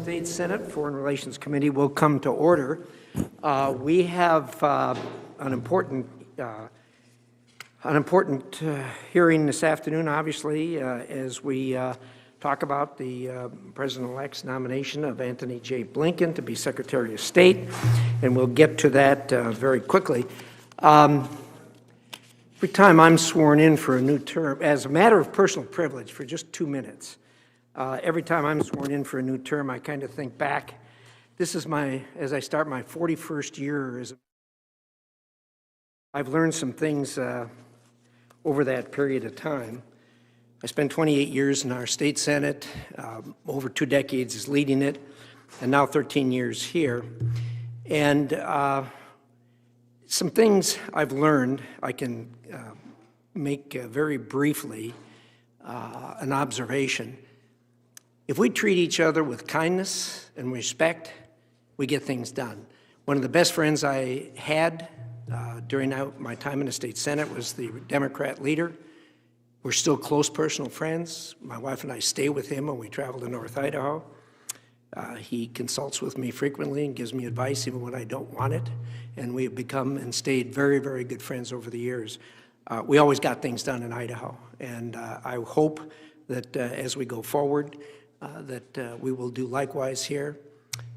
States Senate Foreign Relations Committee will come to order. We have an important hearing this afternoon, obviously, as we talk about the President-elect's nomination of Antony J. Blinken to be Secretary of State, and we'll get to that very quickly. Every time I'm sworn in for a new term, as a matter of personal privilege for just 2 minutes, every time I'm sworn in for a new term, I kind of think back. This is as I start my 41st year, I've learned some things over that period of time. I spent 28 years in our state Senate, over 2 decades as leading it, and now 13 years here. And some things I've learned, I can make very briefly an observation. If we treat each other with kindness and respect, we get things done. One of the best friends I had during my time in the state Senate was the Democrat leader. We're still close personal friends. My wife and I stay with him when we travel to North Idaho. He consults with me frequently and gives me advice even when I don't want it. And we have become and stayed very, very good friends over the years. We always got things done in Idaho. And I hope that as we go forward, that we will do likewise here.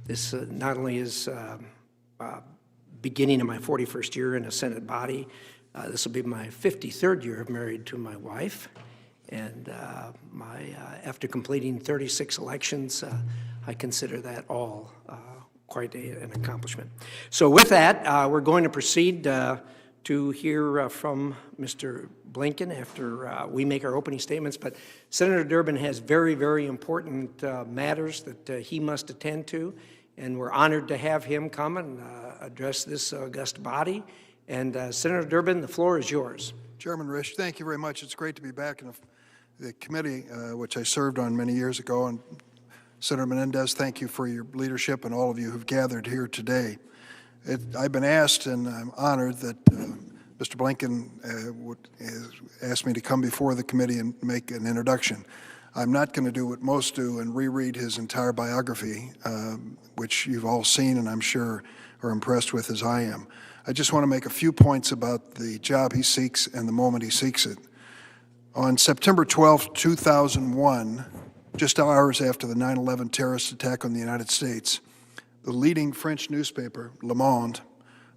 This not only is beginning of my 41st year in a Senate body, this will be my 53rd year of married to my wife. And after completing 36 elections, I consider that all quite an accomplishment. So with that, we're going to proceed to hear from Mr. Blinken after we make our opening statements. But Senator Durbin has very, very important matters that he must attend to, and we're honored to have him come and address this august body. And Senator Durbin, the floor is yours. Chairman Risch, thank you very much. It's great to be back in the committee, which I served on many years ago. And Senator Menendez, thank you for your leadership and all of you who've gathered here today. I've been asked, and I'm honored that Mr. Blinken asked me to come before the committee and make an introduction. I'm not going to do what most do and reread his entire biography, which you've all seen and I'm sure are impressed with as I am. I just want to make a few points about the job he seeks and the moment he seeks it. On September 12, 2001, just hours after the 9/11 terrorist attack on the United States, the leading French newspaper, Le Monde,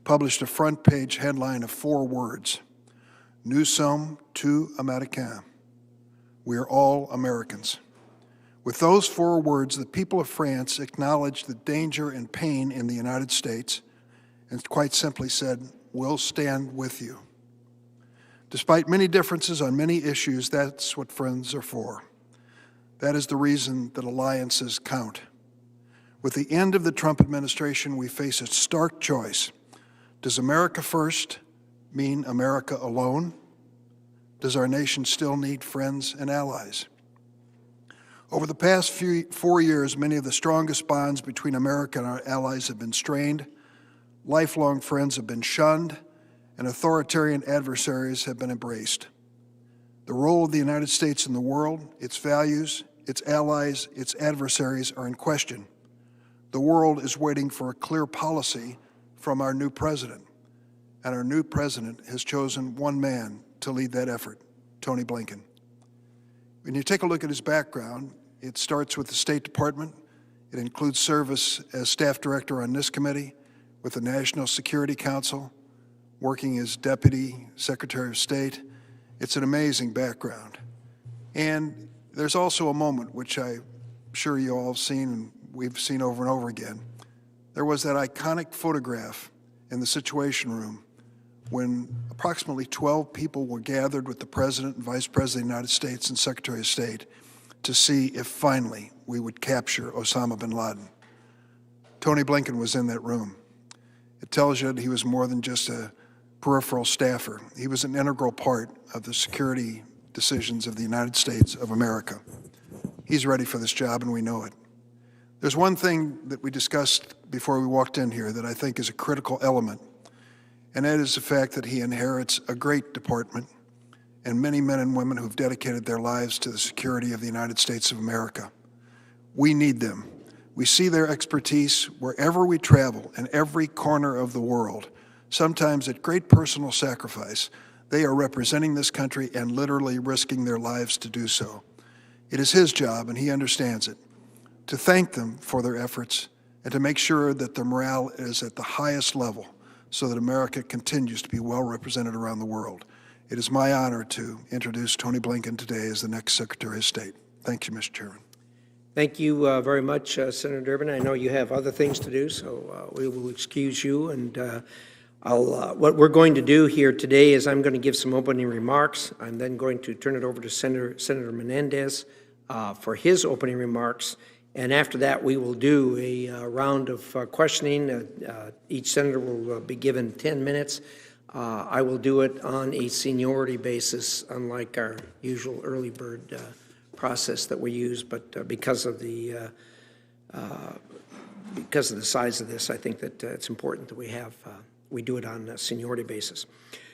published a front-page headline of 4 words: "Nous sommes tous Américains." We are all Americans. With those 4 words, the people of France acknowledged the danger and pain in the United States and quite simply said, "We'll stand with you." Despite many differences on many issues, that's what friends are for. That is the reason that alliances count. With the end of the Trump administration, we face a stark choice. Does America first mean America alone? Does our nation still need friends and allies? Over the past 4 years, many of the strongest bonds between America and our allies have been strained, lifelong friends have been shunned, and authoritarian adversaries have been embraced. The role of the United States in the world, its values, its allies, its adversaries are in question. The world is waiting for a clear policy from our new president, and our new president has chosen one man to lead that effort, Tony Blinken. When you take a look at his background, it starts with the State Department. It includes service as staff director on this committee, with the National Security Council, working as Deputy Secretary of State. It's an amazing background. And there's also a moment, which I'm sure you all have seen and we've seen over and over again. There was that iconic photograph in the Situation Room when approximately 12 people were gathered with the President and Vice President of the United States and Secretary of State to see if finally we would capture Osama bin Laden. Tony Blinken was in that room. It tells you that he was more than just a peripheral staffer. He was an integral part of the security decisions of the United States of America. He's ready for this job, and we know it. There's one thing that we discussed before we walked in here that I think is a critical element, and that is the fact that he inherits a great department and many men and women who've dedicated their lives to the security of the United States of America. We need them. We see their expertise wherever we travel, in every corner of the world. Sometimes at great personal sacrifice, they are representing this country and literally risking their lives to do so. It is his job, and he understands it, to thank them for their efforts and to make sure that their morale is at the highest level so that America continues to be well represented around the world. It is my honor to introduce Tony Blinken today as the next Secretary of State. Thank you, Mr. Chairman. Thank you very much, Senator Durbin. I know you have other things to do, so we will excuse you. And what we're going to do here today is I'm going to give some opening remarks. I'm then going to turn it over to Senator Menendez for his opening remarks. And after that, we will do a round of questioning. Each senator will be given 10 minutes. I will do it on a seniority basis, unlike our usual early bird process that we use. But because of the size of this, I think that it's important that we do it on a seniority basis.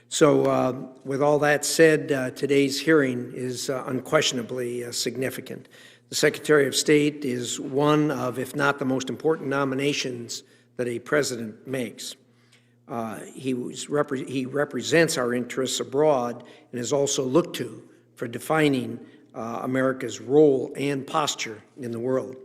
So with all that said, today's hearing is unquestionably significant. The Secretary of State is one of, if not the most important nominations that a president makes. He represents our interests abroad and is also looked to for defining America's role and posture in the world.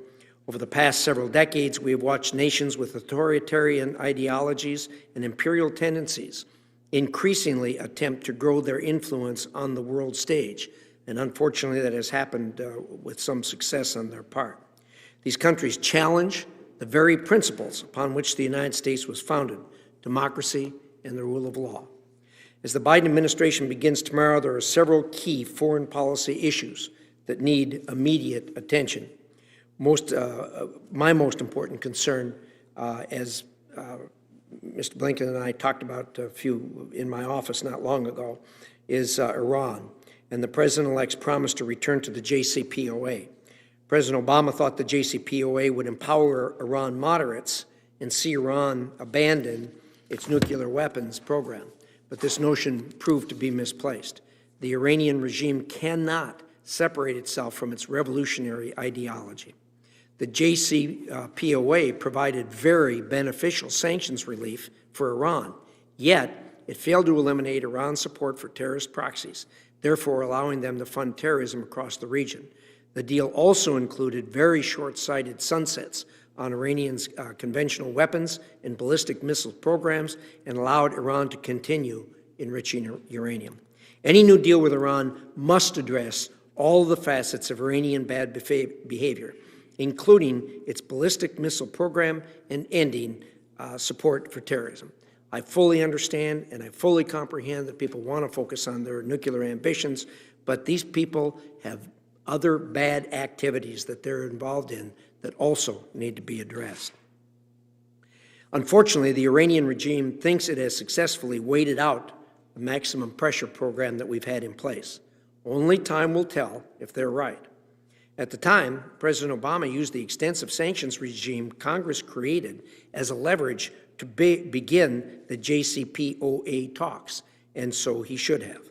Over the past several decades, we have watched nations with authoritarian ideologies and imperial tendencies increasingly attempt to grow their influence on the world stage. And unfortunately, that has happened with some success on their part. These countries challenge the very principles upon which the United States was founded: democracy and the rule of law. As the Biden administration begins tomorrow, there are several key foreign policy issues that need immediate attention. My most important concern, as Mr. Blinken and I talked about a few in my office not long ago, is Iran and the President-elect's promise to return to the JCPOA. President Obama thought the JCPOA would empower Iran moderates and see Iran abandon its nuclear weapons program. But this notion proved to be misplaced. The Iranian regime cannot separate itself from its revolutionary ideology. The JCPOA provided very beneficial sanctions relief for Iran, yet it failed to eliminate Iran's support for terrorist proxies, therefore allowing them to fund terrorism across the region. The deal also included very short-sighted sunsets on Iranians' conventional weapons and ballistic missile programs and allowed Iran to continue enriching uranium. Any new deal with Iran must address all the facets of Iranian bad behavior, including its ballistic missile program and ending support for terrorism. I fully understand and I fully comprehend that people want to focus on their nuclear ambitions, but these people have other bad activities that they're involved in that also need to be addressed. Unfortunately, the Iranian regime thinks it has successfully waited out the maximum pressure program that we've had in place. Only time will tell if they're right. At the time, President Obama used the extensive sanctions regime Congress created as a leverage to begin the JCPOA talks, and so he should have.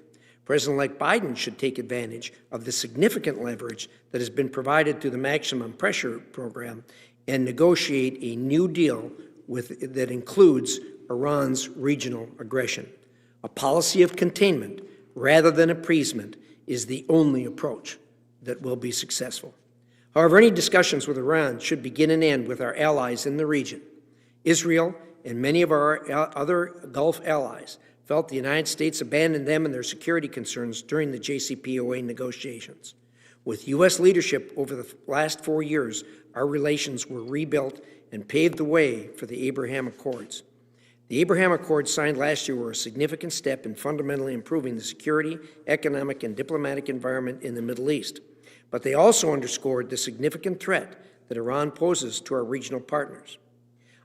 President-elect Biden should take advantage of the significant leverage that has been provided through the maximum pressure program and negotiate a new deal that includes Iran's regional aggression. A policy of containment rather than appeasement is the only approach that will be successful. However, any discussions with Iran should begin and end with our allies in the region. Israel and many of our other Gulf allies felt the United States abandoned them and their security concerns during the JCPOA negotiations. With U.S. leadership over the last 4 years, our relations were rebuilt and paved the way for the Abraham Accords. The Abraham Accords signed last year were a significant step in fundamentally improving the security, economic, and diplomatic environment in the Middle East. But they also underscored the significant threat that Iran poses to our regional partners.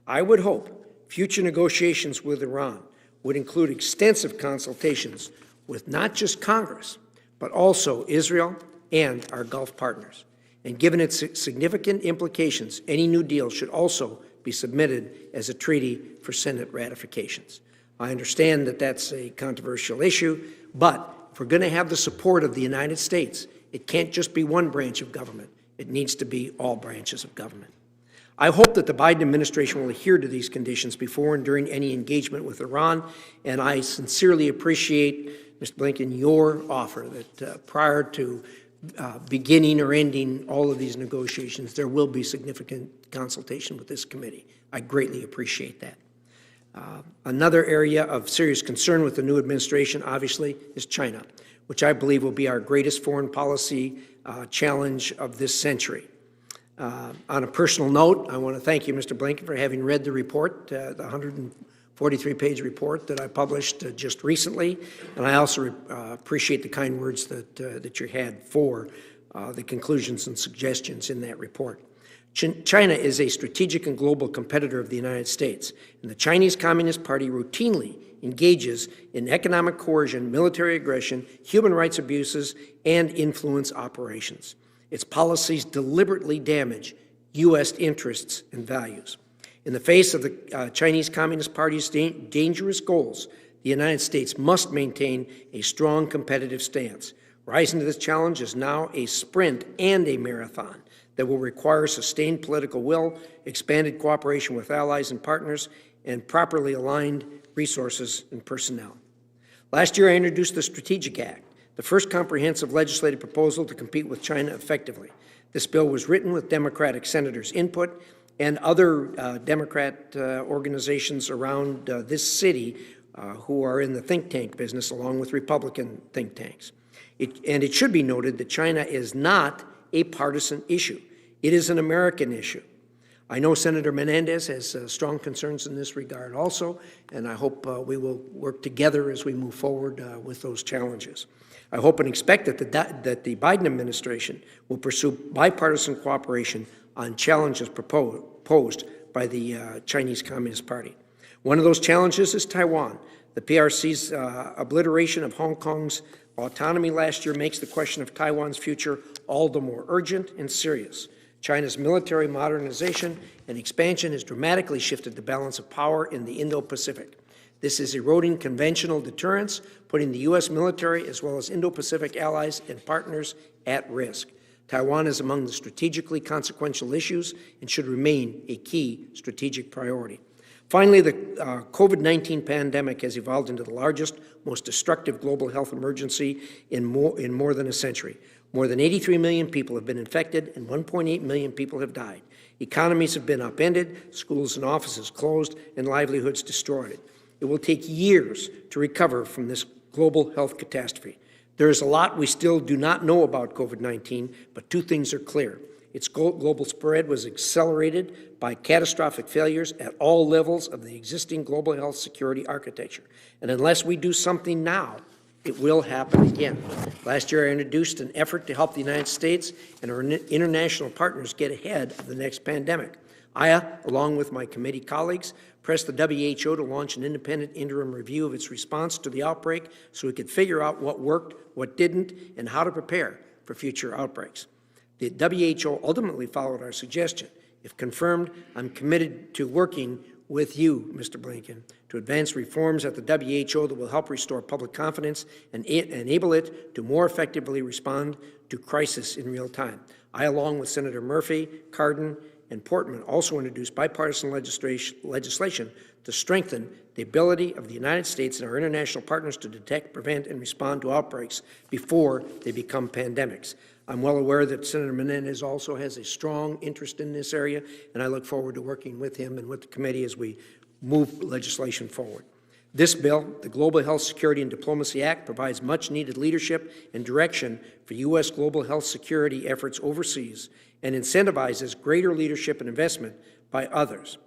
I would hope future negotiations with Iran would include extensive consultations with not just Congress, but also Israel and our Gulf partners. And given its significant implications, any new deal should also be submitted as a treaty for Senate ratifications. I understand that that's a controversial issue, but if we're going to have the support of the United States, it can't just be one branch of government. It needs to be all branches of government. I hope that the Biden administration will adhere to these conditions before and during any engagement with Iran, and I sincerely appreciate, Mr. Blinken, your offer that prior to beginning or ending all of these negotiations, there will be significant consultation with this committee. I greatly appreciate that. Another area of serious concern with the new administration, obviously, is China, which I believe will be our greatest foreign policy challenge of this century. On a personal note, I want to thank you, Mr. Blinken, for having read the report, the 143-page report that I published just recently, and I also appreciate the kind words that you had for the conclusions and suggestions in that report. China is a strategic and global competitor of the United States, and the Chinese Communist Party routinely engages in economic coercion, military aggression, human rights abuses, and influence operations. Its policies deliberately damage U.S. interests and values. In the face of the Chinese Communist Party's dangerous goals, the United States must maintain a strong competitive stance. Rising to this challenge is now a sprint and a marathon that will require sustained political will, expanded cooperation with allies and partners, and properly aligned resources and personnel. Last year, I introduced the Strategic Act, the first comprehensive legislative proposal to compete with China effectively. This bill was written with Democratic senators' input and other Democrat organizations around this city who are in the think tank business, along with Republican think tanks. And it should be noted that China is not a partisan issue. It is an American issue. I know Senator Menendez has strong concerns in this regard also, and I hope we will work together as we move forward with those challenges. I hope and expect that the Biden administration will pursue bipartisan cooperation on challenges posed by the Chinese Communist Party. One of those challenges is Taiwan. The PRC's obliteration of Hong Kong's autonomy last year makes the question of Taiwan's future all the more urgent and serious. China's military modernization and expansion has dramatically shifted the balance of power in the Indo-Pacific. This is eroding conventional deterrence, putting the U.S. military as well as Indo-Pacific allies and partners at risk. Taiwan is among the strategically consequential issues and should remain a key strategic priority. Finally, the COVID-19 pandemic has evolved into the largest, most destructive global health emergency in more than a century. More than 83 million people have been infected and 1.8 million people have died. Economies have been upended, schools and offices closed, and livelihoods destroyed. It will take years to recover from this global health catastrophe. There is a lot we still do not know about COVID-19, but two things are clear. Its global spread was accelerated by catastrophic failures at all levels of the existing global health security architecture. And unless we do something now, it will happen again. Last year, I introduced an effort to help the United States and our international partners get ahead of the next pandemic. I, along with my committee colleagues, pressed the WHO to launch an independent interim review of its response to the outbreak so we could figure out what worked, what didn't, and how to prepare for future outbreaks. The WHO ultimately followed our suggestion. If confirmed, I'm committed to working with you, Mr. Blinken, to advance reforms at the WHO that will help restore public confidence and enable it to more effectively respond to crisis in real time. I, along with Senator Murphy, Cardin, and Portman, also introduced bipartisan legislation to strengthen the ability of the United States and our international partners to detect, prevent, and respond to outbreaks before they become pandemics. I'm well aware that Senator Menendez also has a strong interest in this area, and I look forward to working with him and with the committee as we move legislation forward. This bill, the Global Health Security and Diplomacy Act, provides much-needed leadership and direction for U.S. global health security efforts overseas and incentivizes greater leadership and investment by others.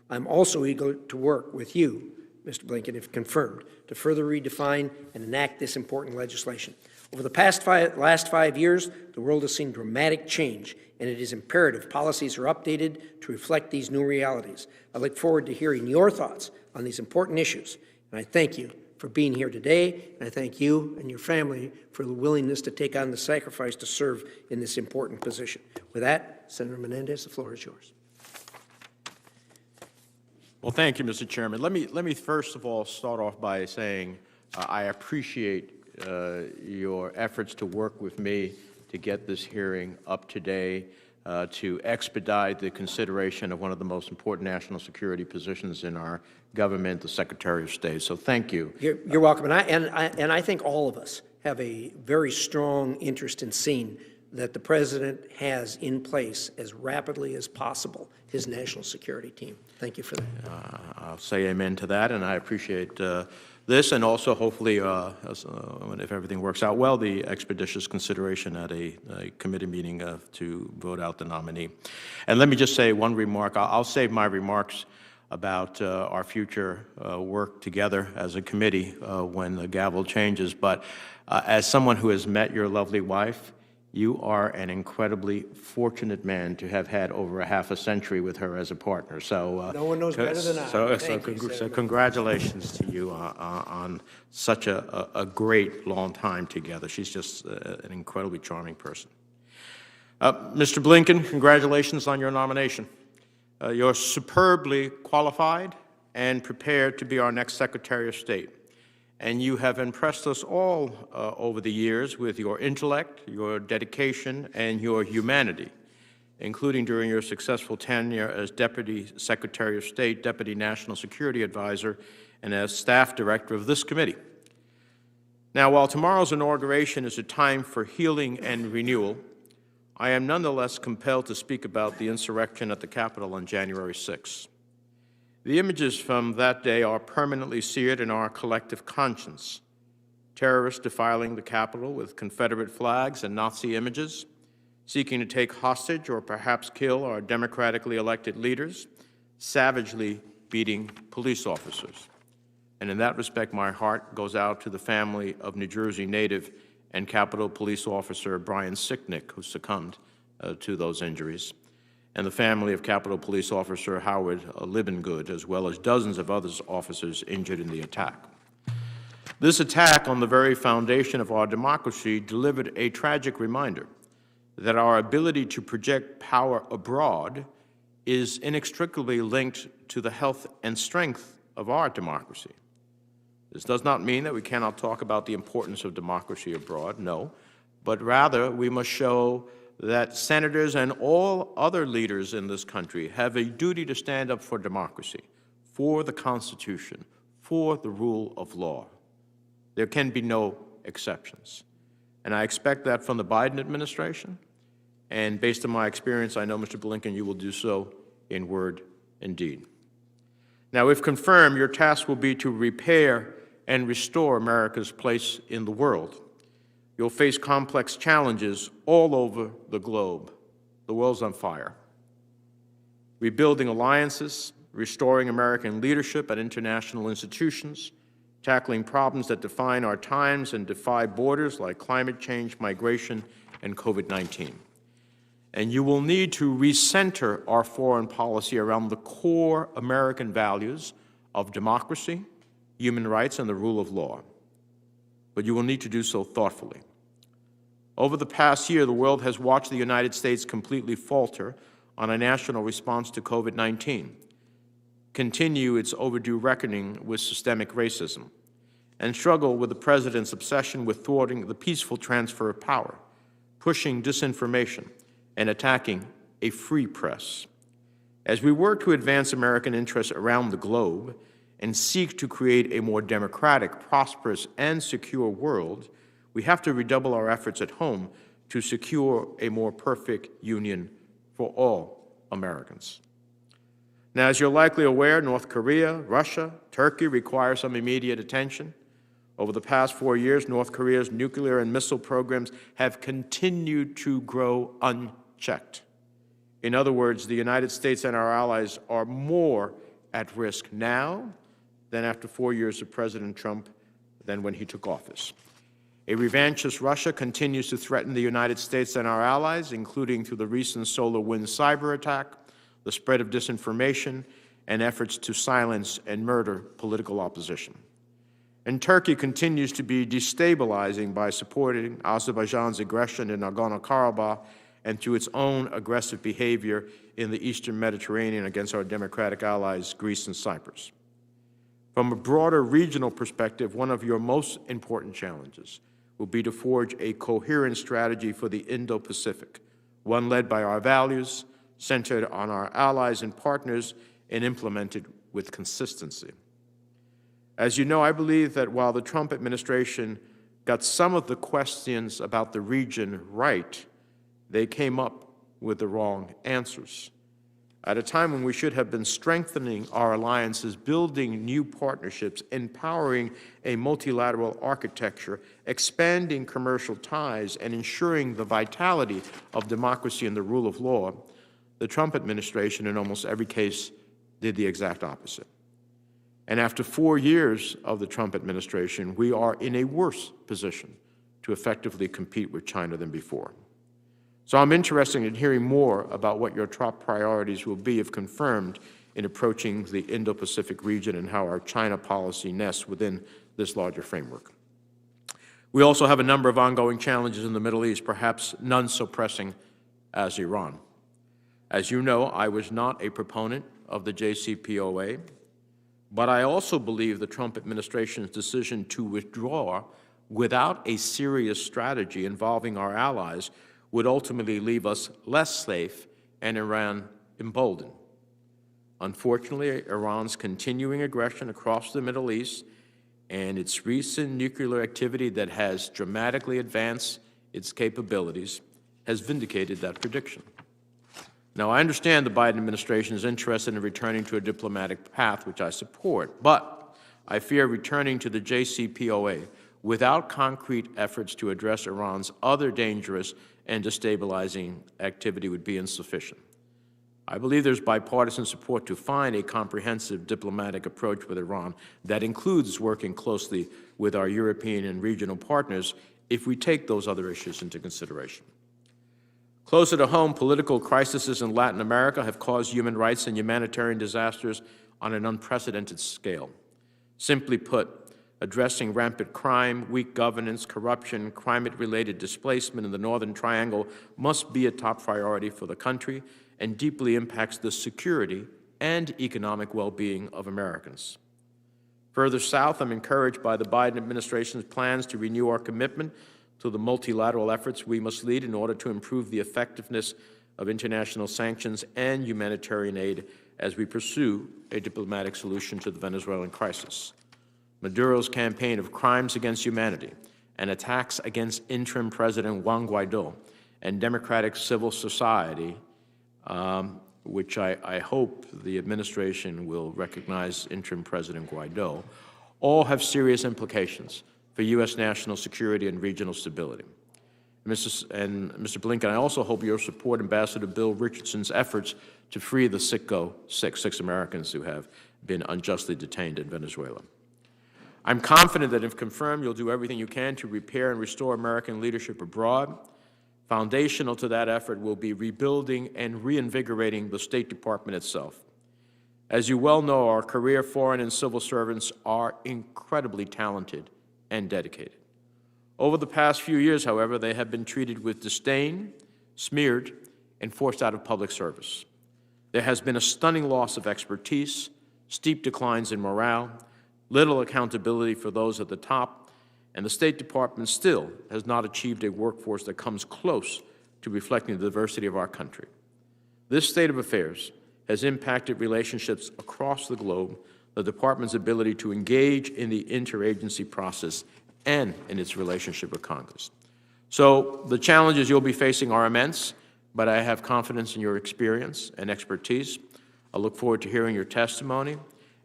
I'm also eager to work with you, Mr. Blinken, if confirmed, to further redefine and enact this important legislation. Over the last 5 years, the world has seen dramatic change, and it is imperative policies are updated to reflect these new realities. I look forward to hearing your thoughts on these important issues, and I thank you for being here today, and I thank you and your family for the willingness to take on the sacrifice to serve in this important position. With that, Senator Menendez, the floor is yours. Well, thank you, Mr. Chairman. Let me first of all start off by saying I appreciate your efforts to work with me to get this hearing up today. to expedite the consideration of one of the most important national security positions in our government, the Secretary of State. So thank you. You're welcome. And I think all of us have a very strong interest in seeing that the President has in place as rapidly as possible his national security team. Thank you for that. I'll say amen to that, and I appreciate this, and also hopefully, if everything works out well, the expeditious consideration at a committee meeting to vote out the nominee. And let me just say one remark. I'll save my remarks about our future work together as a committee when the gavel changes, but as someone who has met your lovely wife, you are an incredibly fortunate man to have had over a half a century with her as a partner. So no one knows better than I. So congratulations to you on such a great long time together. She's just an incredibly charming person. Mr. Blinken, congratulations on your nomination. You're superbly qualified and prepared to be our next Secretary of State. And you have impressed us all over the years with your intellect, your dedication, and your humanity, including during your successful tenure as Deputy Secretary of State, Deputy National Security Advisor, and as Staff Director of this committee. Now, while tomorrow's inauguration is a time for healing and renewal, I am nonetheless compelled to speak about the insurrection at the Capitol on January 6th. The images from that day are permanently seared in our collective conscience. Terrorists defiling the Capitol with Confederate flags and Nazi images, seeking to take hostage or perhaps kill our democratically elected leaders, savagely beating police officers. And in that respect, my heart goes out to the family of New Jersey native and Capitol Police Officer Brian Sicknick, who succumbed to those injuries, and the family of Capitol Police Officer Howard Libengood, as well as dozens of other officers injured in the attack. This attack on the very foundation of our democracy delivered a tragic reminder that our ability to project power abroad is inextricably linked to the health and strength of our democracy. This does not mean that we cannot talk about the importance of democracy abroad, no, but rather we must show that senators and all other leaders in this country have a duty to stand up for democracy, for the Constitution, for the rule of law. There can be no exceptions. And I expect that from the Biden administration, and based on my experience, I know, Mr. Blinken, you will do so in word and deed. Now, if confirmed, your task will be to repair and restore America's place in the world. You'll face complex challenges all over the globe. The world's on fire. Rebuilding alliances, restoring American leadership at international institutions, tackling problems that define our times and defy borders like climate change, migration, and COVID-19. And you will need to recenter our foreign policy around the core American values of democracy, human rights, and the rule of law. But you will need to do so thoughtfully. Over the past year, the world has watched the United States completely falter on a national response to COVID-19, continue its overdue reckoning with systemic racism, and struggle with the President's obsession with thwarting the peaceful transfer of power, pushing disinformation, and attacking a free press. As we work to advance American interests around the globe and seek to create a more democratic, prosperous, and secure world, we have to redouble our efforts at home to secure a more perfect union for all Americans. Now, as you're likely aware, North Korea, Russia, Turkey require some immediate attention. Over the past 4 years, North Korea's nuclear and missile programs have continued to grow unchecked. In other words, the United States and our allies are more at risk now than after 4 years of President Trump than when he took office. A revanchist Russia continues to threaten the United States and our allies, including through the recent SolarWinds cyber attack, the spread of disinformation, and efforts to silence and murder political opposition. And Turkey continues to be destabilizing by supporting Azerbaijan's aggression in Nagorno-Karabakh and through its own aggressive behavior in the Eastern Mediterranean against our democratic allies, Greece and Cyprus. From a broader regional perspective, one of your most important challenges will be to forge a coherent strategy for the Indo-Pacific, one led by our values, centered on our allies and partners, and implemented with consistency. As you know, I believe that while the Trump administration got some of the questions about the region right, they came up with the wrong answers. At a time when we should have been strengthening our alliances, building new partnerships, empowering a multilateral architecture, expanding commercial ties, and ensuring the vitality of democracy and the rule of law, the Trump administration, in almost every case, did the exact opposite. And after 4 years of the Trump administration, we are in a worse position to effectively compete with China than before. So I'm interested in hearing more about what your top priorities will be if confirmed in approaching the Indo-Pacific region and how our China policy nests within this larger framework. We also have a number of ongoing challenges in the Middle East, perhaps none so pressing as Iran. As you know, I was not a proponent of the JCPOA, but I also believe the Trump administration's decision to withdraw without a serious strategy involving our allies would ultimately leave us less safe and Iran emboldened. Unfortunately, Iran's continuing aggression across the Middle East and its recent nuclear activity that has dramatically advanced its capabilities has vindicated that prediction. Now, I understand the Biden administration is interested in returning to a diplomatic path, which I support, but I fear returning to the JCPOA without concrete efforts to address Iran's other dangerous and destabilizing activity would be insufficient. I believe there's bipartisan support to find a comprehensive diplomatic approach with Iran that includes working closely with our European and regional partners if we take those other issues into consideration. Closer to home, political crises in Latin America have caused human rights and humanitarian disasters on an unprecedented scale. Simply put, addressing rampant crime, weak governance, corruption, climate-related displacement in the Northern Triangle must be a top priority for the country and deeply impacts the security and economic well-being of Americans. Further south, I'm encouraged by the Biden administration's plans to renew our commitment to the multilateral efforts we must lead in order to improve the effectiveness of international sanctions and humanitarian aid as we pursue a diplomatic solution to the Venezuelan crisis. Maduro's campaign of crimes against humanity and attacks against interim President Juan Guaido and democratic civil society, which I hope the administration will recognize interim President Guaido, all have serious implications for U.S. national security and regional stability. Mr. Blinken, I also hope you'll support Ambassador Bill Richardson's efforts to free the Citgo six Americans who have been unjustly detained in Venezuela. I'm confident that if confirmed, you'll do everything you can to repair and restore American leadership abroad. Foundational to that effort will be rebuilding and reinvigorating the State Department itself. As you well know, our career foreign and civil servants are incredibly talented and dedicated. Over the past few years, however, they have been treated with disdain, smeared, and forced out of public service. There has been a stunning loss of expertise, steep declines in morale, little accountability for those at the top, and the State Department still has not achieved a workforce that comes close to reflecting the diversity of our country. This state of affairs has impacted relationships across the globe, the Department's ability to engage in the interagency process and in its relationship with Congress. So the challenges you'll be facing are immense, but I have confidence in your experience and expertise. I look forward to hearing your testimony.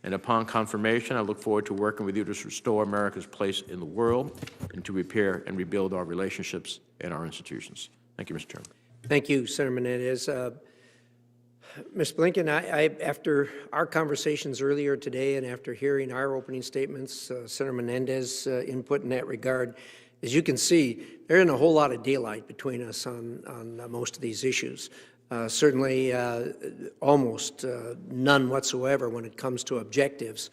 And upon confirmation, I look forward to working with you to restore America's place in the world and to repair and rebuild our relationships and our institutions. Thank you, Mr. Chairman. Thank you, Senator Menendez. Ms. Blinken, after our conversations earlier today and after hearing our opening statements, Senator Menendez's input in that regard, as you can see, there isn't a whole lot of daylight between us on most of these issues. Certainly almost none whatsoever when it comes to objectives.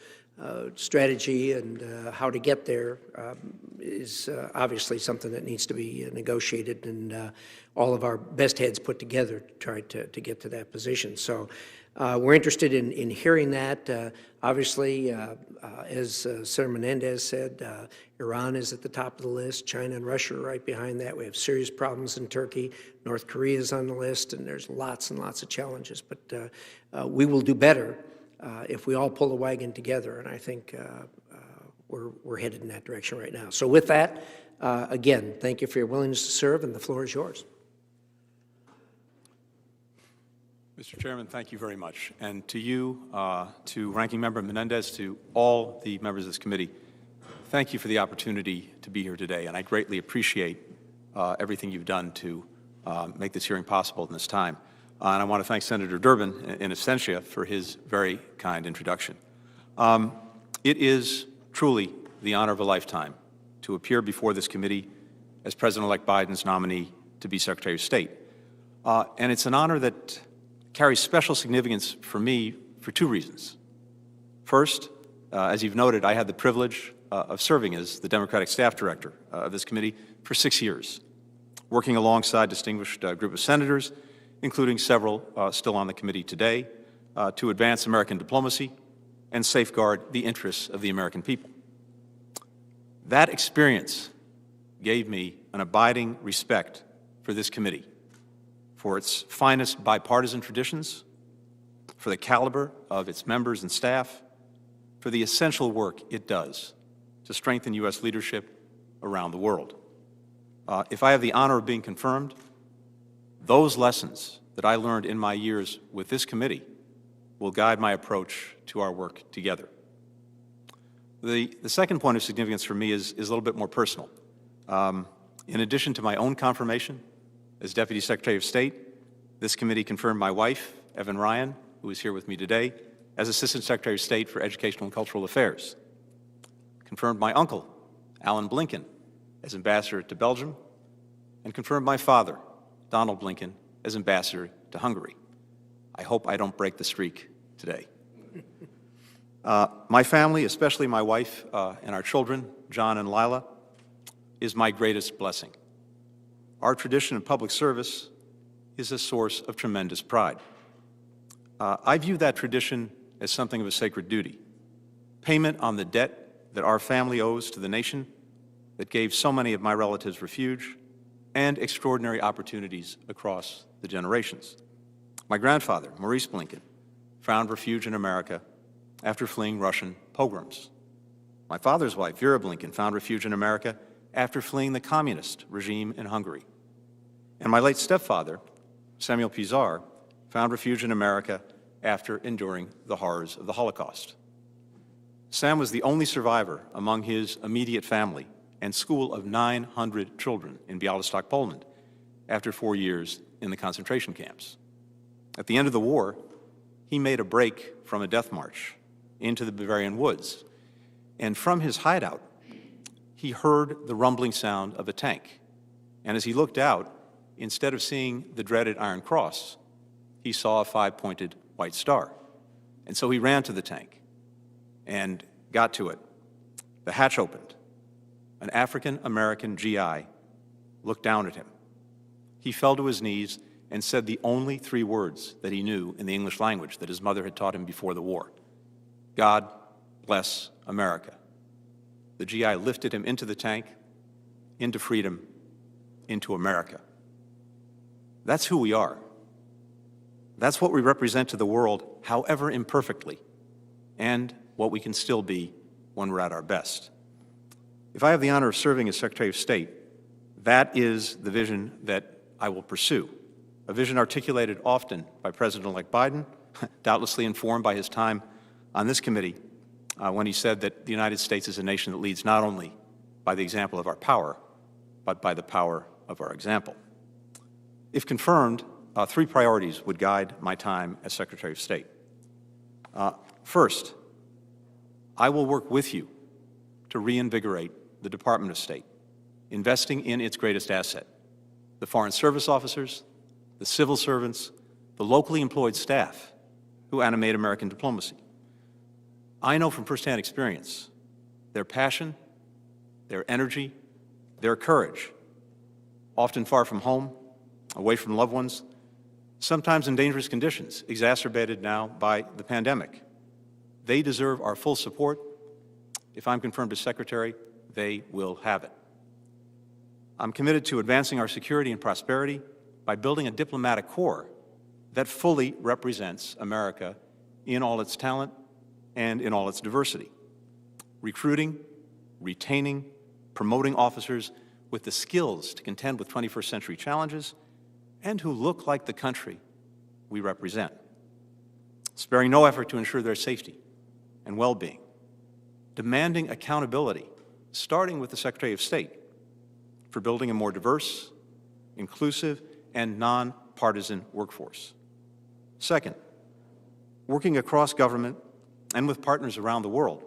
Strategy and how to get there is obviously something that needs to be negotiated and all of our best heads put together to try to get to that position. So We're interested in hearing that. Obviously, as Senator Menendez said, Iran is at the top of the list. China and Russia are right behind that. We have serious problems in Turkey. North Korea is on the list, and there's lots and lots of challenges. But we will do better if we all pull the wagon together, and I think we're headed in that direction right now. So with that, again, thank you for your willingness to serve, and the floor is yours. Mr. Chairman, thank you very much. And to you, to Ranking Member Menendez, to all the members of this committee, thank you for the opportunity to be here today. And I greatly appreciate everything you've done to make this hearing possible in this time. And I want to thank Senator Durbin in absentia for his very kind introduction. It is truly the honor of a lifetime to appear before this committee as President-elect Biden's nominee to be Secretary of State. And it's an honor that carries special significance for me for two reasons. First, as you've noted, I had the privilege of serving as the Democratic Staff Director of this committee for 6 years, working alongside a distinguished group of senators, including several still on the committee today, to advance American diplomacy and safeguard the interests of the American people. That experience gave me an abiding respect for this committee, for its finest bipartisan traditions, for the caliber of its members and staff, for the essential work it does to strengthen U.S. leadership around the world. If I have the honor of being confirmed, those lessons that I learned in my years with this committee will guide my approach to our work together. The second point of significance for me is a little bit more personal. In addition to my own confirmation as Deputy Secretary of State, this committee confirmed my wife, Evan Ryan, who is here with me today, as Assistant Secretary of State for Educational and Cultural Affairs. Confirmed my uncle, Alan Blinken, as Ambassador to Belgium, and confirmed my father, Donald Blinken, as Ambassador to Hungary. I hope I don't break the streak today. My family, especially my wife and our children, John and Lila, is my greatest blessing. Our tradition of public service is a source of tremendous pride. I view that tradition as something of a sacred duty, payment on the debt that our family owes to the nation that gave so many of my relatives refuge and extraordinary opportunities across the generations. My grandfather, Maurice Blinken, found refuge in America after fleeing Russian pogroms. My father's wife, Vera Blinken, found refuge in America after fleeing the communist regime in Hungary. And my late stepfather, Samuel Pizar, found refuge in America after enduring the horrors of the Holocaust. Sam was the only survivor among his immediate family and school of 900 children in Białystok, Poland, after 4 years in the concentration camps. At the end of the war, he made a break from a death march into the Bavarian woods, and from his hideout, he heard the rumbling sound of a tank. And as he looked out, instead of seeing the dreaded Iron Cross, he saw a 5-pointed white star. And so he ran to the tank and got to it. The hatch opened. An African-American GI looked down at him. He fell to his knees and said the only 3 words that he knew in the English language that his mother had taught him before the war: God bless America. The GI lifted him into the tank, into freedom, into America. That's who we are. That's what we represent to the world, however imperfectly, and what we can still be when we're at our best. If I have the honor of serving as Secretary of State, that is the vision that I will pursue, a vision articulated often by President-elect Biden, doubtlessly informed by his time on this committee, when he said that the United States is a nation that leads not only by the example of our power, but by the power of our example. If confirmed, 3 priorities would guide my time as Secretary of State. First, I will work with you to reinvigorate the Department of State, investing in its greatest asset, the Foreign Service officers, the civil servants, the locally employed staff who animate American diplomacy. I know from firsthand experience their passion, their energy, their courage, often far from home, away from loved ones, sometimes in dangerous conditions, exacerbated now by the pandemic. They deserve our full support. If I'm confirmed as Secretary, they will have it. I'm committed to advancing our security and prosperity by building a diplomatic corps that fully represents America in all its talent and in all its diversity, recruiting, retaining, promoting officers with the skills to contend with 21st century challenges and who look like the country we represent, sparing no effort to ensure their safety and well-being, demanding accountability, starting with the Secretary of State, for building a more diverse, inclusive, and nonpartisan workforce. Second, working across government and with partners around the world,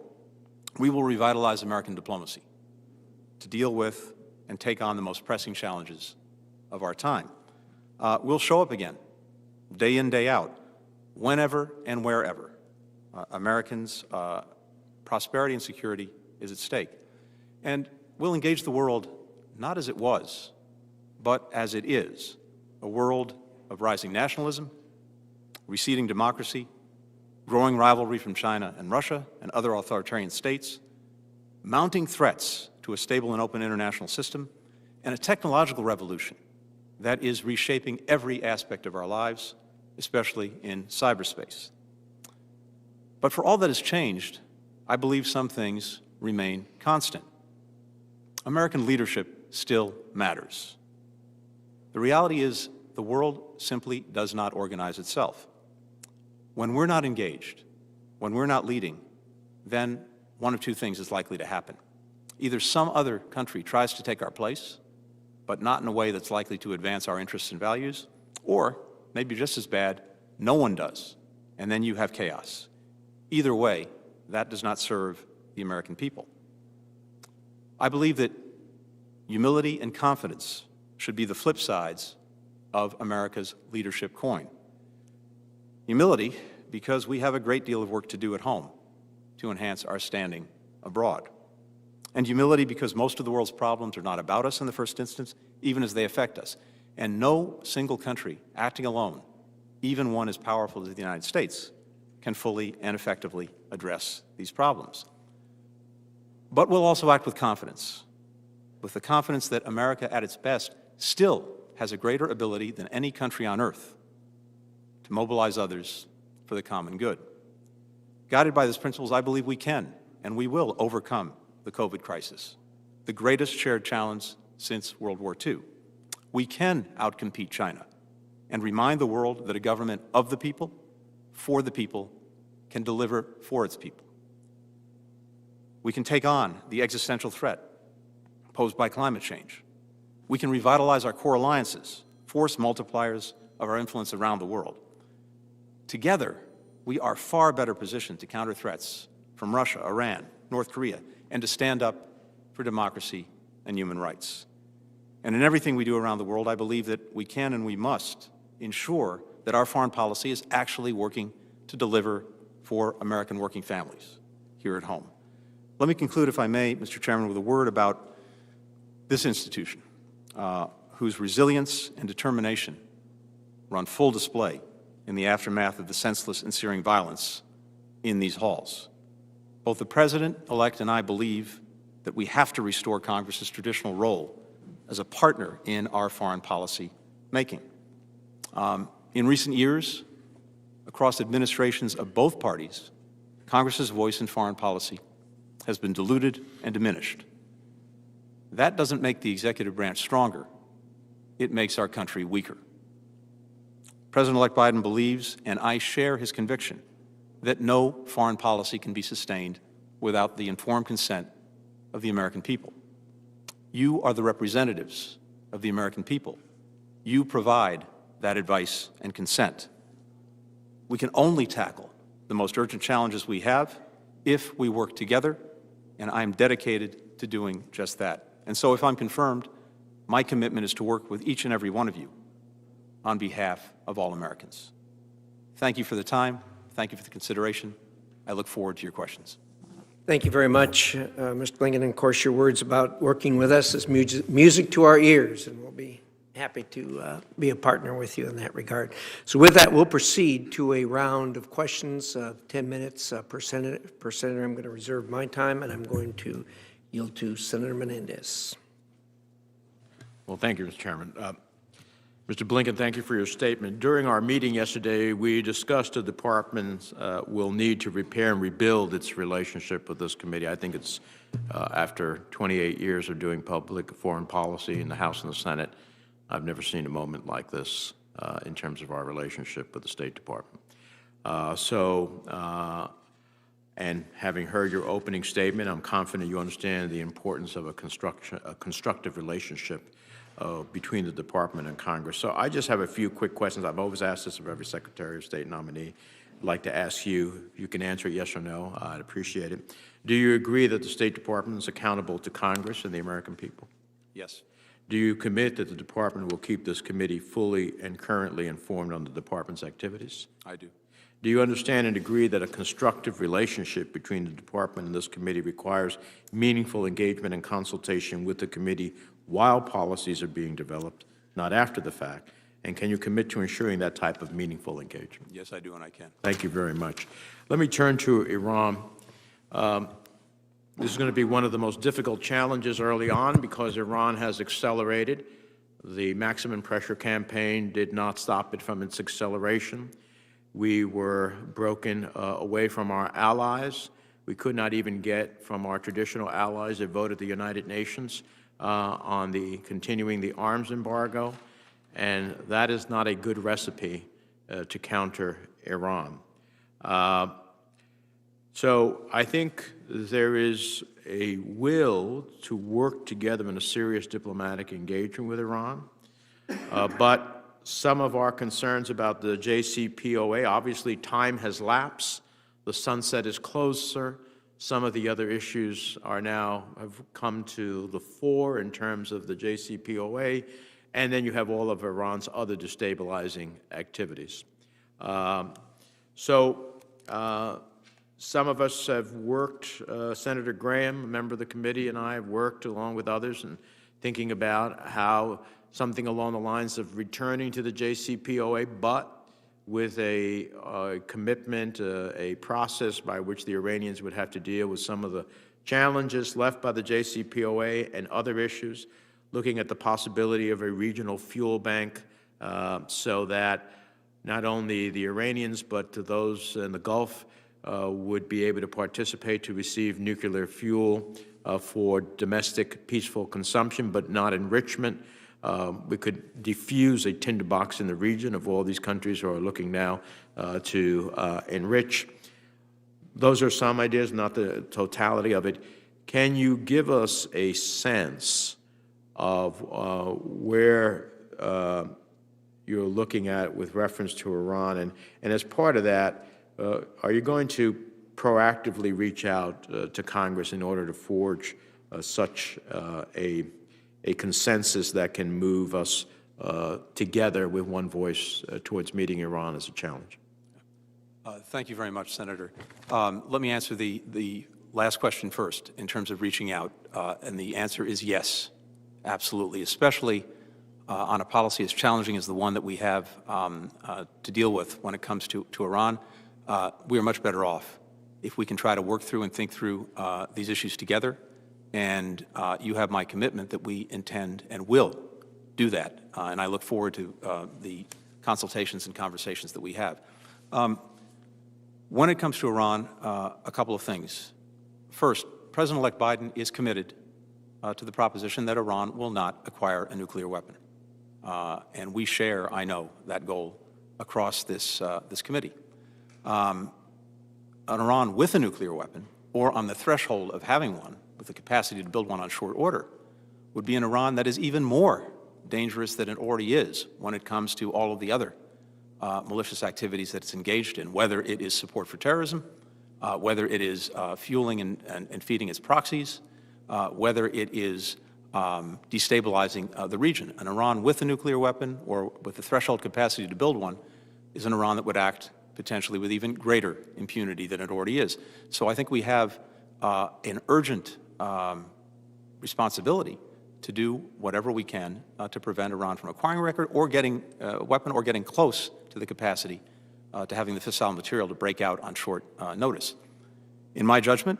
we will revitalize American diplomacy to deal with and take on the most pressing challenges of our time. We'll show up again, day in, day out, whenever and wherever Americans' prosperity and security is at stake. And we'll engage the world not as it was, but as it is, a world of rising nationalism, receding democracy, growing rivalry from China and Russia and other authoritarian states, mounting threats to a stable and open international system, and a technological revolution that is reshaping every aspect of our lives, especially in cyberspace. But for all that has changed, I believe some things remain constant. American leadership still matters. The reality is the world simply does not organize itself. When we're not engaged, when we're not leading, then one of two things is likely to happen. Either some other country tries to take our place, but not in a way that's likely to advance our interests and values, or, maybe just as bad, no one does, and then you have chaos. Either way, that does not serve the American people. I believe that humility and confidence should be the flip sides of America's leadership coin. Humility, because we have a great deal of work to do at home to enhance our standing abroad. And humility, because most of the world's problems are not about us in the first instance, even as they affect us. And no single country acting alone, even one as powerful as the United States, can fully and effectively address these problems. But we'll also act with confidence, with the confidence that America at its best still has a greater ability than any country on earth to mobilize others for the common good. Guided by these principles, I believe we can and we will overcome the COVID crisis, the greatest shared challenge since World War II. We can outcompete China and remind the world that a government of the people, for the people, can deliver for its people. We can take on the existential threat posed by climate change. We can revitalize our core alliances, force multipliers of our influence around the world. Together, we are far better positioned to counter threats from Russia, Iran, North Korea, and to stand up for democracy and human rights. And in everything we do around the world, I believe that we can and we must ensure that our foreign policy is actually working to deliver for American working families here at home. Let me conclude, if I may, Mr. Chairman, with a word about this institution, whose resilience and determination were on full display in the aftermath of the senseless and searing violence in these halls. Both the President-elect and I believe that we have to restore Congress's traditional role as a partner in our foreign policy making. In recent years, across administrations of both parties, Congress's voice in foreign policy has been diluted and diminished. That doesn't make the executive branch stronger. It makes our country weaker. President-elect Biden believes, and I share his conviction, that no foreign policy can be sustained without the informed consent of the American people. You are the representatives of the American people. You provide that advice and consent. We can only tackle the most urgent challenges we have if we work together, and I am dedicated to doing just that. And so if I'm confirmed, my commitment is to work with each and every one of you on behalf of all Americans. Thank you for the time. Thank you for the consideration. I look forward to your questions. Thank you very much, Mr. Blinken. And of course, your words about working with us is music to our ears, and we'll be happy to be a partner with you in that regard. So with that, we'll proceed to a round of questions, 10 minutes per senator. I'm going to reserve my time, and I'm going to yield to Senator Menendez. Well, thank you, Mr. Chairman. Mr. Blinken, thank you for your statement. During our meeting yesterday, we discussed the department will need to repair and rebuild its relationship with this committee. I think it's after 28 years of doing public foreign policy in the House and the Senate, I've never seen a moment like this in terms of our relationship with the State Department. And having heard your opening statement, I'm confident you understand the importance of a constructive relationship between the Department and Congress. So I just have a few quick questions. I've always asked this of every Secretary of State nominee. I'd like to ask you, if you can answer yes or no, I'd appreciate it. Do you agree that the State Department is accountable to Congress and the American people? Yes. Do you commit that the Department will keep this committee fully and currently informed on the Department's activities? I do. Do you understand and agree that a constructive relationship between the Department and this committee requires meaningful engagement and consultation with the committee while policies are being developed, not after the fact? And can you commit to ensuring that type of meaningful engagement? Yes, I do, and I can. Thank you very much. Let me turn to Iran. This is going to be one of the most difficult challenges early on because Iran has accelerated. The maximum pressure campaign did not stop it from its acceleration. We were broken away from our allies. We could not even get from our traditional allies a vote at the United Nations on continuing the arms embargo, and that is not a good recipe to counter Iran. So I think there is a will to work together in a serious diplomatic engagement with Iran, but some of our concerns about the JCPOA, obviously time has lapsed, the sunset is closer. Some of the other issues have come to the fore in terms of the JCPOA, and then you have all of Iran's other destabilizing activities. Some of us have worked, Senator Graham, a member of the committee, and I have worked along with others in thinking about how something along the lines of returning to the JCPOA, but with a commitment, a process by which the Iranians would have to deal with some of the challenges left by the JCPOA and other issues, looking at the possibility of a regional fuel bank so that not only the Iranians but to those in the Gulf would be able to participate to receive nuclear fuel for domestic peaceful consumption, but not enrichment. We could diffuse a tinderbox in the region of all these countries who are looking now to enrich. Those are some ideas, not the totality of it. Can you give us a sense of where you're looking at with reference to Iran? And as part of that, are you going to proactively reach out to Congress in order to forge such a consensus that can move us together with one voice towards meeting Iran as a challenge? Thank you very much, Senator. Let me answer the last question first in terms of reaching out, and the answer is yes, absolutely, especially on a policy as challenging as the one that we have to deal with when it comes to Iran. We are much better off if we can try to work through and think through these issues together. And you have my commitment that we intend and will do that. And I look forward to the consultations and conversations that we have. When it comes to Iran, a couple of things. First, President-elect Biden is committed to the proposition that Iran will not acquire a nuclear weapon. And we share, I know, that goal across this committee. An Iran with a nuclear weapon, or on the threshold of having one, with the capacity to build one on short order, would be an Iran that is even more dangerous than it already is when it comes to all of the other malicious activities that it's engaged in, whether it is support for terrorism, whether it is fueling and feeding its proxies, whether it is destabilizing the region. An Iran with a nuclear weapon or with the threshold capacity to build one is an Iran that would act potentially with even greater impunity than it already is. So I think we have an urgent responsibility to do whatever we can to prevent Iran from acquiring a record or getting a weapon or getting close to the capacity to having the fissile material to break out on short notice. In my judgment,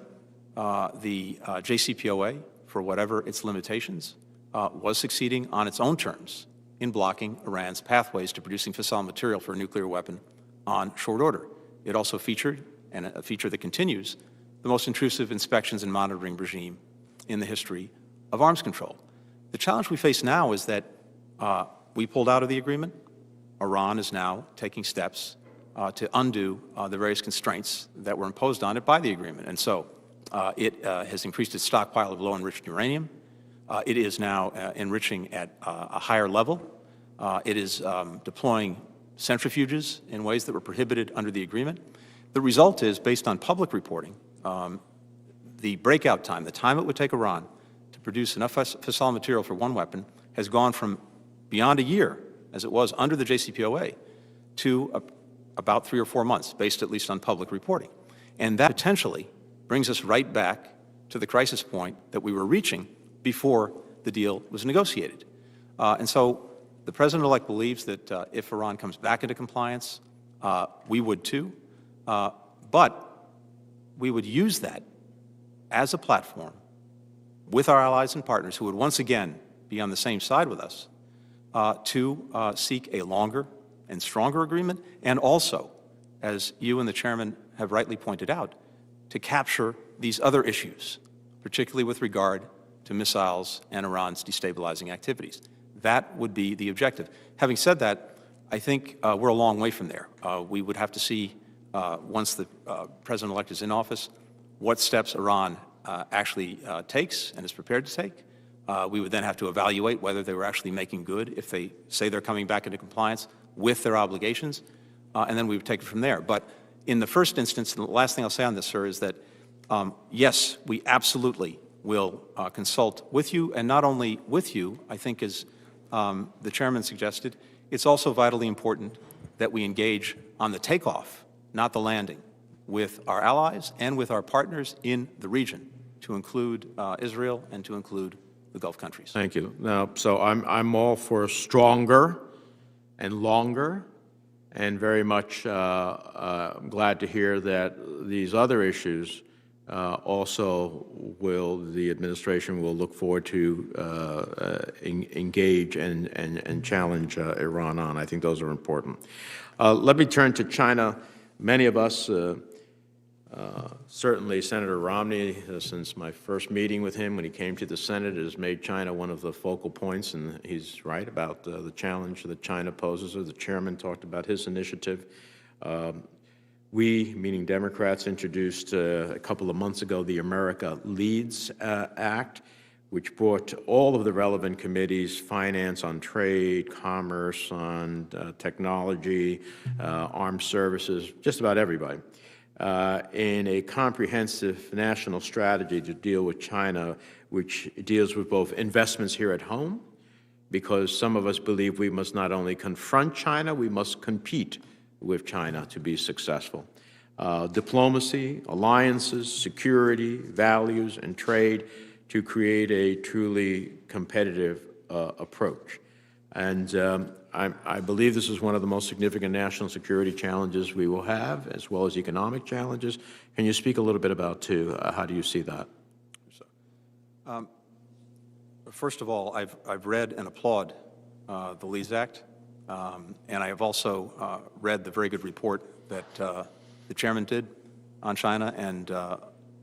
the JCPOA, for whatever its limitations, was succeeding on its own terms in blocking Iran's pathways to producing fissile material for a nuclear weapon on short order. It also featured, and a feature that continues, the most intrusive inspections and monitoring regime in the history of arms control. The challenge we face now is that we pulled out of the agreement. Iran is now taking steps to undo the various constraints that were imposed on it by the agreement. And so it has increased its stockpile of low-enriched uranium. It is now enriching at a higher level. It is deploying centrifuges in ways that were prohibited under the agreement. The result is, based on public reporting, the breakout time, the time it would take Iran to produce enough fissile material for one weapon, has gone from beyond a year, as it was under the JCPOA, to about 3 or 4 months, based at least on public reporting. And that potentially brings us right back to the crisis point that we were reaching before the deal was negotiated. And so the President-elect believes that if Iran comes back into compliance, we would too, but we would use that as a platform with our allies and partners who would once again be on the same side with us to seek a longer and stronger agreement, and also, as you and the Chairman have rightly pointed out, to capture these other issues, particularly with regard to missiles and Iran's destabilizing activities. That would be the objective. Having said that, I think we're a long way from there. We would have to see, once the President-elect is in office, what steps Iran actually takes and is prepared to take. We would then have to evaluate whether they were actually making good if they say they're coming back into compliance with their obligations, and then we would take it from there. But in the first instance, and the last thing I'll say on this, sir, is that yes, we absolutely will consult with you, and not only with you, I think as the Chairman suggested, it's also vitally important that we engage on the takeoff, not the landing, with our allies and with our partners in the region, to include Israel and to include the Gulf countries. Thank you. Now, so I'm all for stronger and longer, and very much glad to hear that these other issues also the administration will look forward to engage and challenge Iran on. I think those are important. Let me turn to China. Many of us, certainly Senator Romney, since my first meeting with him when he came to the Senate, has made China one of the focal points, and he's right about the challenge that China poses. The chairman talked about his initiative. We, meaning Democrats, introduced a couple of months ago the America Leads Act, which brought all of the relevant committees, finance, on trade, commerce, on technology, armed services, just about everybody, in a comprehensive national strategy to deal with China, which deals with both investments here at home, because some of us believe we must not only confront China, we must compete with China to be successful. Diplomacy, alliances, security, values, and trade to create a truly competitive approach. And I believe this is one of the most significant national security challenges we will have, as well as economic challenges. Can you speak a little bit about, too, how do you see that? First of all, I've read and applaud the Leads Act, and I have also read the very good report that the chairman did on China, and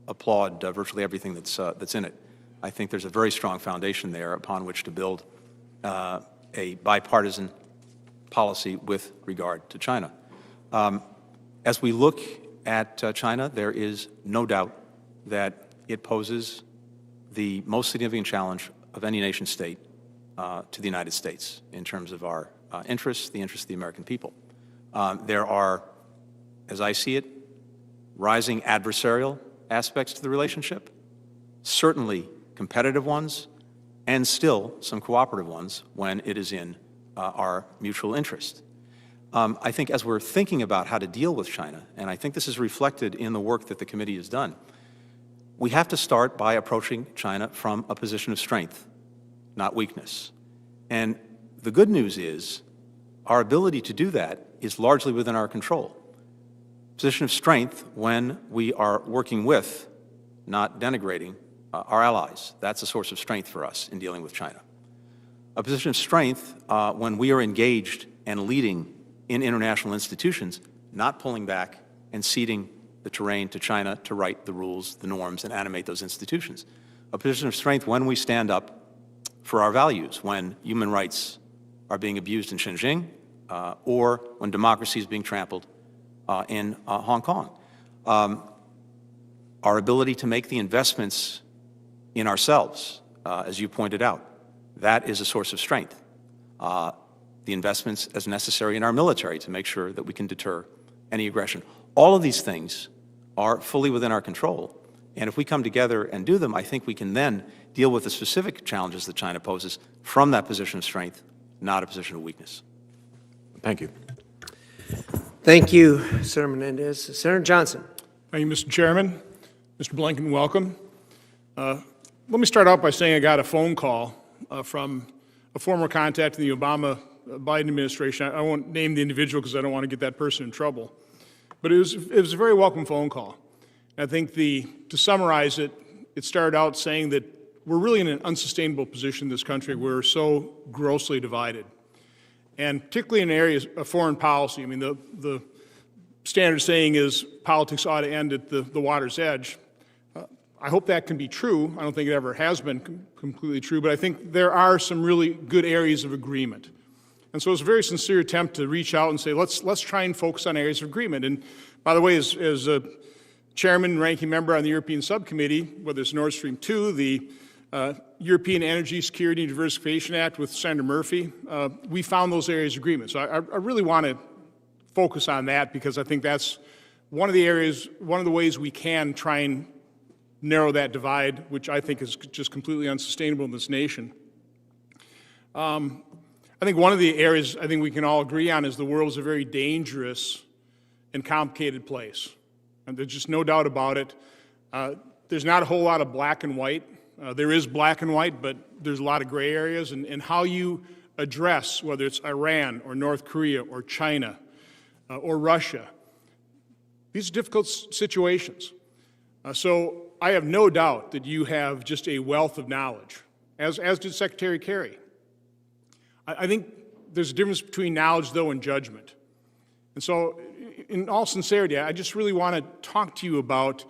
applaud virtually everything that's in it. I think there's a very strong foundation there upon which to build a bipartisan policy with regard to China. As we look at China, there is no doubt that it poses the most significant challenge of any nation state to the United States in terms of our interests, the interests of the American people. There are, as I see it, rising adversarial aspects to the relationship, certainly competitive ones, and still some cooperative ones when it is in our mutual interest. I think as we're thinking about how to deal with China, and I think this is reflected in the work that the committee has done, we have to start by approaching China from a position of strength. not weakness. And the good news is our ability to do that is largely within our control. Position of strength when we are working with, not denigrating, our allies. That's a source of strength for us in dealing with China. A position of strength when we are engaged and leading in international institutions, not pulling back and ceding the terrain to China to write the rules, the norms, and animate those institutions. A position of strength when we stand up for our values, when human rights are being abused in Xinjiang, or when democracy is being trampled in Hong Kong. Our ability to make the investments in ourselves, as you pointed out, that is a source of strength. The investments as necessary in our military to make sure that we can deter any aggression. All of these things are fully within our control. And if we come together and do them, I think we can then deal with the specific challenges that China poses from that position of strength, not a position of weakness. Thank you. Thank you, Senator Menendez. Senator Johnson. Thank you, Mr. Chairman. Mr. Blinken, welcome. Let me start out by saying I got a phone call from a former contact in the Obama-Biden administration. I won't name the individual because I don't want to get that person in trouble. But it was a very welcome phone call. I think to summarize it, it started out saying that we're really in an unsustainable position in this country. We're so grossly divided. And particularly in areas of foreign policy, I mean, the standard saying is politics ought to end at the water's edge. I hope that can be true. I don't think it ever has been completely true, but I think there are some really good areas of agreement. And so it's a very sincere attempt to reach out and say, let's try and focus on areas of agreement. And by the way, as a chairman and ranking member on the European Subcommittee, whether it's Nord Stream 2, the European Energy Security and Diversification Act with Senator Murphy, we found those areas of agreement. So I really want to focus on that because I think that's one of the areas, one of the ways we can try and narrow that divide, which I think is just completely unsustainable in this nation. I think one of the areas I think we can all agree on is the world is a very dangerous and complicated place. And there's just no doubt about it. There's not a whole lot of black and white. There is black and white, but there's a lot of gray areas. And how you address, whether it's Iran or North Korea or China or Russia, these are difficult situations. So I have no doubt that you have just a wealth of knowledge, as did Secretary Kerry. I think there's a difference between knowledge, though, and judgment. And so, in all sincerity, I just really want to talk to you about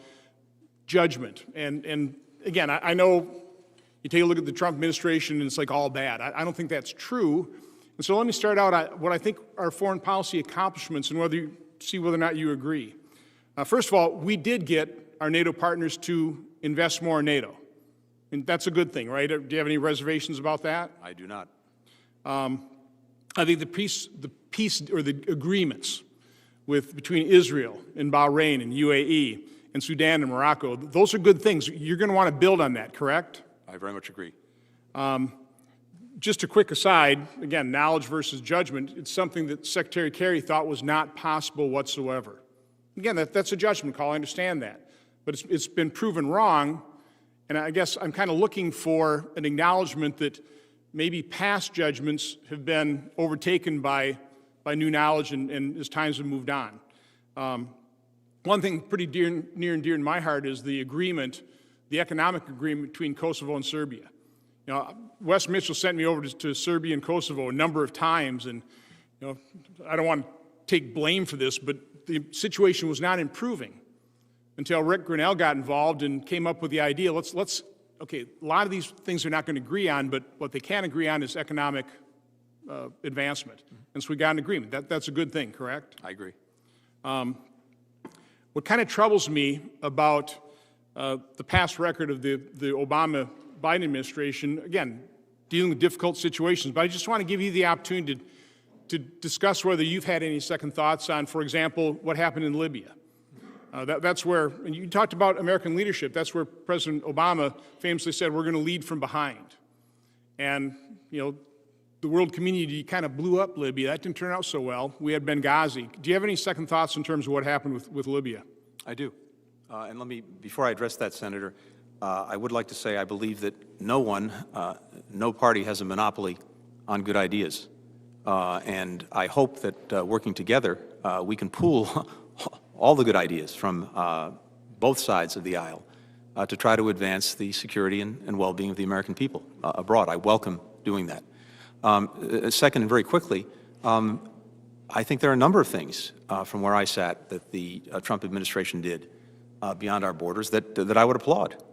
judgment. And again, I know you take a look at the Trump administration and it's like all bad. I don't think that's true. And so let me start out what I think are foreign policy accomplishments and see whether or not you agree. First of all, we did get our NATO partners to invest more in NATO. And that's a good thing, right? Do you have any reservations about that? I do not. I think the peace or the agreements between Israel and Bahrain and UAE and Sudan and Morocco, those are good things. You're going to want to build on that, correct? I very much agree. Just a quick aside, again, knowledge versus judgment, it's something that Secretary Kerry thought was not possible whatsoever. Again, that's a judgment call, I understand that. But it's been proven wrong, and I guess I'm kind of looking for an acknowledgement that maybe past judgments have been overtaken by new knowledge and as times have moved on. One thing pretty near and dear in my heart is the economic agreement between Kosovo and Serbia. You know, Wes Mitchell sent me over to Serbia and Kosovo a number of times, and you know, I don't want to take blame for this, but the situation was not improving until Rick Grinnell got involved and came up with the idea, okay, a lot of these things they're not going to agree on, but what they can agree on is economic advancement. And so we got an agreement. That's a good thing, correct? I agree. What kind of troubles me about the past record of the Obama-Biden administration, again, dealing with difficult situations, but I just want to give you the opportunity to discuss whether you've had any second thoughts on, for example, what happened in Libya. That's where, and you talked about American leadership, that's where President Obama famously said, we're going to lead from behind. And, you know, the world community kind of blew up Libya. That didn't turn out so well. We had Benghazi. Do you have any second thoughts in terms of what happened with Libya? I do. And let me, before I address that, Senator, I would like to say I believe that no party has a monopoly on good ideas. And I hope that working together, we can pool all the good ideas from both sides of the aisle to try to advance the security and well-being of the American people abroad. I welcome doing that. Second, and very quickly, I think there are a number of things from where I sat that the Trump administration did beyond our borders that I would applaud.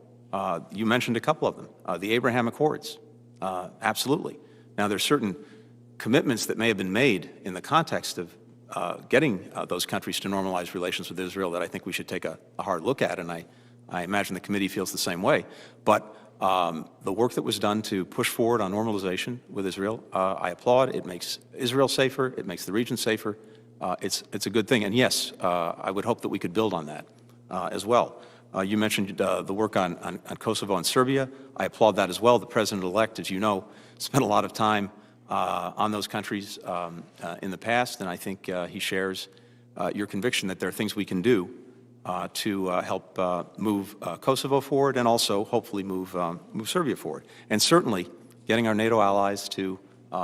You mentioned a couple of them. The Abraham Accords, absolutely. Now, there's certain commitments that may have been made in the context of getting those countries to normalize relations with Israel that I think we should take a hard look at, and I imagine the committee feels the same way. But the work that was done to push forward on normalization with Israel, I applaud. It makes Israel safer. It makes the region safer. It's a good thing. And yes, I would hope that we could build on that as well. You mentioned the work on Kosovo and Serbia. I applaud that as well. The president-elect, as you know, spent a lot of time on those countries in the past, and I think he shares your conviction that there are things we can do to help move Kosovo forward and also hopefully move Serbia forward. And certainly, getting our NATO allies to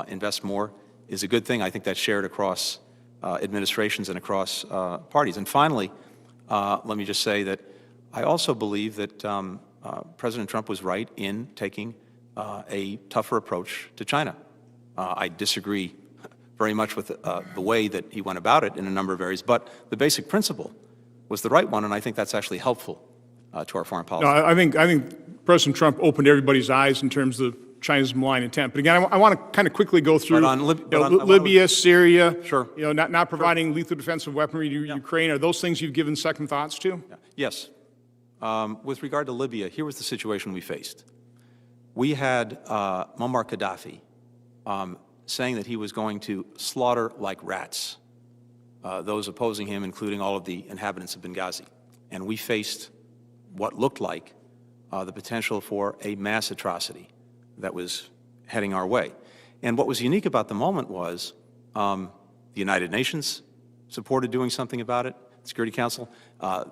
invest more is a good thing. I think that's shared across administrations and across parties. And finally, let me just say that I also believe that President Trump was right in taking a tougher approach to China. I disagree very much with the way that he went about it in a number of areas, but the basic principle was the right one, and I think that's actually helpful to our foreign policy. No, I think President Trump opened everybody's eyes in terms of China's malign intent. But again, I want to kind of quickly go through Libya, Syria, sure. Not providing lethal defensive weaponry to Ukraine. Are those things you've given second thoughts to? Yes. With regard to Libya, here was the situation we faced. We had Muammar Gaddafi saying that he was going to slaughter like rats those opposing him, including all of the inhabitants of Benghazi. And we faced what looked like the potential for a mass atrocity that was heading our way. And what was unique about the moment was the United Nations supported doing something about it, the Security Council,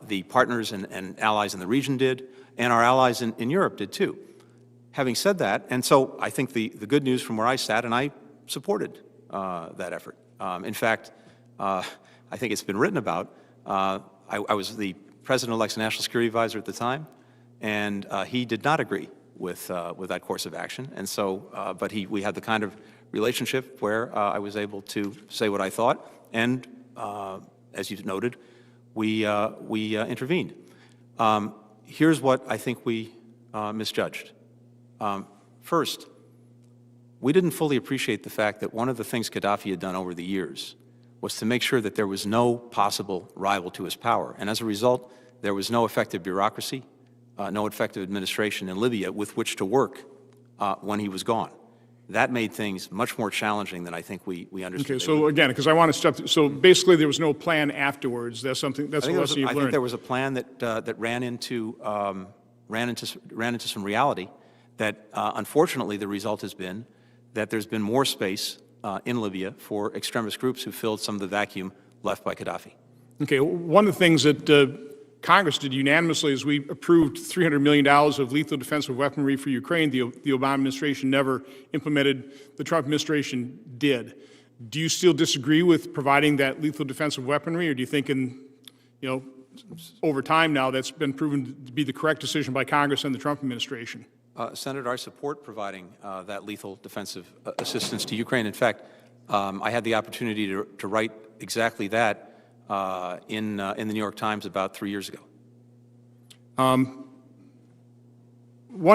the partners and allies in the region did, and our allies in Europe did too. Having said that, and so I think the good news from where I sat, and I supported that effort. In fact, I think it's been written about. I was the President-elect's National Security Advisor at the time, and he did not agree with that course of action. And so, but we had the kind of relationship where I was able to say what I thought, and as you've noted, we intervened. Here's what I think we misjudged. First, we didn't fully appreciate the fact that one of the things Gaddafi had done over the years was to make sure that there was no possible rival to his power. And as a result, there was no effective bureaucracy, no effective administration in Libya with which to work when he was gone. That made things much more challenging than I think we understood. Okay, so again, because I want to step, so basically there was no plan afterwards. That's a lesson you've learned. I think there was a plan that ran into some reality that unfortunately the result has been that there's been more space in Libya for extremist groups who filled some of the vacuum left by Gaddafi. Okay, one of the things that Congress did unanimously is we approved $300 million of lethal defensive weaponry for Ukraine. The Obama administration never implemented. The Trump administration did. Do you still disagree with providing that lethal defensive weaponry, or do you think over time now that's been proven to be the correct decision by Congress and the Trump administration? Senator, I support providing that lethal defensive assistance to Ukraine. In fact, I had the opportunity to write exactly that in the New York Times about 3 years ago. One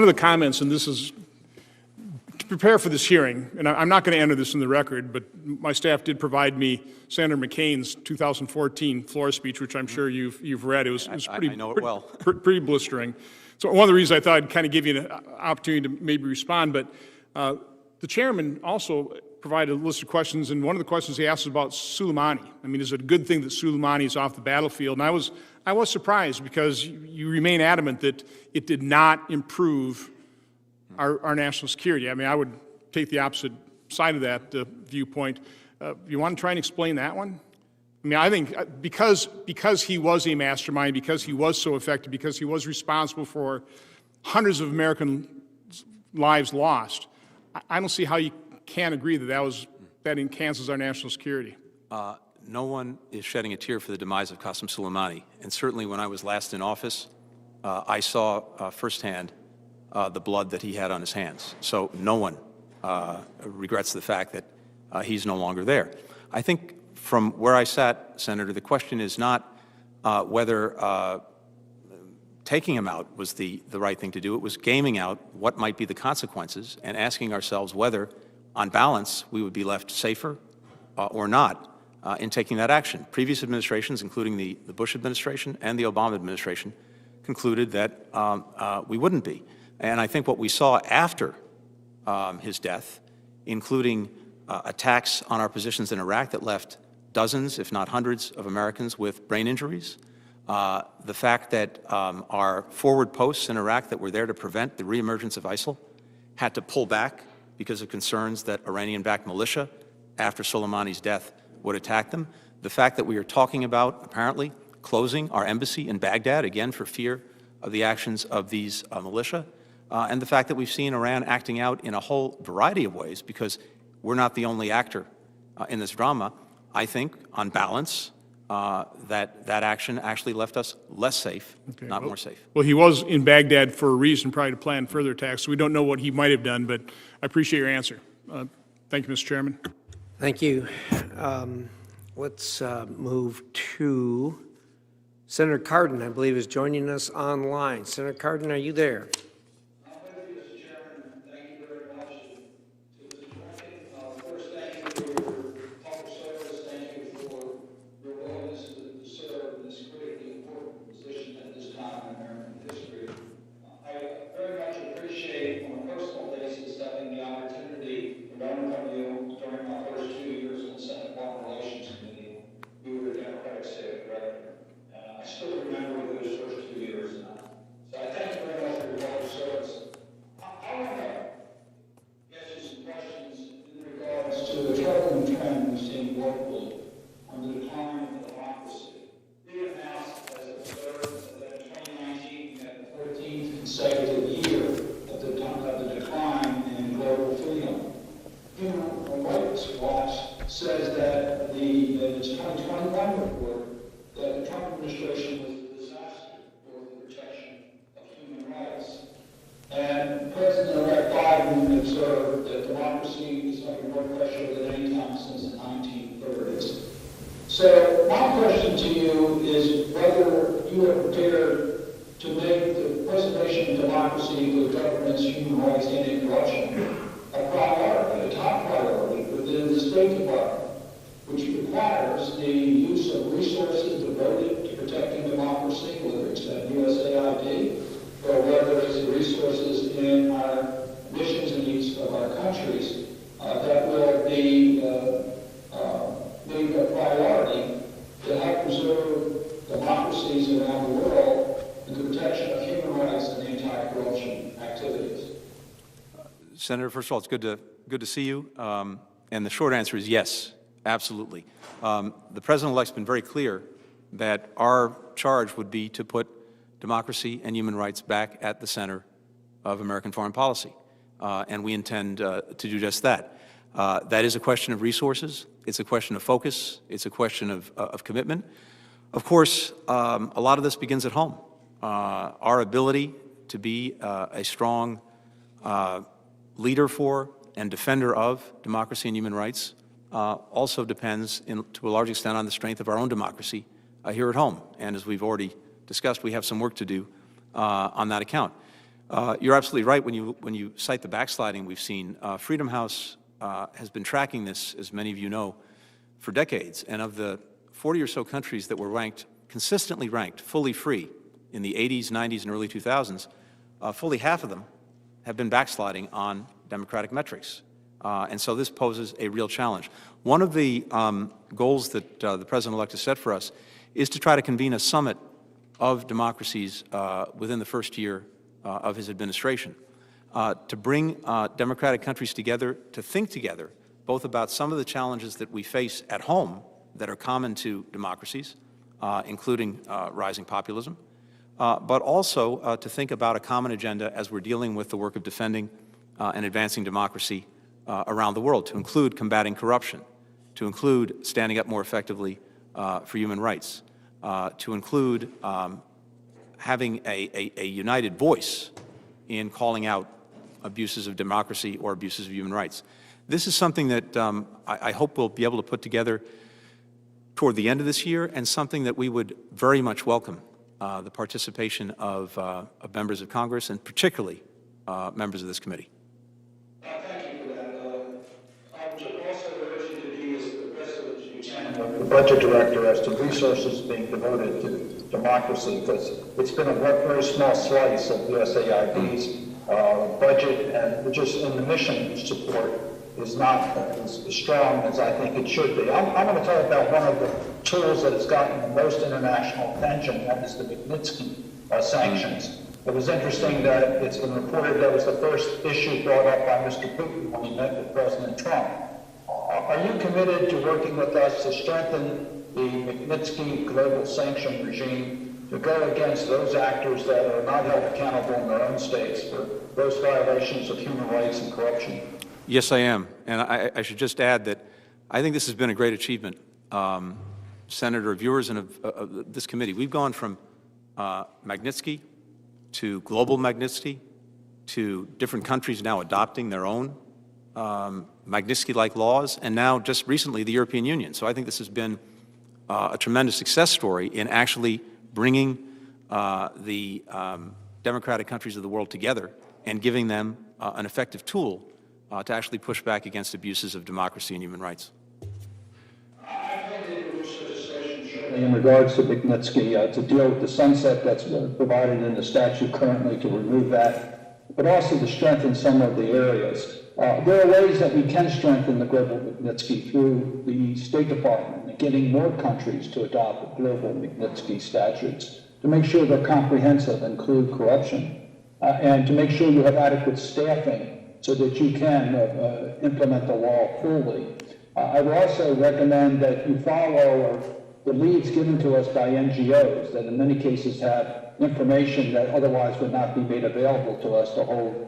of the comments, and this is to prepare for this hearing, and I'm not going to enter this in the record, but my staff did provide me Senator McCain's 2014 floor speech, which I'm sure you've read. It was pretty, I know it well. pretty blistering. So one of the reasons I thought I'd kind of give you an opportunity to maybe respond, but the chairman also provided a list of questions, and one of the questions he asked was about Soleimani. I mean, is it a good thing that Soleimani is off the battlefield? And I was surprised because you remain adamant that it did not improve our national security. I mean, I would take the opposite side of that viewpoint. You want to try and explain that one? I mean, I think because he was a mastermind, because he was so effective, because he was responsible for hundreds of American lives lost. I don't see how you can agree that that enhances our national security. No one is shedding a tear for the demise of Qasem Soleimani. And certainly when I was last in office, I saw firsthand the blood that he had on his hands. So no one regrets the fact that he's no longer there. I think from where I sat, Senator, the question is not whether taking him out was the right thing to do. It was gaming out what might be the consequences and asking ourselves whether, on balance, we would be left safer or not in taking that action. Previous administrations, including the Bush administration and the Obama administration, concluded that we wouldn't be. And I think what we saw after his death, including attacks on our positions in Iraq that left dozens, if not hundreds, of Americans with brain injuries, the fact that our forward posts in Iraq that were there to prevent the reemergence of ISIL had to pull back because of concerns that Iranian-backed militia, after Soleimani's death, would attack them. The fact that we are talking about, apparently, closing our embassy in Baghdad, again, for fear of the actions of these militia, and the fact that we've seen Iran acting out in a whole variety of ways, because we're not the only actor in this drama. I think, on balance, that action actually left us less safe, not more safe. Well, he was in Baghdad for a reason, probably to plan further attacks, so we don't know what he might have done, but I appreciate your answer. Thank you, Mr. Chairman. Thank you. Let's move to Senator Cardin, I believe, is joining us online. Senator Cardin, are you there? So my question to you is whether you are prepared to make the preservation of democracy for the government's human rights anti-corruption a priority, a top priority within the State Department, which requires the use of resources devoted to protecting democracy, whether it's at USAID or whether it's the resources in our missions and needs of our countries that will be made a priority to help preserve democracies around the world and the protection of human rights and anti-corruption activities. Senator, first of all, it's good to see you. And the short answer is yes, absolutely. The President-elect's been very clear that our charge would be to put democracy and human rights back at the center of American foreign policy. And we intend to do just that. That is a question of resources. It's a question of focus. It's a question of commitment. Of course, a lot of this begins at home. Our ability to be a strong leader for and defender of democracy and human rights also depends, to a large extent, on the strength of our own democracy here at home. And as we've already discussed, we have some work to do on that account. You're absolutely right when you cite the backsliding we've seen. Freedom House has been tracking this, as many of you know, for decades. And of the 40 or so countries that were consistently ranked fully free in the 80s, 90s, and early 2000s, fully half of them have been backsliding on democratic metrics. And so this poses a real challenge. One of the goals that the President-elect has set for us is to try to convene a summit of democracies within the first year of his administration, to bring democratic countries together, to think together, both about some of the challenges that we face at home that are common to democracies, including rising populism, but also to think about a common agenda as we're dealing with the work of defending and advancing democracy around the world, to include combating corruption, to include standing up more effectively for human rights, to include having a united voice in calling out abuses of democracy or abuses of human rights. This is something that I hope we'll be able to put together toward the end of this year, and something that we would very much welcome the participation of members of Congress, and particularly members of this committee. Thank you for that. I would also urge you to be, as the rest of you can, the budget director, as to resources being devoted to democracy, because it's been a very small slice of USAID's budget, and just in the mission support is not as strong as I think it should be. I'm going to talk about one of the tools that has gotten the most international attention, that is the Magnitsky sanctions. It was interesting that it's been reported that was the first issue brought up by Mr. Putin when he met with President Trump. Are you committed to working with us to strengthen the Magnitsky global sanction regime to go against those actors that are not held accountable in their own states for those violations of human rights and corruption? Yes, I am. And I should just add that I think this has been a great achievement, Senator, of yours and of this committee. We've gone from Magnitsky to global Magnitsky to different countries now adopting their own Magnitsky-like laws, and now just recently the European Union. So I think this has been a tremendous success story in actually bringing the democratic countries of the world together and giving them an effective tool to actually push back against abuses of democracy and human rights. In regards to Magnitsky, to deal with the sunset that's provided in the statute currently, to remove that, but also to strengthen some of the areas. There are ways that we can strengthen the global Magnitsky through the State Department, getting more countries to adopt global Magnitsky statutes, to make sure they're comprehensive, include corruption, and to make sure you have adequate staffing so that you can implement the law fully. I would also recommend that you follow the leads given to us by NGOs that in many cases have information that otherwise would not be made available to us to hold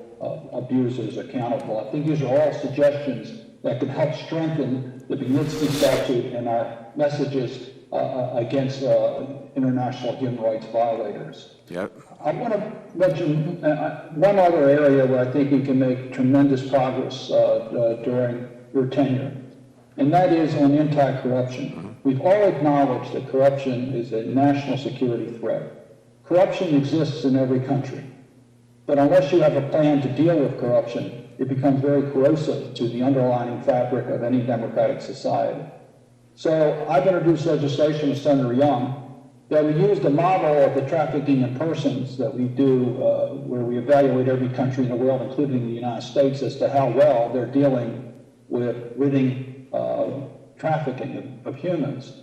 abusers accountable. I think these are all suggestions that can help strengthen the Magnitsky statute and our messages against international human rights violators. Yep. I want to mention one other area where I think we can make tremendous progress during your tenure, and that is on anti-corruption. We've all acknowledged that corruption is a national security threat. Corruption exists in every country, but unless you have a plan to deal with corruption, it becomes very corrosive to the underlying fabric of any democratic society. So I've introduced legislation with Senator Young that we use the model of the trafficking in persons that we do, where we evaluate every country in the world, including the United States, as to how well they're dealing with ridding trafficking of humans.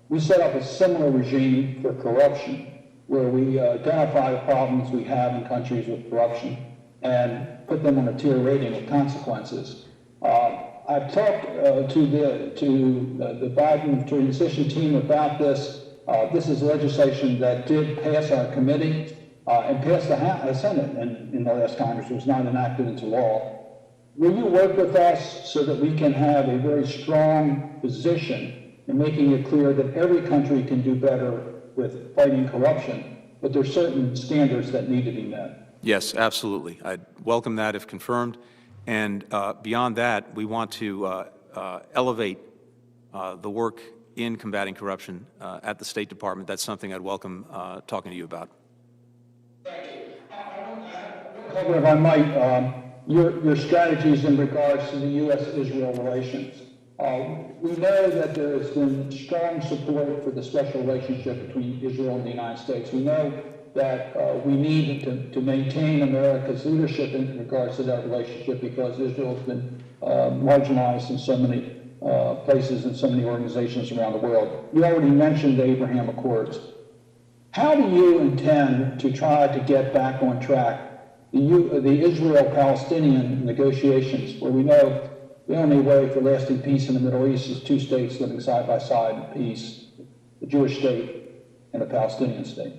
We set up a similar regime for corruption, where we identify the problems we have in countries with corruption and put them on a tier rating of consequences. I've talked to the Biden transition team about this. This is legislation that did pass our committee and passed the Senate in the last Congress. It was not enacted into law. Will you work with us so that we can have a very strong position in making it clear that every country can do better with fighting corruption, but there are certain standards that need to be met? Yes, absolutely. I'd welcome that if confirmed. And beyond that, we want to elevate the work in combating corruption at the State Department. That's something I'd welcome talking to you about. Thank you. Cover, if I might, your strategies in regards to the U.S.-Israel relations. We know that there has been strong support for the special relationship between Israel and the United States. We know that we need to maintain America's leadership in regards to that relationship because Israel has been marginalized in so many places and so many organizations around the world. You already mentioned the Abraham Accords. How do you intend to try to get back on track the Israel-Palestinian negotiations, where we know the only way for lasting peace in the Middle East is two states living side by side in peace, the Jewish state and a Palestinian state?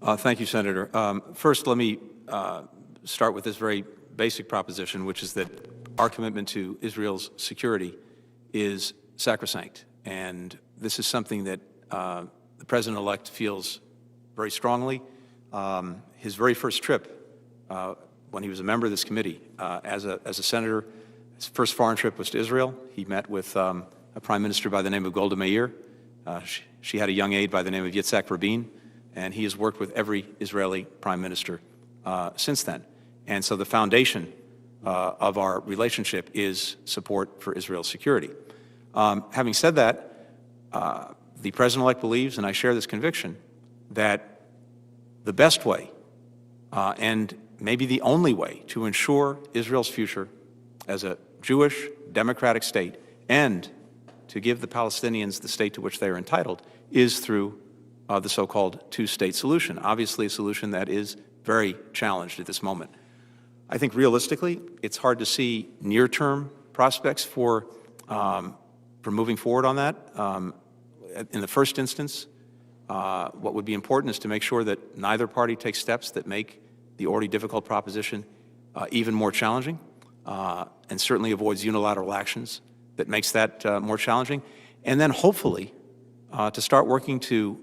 Thank you, Senator. First, let me start with this very basic proposition, which is that our commitment to Israel's security is sacrosanct. And this is something that the President-elect feels very strongly. His very first trip, when he was a member of this committee, as a senator, his first foreign trip was to Israel. He met with a prime minister by the name of Golda Meir. She had a young aide by the name of Yitzhak Rabin, and he has worked with every Israeli prime minister since then. And so the foundation of our relationship is support for Israel's security. Having said that, the President-elect believes, and I share this conviction, that the best way and maybe the only way to ensure Israel's future as a Jewish democratic state and to give the Palestinians the state to which they are entitled is through the so-called two-state solution, obviously a solution that is very challenged at this moment. I think realistically, it's hard to see near-term prospects for moving forward on that. In the first instance, what would be important is to make sure that neither party takes steps that make the already difficult proposition even more challenging, and certainly avoids unilateral actions that makes that more challenging. And then hopefully to start working to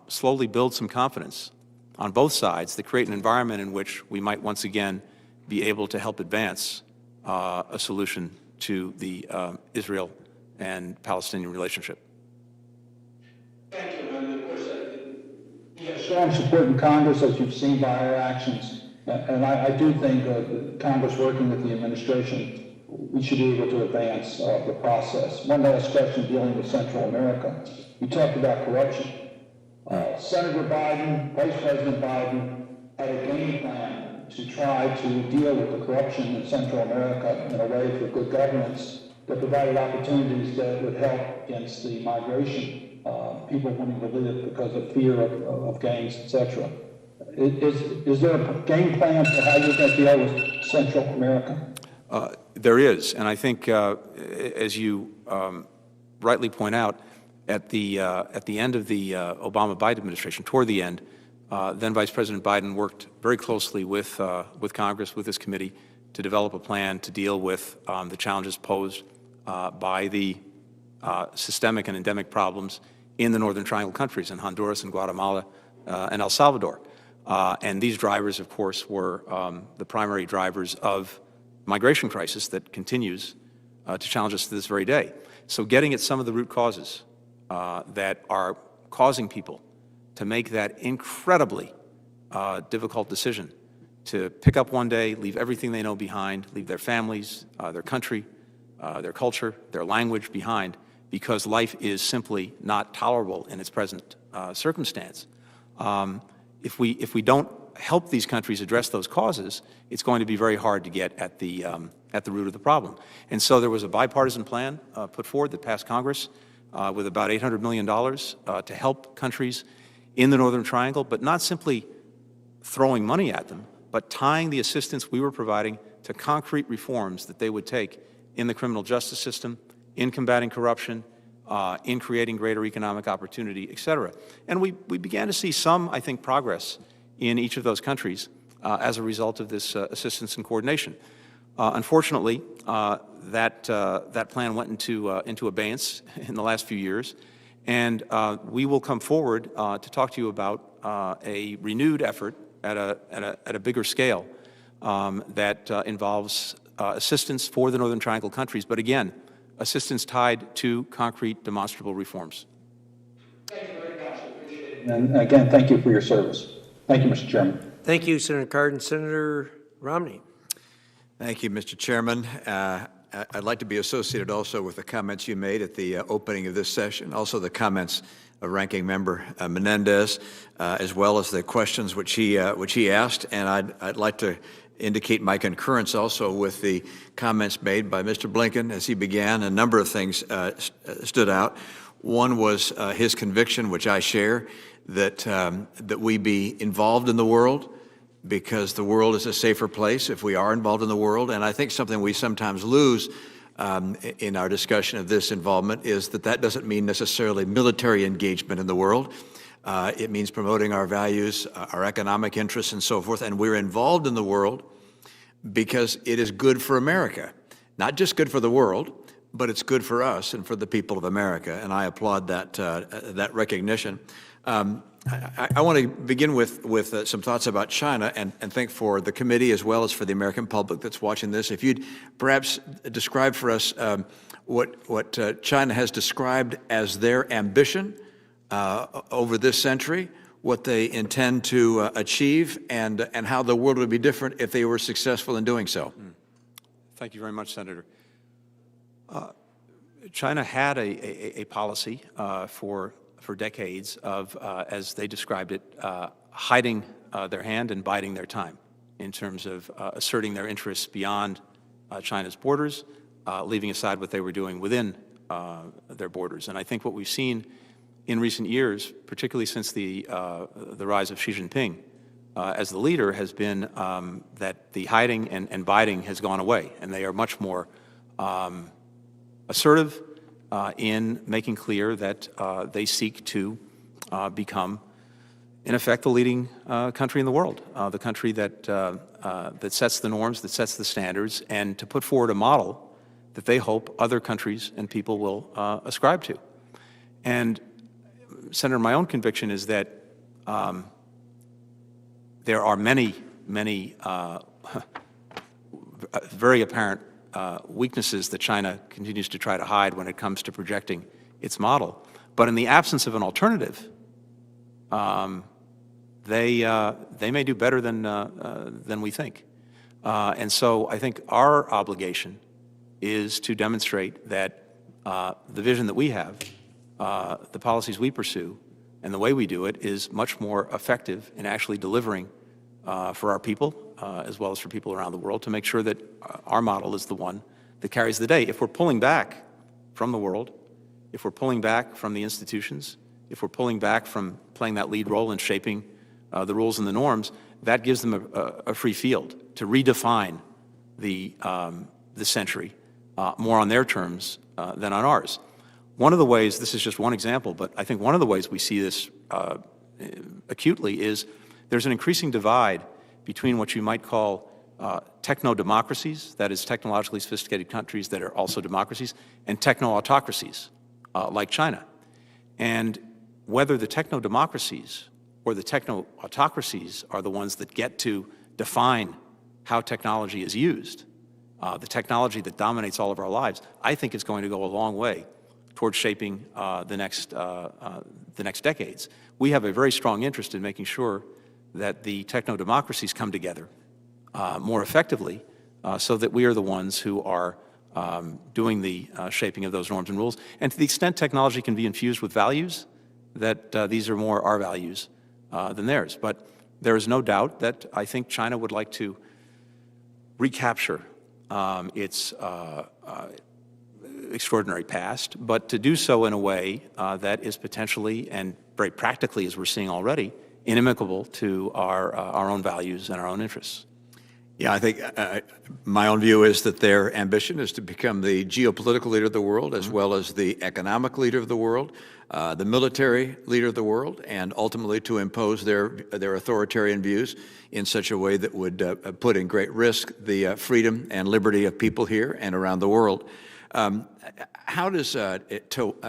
slowly build some confidence on both sides to create an environment in which we might once again be able to help advance a solution to the Israel and Palestinian relationship. Thank you, and of course, Strong support in Congress, as you've seen by our actions, and I do think Congress working with the administration, we should be able to advance the process. One last question dealing with Central America. You talked about corruption. Senator Biden, Vice President Biden, had a game plan to try to deal with the corruption in Central America in a way for good governance that provided opportunities that would help against the migration, people wanting to live because of fear of gangs, etc. Is there a game plan for how you're going to deal with Central America? There is, and I think, as you rightly point out, at the end of the Obama-Biden administration, toward the end, then Vice President Biden worked very closely with Congress, with this committee, to develop a plan to deal with the challenges posed by the systemic and endemic problems in the Northern Triangle countries, in Honduras and Guatemala and El Salvador. And these drivers, of course, were the primary drivers of migration crisis that continues to challenge us to this very day. So getting at some of the root causes that are causing people to make that incredibly difficult decision to pick up one day, leave everything they know behind, leave their families, their country, their culture, their language behind, because life is simply not tolerable in its present circumstance. If we don't help these countries address those causes, it's going to be very hard to get at the root of the problem. And so there was a bipartisan plan put forward that passed Congress with about $800 million to help countries in the Northern Triangle, but not simply throwing money at them, but tying the assistance we were providing to concrete reforms that they would take in the criminal justice system, in combating corruption, in creating greater economic opportunity, et cetera. And we began to see some, I think, progress in each of those countries as a result of this assistance and coordination. Unfortunately, that plan went into abeyance in the last few years, and we will come forward to talk to you about a renewed effort at a bigger scale that involves assistance for the Northern Triangle countries, but again, assistance tied to concrete, demonstrable reforms. thank you very much. Appreciate it. And again, thank you for your service. Thank you, Mr. Chairman. Thank you, Senator Cardin. Senator Romney. Thank you, Mr. Chairman. I'd like to be associated also with the comments you made at the opening of this session, also the comments of Ranking Member Menendez, as well as the questions which he asked. And I'd like to indicate my concurrence also with the comments made by Mr. Blinken as he began. A number of things stood out. One was his conviction, which I share, that we be involved in the world, because the world is a safer place if we are involved in the world. And I think something we sometimes lose in our discussion of this involvement is that doesn't mean necessarily military engagement in the world. It means promoting our values, our economic interests, and so forth. And we're involved in the world because it is good for America. Not just good for the world, but it's good for us and for the people of America. And I applaud that recognition. I want to begin with some thoughts about China and think for the committee as well as for the American public that's watching this. If you'd perhaps describe for us what China has described as their ambition over this century, what they intend to achieve, and how the world would be different if they were successful in doing so. Thank you very much, Senator. China had a policy for decades of, as they described it, hiding their hand and biding their time in terms of asserting their interests beyond China's borders, leaving aside what they were doing within their borders. And I think what we've seen in recent years, particularly since the rise of Xi Jinping as the leader, has been that the hiding and biding has gone away, and they are much more assertive in making clear that they seek to become, in effect, the leading country in the world, the country that sets the norms, that sets the standards, and to put forward a model that they hope other countries and people will ascribe to. And, Senator, my own conviction is that there are many very apparent weaknesses that China continues to try to hide when it comes to projecting its model. But in the absence of an alternative, they may do better than we think. And so I think our obligation is to demonstrate that the vision that we have, the policies we pursue, and the way we do it is much more effective in actually delivering for our people, as well as for people around the world, to make sure that our model is the one that carries the day. If we're pulling back from the world, if we're pulling back from the institutions, if we're pulling back from playing that lead role in shaping the rules and the norms, that gives them a free field to redefine the century more on their terms than on ours. One of the ways, this is just one example, but I think one of the ways we see this acutely is there's an increasing divide between what you might call techno-democracies, that is, technologically sophisticated countries that are also democracies, and techno-autocracies, like China. And whether the techno-democracies or the techno-autocracies are the ones that get to define how technology is used, the technology that dominates all of our lives, I think is going to go a long way towards shaping the next decades. We have a very strong interest in making sure that the techno-democracies come together more effectively so that we are the ones who are doing the shaping of those norms and rules. And to the extent technology can be infused with values, that these are more our values than theirs. But there is no doubt that I think China would like to recapture its extraordinary past, but to do so in a way that is potentially and very practically, as we're seeing already, inimical to our own values and our own interests. Yeah, I think my own view is that their ambition is to become the geopolitical leader of the world, as well as the economic leader of the world, the military leader of the world, and ultimately to impose their authoritarian views in such a way that would put in great risk the freedom and liberty of people here and around the world. How does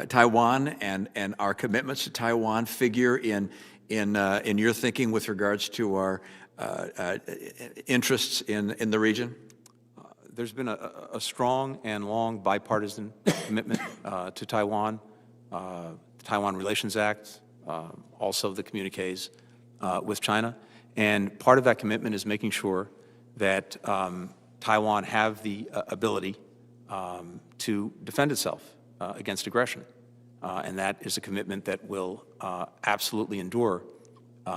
Taiwan and our commitments to Taiwan figure in your thinking with regards to our interests in the region? There's been a strong and long bipartisan commitment to Taiwan, the Taiwan Relations Act, also the communiques with China. And part of that commitment is making sure that Taiwan have the ability to defend itself against aggression. And that is a commitment that will absolutely endure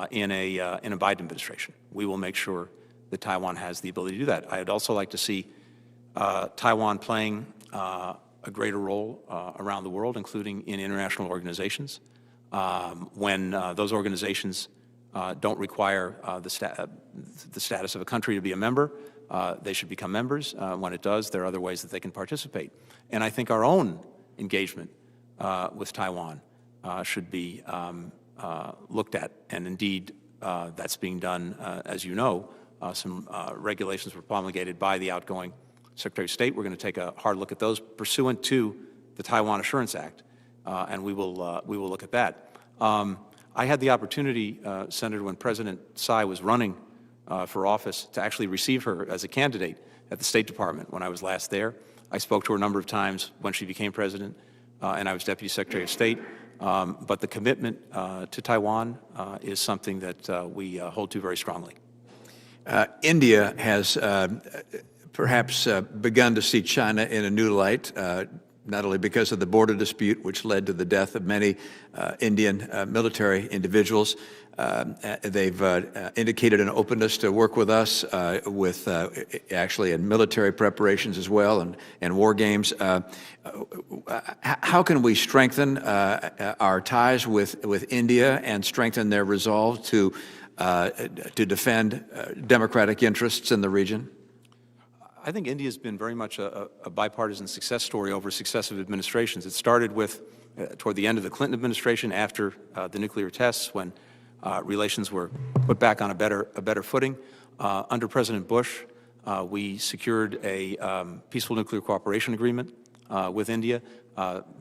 in a Biden administration. We will make sure that Taiwan has the ability to do that. I'd also like to see Taiwan playing a greater role around the world, including in international organizations. When those organizations don't require the status of a country to be a member, they should become members. When it does, there are other ways that they can participate. And I think our own engagement with Taiwan should be looked at. And indeed, that's being done, as you know. Some regulations were promulgated by the outgoing Secretary of State. We're going to take a hard look at those pursuant to the Taiwan Assurance Act, and we will look at that. I had the opportunity, Senator, when President Tsai was running for office, to actually receive her as a candidate at the State Department when I was last there. I spoke to her a number of times when she became president, and I was Deputy Secretary of State. But the commitment to Taiwan is something that we hold to very strongly. India has perhaps begun to see China in a new light, not only because of the border dispute, which led to the death of many Indian military individuals. They've indicated an openness to work with us with actually in military preparations as well and war games. How can we strengthen our ties with India and strengthen their resolve to defend democratic interests in the region? I think India has been very much a bipartisan success story over successive administrations. It started with, toward the end of the Clinton administration, after the nuclear tests, when relations were put back on a better footing. Under President Bush, we secured a peaceful nuclear cooperation agreement with India.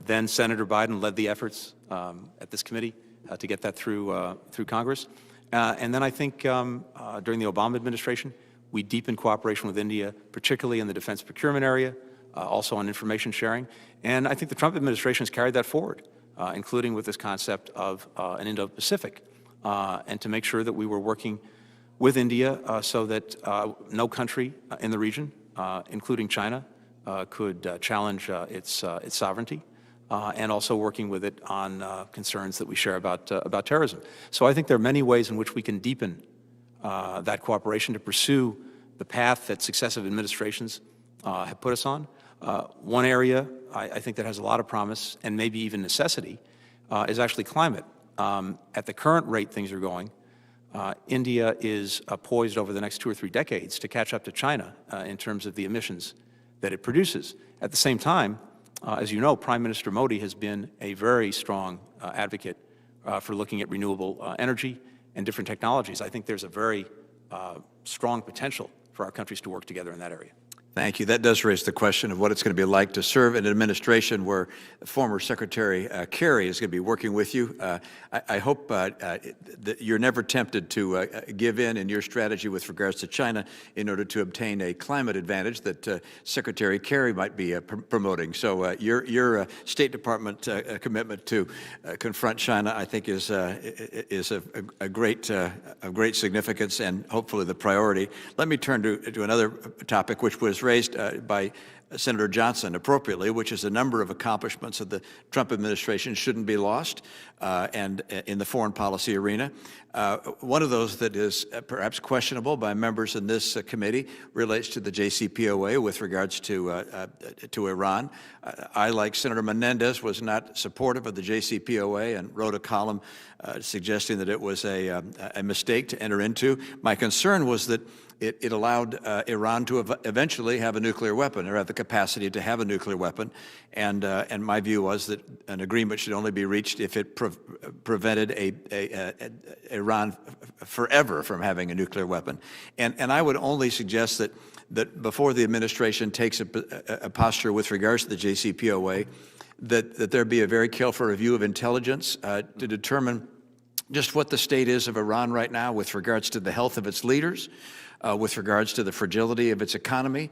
Then Senator Biden led the efforts at this committee to get that through Congress. And then I think during the Obama administration, we deepened cooperation with India, particularly in the defense procurement area, also on information sharing. And I think the Trump administration has carried that forward, including with this concept of an Indo-Pacific, and to make sure that we were working with India so that no country in the region, including China, could challenge its sovereignty, and also working with it on concerns that we share about terrorism. So I think there are many ways in which we can deepen that cooperation to pursue the path that successive administrations have put us on. One area I think that has a lot of promise and maybe even necessity is actually climate. At the current rate things are going, India is poised over the next 2 or 3 decades to catch up to China in terms of the emissions that it produces. At the same time, as you know, Prime Minister Modi has been a very strong advocate for looking at renewable energy and different technologies. I think there's a very strong potential for our countries to work together in that area. Thank you. That does raise the question of what it's going to be like to serve in an administration where former Secretary Kerry is going to be working with you. I hope that you're never tempted to give in your strategy with regards to China in order to obtain a climate advantage that Secretary Kerry might be promoting. So your State Department commitment to confront China, I think, is a great significance and hopefully the priority. Let me turn to another topic, which was raised by Senator Johnson appropriately, which is a number of accomplishments of the Trump administration shouldn't be lost, and in the foreign policy arena. One of those that is perhaps questionable by members in this committee relates to the JCPOA with regards to Iran. I, like Senator Menendez, was not supportive of the JCPOA and wrote a column suggesting that it was a mistake to enter into. My concern was that it allowed Iran to eventually have a nuclear weapon, or have the capacity to have a nuclear weapon. And my view was that an agreement should only be reached if it prevented Iran forever from having a nuclear weapon. And I would only suggest that before the administration takes a posture with regards to the JCPOA, that there be a very careful review of intelligence to determine just what the state is of Iran right now with regards to the health of its leaders, with regards to the fragility of its economy,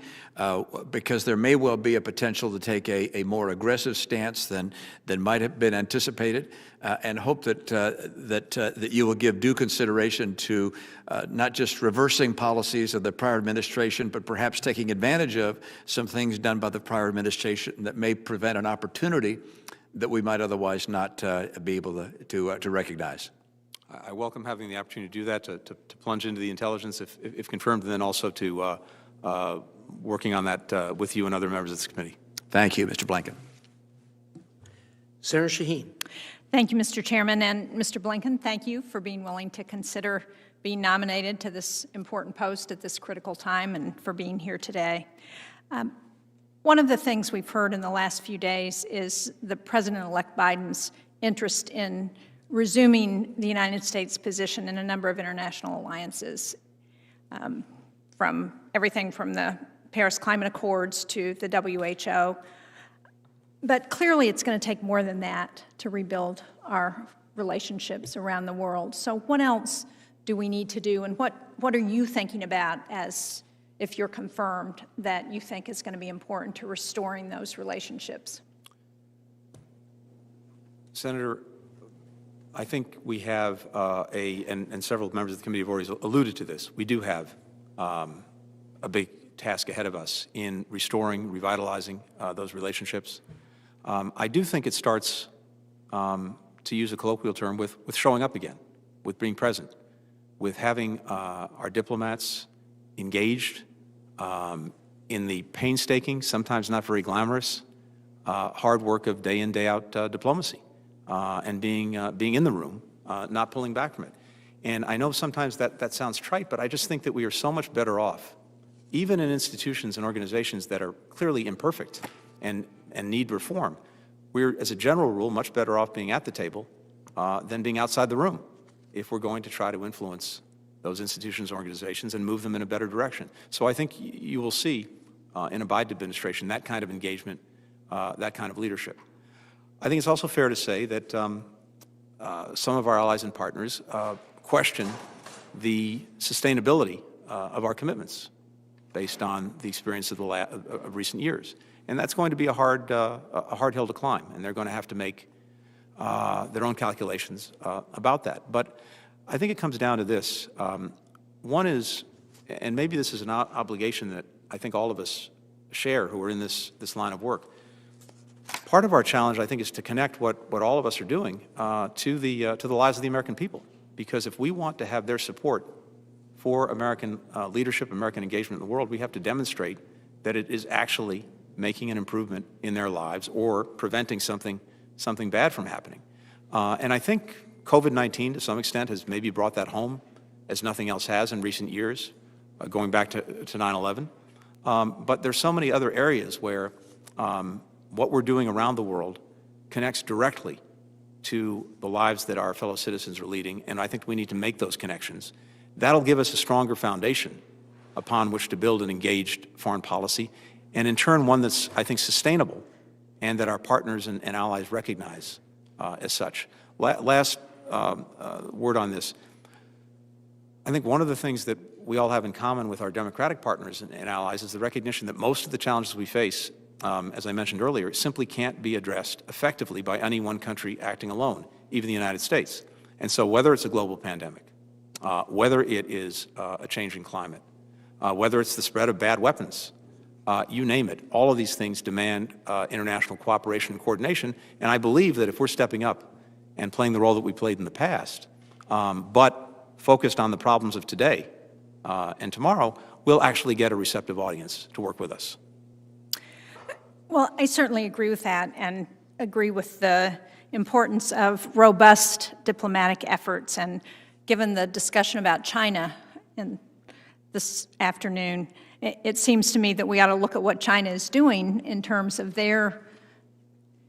because there may well be a potential to take a more aggressive stance than might have been anticipated, and hope that you will give due consideration to not just reversing policies of the prior administration, but perhaps taking advantage of some things done by the prior administration that may prevent an opportunity that we might otherwise not be able to recognize. I welcome having the opportunity to do that, to plunge into the intelligence if confirmed, and then also to working on that with you and other members of this committee. Thank you, Mr. Blinken. Senator Shaheen. Thank you, Mr. Chairman. And Mr. Blinken, thank you for being willing to consider being nominated to this important post at this critical time and for being here today. One of the things we've heard in the last few days is the President-elect Biden's interest in resuming the United States position in a number of international alliances, from everything from the Paris Climate Accords to the WHO. But clearly it's going to take more than that to rebuild our relationships around the world. So what else do we need to do, and what are you thinking about as, if you're confirmed, that you think is going to be important to restoring those relationships? Senator, I think we have and several members of the committee have already alluded to this, we do have a big task ahead of us in restoring, revitalizing those relationships. I do think it starts, to use a colloquial term, with showing up again, with being present, with having our diplomats engaged in the painstaking, sometimes not very glamorous, hard work of day in, day out diplomacy, and being in the room, not pulling back from it. And I know sometimes that sounds trite, but I just think that we are so much better off, even in institutions and organizations that are clearly imperfect and need reform. We're, as a general rule, much better off being at the table than being outside the room if we're going to try to influence those institutions and organizations and move them in a better direction. So I think you will see in a Biden administration that kind of engagement, that kind of leadership. I think it's also fair to say that some of our allies and partners question the sustainability of our commitments based on the experience of recent years. And that's going to be a hard hill to climb, and they're going to have to make their own calculations about that. But I think it comes down to this. One is, and maybe this is an obligation that I think all of us share who are in this line of work. Part of our challenge, I think, is to connect what all of us are doing to the lives of the American people. Because if we want to have their support for American leadership, American engagement in the world, we have to demonstrate that it is actually making an improvement in their lives or preventing something bad from happening. And I think COVID-19, to some extent, has maybe brought that home, as nothing else has in recent years, going back to 9/11. But there's so many other areas where what we're doing around the world connects directly to the lives that our fellow citizens are leading, and I think we need to make those connections. That'll give us a stronger foundation upon which to build an engaged foreign policy, and in turn one that's, I think, sustainable and that our partners and allies recognize as such. Last word on this. I think one of the things that we all have in common with our democratic partners and allies is the recognition that most of the challenges we face, as I mentioned earlier, simply can't be addressed effectively by any one country acting alone, even the United States. And so whether it's a global pandemic, whether it is a changing climate, whether it's the spread of bad weapons, you name it, all of these things demand international cooperation and coordination. And I believe that if we're stepping up and playing the role that we played in the past, but focused on the problems of today and tomorrow, we'll actually get a receptive audience to work with us. Well, I certainly agree with that, and agree with the importance of robust diplomatic efforts. And given the discussion about China this afternoon, it seems to me that we ought to look at what China is doing in terms of their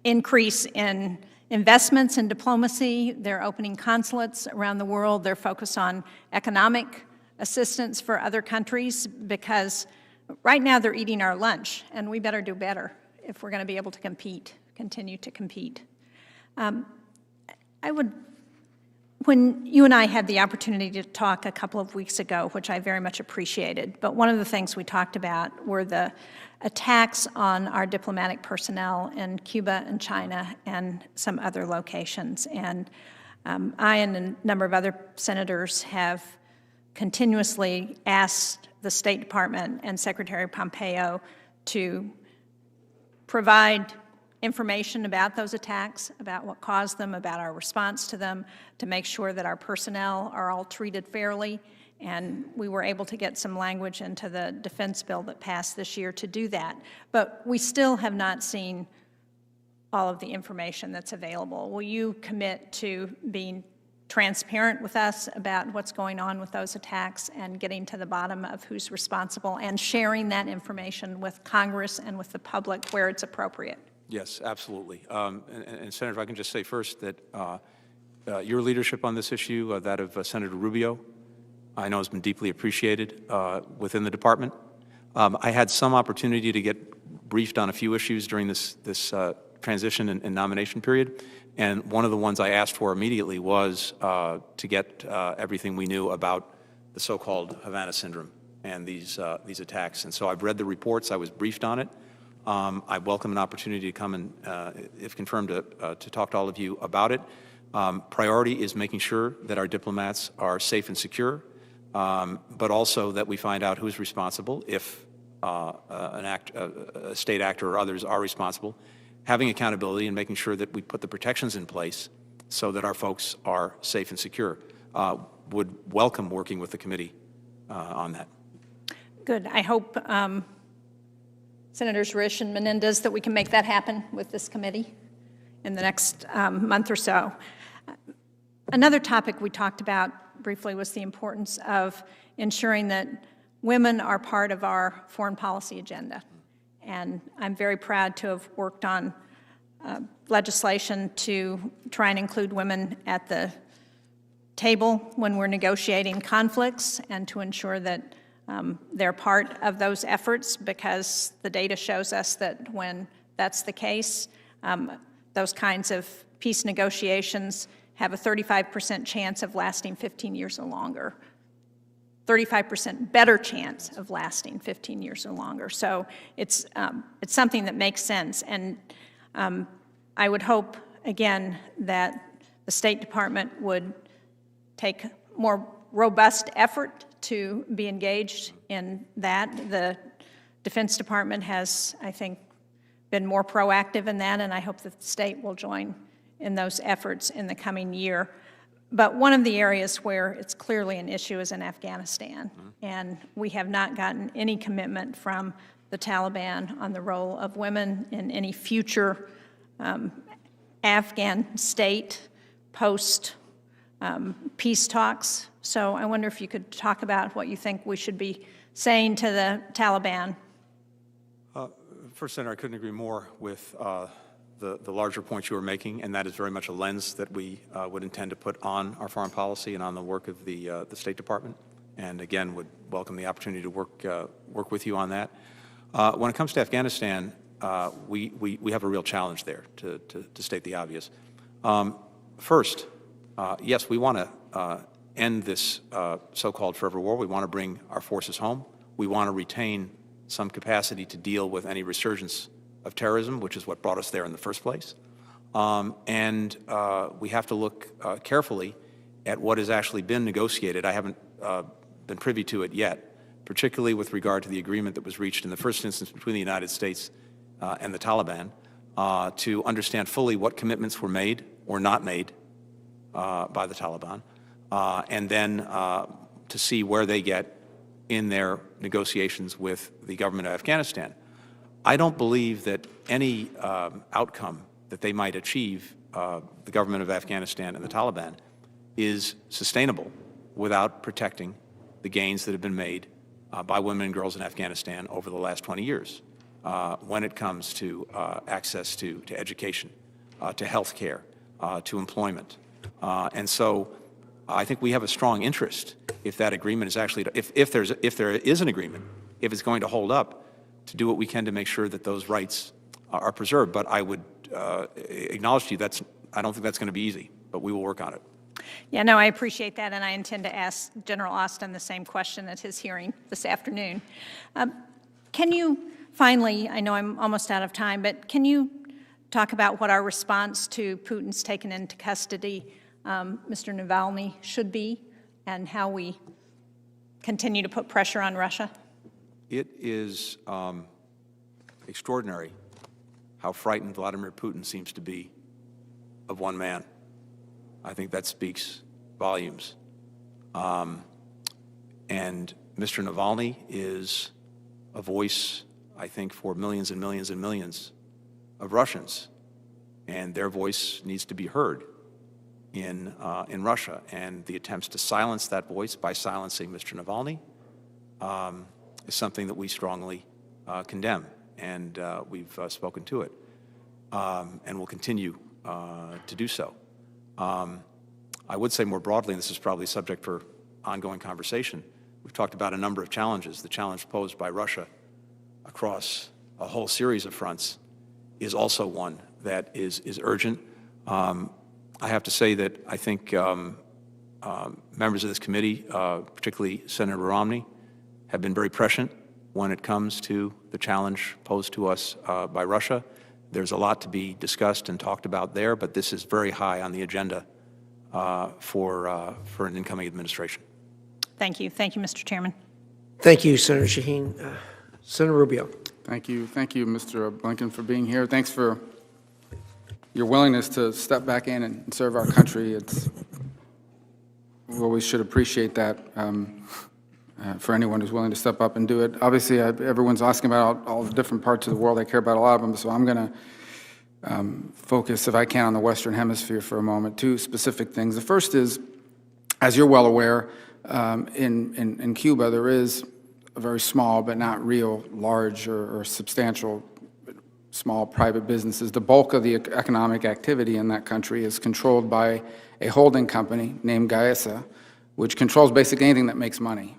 increase in investments in diplomacy, their opening consulates around the world, their focus on economic assistance for other countries, because right now they're eating our lunch, and we better do better if we're going to be able to continue to compete. When you and I had the opportunity to talk a couple of weeks ago, which I very much appreciated, but one of the things we talked about were the attacks on our diplomatic personnel in Cuba and China and some other locations. And I and a number of other senators have continuously asked the State Department and Secretary Pompeo to provide information about those attacks, about what caused them, about our response to them, to make sure that our personnel are all treated fairly. And we were able to get some language into the defense bill that passed this year to do that. But we still have not seen all of the information that's available. Will you commit to being transparent with us about what's going on with those attacks and getting to the bottom of who's responsible and sharing that information with Congress and with the public where it's appropriate? Yes, absolutely. And Senator, if I can just say first that your leadership on this issue, that of Senator Rubio, I know has been deeply appreciated within the department. I had some opportunity to get briefed on a few issues during this transition and nomination period, and one of the ones I asked for immediately was to get everything we knew about the so-called Havana syndrome and these attacks. And so I've read the reports. I was briefed on it. I welcome an opportunity to come and, if confirmed, to talk to all of you about it. Priority is making sure that our diplomats are safe and secure, but also that we find out who's responsible if a state actor or others are responsible, having accountability and making sure that we put the protections in place so that our folks are safe and secure. Would welcome working with the committee on that. Good. I hope, Senators Risch and Menendez, that we can make that happen with this committee in the next month or so. Another topic we talked about briefly was the importance of ensuring that women are part of our foreign policy agenda. And I'm very proud to have worked on legislation to try and include women at the table when we're negotiating conflicts and to ensure that they're part of those efforts, because the data shows us that when that's the case, those kinds of peace negotiations have a 35% chance of lasting 15 years or longer. 35% better chance of lasting 15 years or longer. So it's something that makes sense. And I would hope, again, that the State Department would take more robust effort to be engaged in that. The Defense Department has, I think, been more proactive in that, and I hope that the state will join in those efforts in the coming year. But one of the areas where it's clearly an issue is in Afghanistan, and we have not gotten any commitment from the Taliban on the role of women in any future Afghan state post peace talks. So I wonder if you could talk about what you think we should be saying to the Taliban. First, Senator, I couldn't agree more with the larger point you were making, and that is very much a lens that we would intend to put on our foreign policy and on the work of the State Department. And again, would welcome the opportunity to work with you on that. When it comes to Afghanistan, we have a real challenge there, to state the obvious. First, yes, we want to end this so-called forever war. We want to bring our forces home. We want to retain some capacity to deal with any resurgence of terrorism, which is what brought us there in the first place. And we have to look carefully at what has actually been negotiated. I haven't been privy to it yet, particularly with regard to the agreement that was reached in the first instance between the United States and the Taliban, to understand fully what commitments were made or not made by the Taliban, and then to see where they get in their negotiations with the government of Afghanistan. I don't believe that any outcome that they might achieve, the government of Afghanistan and the Taliban, is sustainable without protecting the gains that have been made by women and girls in Afghanistan over the last 20 years when it comes to access to education, to health care, to employment. And so I think we have a strong interest, if that agreement is actually, if there is an agreement, if it's going to hold up, to do what we can to make sure that those rights are preserved. But I would acknowledge to you I don't think that's going to be easy, but we will work on it. Yeah, no, I appreciate that, and I intend to ask General Austin the same question at his hearing this afternoon. Can you finally, I know I'm almost out of time, but can you talk about what our response to Putin's taken into custody Mr. Navalny should be, and how we continue to put pressure on Russia? It is extraordinary how frightened Vladimir Putin seems to be of one man. I think that speaks volumes. And Mr. Navalny is a voice, I think, for millions and millions and millions of Russians, and their voice needs to be heard in Russia. And the attempts to silence that voice by silencing Mr. Navalny is something that we strongly condemn, and we've spoken to it, and will continue to do so. I would say more broadly, and this is probably subject for ongoing conversation, we've talked about a number of challenges. The challenge posed by Russia across a whole series of fronts is also one that is urgent. I have to say that I think members of this committee, particularly Senator Romney, have been very prescient when it comes to the challenge posed to us by Russia. There's a lot to be discussed and talked about there, but this is very high on the agenda for an incoming administration. Thank you. Thank you, Mr. Chairman. Thank you, Senator Shaheen. Senator Rubio. Thank you, Mr. Blinken, for being here. Thanks for your willingness to step back in and serve our country. We always should appreciate that for anyone who's willing to step up and do it. Obviously, everyone's asking about all the different parts of the world. I care about a lot of them, so I'm going to focus, if I can, on the Western Hemisphere for a moment. Two specific things. The first is, as you're well aware, in Cuba, there is a very small but not real large or substantial small private businesses. The bulk of the economic activity in that country is controlled by a holding company named Gaesa, which controls basically anything that makes money.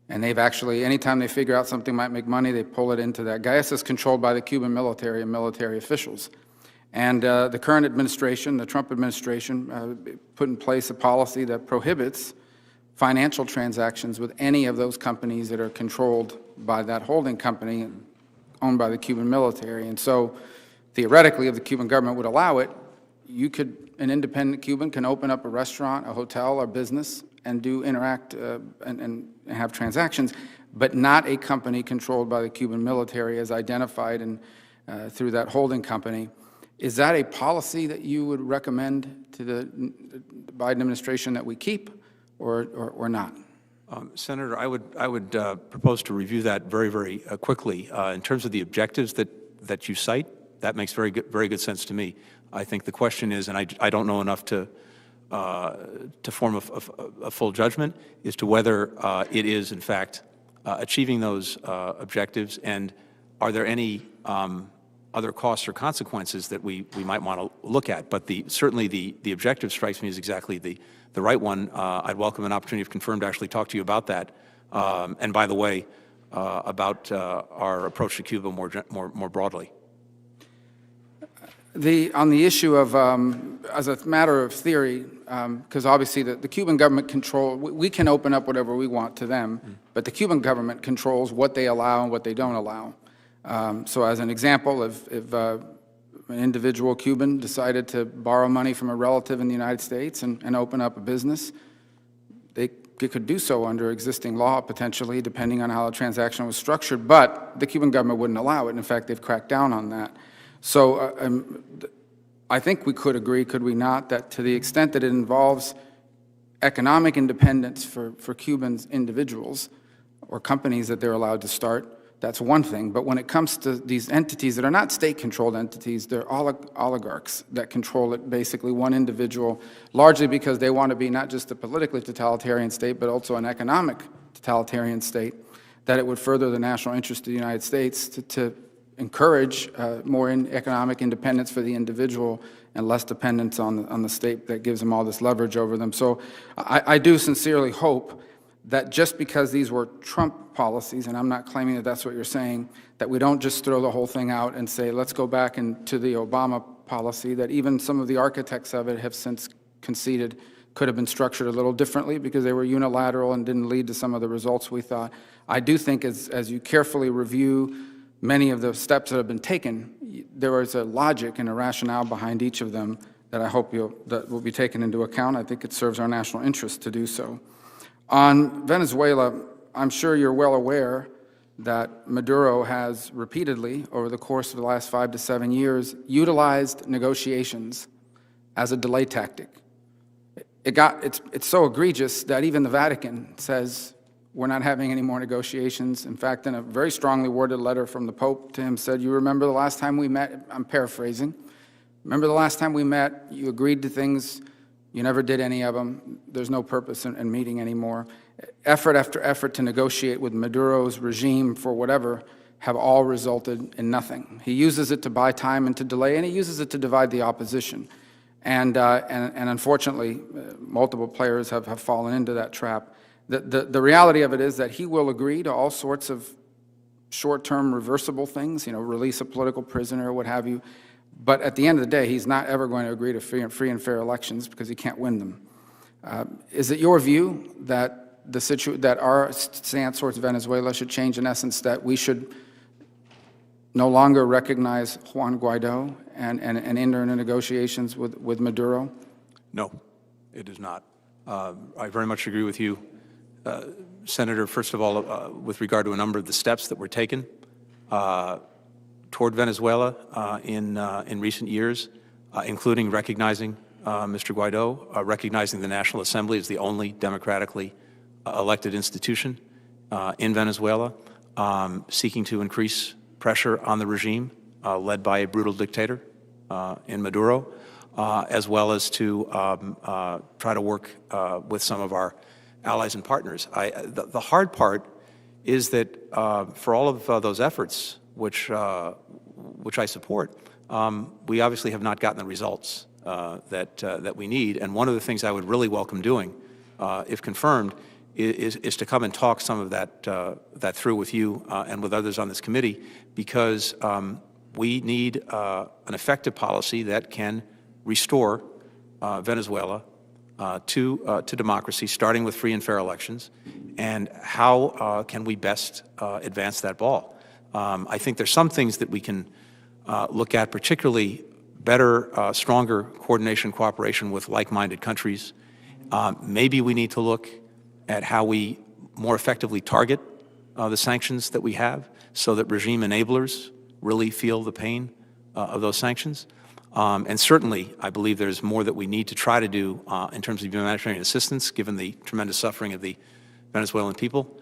And they've actually, anytime they figure out something might make money, they pull it into that. Gaesa is controlled by the Cuban military and military officials. And the current administration, the Trump administration, put in place a policy that prohibits financial transactions with any of those companies that are controlled by that holding company owned by the Cuban military. And so, theoretically, if the Cuban government would allow it, an independent Cuban can open up a restaurant, a hotel, or business and interact and have transactions, but not a company controlled by the Cuban military as identified through that holding company. Is that a policy that you would recommend to the Biden administration that we keep, or not? Senator, I would propose to review that very, very quickly. In terms of the objectives that you cite, that makes very good sense to me. I think the question is, and I don't know enough to form a full judgment as to whether it is, in fact, achieving those objectives, and are there any other costs or consequences that we might want to look at. But certainly the objective strikes me as exactly the right one. I'd welcome an opportunity, if confirmed, to actually talk to you about that. And by the way, about our approach to Cuba more broadly. On the issue of, as a matter of theory, because obviously the Cuban government we can open up whatever we want to them, but the Cuban government controls what they allow and what they don't allow. So as an example, if an individual Cuban decided to borrow money from a relative in the United States and open up a business, they could do so under existing law, potentially, depending on how the transaction was structured, but the Cuban government wouldn't allow it. In fact, they've cracked down on that. So I think we could agree, could we not, that to the extent that it involves economic independence for Cubans individuals or companies that they're allowed to start, that's one thing. But when it comes to these entities that are not state-controlled entities, they're oligarchs that control it, basically one individual, largely because they want to be not just a politically totalitarian state, but also an economic totalitarian state, that it would further the national interest of the United States to encourage more economic independence for the individual and less dependence on the state that gives them all this leverage over them. So I do sincerely hope that just because these were Trump policies, and I'm not claiming that that's what you're saying, that we don't just throw the whole thing out and say, let's go back to the Obama policy, that even some of the architects of it have since conceded could have been structured a little differently because they were unilateral and didn't lead to some of the results we thought. I do think as you carefully review many of the steps that have been taken, there is a logic and a rationale behind each of them that I hope that will be taken into account. I think it serves our national interest to do so. On Venezuela, I'm sure you're well aware that Maduro has repeatedly, over the course of the last 5 to 7 years, utilized negotiations as a delay tactic. It's so egregious that even the Vatican says we're not having any more negotiations. In fact, in a very strongly worded letter from the Pope to him said, you remember the last time we met, I'm paraphrasing, remember the last time we met, you agreed to things, you never did any of them, there's no purpose in meeting anymore. Effort after effort to negotiate with Maduro's regime for whatever have all resulted in nothing. He uses it to buy time and to delay, and he uses it to divide the opposition. And unfortunately, multiple players have fallen into that trap. The reality of it is that he will agree to all sorts of short-term reversible things, release a political prisoner or what have you. But at the end of the day, he's not ever going to agree to free and fair elections because he can't win them. Is it your view that that our stance towards Venezuela should change, in essence, that we should no longer recognize Juan Guaido and enter into negotiations with Maduro? No, it is not. I very much agree with you, Senator, first of all, with regard to a number of the steps that were taken toward Venezuela in recent years, including recognizing Mr. Guaido, recognizing the National Assembly as the only democratically elected institution in Venezuela, seeking to increase pressure on the regime led by a brutal dictator in Maduro, as well as to try to work with some of our allies and partners. The hard part is that for all of those efforts, which I support, we obviously have not gotten the results that we need. And one of the things I would really welcome doing, if confirmed, is to come and talk some of that through with you and with others on this committee, because we need an effective policy that can restore Venezuela to democracy, starting with free and fair elections. And how can we best advance that ball? I think there's some things that we can look at, particularly better, stronger coordination, cooperation with like-minded countries. Maybe we need to look at how we more effectively target the sanctions that we have, so that regime enablers really feel the pain of those sanctions. And certainly, I believe there's more that we need to try to do in terms of humanitarian assistance, given the tremendous suffering of the Venezuelan people,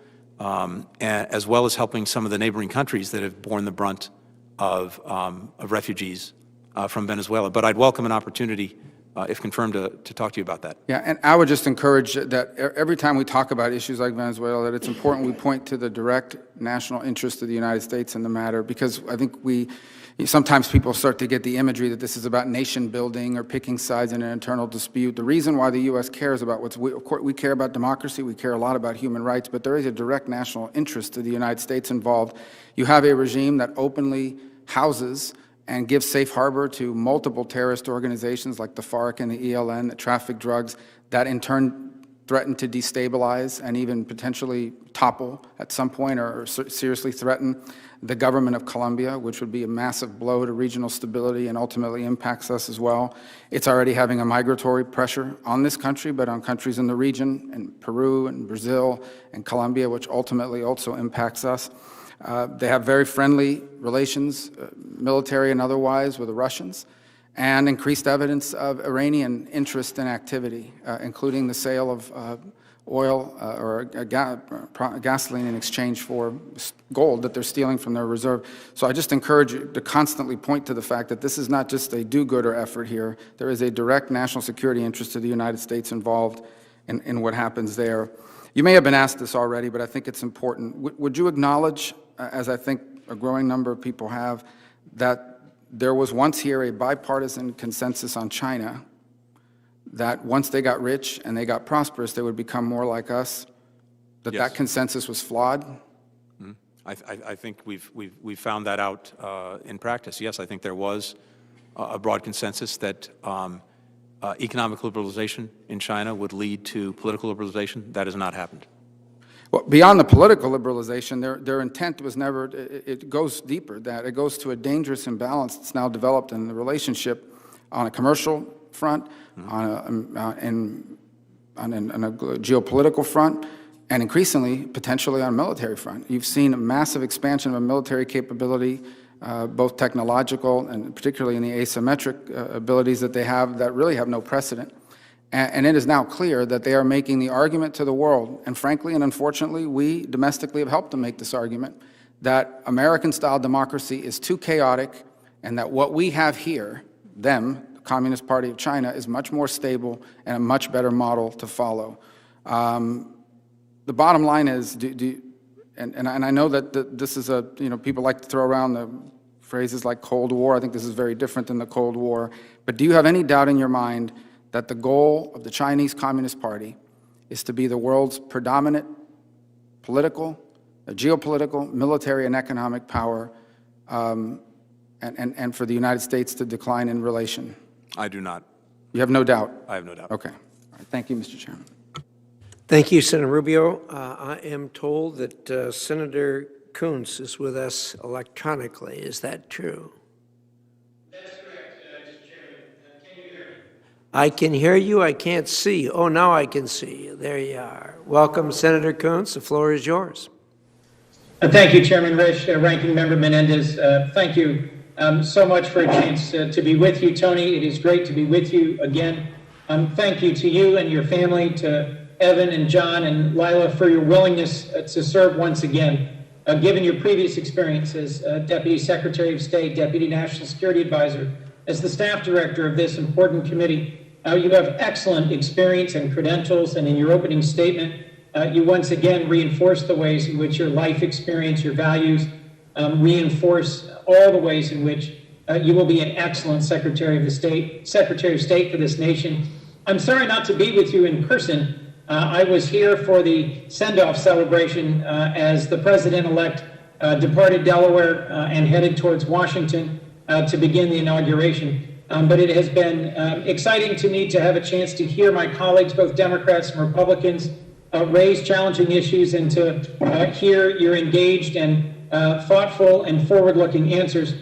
as well as helping some of the neighboring countries that have borne the brunt of refugees from Venezuela. But I'd welcome an opportunity, if confirmed, to talk to you about that. Yeah, and I would just encourage that every time we talk about issues like Venezuela, that it's important we point to the direct national interest of the United States in the matter, because I think sometimes people start to get the imagery that this is about nation building or picking sides in an internal dispute. The reason why the U.S. cares about of course, we care about democracy, we care a lot about human rights, but there is a direct national interest to the United States involved. You have a regime that openly houses and gives safe harbor to multiple terrorist organizations like the FARC and the ELN that traffic drugs, that in turn threaten to destabilize and even potentially topple at some point or seriously threaten the government of Colombia, which would be a massive blow to regional stability and ultimately impacts us as well. It's already having a migratory pressure on this country, but on countries in the region, in Peru and Brazil and Colombia, which ultimately also impacts us. They have very friendly relations, military and otherwise, with the Russians, and increased evidence of Iranian interest and activity, including the sale of oil or gasoline in exchange for gold that they're stealing from their reserve. So I just encourage you to constantly point to the fact that this is not just a do-gooder effort here. There is a direct national security interest of the United States involved in what happens there. You may have been asked this already, but I think it's important. Would you acknowledge, as I think a growing number of people have, that there was once here a bipartisan consensus on China, that once they got rich and they got prosperous, they would become more like us, that Yes. that consensus was flawed? Mm-hmm. I think we've found that out in practice. Yes, I think there was a broad consensus that economic liberalization in China would lead to political liberalization. That has not happened. Well, beyond the political liberalization, their intent was never, it goes deeper, that it goes to a dangerous imbalance that's now developed in the relationship on a commercial front, on a geopolitical front, and increasingly, potentially on a military front. You've seen a massive expansion of a military capability, both technological and particularly in the asymmetric abilities that they have that really have no precedent. And it is now clear that they are making the argument to the world, and frankly and unfortunately, we domestically have helped them make this argument, that American-style democracy is too chaotic, and that what we have here, them, the Communist Party of China, is much more stable and a much better model to follow. The bottom line is, and I know that this is people like to throw around the phrases like Cold War. I think this is very different than the Cold War. But do you have any doubt in your mind that the goal of the Chinese Communist Party is to be the world's predominant political, geopolitical, military, and economic power, and for the United States to decline in relation? I do not. You have no doubt? I have no doubt. Okay. All right. Thank you, Mr. Chairman. Thank you, Senator Rubio. I am told that Senator Coons is with us electronically. Is that true? That's correct, Mr. Chairman. Can you hear me? I can hear you. I can't see you. Oh, now I can see you. There you are. Welcome, Senator Coons. The floor is yours. Thank you, Chairman Risch, Ranking Member Menendez. Thank you so much for a chance to be with you, Tony. It is great to be with you again. Thank you to you and your family, to Evan and John and Lila, for your willingness to serve once again. Given your previous experience as Deputy Secretary of State, Deputy National Security Advisor, as the staff director of this important committee, you have excellent experience and credentials, and in your opening statement, you once again reinforce the ways in which your life experience, your values, reinforce all the ways in which you will be an excellent Secretary of State for this nation. I'm sorry not to be with you in person. I was here for the send-off celebration as the President-elect departed Delaware and headed towards Washington to begin the inauguration. But it has been exciting to me to have a chance to hear my colleagues, both Democrats and Republicans, raise challenging issues, and to hear your engaged and thoughtful and forward-looking answers.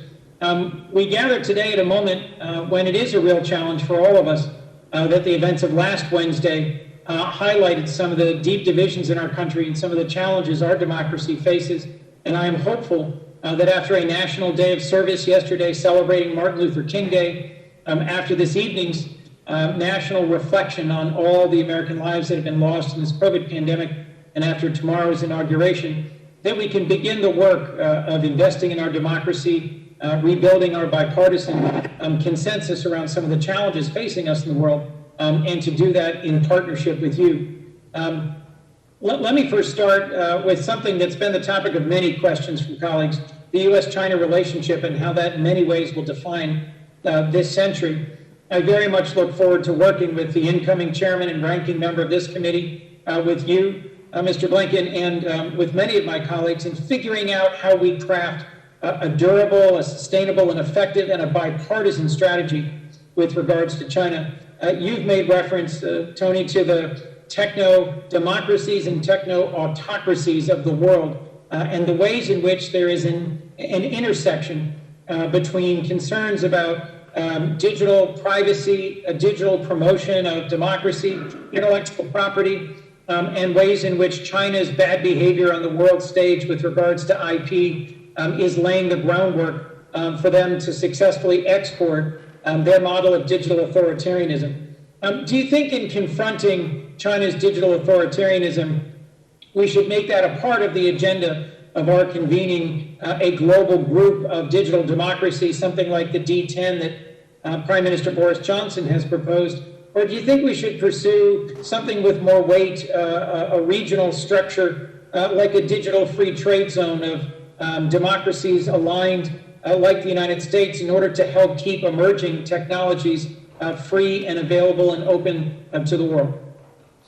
We gather today at a moment when it is a real challenge for all of us that the events of last Wednesday highlighted some of the deep divisions in our country and some of the challenges our democracy faces. And I am hopeful that after a national day of service yesterday celebrating Martin Luther King Day, after this evening's national reflection on all the American lives that have been lost in this COVID pandemic, and after tomorrow's inauguration, that we can begin the work of investing in our democracy, rebuilding our bipartisan consensus around some of the challenges facing us in the world, and to do that in partnership with you. Let me first start with something that's been the topic of many questions from colleagues, the U.S.-China relationship and how that in many ways will define this century. I very much look forward to working with the incoming chairman and ranking member of this committee, with you, Mr. Blinken, and with many of my colleagues in figuring out how we craft a durable, a sustainable, and effective, and a bipartisan strategy with regards to China. You've made reference, Tony, to the techno-democracies and techno-autocracies of the world, and the ways in which there is an intersection between concerns about digital privacy, digital promotion of democracy, intellectual property, and ways in which China's bad behavior on the world stage with regards to IP is laying the groundwork for them to successfully export their model of digital authoritarianism. Do you think in confronting China's digital authoritarianism, we should make that a part of the agenda of our convening a global group of digital democracy, something like the D10 that Prime Minister Boris Johnson has proposed? Or do you think we should pursue something with more weight, a regional structure, like a digital free trade zone of democracies aligned like the United States, in order to help keep emerging technologies free and available and open to the world?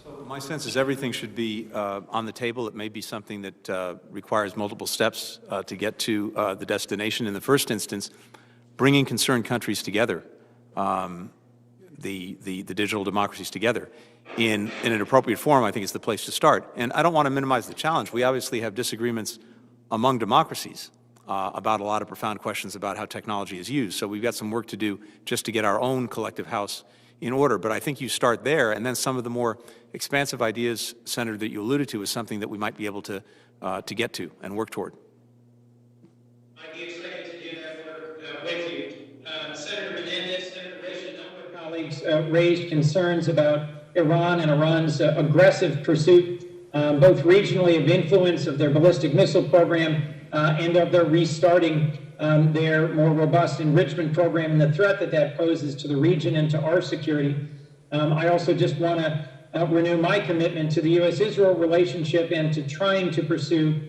So my sense is everything should be on the table. It may be something that requires multiple steps to get to the destination. In the first instance, bringing concerned countries together, the digital democracies together in an appropriate forum, I think is the place to start. And I don't want to minimize the challenge. We obviously have disagreements among democracies about a lot of profound questions about how technology is used. So we've got some work to do just to get our own collective house in order. But I think you start there, and then some of the more expansive ideas, Senator, that you alluded to is something that we might be able to get to and work toward. I'd be excited to do that work with you. Senator Menendez, Senator Risch, a number of colleagues raised concerns about Iran and Iran's aggressive pursuit, both regionally of influence of their ballistic missile program and of their restarting their more robust enrichment program and the threat that that poses to the region and to our security. I also just want to renew my commitment to the U.S.-Israel relationship and to trying to pursue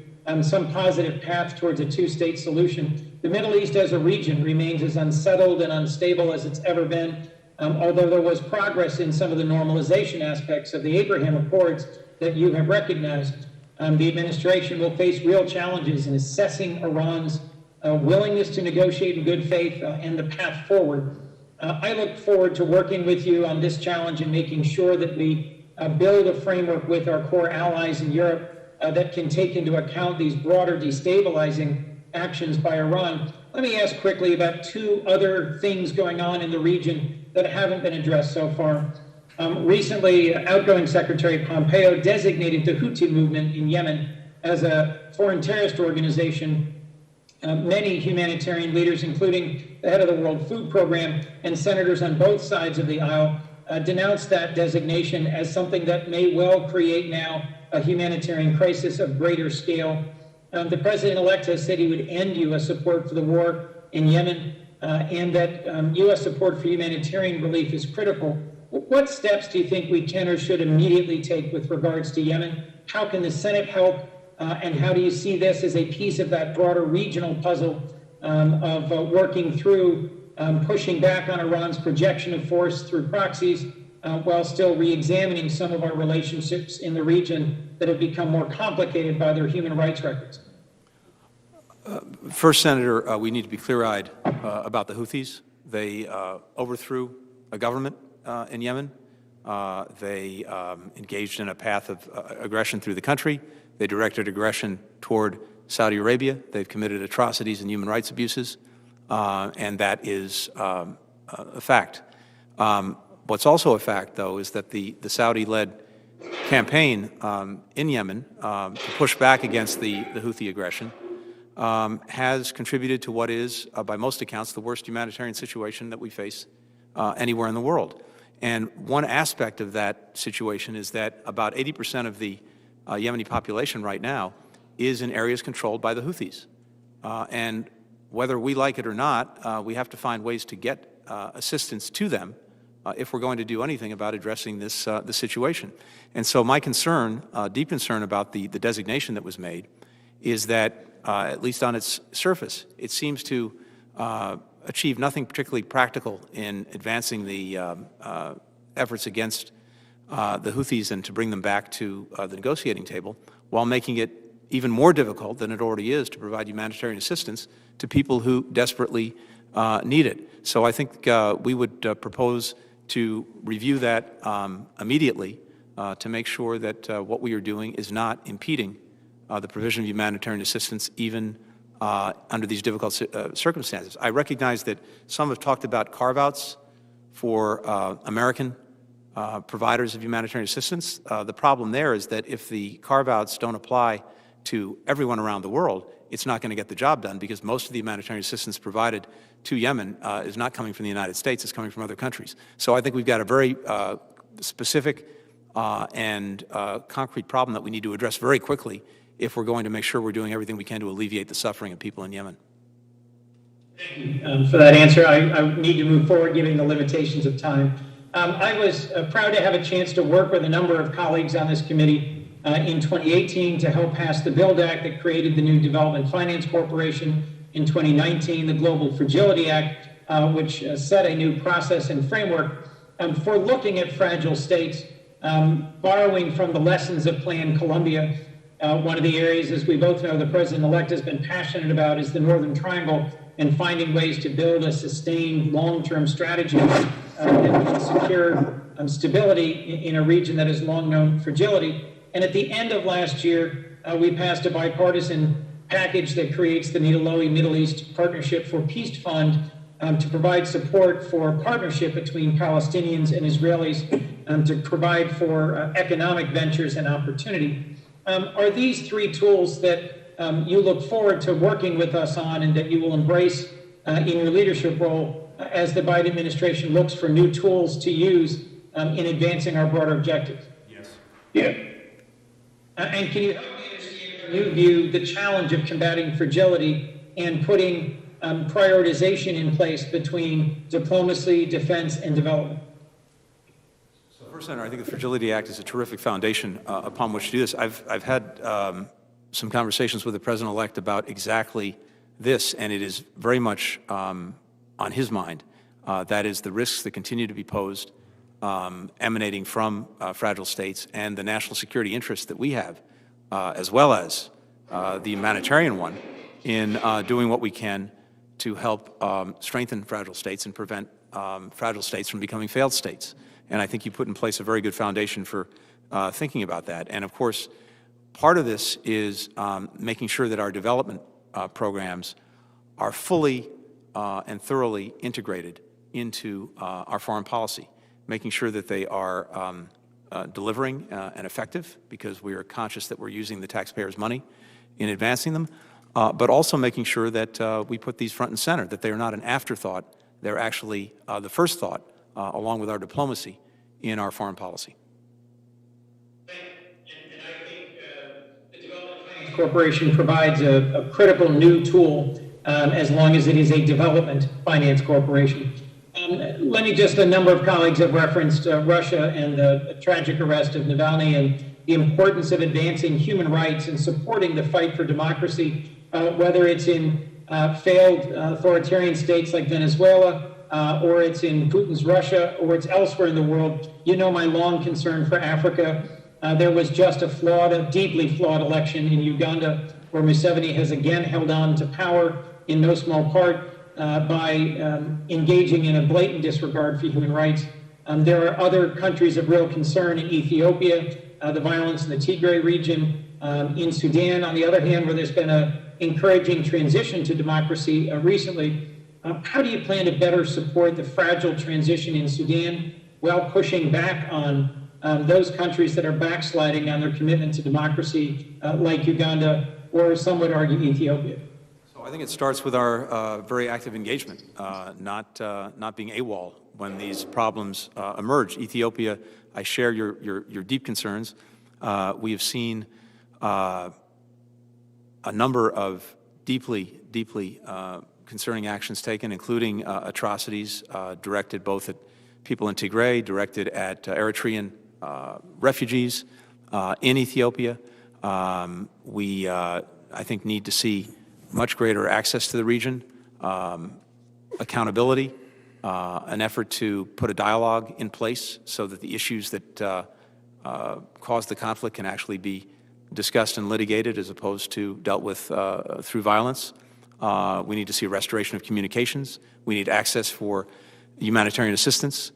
some positive path towards a two-state solution. The Middle East as a region remains as unsettled and unstable as it's ever been, although there was progress in some of the normalization aspects of the Abraham Accords that you have recognized. The administration will face real challenges in assessing Iran's willingness to negotiate in good faith and the path forward. I look forward to working with you on this challenge and making sure that we build a framework with our core allies in Europe that can take into account these broader destabilizing actions by Iran. Let me ask quickly about two other things going on in the region that haven't been addressed so far. Recently, outgoing Secretary Pompeo designated the Houthi movement in Yemen as a foreign terrorist organization. Many humanitarian leaders, including the head of the World Food Program and senators on both sides of the aisle, denounced that designation as something that may well create now a humanitarian crisis of greater scale. The president-elect has said he would end U.S. support for the war in Yemen and that U.S. support for humanitarian relief is critical. What steps do you think we can or should immediately take with regards to Yemen? How can the Senate help? And how do you see this as a piece of that broader regional puzzle of working through pushing back on Iran's projection of force through proxies while still re-examining some of our relationships in the region that have become more complicated by their human rights records? First, Senator, we need to be clear-eyed about the Houthis. They overthrew a government in Yemen. They engaged in a path of aggression through the country. They directed aggression toward Saudi Arabia. They've committed atrocities and human rights abuses, and that is a fact. What's also a fact, though, is that the Saudi-led campaign in Yemen to push back against the Houthi aggression has contributed to what is, by most accounts, the worst humanitarian situation that we face anywhere in the world. And one aspect of that situation is that about 80% of the Yemeni population right now is in areas controlled by the Houthis. And whether we like it or not, we have to find ways to get assistance to them if we're going to do anything about addressing this situation. And so my concern, deep concern about the designation that was made is that, at least on its surface, it seems to achieve nothing particularly practical in advancing the efforts against the Houthis and to bring them back to the negotiating table, while making it even more difficult than it already is to provide humanitarian assistance to people who desperately need it. So I think we would propose to review that immediately to make sure that what we are doing is not impeding the provision of humanitarian assistance even under these difficult circumstances. I recognize that some have talked about carve-outs for American providers of humanitarian assistance. The problem there is that if the carve-outs don't apply to everyone around the world, it's not going to get the job done, because most of the humanitarian assistance provided to Yemen is not coming from the United States, it's coming from other countries. So I think we've got a very specific and concrete problem that we need to address very quickly if we're going to make sure we're doing everything we can to alleviate the suffering of people in Yemen. Thank you for that answer. I need to move forward given the limitations of time. I was proud to have a chance to work with a number of colleagues on this committee in 2018 to help pass the BUILD Act that created the new Development Finance Corporation. In 2019, the Global Fragility Act, which set a new process and framework for looking at fragile states, borrowing from the lessons of Plan Colombia. One of the areas, as we both know, the president-elect has been passionate about is the Northern Triangle and finding ways to build a sustained long-term strategy that can secure stability in a region that has long known fragility. And at the end of last year, we passed a bipartisan package that creates the Nidalowi Middle East Partnership for Peace Fund to provide support for partnership between Palestinians and Israelis to provide for economic ventures and opportunity. Are these three tools that you look forward to working with us on and that you will embrace in your leadership role as the Biden administration looks for new tools to use in advancing our broader objectives? Yes. Yeah. And can you help me understand from your view the challenge of combating fragility and putting prioritization in place between diplomacy, defense, and development? So first, Senator, I think the Fragility Act is a terrific foundation upon which to do this. I've had some conversations with the President-elect about exactly this, and it is very much on his mind. That is the risks that continue to be posed emanating from fragile states and the national security interests that we have, as well as the humanitarian one, in doing what we can to help strengthen fragile states and prevent fragile states from becoming failed states. And I think you put in place a very good foundation for thinking about that. And of course, part of this is making sure that our development programs are fully and thoroughly integrated into our foreign policy, making sure that they are delivering and effective, because we are conscious that we're using the taxpayers' money in advancing them, but also making sure that we put these front and center, that they are not an afterthought, they're actually the first thought, along with our diplomacy, in our foreign policy. And I think the Development Finance Corporation provides a critical new tool as long as it is a development finance corporation. Let me just, a number of colleagues have referenced Russia and the tragic arrest of Navalny and the importance of advancing human rights and supporting the fight for democracy, whether it's in failed authoritarian states like Venezuela, or it's in Putin's Russia, or it's elsewhere in the world. You know my long concern for Africa. There was just a deeply flawed election in Uganda, where Museveni has again held on to power in no small part by engaging in a blatant disregard for human rights. There are other countries of real concern in Ethiopia, the violence in the Tigray region, in Sudan, on the other hand, where there's been an encouraging transition to democracy recently. How do you plan to better support the fragile transition in Sudan while pushing back on those countries that are backsliding on their commitment to democracy, like Uganda, or some would argue Ethiopia? So I think it starts with our very active engagement, not being AWOL when these problems emerge. Ethiopia, I share your deep concerns. We have seen a number of deeply concerning actions taken, including atrocities directed both at people in Tigray, directed at Eritrean refugees in Ethiopia. We, I think, need to see much greater access to the region, accountability, an effort to put a dialogue in place so that the issues that cause the conflict can actually be discussed and litigated as opposed to dealt with through violence. We need to see a restoration of communications. We need access for humanitarian assistance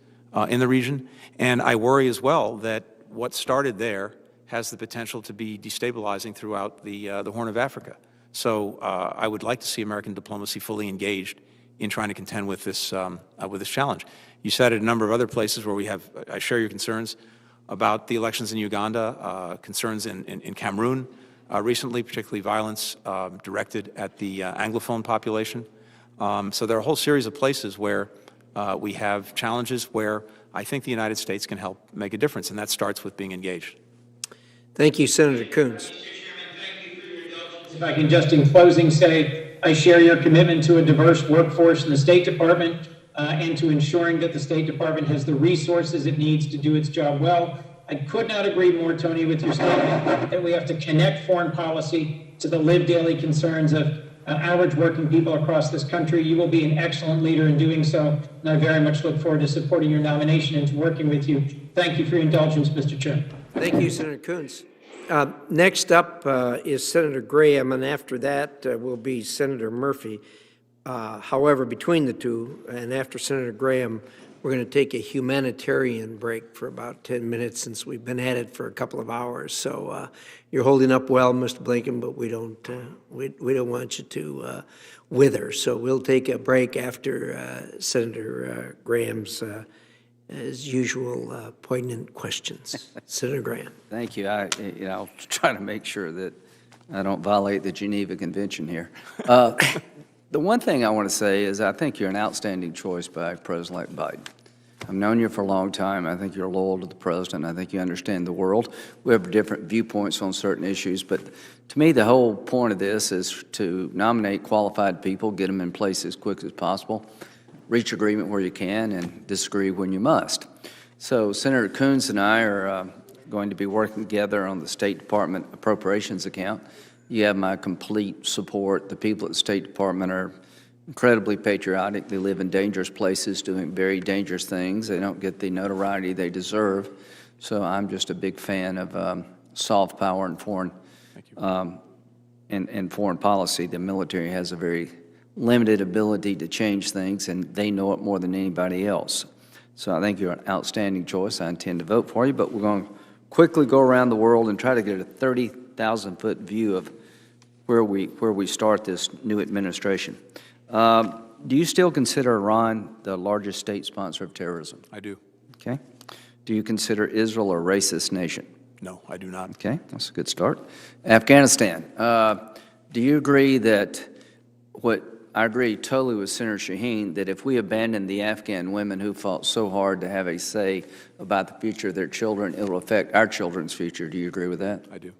in the region. And I worry as well that what started there has the potential to be destabilizing throughout the Horn of Africa. So I would like to see American diplomacy fully engaged in trying to contend with this challenge. You cited a number of other places where we have, I share your concerns about the elections in Uganda, concerns in Cameroon recently, particularly violence directed at the Anglophone population. So there are a whole series of places where we have challenges where I think the United States can help make a difference, and that starts with being engaged. Thank you, Senator Coons. If I can just in closing say, I share your commitment to a diverse workforce in the State Department and to ensuring that the State Department has the resources it needs to do its job well. I could not agree more, Tony, with your statement that we have to connect foreign policy to the lived daily concerns of average working people across this country. You will be an excellent leader in doing so, and I very much look forward to supporting your nomination and to working with you. Thank you for your indulgence, Mr. Chair. Thank you, Senator Coons. Next up is Senator Graham, and after that will be Senator Murphy. However, between the two, and after Senator Graham, we're going to take a humanitarian break for about 10 minutes since we've been at it for a couple of hours. So you're holding up well, Mr. Blinken, but we don't want you to wither. So we'll take a break after Senator Graham's, as usual, poignant questions. Senator Graham. Thank you. I'll try to make sure that I don't violate the Geneva Convention here. The one thing I want to say is I think you're an outstanding choice by President-elect Biden. I've known you for a long time. I think you're loyal to the president. I think you understand the world. We have different viewpoints on certain issues, but to me, the whole point of this is to nominate qualified people, get them in place as quick as possible, reach agreement where you can, and disagree when you must. So Senator Coons and I are going to be working together on the State Department appropriations account. You have my complete support. The people at the State Department are incredibly patriotic. They live in dangerous places doing very dangerous things. They don't get the notoriety they deserve. So I'm just a big fan of soft power and foreign and foreign policy. The military has a very limited ability to change things, and they know it more than anybody else. So I think you're an outstanding choice. I intend to vote for you, but we're going to quickly go around the world and try to get a 30,000-foot view of where we start this new administration. Do you still consider Iran the largest state sponsor of terrorism? I do. Okay. Do you consider Israel a racist nation? No, I do not. Okay, that's a good start. Afghanistan. Do you agree that I agree totally with Senator Shaheen that if we abandon the Afghan women who fought so hard to have a say about the future of their children, it will affect our children's future. Do you agree with that? I do.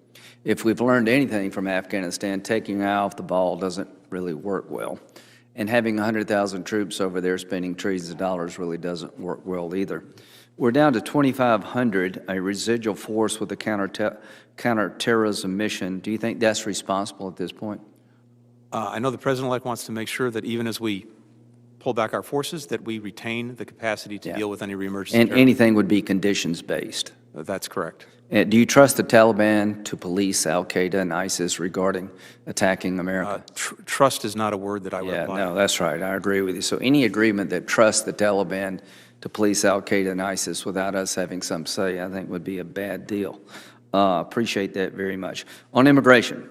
If we've learned anything from Afghanistan, taking your eye off the ball doesn't really work well. And having 100,000 troops over there spending trillions of dollars really doesn't work well either. We're down to 2,500, a residual force with a counterterrorism mission. Do you think that's responsible at this point? I know the President-elect wants to make sure that even as we pull back our forces, that we retain the capacity to deal with any reemergence. And anything would be conditions-based. That's correct. Do you trust the Taliban to police al-Qaeda and ISIS regarding attacking America? Trust is not a word that I would apply. No, that's right. I agree with you. So any agreement that trusts the Taliban to police al-Qaeda and ISIS without us having some say, I think would be a bad deal. Appreciate that very much. On immigration,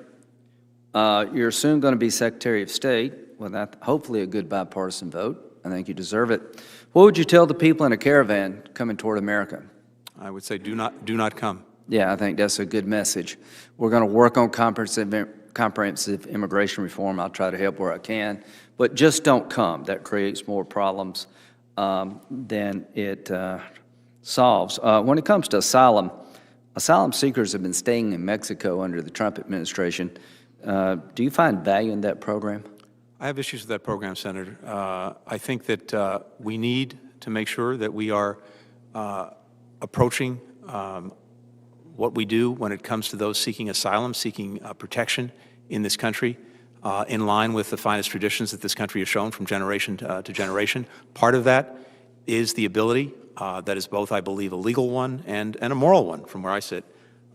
you're soon going to be Secretary of State with hopefully a good bipartisan vote. I think you deserve it. What would you tell the people in a caravan coming toward America? I would say do not come. Yeah, I think that's a good message.'re going to work on comprehensive immigration reform. I'll try to help where I can, but just don't come. That creates more problems than it solves. When it comes to asylum seekers have been staying in Mexico under the Trump administration. Do you find value in that program? I have issues with that program, Senator. I think that we need to make sure that we are approaching what we do when it comes to those seeking asylum, seeking protection in this country, in line with the finest traditions that this country has shown from generation to generation. Part of that is the ability, that is both, I believe, a legal one and a moral one, from where I sit,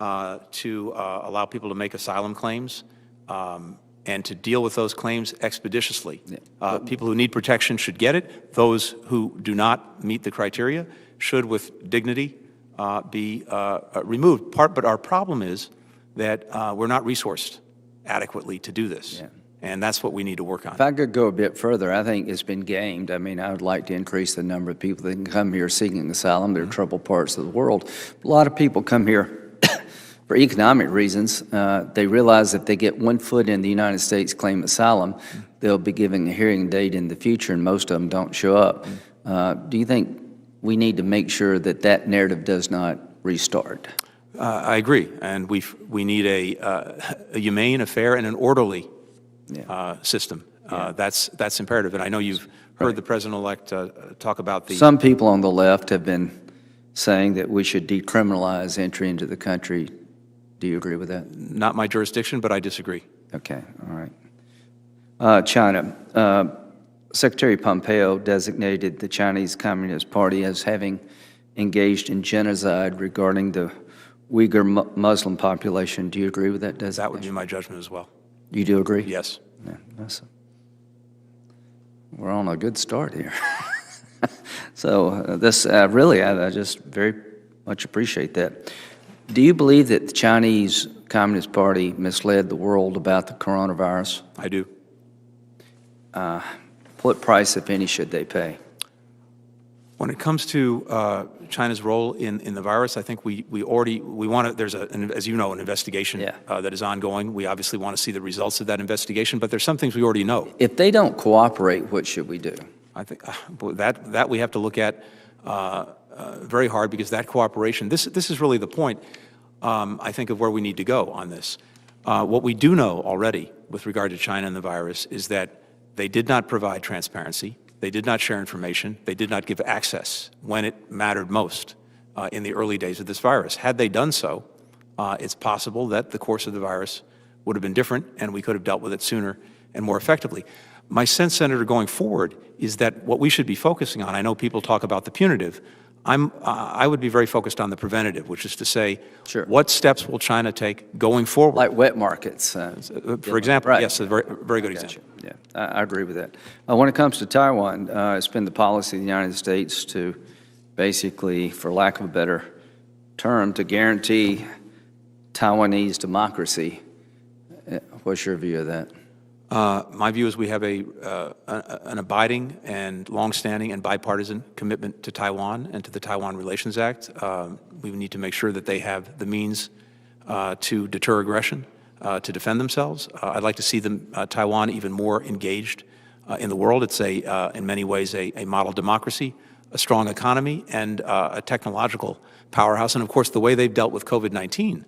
to allow people to make asylum claims and to deal with those claims expeditiously. People who need protection should get it. Those who do not meet the criteria should, with dignity, be removed. But our problem is that we're not resourced adequately to do this. Yeah. And that's what we need to work on. If I could go a bit further, I think it's been gamed. I mean, I would like to increase the number of people that can come here seeking asylum. There are troubled parts of the world. A lot of people come here for economic reasons. They realize if they get 1 foot in the United States, claim asylum, they'll be giving a hearing date in the future, and most of them don't show up. Do you think we need to make sure that that narrative does not restart? I agree, and we need a humane, a fair, and an orderly system. That's imperative, and I know you've heard the President-elect talk about the... Some people on the left have been saying that we should decriminalize entry into the country. Do you agree with that? Not my jurisdiction, but I disagree. Okay, all right. China. Secretary Pompeo designated the Chinese Communist Party as having engaged in genocide regarding the Uyghur Muslim population. Do you agree with that designation? That would be my judgment as well. You do agree? Yes. Yeah, we're on a good start here. So this really, I just very much appreciate that. Do you believe that the Chinese Communist Party misled the world about the coronavirus? I do. What price, if any, should they pay? When it comes to China's role in the virus, I think we want to, there's as you know, an investigation that is ongoing. We obviously want to see the results of that investigation, but there's some things we already know. If they don't cooperate, what should we do? I think that we have to look at very hard, because that cooperation, this is really the point, I think, of where we need to go on this. What we do know already with regard to China and the virus is that they did not provide transparency. They did not share information. They did not give access when it mattered most in the early days of this virus. Had they done so, it's possible that the course of the virus would have been different, and we could have dealt with it sooner and more effectively. My sense, Senator, going forward, is that what we should be focusing on, I know people talk about the punitive, I would be very focused on the preventative, which is to say, Sure. what steps will China take going forward? Like wet markets. For example, right. yes, a very, very good Gotcha. example. Yeah, I agree with that. When it comes to Taiwan, it's been the policy of the United States to basically, for lack of a better term, to guarantee Taiwanese democracy. What's your view of that? My view is we have an abiding and longstanding and bipartisan commitment to Taiwan and to the Taiwan Relations Act. We need to make sure that they have the means to deter aggression, to defend themselves. I'd like to see Taiwan even more engaged in the world. It's in many ways a model democracy, a strong economy, and a technological powerhouse. And of course, the way they've dealt with COVID-19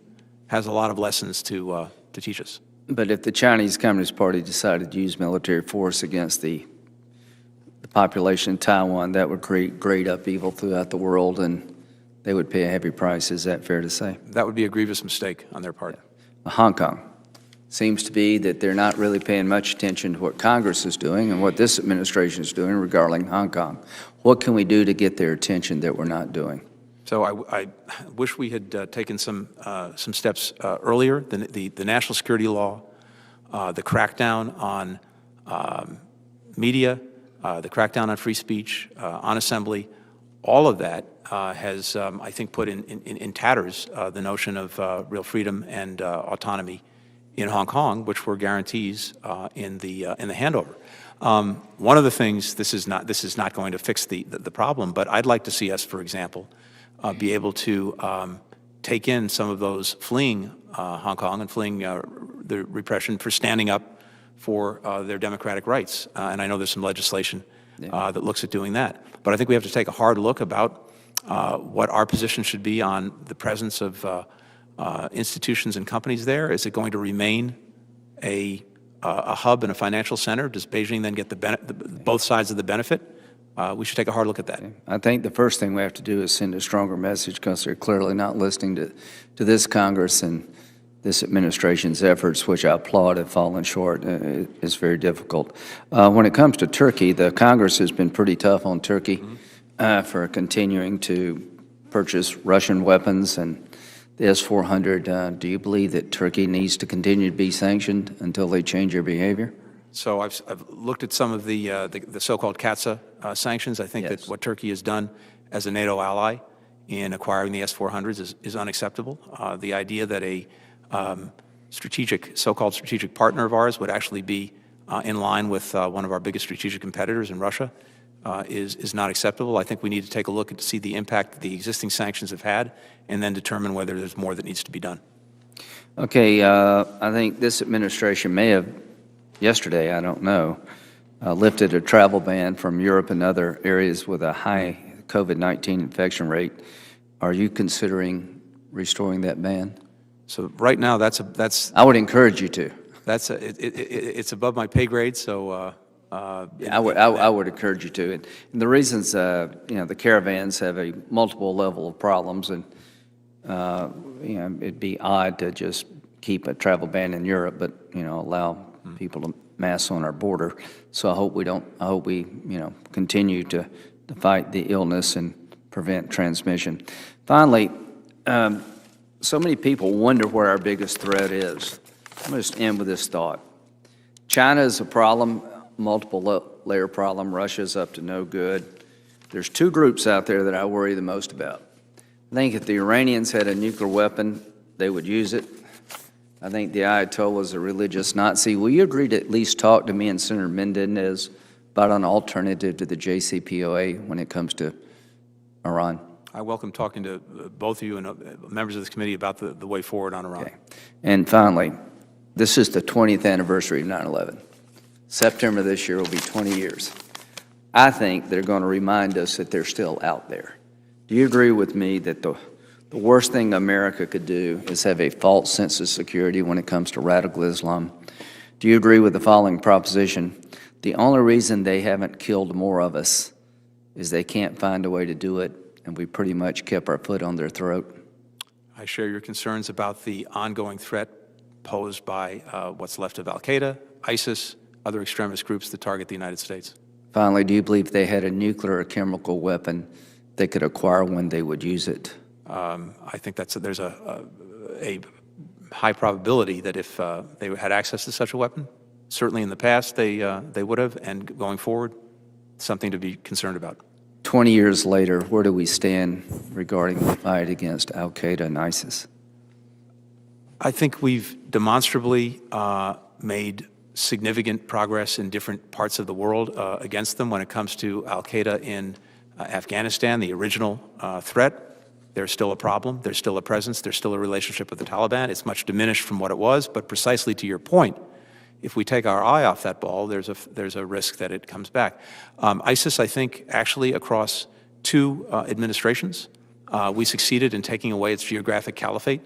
has a lot of lessons to teach us. But if the Chinese Communist Party decided to use military force against the population in Taiwan, that would create great upheaval throughout the world, and they would pay a heavy price. Is that fair to say? That would be a grievous mistake on their part. Hong Kong. Seems to be that they're not really paying much attention to what Congress is doing and what this administration is doing regarding Hong Kong. What can we do to get their attention that we're not doing? So I wish we had taken some steps earlier. The national security law, the crackdown on media, the crackdown on free speech, on assembly, all of that has, I think, put in tatters the notion of real freedom and autonomy in Hong Kong, which were guarantees in the handover. One of the things, this is not going to fix the problem, but I'd like to see us, for example, be able to take in some of those fleeing Hong Kong and fleeing the repression for standing up for their democratic rights. And I know there's some legislation that looks at doing that. But I think we have to take a hard look about what our position should be on the presence of institutions and companies there. Is it going to remain a hub and a financial center? Does Beijing then get both sides of the benefit? We should take a hard look at that. I think the first thing we have to do is send a stronger message, because they're clearly not listening to this Congress, and this administration's efforts, which I applaud, have fallen short. It's very difficult. When it comes to Turkey, the Congress has been pretty tough on Turkey for continuing to purchase Russian weapons and the S-400. Do you believe that Turkey needs to continue to be sanctioned until they change their behavior? So I've looked at some of the so-called CATSA sanctions. I think that what Turkey has done as a NATO ally in acquiring the S-400s is unacceptable. The idea that a so-called strategic partner of ours would actually be in line with one of our biggest strategic competitors in Russia is not acceptable. I think we need to take a look and see the impact that the existing sanctions have had, and then determine whether there's more that needs to be done. Okay, I think this administration may have, yesterday, I don't know, lifted a travel ban from Europe and other areas with a high COVID-19 infection rate. Are you considering restoring that ban? So right now, that's I would encourage you to. It's above my pay grade. So I would encourage you to. And the reasons, the caravans have a multiple level of problems, and it'd be odd to just keep a travel ban in Europe, but allow people to mass on our border. So I hope we continue to fight the illness and prevent transmission. Finally, so many people wonder where our biggest threat is. I'm going to just end with this thought. China is a problem, multiple layer problem. Russia's up to no good. There's two groups out there that I worry the most about. I think if the Iranians had a nuclear weapon, they would use it. I think the Ayatollah is a religious Nazi. Will you agree to at least talk to me and Senator Menendez about an alternative to the JCPOA when it comes to Iran? I welcome talking to both of you and members of this committee about the way forward on Iran. Okay. And finally, this is the 20th anniversary of 9/11. September this year will be 20 years. I think they're going to remind us that they're still out there. Do you agree with me that the worst thing America could do is have a false sense of security when it comes to radical Islam? Do you agree with the following proposition? The only reason they haven't killed more of us is they can't find a way to do it, and we pretty much kept our foot on their throat. I share your concerns about the ongoing threat posed by what's left of al-Qaeda, ISIS, other extremist groups that target the United States. Finally, do you believe they had a nuclear or chemical weapon they could acquire when they would use it? I think there's a high probability that if they had access to such a weapon, certainly in the past they would have, and going forward, something to be concerned about. 20 years later, where do we stand regarding the fight against al-Qaeda and ISIS? I think we've demonstrably made significant progress in different parts of the world against them. When it comes to al-Qaeda in Afghanistan, the original threat, there's still a problem, there's still a presence, there's still a relationship with the Taliban. It's much diminished from what it was, but precisely to your point, if we take our eye off that ball, there's a risk that it comes back. ISIS, I think, actually across two administrations, we succeeded in taking away its geographic caliphate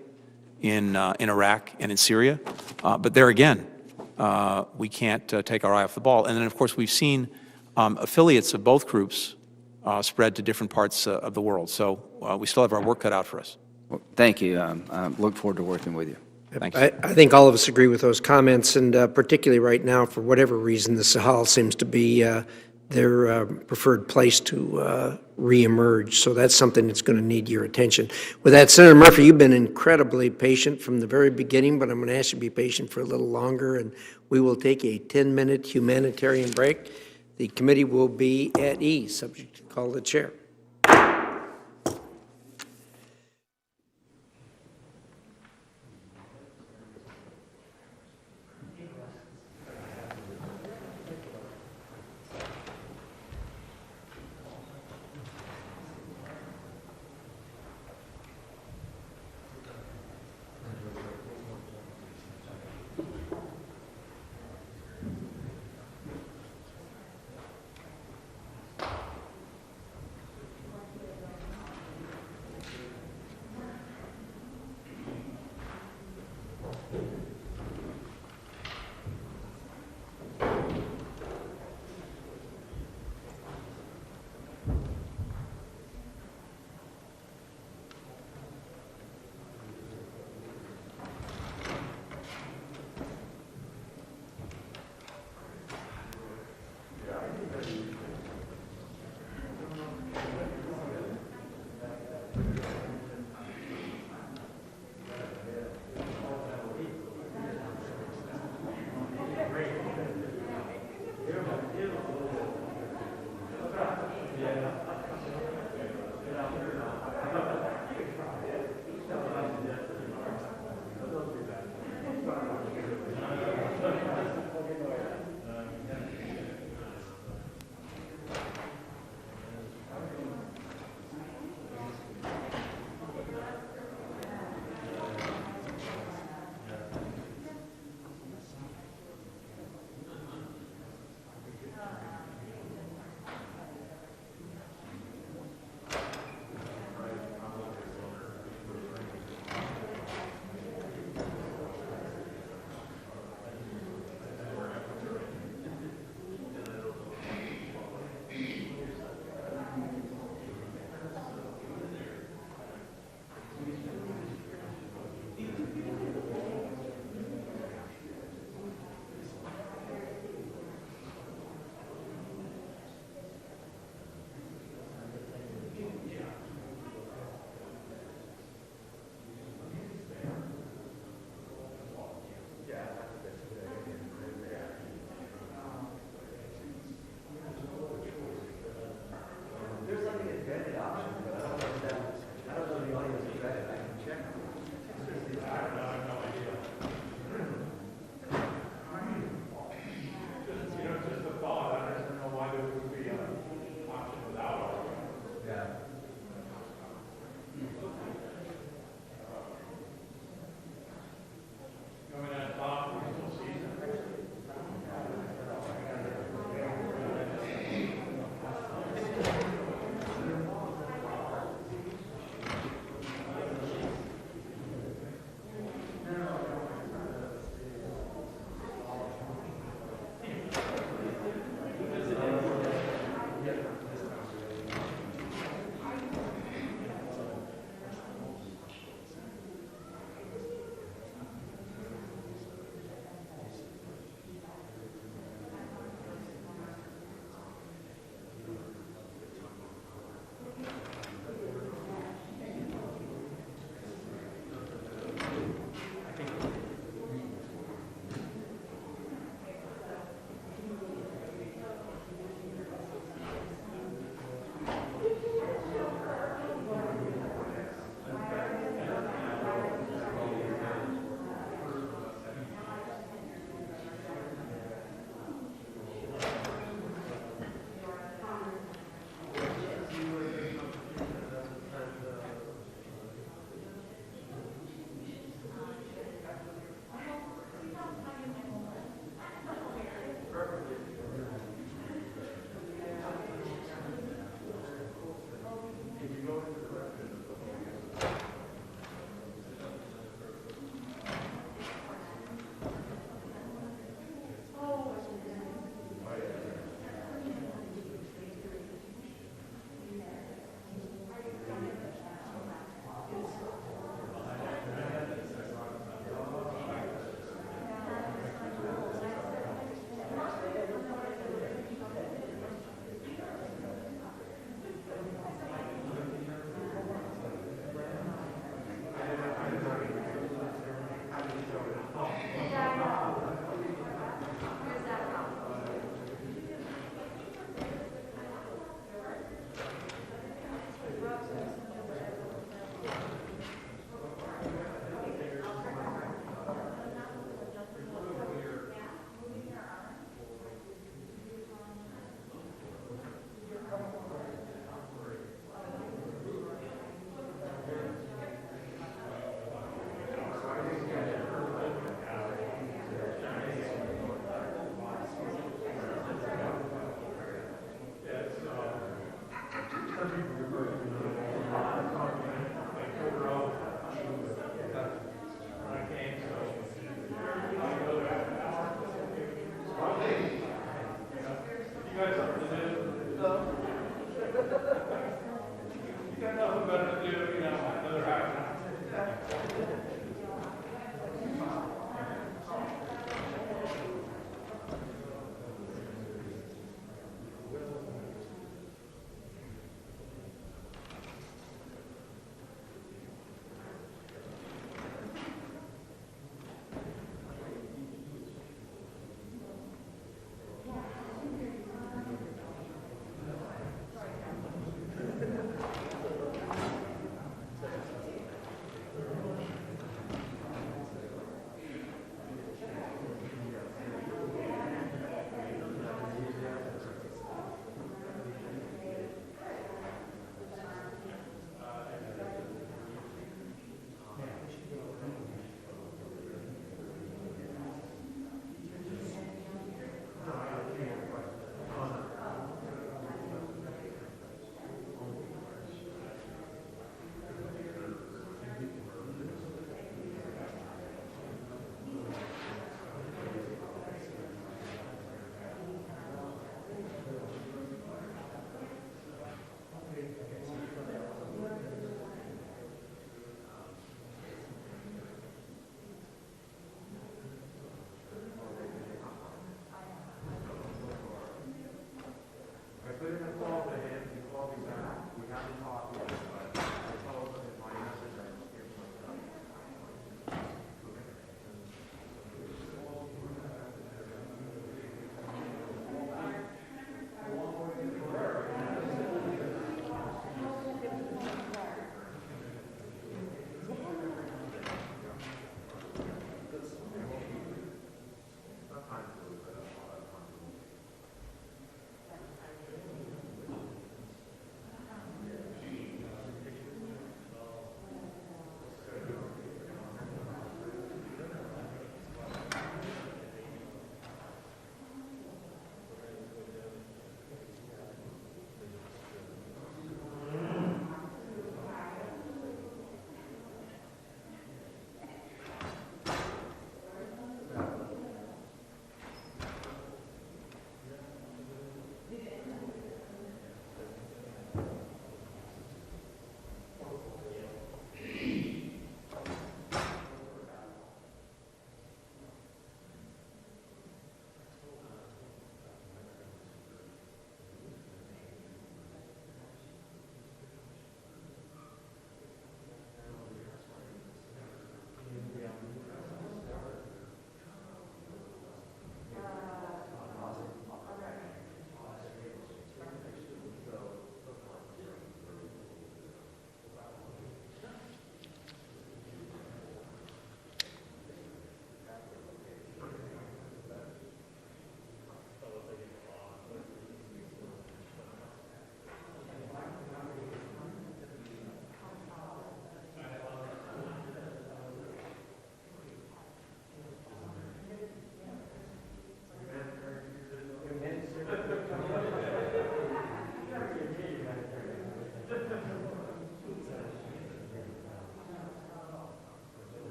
in Iraq and in Syria. But there again, we can't take our eye off the ball. And then, of course, we've seen affiliates of both groups spread to different parts of the world. So we still have our work cut out for us. Well, thank you. I look forward to working with you. Thanks. I think all of us agree with those comments, and particularly right now, for whatever reason, the Sahel seems to be their preferred place to reemerge. So that's something that's going to need your attention. With that, Senator Murphy, you've been incredibly patient from the very beginning, but I'm going to ask you to be patient for a little longer, and we will take a 10-minute humanitarian break. The committee will be at ease, subject to call the chair.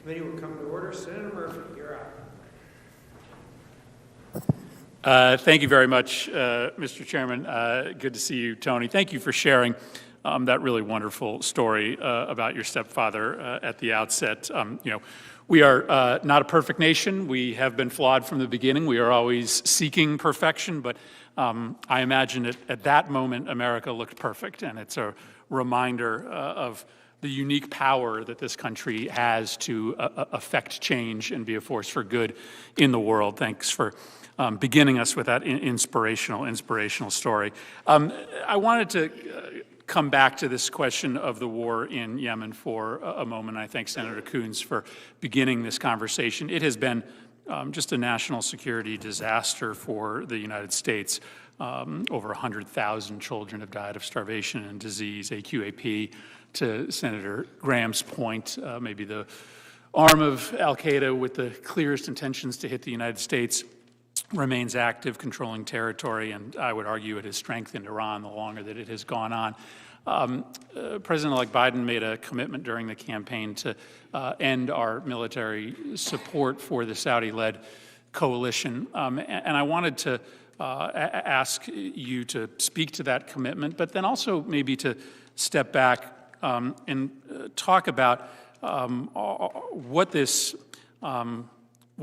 Committee will come to order. Senator Murphy, you're up. Thank you very much, Mr. Chairman. Good to see you, Tony. Thank you for sharing that really wonderful story about your stepfather at the outset. We are not a perfect nation. We have been flawed from the beginning. We are always seeking perfection, but I imagine at that moment, America looked perfect, and it's a reminder of the unique power that this country has to affect change and be a force for good in the world. Thanks for beginning us with that inspirational story. I wanted to come back to this question of the war in Yemen for a moment. I thank Senator Coons for beginning this conversation. It has been just a national security disaster for the United States. Over 100,000 children have died of starvation and disease, AQAP. To Senator Graham's point, maybe the arm of al-Qaeda with the clearest intentions to hit the United States remains active, controlling territory, and I would argue it has strengthened Iran the longer that it has gone on. President-elect Biden made a commitment during the campaign to end our military support for the Saudi-led coalition, and I wanted to ask you to speak to that commitment, but then also maybe to step back and talk about what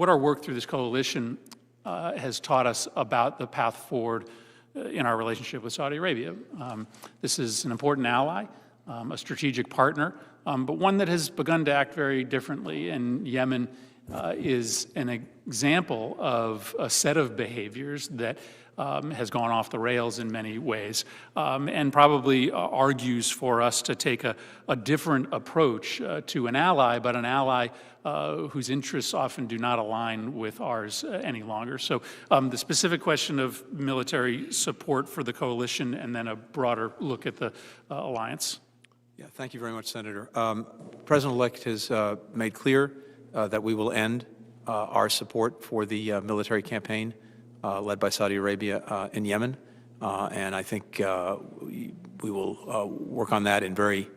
our work through this coalition has taught us about the path forward in our relationship with Saudi Arabia. This is an important ally, a strategic partner, but one that has begun to act very differently, and Yemen is an example of a set of behaviors that has gone off the rails in many ways, and probably argues for us to take a different approach to an ally, but an ally whose interests often do not align with ours any longer. So the specific question of military support for the coalition and then a broader look at the alliance. Yeah, thank you very much, Senator. President-elect has made clear that we will end our support for the military campaign led by Saudi Arabia in Yemen, and I think we will work on that in very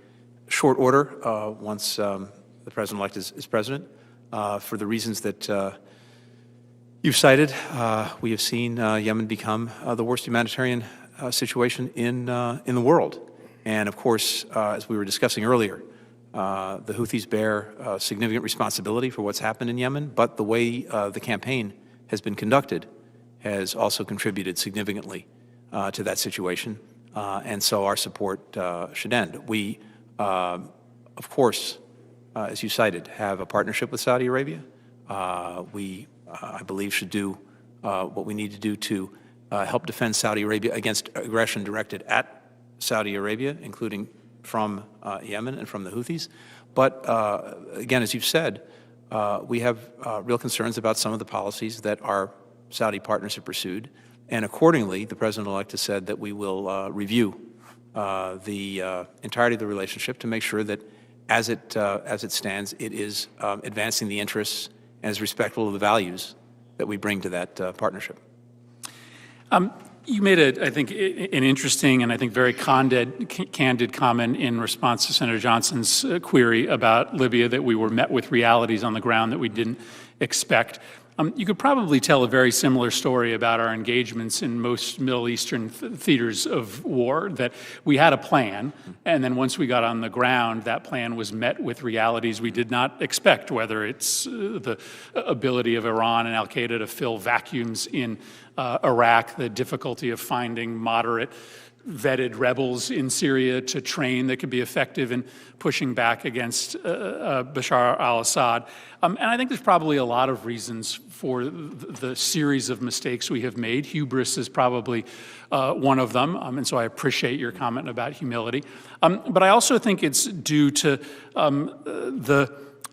short order once the President-elect is President. For the reasons that you've cited, we have seen Yemen become the worst humanitarian situation in the world. And of course, as we were discussing earlier, the Houthis bear significant responsibility for what's happened in Yemen, but the way the campaign has been conducted has also contributed significantly to that situation, and so our support should end. We, of course, as you cited, have a partnership with Saudi Arabia. We, I believe, should do what we need to do to help defend Saudi Arabia against aggression directed at Saudi Arabia, including from Yemen and from the Houthis. But again, as you've said, we have real concerns about some of the policies that our Saudi partners have pursued, and accordingly, the President-elect has said that we will review the entirety of the relationship to make sure that, as it stands, it is advancing the interests and is respectful of the values that we bring to that partnership. You made, I think, an interesting and I think very candid comment in response to Senator Johnson's query about Libya, that we were met with realities on the ground that we didn't expect. You could probably tell a very similar story about our engagements in most Middle Eastern theaters of war, that we had a plan, and then once we got on the ground, that plan was met with realities we did not expect, whether it's the ability of Iran and al-Qaeda to fill vacuums in Iraq, the difficulty of finding moderate vetted rebels in Syria to train that could be effective in pushing back against Bashar al-Assad. And I think there's probably a lot of reasons for the series of mistakes we have made. Hubris is probably one of them, and so I appreciate your comment about humility. But I also think it's due to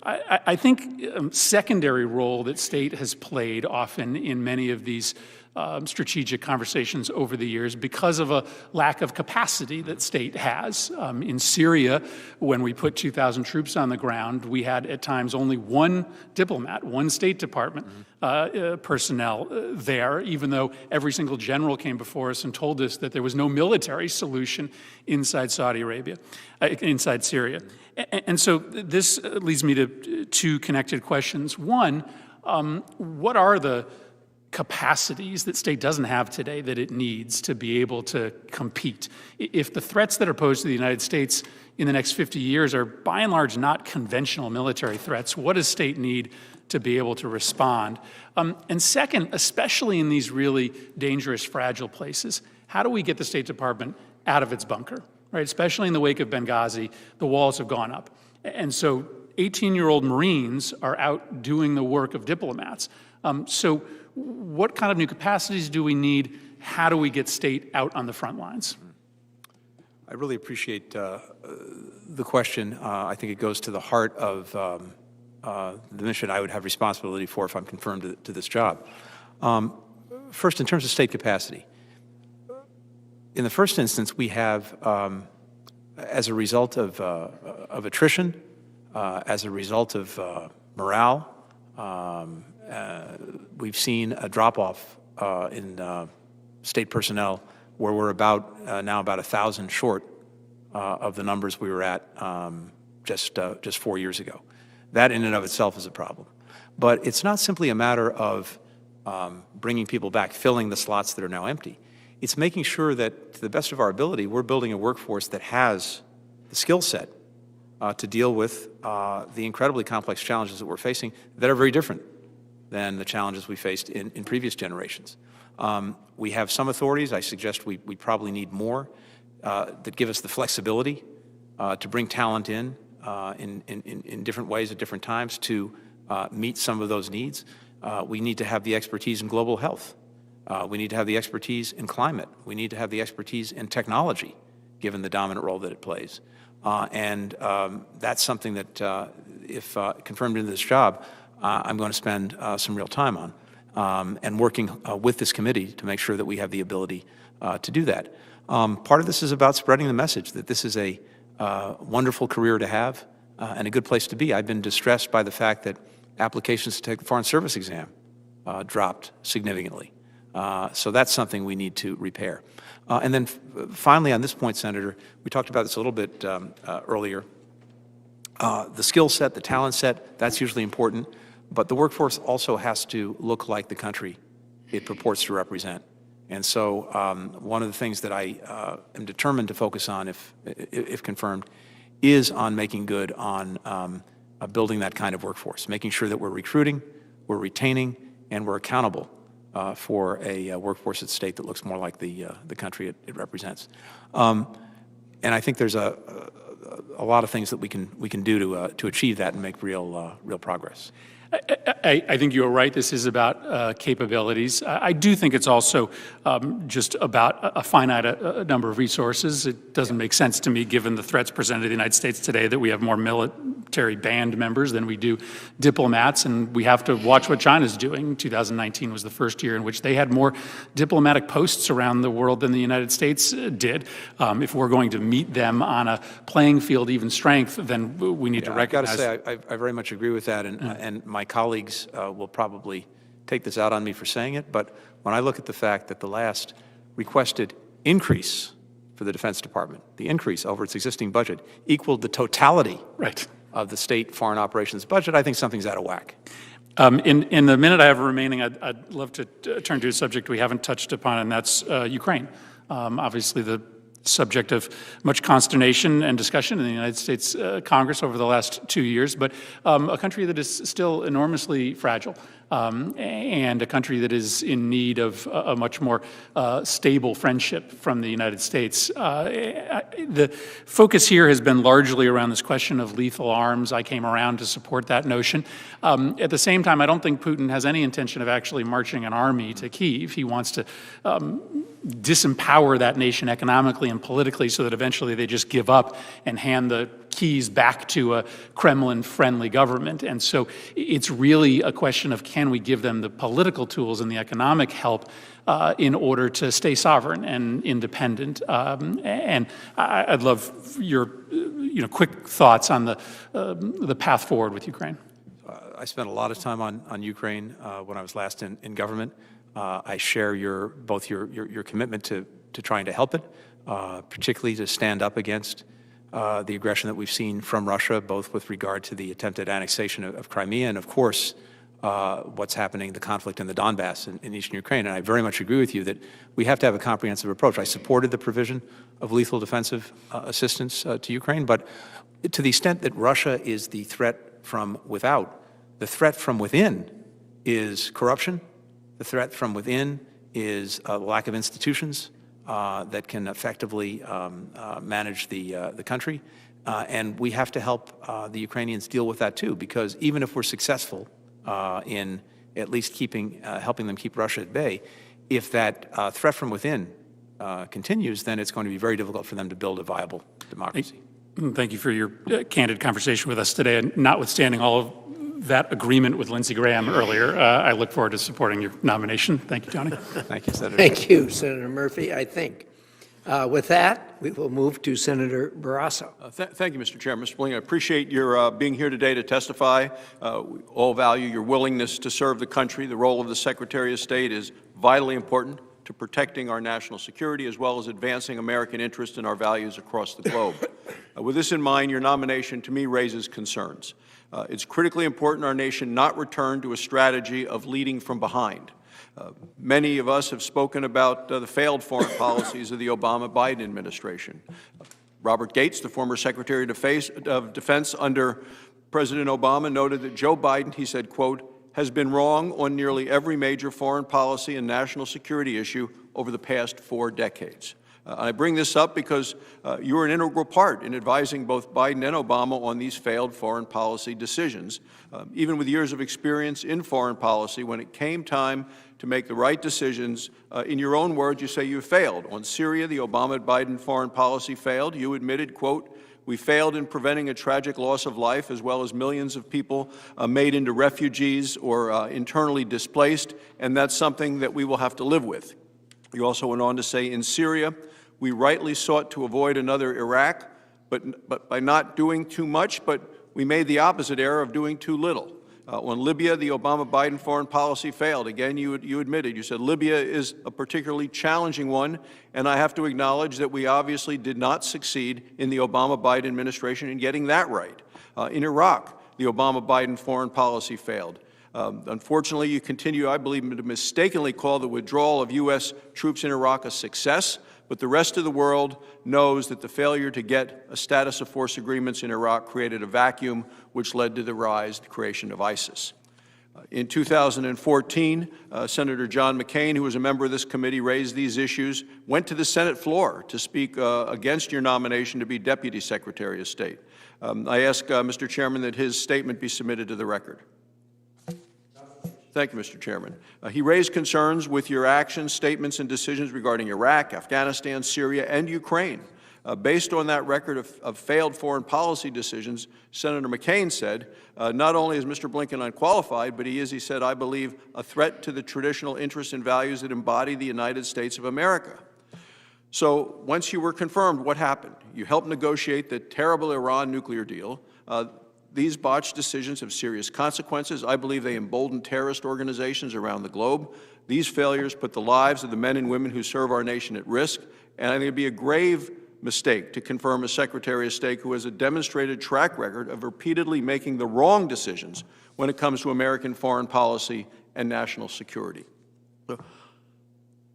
I think secondary role that state has played often in many of these strategic conversations over the years because of a lack of capacity that state has. In Syria, when we put 2,000 troops on the ground, we had at times only one diplomat, one State Department personnel there, even though every single general came before us and told us that there was no military solution inside Saudi Arabia, inside Syria. And so this leads me to two connected questions. One, what are the capacities that state doesn't have today that it needs to be able to compete? If the threats that are posed to the United States in the next 50 years are by and large not conventional military threats, what does state need to be able to respond? And second, especially in these really dangerous, fragile places, how do we get the State Department out of its bunker, right? Especially in the wake of Benghazi, the walls have gone up. And so 18-year-old Marines are out doing the work of diplomats. So what kind of new capacities do we need? How do we get state out on the front lines? I really appreciate the question. I think it goes to the heart of the mission I would have responsibility for if I'm confirmed to this job. First, in terms of state capacity, in the first instance, we have, as a result of attrition, as a result of morale, we've seen a drop-off in state personnel where we're now about 1,000 short of the numbers we were at just 4 years ago. That in and of itself is a problem. But it's not simply a matter of bringing people back, filling the slots that are now empty. It's making sure that, to the best of our ability, we're building a workforce that has the skill set to deal with the incredibly complex challenges that we're facing that are very different than the challenges we faced in previous generations. We have some authorities. I suggest we probably need more that give us the flexibility to bring talent in different ways at different times to meet some of those needs. We need to have the expertise in global health. We need to have the expertise in climate. We need to have the expertise in technology, given the dominant role that it plays. And that's something that, if confirmed into this job, I'm going to spend some real time on, and working with this committee to make sure that we have the ability to do that. Part of this is about spreading the message that this is a wonderful career to have and a good place to be. I've been distressed by the fact that applications to take the Foreign Service exam dropped significantly. So that's something we need to repair. And then finally, on this point, Senator, we talked about this a little bit earlier. The skill set, the talent set, that's usually important, but the workforce also has to look like the country it purports to represent. And so one of the things that I am determined to focus on, if confirmed, is on making good on building that kind of workforce, making sure that we're recruiting, we're retaining, and we're accountable for a workforce at state that looks more like the country it represents. And I think there's a lot of things that we can do to achieve that and make real progress. I think you're right. This is about capabilities. I do think it's also just about a finite number of resources. It doesn't make sense to me, given the threats presented to the United States today, that we have more military band members than we do diplomats, and we have to watch what China's doing. 2019 was the first year in which they had more diplomatic posts around the world than the United States did. If we're going to meet them on a playing field, even strength, then we need to recognize. I've got to say, I very much agree with that, and my colleagues will probably take this out on me for saying it, but when I look at the fact that the last requested increase for the Defense Department, the increase over its existing budget, equaled the totality of the state foreign operations budget, I think something's out of whack. In the minute I have remaining, I'd love to turn to a subject we haven't touched upon, and that's Ukraine. Obviously, the subject of much consternation and discussion in the United States Congress over the last 2 years, but a country that is still enormously fragile, and a country that is in need of a much more stable friendship from the United States. The focus here has been largely around this question of lethal arms. I came around to support that notion. At the same time, I don't think Putin has any intention of actually marching an army to Kyiv. He wants to disempower that nation economically and politically so that eventually they just give up and hand the keys back to a Kremlin-friendly government. And so it's really a question of, can we give them the political tools and the economic help in order to stay sovereign and independent? And I'd love your quick thoughts on the path forward with Ukraine. I spent a lot of time on Ukraine when I was last in government. I share both your commitment to trying to help it, particularly to stand up against the aggression that we've seen from Russia, both with regard to the attempted annexation of Crimea and, of course, what's happening, the conflict in the Donbass in eastern Ukraine. And I very much agree with you that we have to have a comprehensive approach. I supported the provision of lethal defensive assistance to Ukraine, but to the extent that Russia is the threat from without, the threat from within is corruption. The threat from within is a lack of institutions that can effectively manage the country. And we have to help the Ukrainians deal with that too, because even if we're successful in at least helping them keep Russia at bay, if that threat from within continues, then it's going to be very difficult for them to build a viable democracy. Thank you for your candid conversation with us today. And notwithstanding all of that agreement with Lindsey Graham earlier, I look forward to supporting your nomination. Thank you, Tony. Thank you, Senator. Thank you, Senator Murphy, I think. With that, we will move to Senator Barrasso. Thank you, Mr. Chairman. Mr. Blinken, I appreciate your being here today to testify. We all value your willingness to serve the country. The role of the Secretary of State is vitally important to protecting our national security as well as advancing American interests and our values across the globe. With this in mind, your nomination to me raises concerns. It's critically important our nation not return to a strategy of leading from behind. Many of us have spoken about the failed foreign policies of the Obama-Biden administration. Robert Gates, the former Secretary of Defense under President Obama, noted that Joe Biden, he said, quote, has been wrong on nearly every major foreign policy and national security issue over the past 4 decades. I bring this up because you were an integral part in advising both Biden and Obama on these failed foreign policy decisions. Even with years of experience in foreign policy, when it came time to make the right decisions, in your own words, you say you failed. On Syria, the Obama-Biden foreign policy failed. You admitted, quote, we failed in preventing a tragic loss of life as well as millions of people made into refugees or internally displaced, and that's something that we will have to live with. You also went on to say in Syria, we rightly sought to avoid another Iraq, but by not doing too much, but we made the opposite error of doing too little. On Libya, the Obama-Biden foreign policy failed. Again, you admitted, you said Libya is a particularly challenging one, and I have to acknowledge that we obviously did not succeed in the Obama-Biden administration in getting that right. In Iraq, the Obama-Biden foreign policy failed. Unfortunately, you continue, I believe, to mistakenly call the withdrawal of U.S. troops in Iraq a success, but the rest of the world knows that the failure to get a status of force agreements in Iraq created a vacuum which led to the rise, the creation of ISIS. In 2014, Senator John McCain, who was a member of this committee, raised these issues, went to the Senate floor to speak against your nomination to be Deputy Secretary of State. I ask, Mr. Chairman, that his statement be submitted to the record. Thank you, Mr. Chairman. He raised concerns with your actions, statements, and decisions regarding Iraq, Afghanistan, Syria, and Ukraine. Based on that record of failed foreign policy decisions, Senator McCain said, not only is Mr. Blinken unqualified, but he said, I believe, a threat to the traditional interests and values that embody the United States of America. So once you were confirmed, what happened? You helped negotiate the terrible Iran nuclear deal. These botched decisions have serious consequences. I believe they embolden terrorist organizations around the globe. These failures put the lives of the men and women who serve our nation at risk, and I think it would be a grave mistake to confirm a Secretary of State who has a demonstrated track record of repeatedly making the wrong decisions when it comes to American foreign policy and national security.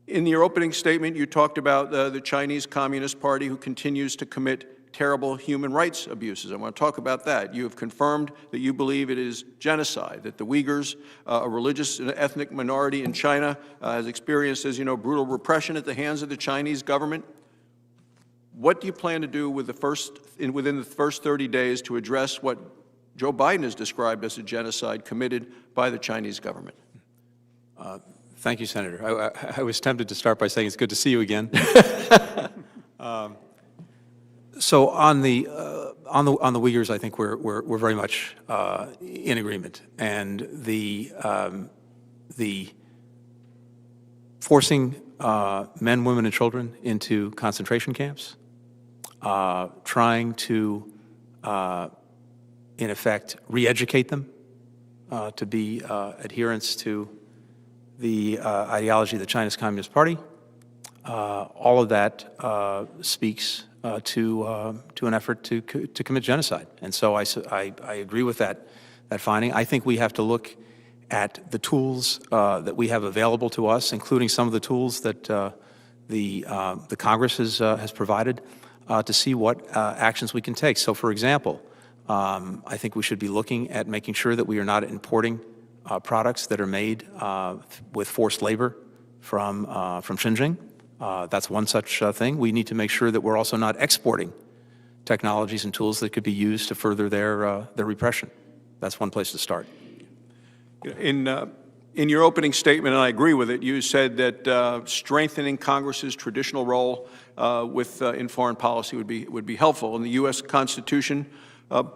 In your opening statement, you talked about the Chinese Communist Party, who continues to commit terrible human rights abuses. I want to talk about that. You have confirmed that you believe it is genocide, that the Uyghurs, a religious and ethnic minority in China, has experienced, as you know, brutal repression at the hands of the Chinese government. What do you plan to do with within the first 30 days to address what Joe Biden has described as a genocide committed by the Chinese government? Thank you, Senator. I was tempted to start by saying it's good to see you again. So on the Uyghurs, I think we're very much in agreement, and the forcing men, women, and children into concentration camps, trying to, in effect, re-educate them to be adherents to the ideology of the Chinese Communist Party. All of that speaks to an effort to commit genocide. And so I agree with that finding. I think we have to look at the tools that we have available to us, including some of the tools that the Congress has provided, to see what actions we can take. So, for example, I think we should be looking at making sure that we are not importing products that are made with forced labor from Xinjiang. That's one such thing. We need to make sure that we're also not exporting technologies and tools that could be used to further their repression. That's one place to start. In your opening statement, and I agree with it, you said that strengthening Congress's traditional role in foreign policy would be helpful. And the U.S. Constitution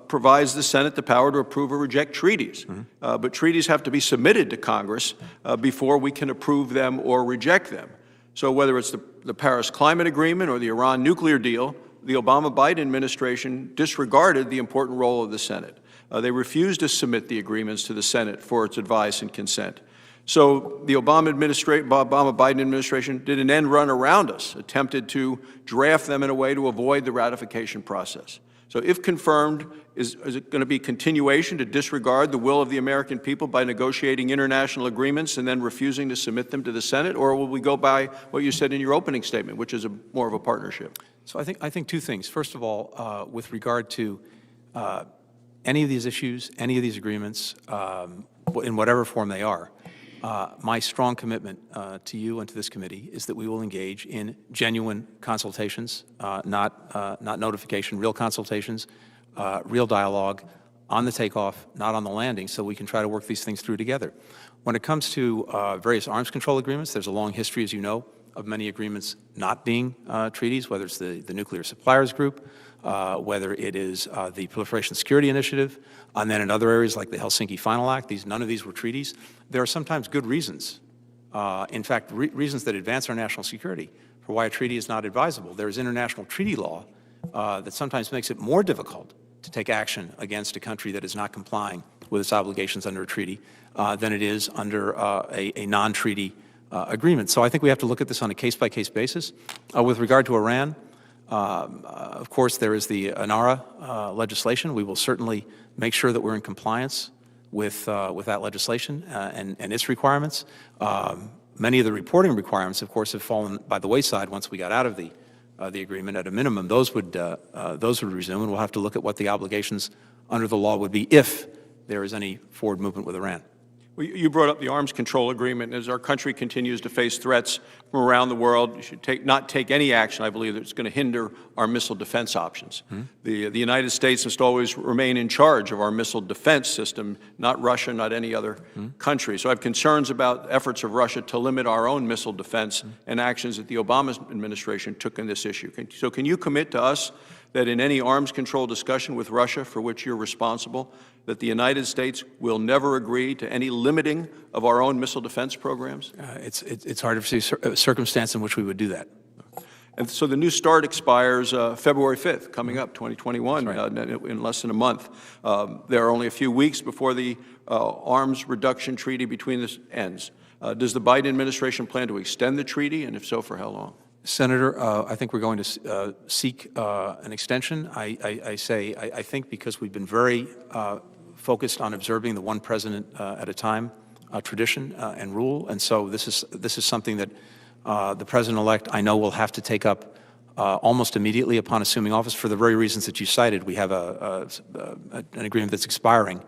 provides the Senate the power to approve or reject treaties. But treaties have to be submitted to Congress before we can approve them or reject them. So whether it's the Paris Climate Agreement or the Iran nuclear deal, the Obama-Biden administration disregarded the important role of the Senate. They refused to submit the agreements to the Senate for its advice and consent. So the Obama-Biden administration did an end run around us, attempted to draft them in a way to avoid the ratification process. So if confirmed, is it going to be continuation to disregard the will of the American people by negotiating international agreements and then refusing to submit them to the Senate? Or will we go by what you said in your opening statement, which is more of a partnership? So I think two things. First of all, with regard to any of these issues, any of these agreements, in whatever form they are, my strong commitment to you and to this committee is that we will engage in genuine consultations, not notification, real consultations, real dialogue on the takeoff, not on the landing, so we can try to work these things through together. When it comes to various arms control agreements, there's a long history, as you know, of many agreements not being treaties, whether it's the Nuclear Suppliers Group, whether it is the Proliferation Security Initiative, and then in other areas like the Helsinki Final Act, none of these were treaties. There are sometimes good reasons, in fact, reasons that advance our national security for why a treaty is not advisable. There is international treaty law that sometimes makes it more difficult to take action against a country that is not complying with its obligations under a treaty than it is under a non-treaty agreement. So I think we have to look at this on a case-by-case basis. With regard to Iran, of course, there is the ANARA legislation. We will certainly make sure that we're in compliance with that legislation and its requirements. Many of the reporting requirements, of course, have fallen by the wayside once we got out of the agreement. At a minimum, those would resume, and we'll have to look at what the obligations under the law would be if there is any forward movement with Iran. Well, you brought up the arms control agreement. As our country continues to face threats from around the world, you should not take any action, I believe, that's going to hinder our missile defense options. The United States must always remain in charge of our missile defense system, not Russia, not any other country. So I have concerns about efforts of Russia to limit our own missile defense and actions that the Obama administration took in this issue. So can you commit to us that in any arms control discussion with Russia for which you're responsible, that the United States will never agree to any limiting of our own missile defense programs? It's hard to see a circumstance in which we would do that. And so the new START expires February 5th, coming up, 2021, in less than a month. There are only a few weeks before the arms reduction treaty between us ends. Does the Biden administration plan to extend the treaty, and if so, for how long? Senator, I think we're going to seek an extension. I think because we've been very focused on observing the one president at a time tradition and rule, and so this is something that the president-elect, I know, will have to take up almost immediately upon assuming office for the very reasons that you cited. We have an agreement that's expiring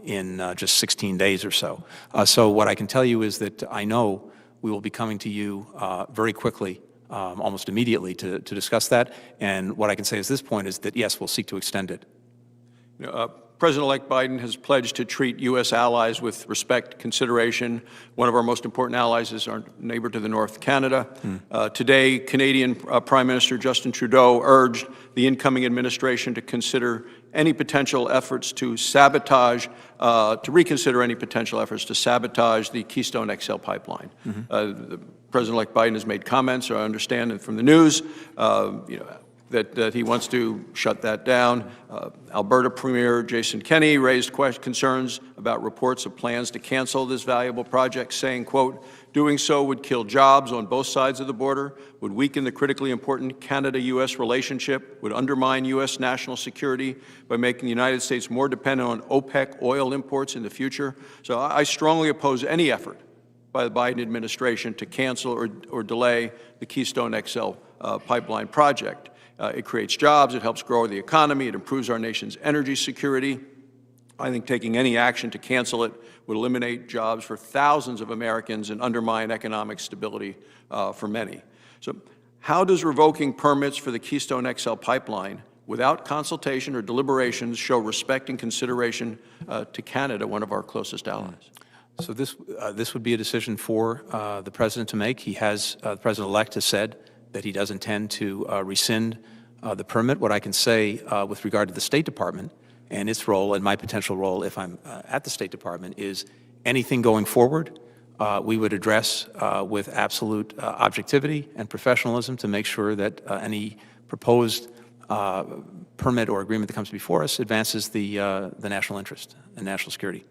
in just 16 days or so. So what I can tell you is that I know we will be coming to you very quickly, almost immediately, to discuss that. And what I can say at this point is that, yes, we'll seek to extend it. President-elect Biden has pledged to treat U.S. allies with respect, consideration. One of our most important allies is our neighbor to the north, Canada. Today, Canadian Prime Minister Justin Trudeau urged the incoming administration to consider any potential efforts to sabotage, reconsider any potential efforts to sabotage the Keystone XL pipeline. President-elect Biden has made comments, or I understand from the news, that he wants to shut that down. Alberta Premier Jason Kenney raised concerns about reports of plans to cancel this valuable project, saying, quote, doing so would kill jobs on both sides of the border, would weaken the critically important Canada-U.S. relationship, would undermine U.S. national security by making the United States more dependent on OPEC oil imports in the future. So I strongly oppose any effort by the Biden administration to cancel or delay the Keystone XL pipeline project. It creates jobs, it helps grow the economy, it improves our nation's energy security. I think taking any action to cancel it would eliminate jobs for thousands of Americans and undermine economic stability for many. So how does revoking permits for the Keystone XL pipeline without consultation or deliberations show respect and consideration to Canada, one of our closest allies? So this would be a decision for the President to make. He has, the President-elect has said that he does intend to rescind the permit. What I can say with regard to the State Department and its role and my potential role if I'm at the State Department is anything going forward we would address with absolute objectivity and professionalism to make sure that any proposed permit or agreement that comes before us advances the national interest and national security.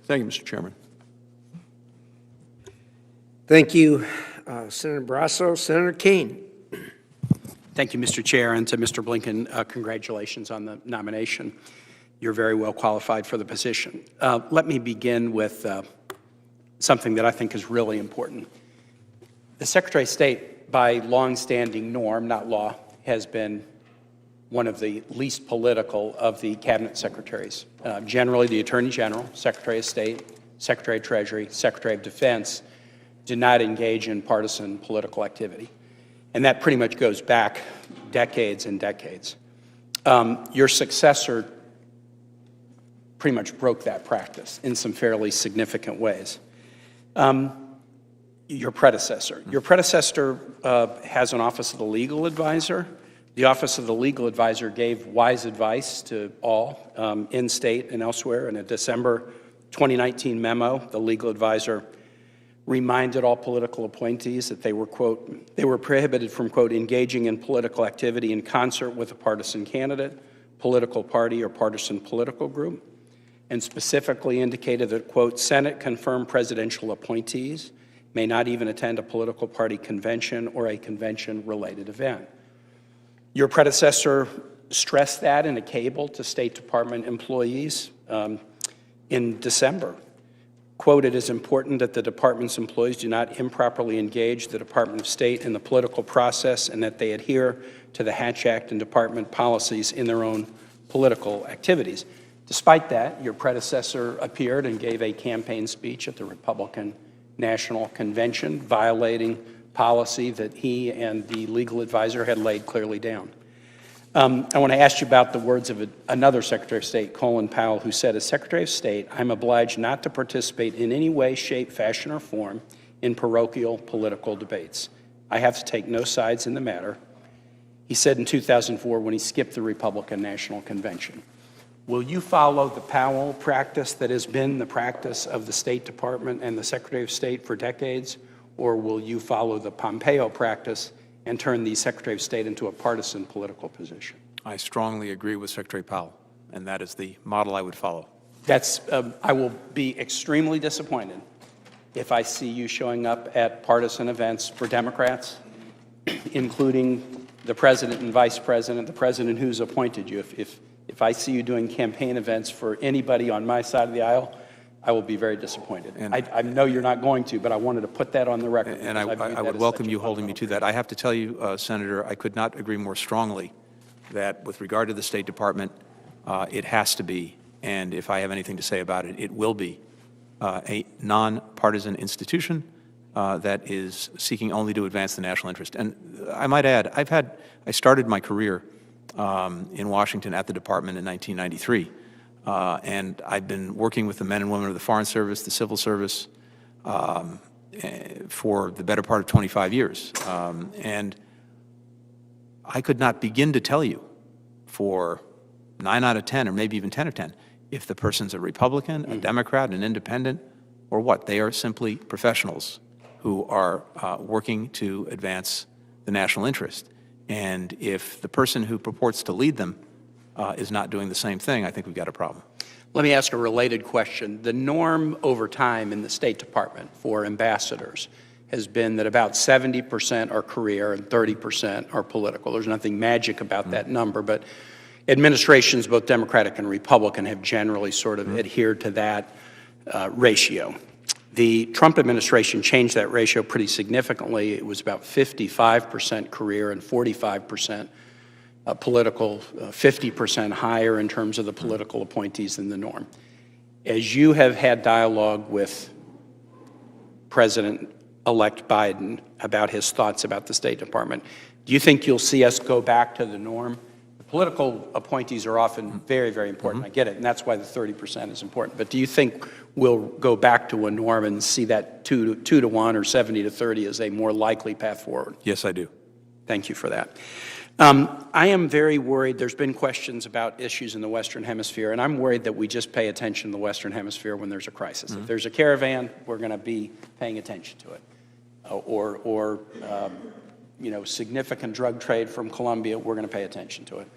Thank you, Mr. Chairman. Thank you, Senator Barrasso. Senator Kane. Thank you, Mr. Chair, and to Mr. Blinken, congratulations on the nomination. You're very well qualified for the position. Let me begin with something that I think is really important. The Secretary of State, by longstanding norm, not law, has been one of the least political of the cabinet secretaries. Generally, the Attorney General, Secretary of State, Secretary of Treasury, Secretary of Defense do not engage in partisan political activity. And that pretty much goes back decades and decades. Your successor pretty much broke that practice in some fairly significant ways. Your predecessor has an Office of the Legal Advisor. The Office of the Legal Advisor gave wise advice to all in state and elsewhere. In a December 2019 memo, the legal advisor reminded all political appointees that they were, quote, they were prohibited from, quote, engaging in political activity in concert with a partisan candidate, political party, or partisan political group, and specifically indicated that, quote, Senate confirmed presidential appointees may not even attend a political party convention or a convention-related event. Your predecessor stressed that in a cable to State Department employees in December. Quote, it is important that the department's employees do not improperly engage the Department of State in the political process and that they adhere to the Hatch Act and department policies in their own political activities. Despite that, your predecessor appeared and gave a campaign speech at the Republican National Convention, violating policy that he and the legal advisor had laid clearly down. I want to ask you about the words of another Secretary of State, Colin Powell, who said, as Secretary of State, I'm obliged not to participate in any way, shape, fashion, or form in parochial political debates. I have to take no sides in the matter. He said in 2004 when he skipped the Republican National Convention. Will you follow the Powell practice that has been the practice of the State Department and the Secretary of State for decades, or will you follow the Pompeo practice and turn the Secretary of State into a partisan political position? I strongly agree with Secretary Powell, and that is the model I would follow. I will be extremely disappointed if I see you showing up at partisan events for Democrats, including the President and Vice President, the President who's appointed you. If I see you doing campaign events for anybody on my side of the aisle, I will be very disappointed. I know you're not going to, but I wanted to put that on the record. And I would welcome you holding me to that. I have to tell you, Senator, I could not agree more strongly that with regard to the State Department, it has to be, and if I have anything to say about it, it will be a nonpartisan institution that is seeking only to advance the national interest. And I might add, I started my career in Washington at the department in 1993. And I've been working with the men and women of the Foreign Service, the Civil Service, for the better part of 25 years. And I could not begin to tell you for 9 out of 10, or maybe even 10 of 10, if the person's a Republican, a Democrat, an independent, or what. They are simply professionals who are working to advance the national interest. And if the person who purports to lead them is not doing the same thing, I think we've got a problem. Let me ask a related question. The norm over time in the State Department for ambassadors has been that about 70% are career and 30% are political. There's nothing magic about that number, but administrations, both Democratic and Republican, have generally sort of adhered to that ratio. The Trump administration changed that ratio pretty significantly. It was about 55% career and 45% political, 50% higher in terms of the political appointees than the norm. As you have had dialogue with President-elect Biden about his thoughts about the State Department, do you think you'll see us go back to the norm? The political appointees are often very, very important. I get it, and that's why the 30% is important. But do you think we'll go back to a norm and see that 2 to 1 or 70 to 30 as a more likely path forward? Yes, I do. Thank you for that. I am very worried. There's been questions about issues in the Western Hemisphere, and I'm worried that we just pay attention to the Western Hemisphere when there's a crisis. If there's a caravan, we're going to be paying attention to it. Or significant drug trade from Colombia, we're going to pay attention to it.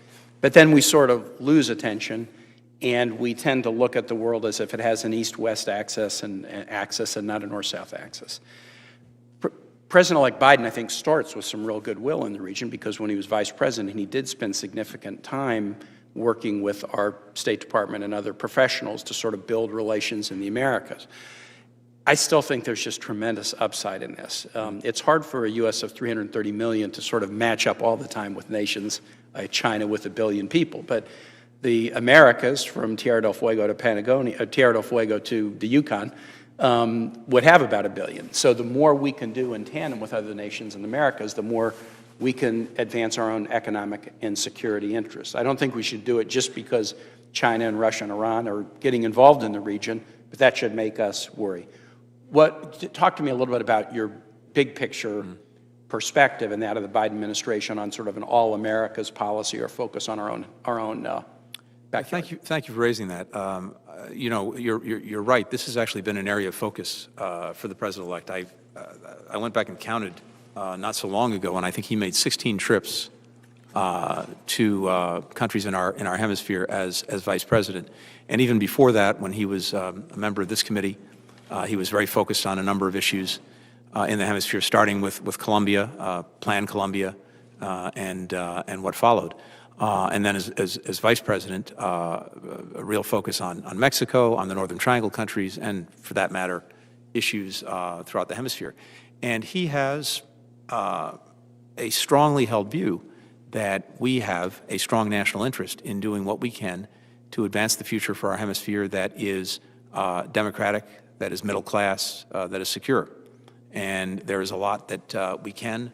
But then we sort of lose attention, and we tend to look at the world as if it has an east-west axis and not a north-south axis. President-elect Biden, I think, starts with some real goodwill in the region because when he was vice president, he did spend significant time working with our State Department and other professionals to sort of build relations in the Americas. I still think there's just tremendous upside in this. It's hard for a U.S. of 330 million to sort of match up all the time with nations like China with 1 billion people, but the Americas, from Tierra del Fuego to Patagonia, Tierra del Fuego to the Yukon, would have about 1 billion. So the more we can do in tandem with other nations in the Americas, the more we can advance our own economic and security interests. I don't think we should do it just because China and Russia and Iran are getting involved in the region, but that should make us worry. Talk to me a little bit about your big picture perspective and that of the Biden administration on sort of an all America's policy or focus on our own backyard. Thank you for raising that. You're right. This has actually been an area of focus for the president-elect. I went back and counted not so long ago, and I think he made 16 trips to countries in our hemisphere as vice president. And even before that, when he was a member of this committee, he was very focused on a number of issues in the hemisphere, starting with Colombia, Plan Colombia, and what followed. And then as vice president, a real focus on Mexico, on the Northern Triangle countries, and for that matter, issues throughout the hemisphere. And he has a strongly held view that we have a strong national interest in doing what we can to advance the future for our hemisphere that is democratic, that is middle class, that is secure. And there is a lot that we can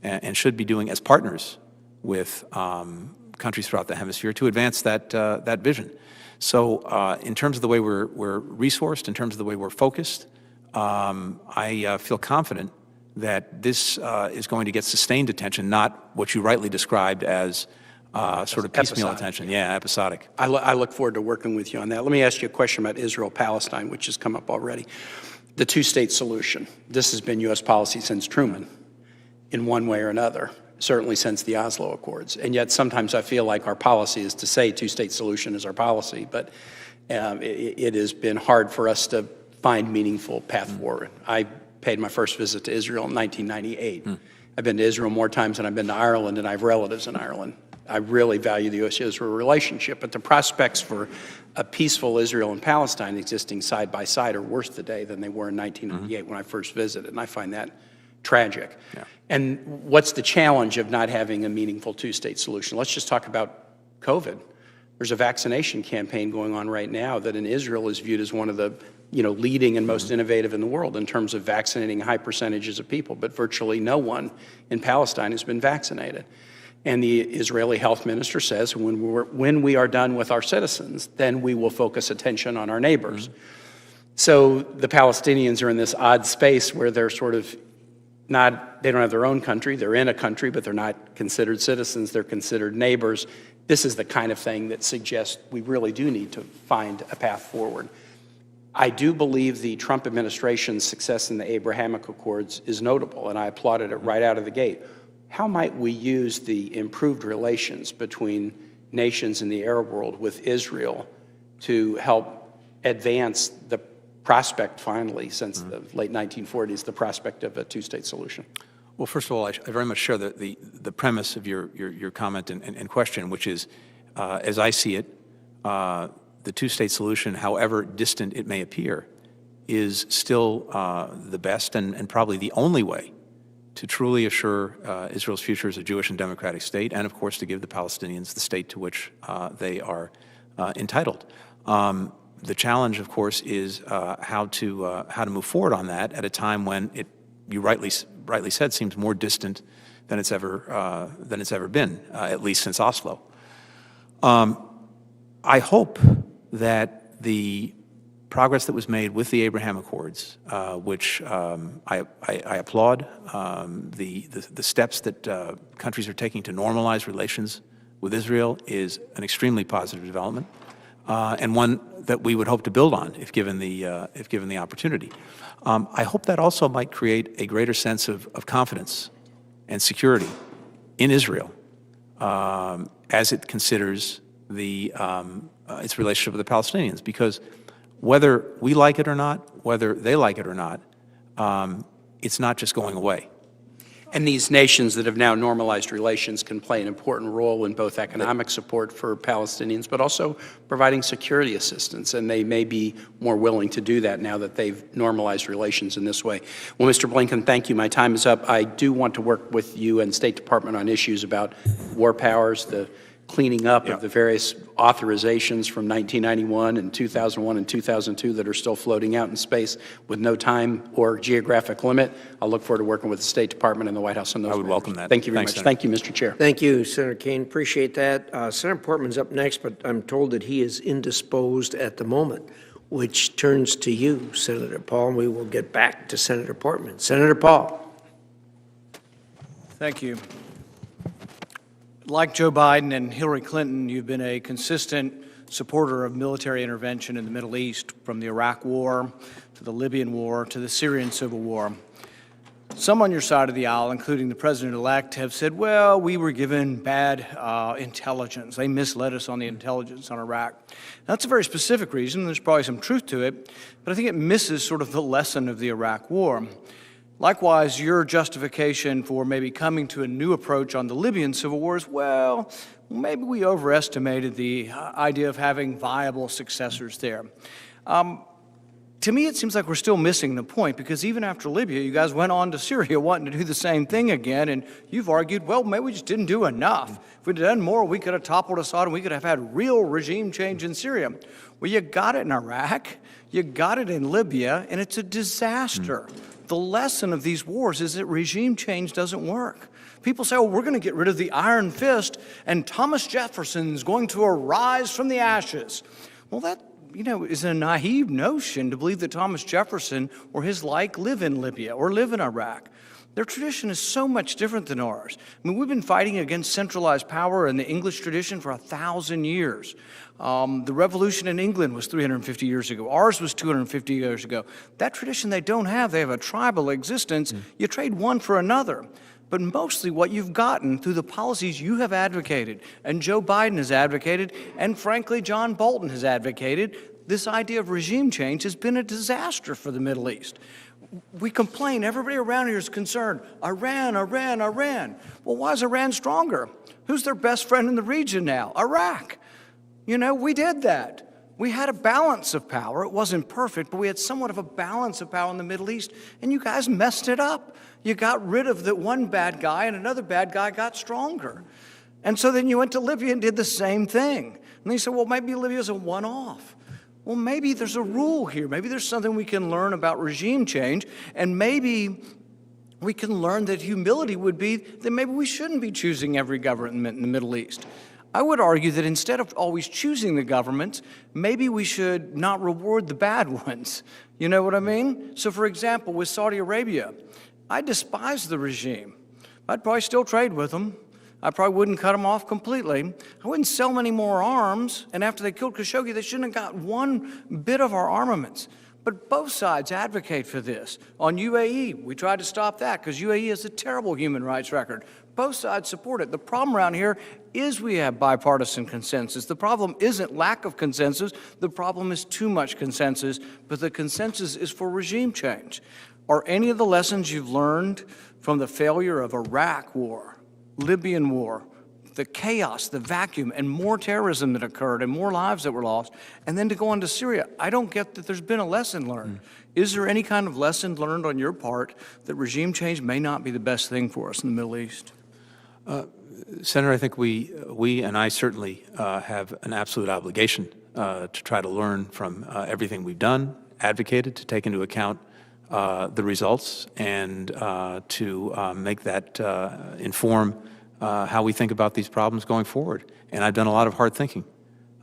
and should be doing as partners with countries throughout the hemisphere to advance that vision. So in terms of the way we're resourced, in terms of the way we're focused, I feel confident that this is going to get sustained attention, not what you rightly described as sort of piecemeal attention. Yeah, episodic. I look forward to working with you on that. Let me ask you a question about Israel-Palestine, which has come up already. The two-state solution. This has been U.S. policy since Truman, in one way or another, certainly since the Oslo Accords. And yet sometimes I feel like our policy is to say two-state solution is our policy, but it has been hard for us to find meaningful path forward. I paid my first visit to Israel in 1998. I've been to Israel more times than I've been to Ireland, and I have relatives in Ireland. I really value the U.S.-Israel relationship, but the prospects for a peaceful Israel and Palestine existing side by side are worse today than they were in 1998 when I first visited, and I find that tragic. Yeah. And what's the challenge of not having a meaningful two-state solution? Let's just talk about COVID. There's a vaccination campaign going on right now that in Israel is viewed as one of the leading and most innovative in the world in terms of vaccinating high percentages of people, but virtually no one in Palestine has been vaccinated. And the Israeli health minister says when we are done with our citizens, then we will focus attention on our neighbors. So the Palestinians are in this odd space where they're sort of they don't have their own country, they're in a country, but they're not considered citizens, they're considered neighbors. This is the kind of thing that suggests we really do need to find a path forward. I do believe the Trump administration's success in the Abrahamic Accords is notable, and I applauded it right out of the gate. How might we use the improved relations between nations in the Arab world with Israel to help advance the prospect, finally, since the late 1940s, the prospect of a two-state solution? Well, first of all, I very much share the premise of your comment and question, which is, as I see it, the two-state solution, however distant it may appear, is still the best and probably the only way to truly assure Israel's future as a Jewish and democratic state, and of course to give the Palestinians the state to which they are entitled. The challenge, of course, is how to move forward on that at a time when it, you rightly said, seems more distant than it's ever been, at least since Oslo. I hope that the progress that was made with the Abraham Accords, which I applaud, the steps that countries are taking to normalize relations with Israel is an extremely positive development, and one that we would hope to build on if given the opportunity. I hope that also might create a greater sense of confidence and security in Israel as it considers its relationship with the Palestinians, because whether we like it or not, whether they like it or not, it's not just going away. And these nations that have now normalized relations can play an important role in both economic support for Palestinians, but also providing security assistance, and they may be more willing to do that now that they've normalized relations in this way. Well, Mr. Blinken, thank you. My time is up. I do want to work with you and State Department on issues about war powers, the cleaning up of the various authorizations from 1991 and 2001 and 2002 that are still floating out in space with no time or geographic limit. I'll look forward to working with the State Department and the White House on those. I would welcome that. Thank you very much. Senator. Thank you, Mr. Chair. Thank you, Senator Kaine. Appreciate that. Senator Portman's up next, but I'm told that he is indisposed at the moment, which turns to you, Senator Paul, and we will get back to Senator Portman. Senator Paul. Thank you. Like Joe Biden and Hillary Clinton, you've been a consistent supporter of military intervention in the Middle East, from the Iraq War to the Libyan War to the Syrian Civil War. Some on your side of the aisle, including the President-elect, have said, well, we were given bad intelligence. They misled us on the intelligence on Iraq. That's a very specific reason. There's probably some truth to it, but I think it misses sort of the lesson of the Iraq War. Likewise, your justification for maybe coming to a new approach on the Libyan civil war is, well, maybe we overestimated the idea of having viable successors there. To me, it seems like we're still missing the point, because even after Libya, you guys went on to Syria wanting to do the same thing again, and you've argued, well, maybe we just didn't do enough. If we'd done more, we could have toppled Assad and we could have had real regime change in Syria. Well, you got it in Iraq, you got it in Libya, and it's a disaster. The lesson of these wars is that regime change doesn't work. People say, oh, we're going to get rid of the iron fist, and Thomas Jefferson's going to arise from the ashes. Well, that, is a naive notion to believe that Thomas Jefferson or his like live in Libya or live in Iraq. Their tradition is so much different than ours. I mean, we've been fighting against centralized power in the English tradition for 1,000 years. The revolution in England was 350 years ago. Ours was 250 years ago. That tradition they don't have. They have a tribal existence. You trade one for another. But mostly what you've gotten through the policies you have advocated, and Joe Biden has advocated, and frankly, John Bolton has advocated, this idea of regime change has been a disaster for the Middle East. We complain, everybody around here is concerned, Iran, Iran, Iran. Well, why is Iran stronger? Who's their best friend in the region now? Iraq. We did that. We had a balance of power. It wasn't perfect, but we had somewhat of a balance of power in the Middle East, and you guys messed it up. You got rid of the one bad guy, and another bad guy got stronger. And so then you went to Libya and did the same thing. And they said, well, maybe Libya's a one-off. Well, maybe there's a rule here. Maybe there's something we can learn about regime change, and maybe we can learn that humility would be that maybe we shouldn't be choosing every government in the Middle East. I would argue that instead of always choosing the governments, maybe we should not reward the bad ones. You know what I mean? So, for example, with Saudi Arabia, I despise the regime. I'd probably still trade with them. I probably wouldn't cut them off completely. I wouldn't sell many more arms. And after they killed Khashoggi, they shouldn't have got one bit of our armaments. But both sides advocate for this. On UAE, we tried to stop that because UAE has a terrible human rights record. Both sides support it. The problem around here is we have bipartisan consensus. The problem isn't lack of consensus. The problem is too much consensus, but the consensus is for regime change. Are any of the lessons you've learned from the failure of Iraq war, Libyan war, the chaos, the vacuum, and more terrorism that occurred and more lives that were lost, and then to go on to Syria? I don't get that there's been a lesson learned. Is there any kind of lesson learned on your part that regime change may not be the best thing for us in the Middle East? Senator, I think we and I certainly have an absolute obligation to try to learn from everything we've done, advocated, to take into account the results, and to make that inform how we think about these problems going forward. And I've done a lot of hard thinking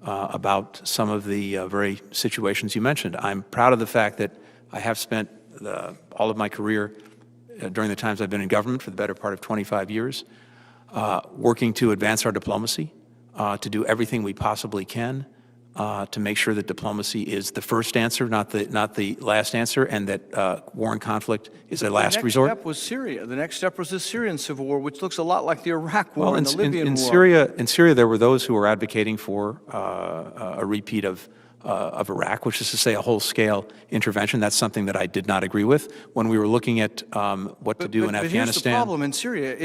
about some of the very situations you mentioned. I'm proud of the fact that I have spent all of my career during the times I've been in government for the better part of 25 years, working to advance our diplomacy, to do everything we possibly can to make sure that diplomacy is the first answer, not the last answer, and that war and conflict is a last resort. The next step was Syria. The next step was the Syrian civil war, which looks a lot like the Iraq war and the Libyan war. In Syria, there were those who were advocating for a repeat of Iraq, which is to say a whole-scale intervention. That's something that I did not agree with. When we were looking at what to do in Afghanistan. But here's the problem in Syria.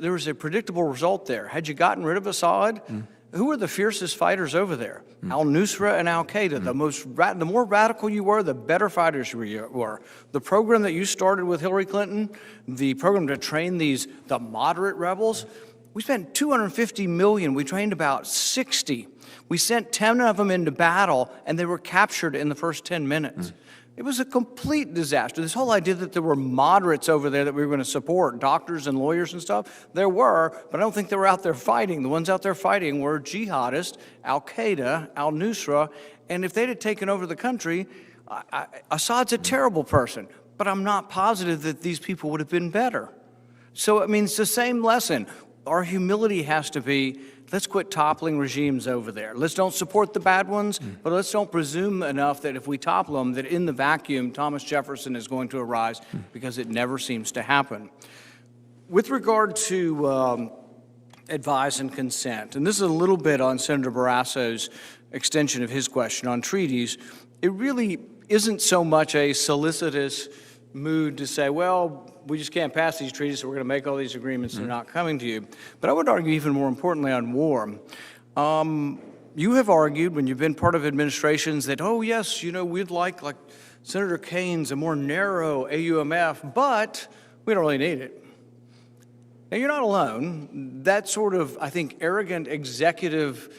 There was a predictable result there. Had you gotten rid of Assad, who were the fiercest fighters over there? Al-Nusra and Al-Qaeda. The more radical you were, the better fighters you were. The program that you started with Hillary Clinton, the program to train the moderate rebels, we spent $250 million. We trained about 60. We sent 10 of them into battle, and they were captured in the first 10 minutes. It was a complete disaster. This whole idea that there were moderates over there that we were going to support, doctors and lawyers and stuff, there were, but I don't think they were out there fighting. The ones out there fighting were jihadists, Al-Qaeda, Al-Nusra, and if they'd have taken over the country, Assad's a terrible person, but I'm not positive that these people would have been better. So, I mean, it's the same lesson. Our humility has to be, let's quit toppling regimes over there. Let's don't support the bad ones, but let's don't presume enough that if we topple them, that in the vacuum, Thomas Jefferson is going to arise, because it never seems to happen. With regard to advise and consent, and this is a little bit on Senator Barrasso's extension of his question on treaties, it really isn't so much a solicitous mood to say, well, we just can't pass these treaties, so we're going to make all these agreements, they're not coming to you. But I would argue even more importantly on war. You have argued when you've been part of administrations that, oh yes, you know, we'd like Senator Kane's a more narrow AUMF, but we don't really need it. Now, you're not alone. That sort of, I think, arrogant executive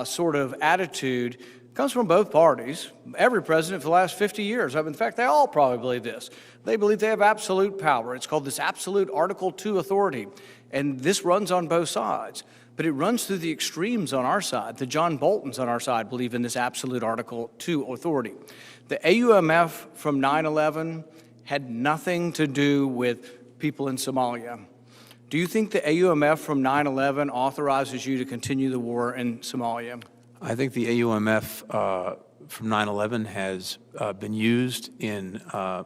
sort of attitude comes from both parties. Every president for the last 50 years. In fact, they all probably believe this. They believe they have absolute power. It's called this absolute Article II authority. And this runs on both sides. But it runs through the extremes on our side. The John Boltons on our side believe in this absolute Article II authority. The AUMF from 9/11 had nothing to do with people in Somalia. Do you think the AUMF from 9/11 authorizes you to continue the war in Somalia? I think the AUMF from 9/11 has been used in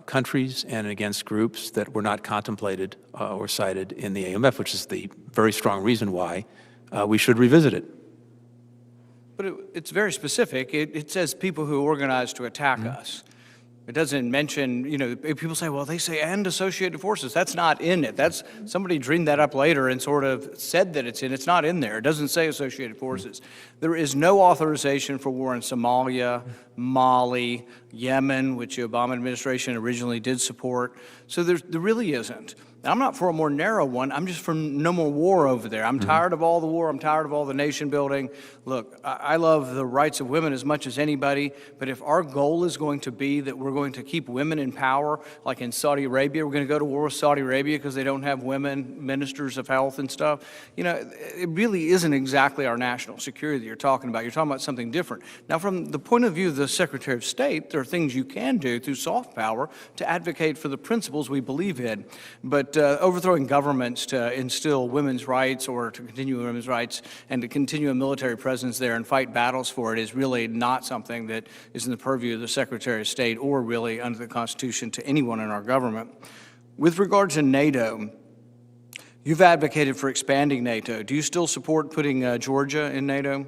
countries and against groups that were not contemplated or cited in the AUMF, which is the very strong reason why we should revisit it. But it's very specific. It says people who organize to attack us. It doesn't mention, you know, people say, well, they say and associated forces. That's not in it. That's somebody dreamed that up later and sort of said that it's in. It's not in there. It doesn't say associated forces. There is no authorization for war in Somalia, Mali, Yemen, which the Obama administration originally did support. So there really isn't. I'm not for a more narrow one. I'm just for no more war over there. I'm tired of all the war. I'm tired of all the nation building. Look, I love the rights of women as much as anybody, but if our goal is going to be that we're going to keep women in power, like in Saudi Arabia. We're going to go to war with Saudi Arabia because they don't have women ministers of health and stuff. You know, it really isn't exactly our national security that you're talking about. You're talking about something different. Now, from the point of view of the Secretary of State, there are things you can do through soft power to advocate for the principles we believe in. But overthrowing governments to instill women's rights or to continue women's rights and to continue a military presence there and fight battles for it is really not something that is in the purview of the Secretary of State or really under the Constitution to anyone in our government. With regard to NATO, you've advocated for expanding NATO. Do you still support putting Georgia in NATO?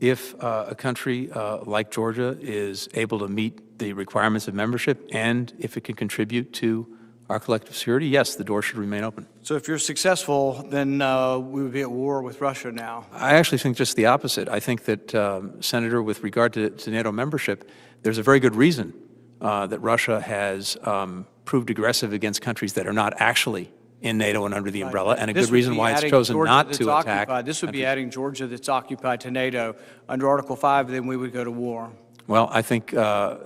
If a country like Georgia is able to meet the requirements of membership and if it can contribute to our collective security, yes, the door should remain open. So if you're successful, then we would be at war with Russia now. I actually think just the opposite. I think that, Senator, with regard to NATO membership, there's a very good reason that Russia has proved aggressive against countries that are not actually in NATO and under the umbrella, and a good reason why it's chosen not to attack. This would be adding Georgia that's occupied to NATO. Under Article 5, then we would go to war. Well, I think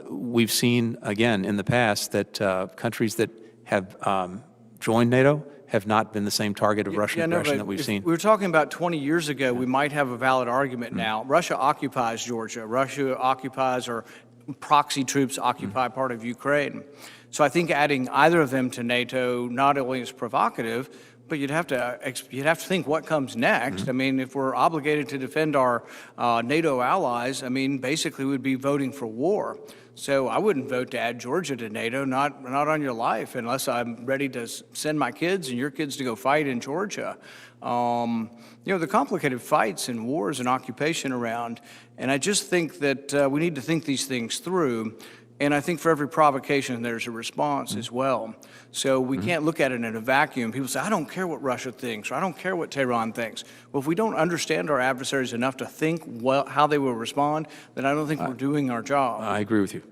we've seen, again, in the past that countries that have joined NATO have not been the same target of Russian aggression that we've seen. We were talking about 20 years ago, we might have a valid argument now. Russia occupies Georgia. Russia occupies, or proxy troops occupy part of Ukraine. So I think adding either of them to NATO not only is provocative, but you'd have to think what comes next. I mean, if we're obligated to defend our NATO allies, I mean, basically we'd be voting for war. So I wouldn't vote to add Georgia to NATO, not on your life, unless I'm ready to send my kids and your kids to go fight in Georgia. You know, the complicated fights and wars and occupation around, and I just think that we need to think these things through. And I think for every provocation, there's a response as well. So we can't look at it in a vacuum. People say, I don't care what Russia thinks, or I don't care what Tehran thinks. Well, if we don't understand our adversaries enough to think how they will respond, then I don't think we're doing our job. I agree with you.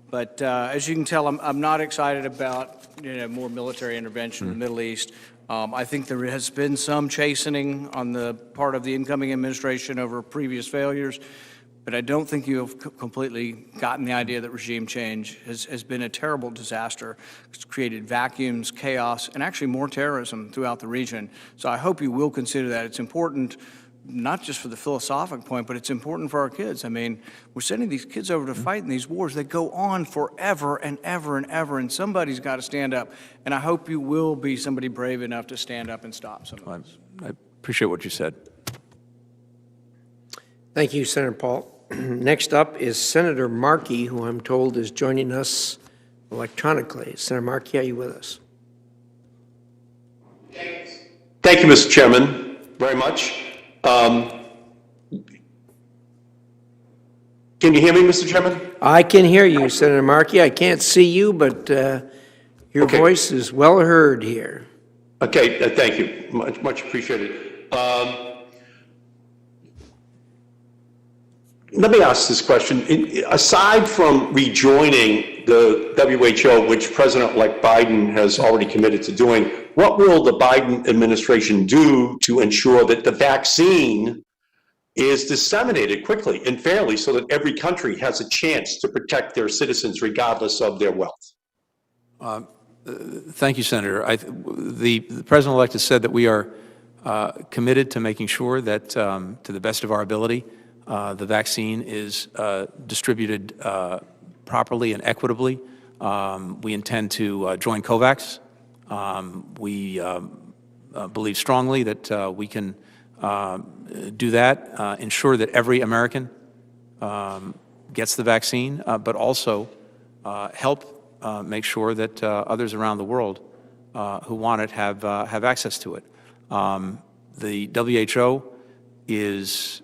But as you can tell, I'm not excited about more military intervention in the Middle East. I think there has been some chastening on the part of the incoming administration over previous failures. But I don't think you have completely gotten the idea that regime change has been a terrible disaster. It's created vacuums, chaos, and actually more terrorism throughout the region. So I hope you will consider that. It's important, not just for the philosophic point, but it's important for our kids. I mean, we're sending these kids over to fight in these wars that go on forever and ever and ever, and somebody's got to stand up. And I hope you will be somebody brave enough to stand up and stop some of this. I appreciate what you said. Thank you, Senator Paul. Next up is Senator Markey, who I'm told is joining us electronically. Senator Markey, are you with us? Thank you, Mr. Chairman, very much. Can you hear me, Mr. Chairman? I can hear you, Senator Markey. I can't see you, but your voice is well heard here. Okay, thank you. Much appreciated. Let me ask this question. Aside from rejoining the WHO, which President-elect Biden has already committed to doing, what will the Biden administration do to ensure that the vaccine is disseminated quickly and fairly so that every country has a chance to protect their citizens regardless of their wealth? Thank you, Senator. The President-elect has said that we are committed to making sure that, to the best of our ability, the vaccine is distributed properly and equitably. We intend to join COVAX. We believe strongly that we can do that, ensure that every American gets the vaccine, but also help make sure that others around the world who want it have access to it. The WHO is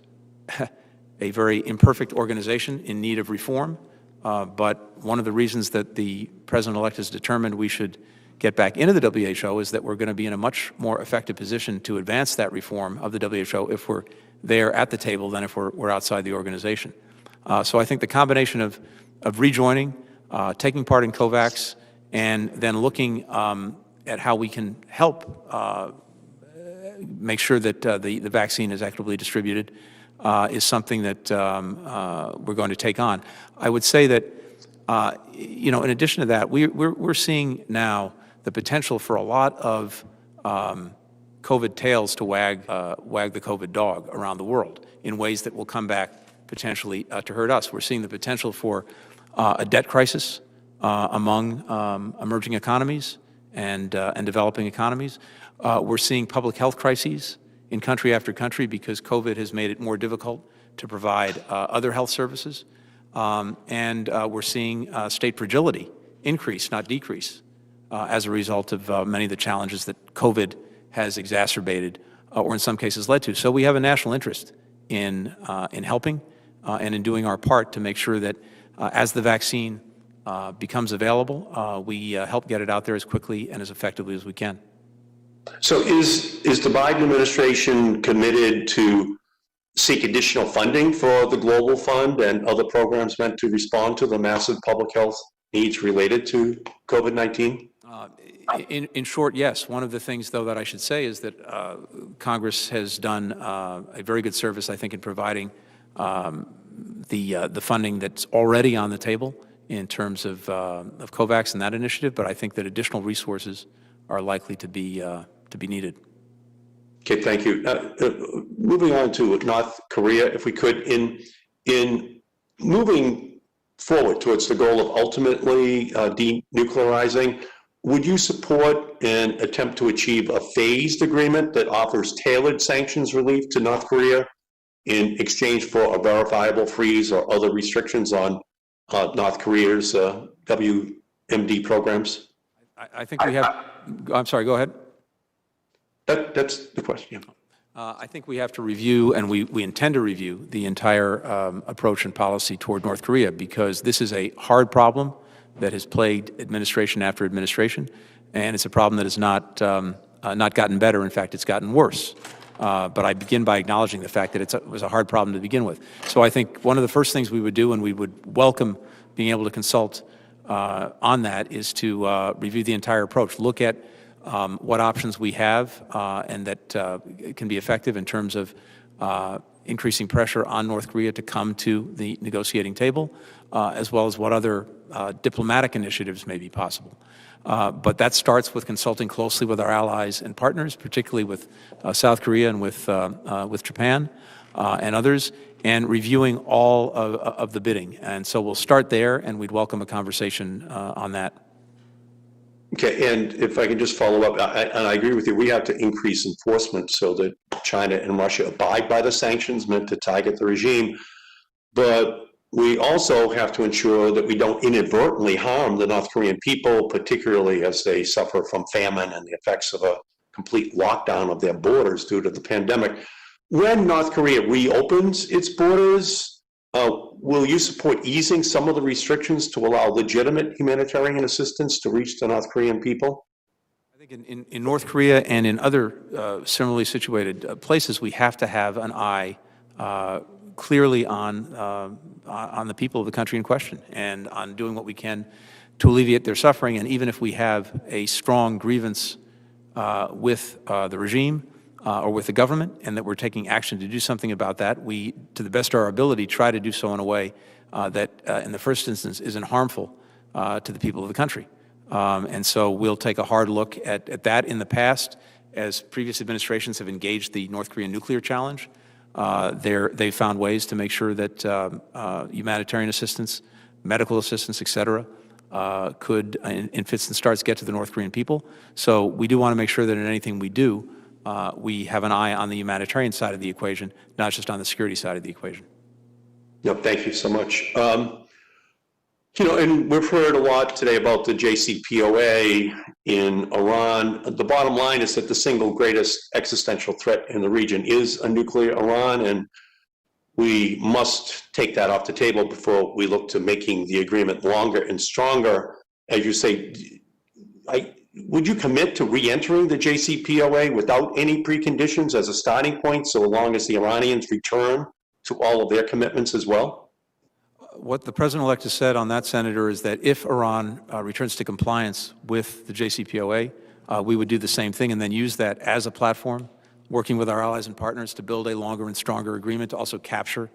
a very imperfect organization in need of reform, but one of the reasons that the President-elect has determined we should get back into the WHO is that we're going to be in a much more effective position to advance that reform of the WHO if we're there at the table than if we're outside the organization. So I think the combination of rejoining, taking part in COVAX, and then looking at how we can help make sure that the vaccine is equitably distributed is something that we're going to take on. I would say that In addition to that, we're seeing now the potential for a lot of COVID tails to wag the COVID dog around the world in ways that will come back potentially to hurt us. We're seeing the potential for a debt crisis among emerging economies and developing economies. We're seeing public health crises in country after country because COVID has made it more difficult to provide other health services. And we're seeing state fragility increase, not decrease, as a result of many of the challenges that COVID has exacerbated or in some cases led to. So we have a national interest in helping and in doing our part to make sure that as the vaccine becomes available, we help get it out there as quickly and as effectively as we can. So is the Biden administration committed to seek additional funding for the Global Fund and other programs meant to respond to the massive public health needs related to COVID-19? In short, yes. One of the things, though, that I should say is that Congress has done a very good service, I think, in providing the funding that's already on the table in terms of COVAX and that initiative. But I think that additional resources are likely to be needed. Okay, thank you. Moving on to North Korea, if we could, in moving forward towards the goal of ultimately denuclearizing, would you support an attempt to achieve a phased agreement that offers tailored sanctions relief to North Korea in exchange for a verifiable freeze or other restrictions on North Korea's WMD programs? I think we have, I'm sorry, go ahead. That's the question. I think we have to review, and we intend to review, the entire approach and policy toward North Korea, because this is a hard problem that has plagued administration after administration, and it's a problem that has not gotten better. In fact, it's gotten worse. But I begin by acknowledging the fact that it was a hard problem to begin with. So I think one of the first things we would do, and we would welcome being able to consult on that, is to review the entire approach, look at what options we have and that can be effective in terms of increasing pressure on North Korea to come to the negotiating table, as well as what other diplomatic initiatives may be possible. But that starts with consulting closely with our allies and partners, particularly with South Korea and with Japan and others, and reviewing all of the bidding. And so we'll start there, and we'd welcome a conversation on that. Okay, and if I can just follow up, and I agree with you, we have to increase enforcement so that China and Russia abide by the sanctions meant to target the regime. But we also have to ensure that we don't inadvertently harm the North Korean people, particularly as they suffer from famine and the effects of a complete lockdown of their borders due to the pandemic. When North Korea reopens its borders, will you support easing some of the restrictions to allow legitimate humanitarian assistance to reach the North Korean people? I think in North Korea and in other similarly situated places, we have to have an eye clearly on the people of the country in question and on doing what we can to alleviate their suffering. And even if we have a strong grievance with the regime or with the government, and that we're taking action to do something about that, we, to the best of our ability, try to do so in a way that, in the first instance, isn't harmful to the people of the country. And so we'll take a hard look at that. In the past, as previous administrations have engaged the North Korean nuclear challenge, they found ways to make sure that humanitarian assistance, medical assistance, et cetera, could, in fits and starts, get to the North Korean people. So we do want to make sure that in anything we do, we have an eye on the humanitarian side of the equation, not just on the security side of the equation. No, thank you so much. And we've heard a lot today about the JCPOA in Iran. The bottom line is that the single greatest existential threat in the region is a nuclear Iran, and we must take that off the table before we look to making the agreement longer and stronger. As you say, would you commit to re-entering the JCPOA without any preconditions as a starting point, so long as the Iranians return to all of their commitments as well? What the President-elect has said on that, Senator, is that if Iran returns to compliance with the JCPOA, we would do the same thing and then use that as a platform, working with our allies and partners to build a longer and stronger agreement to also capture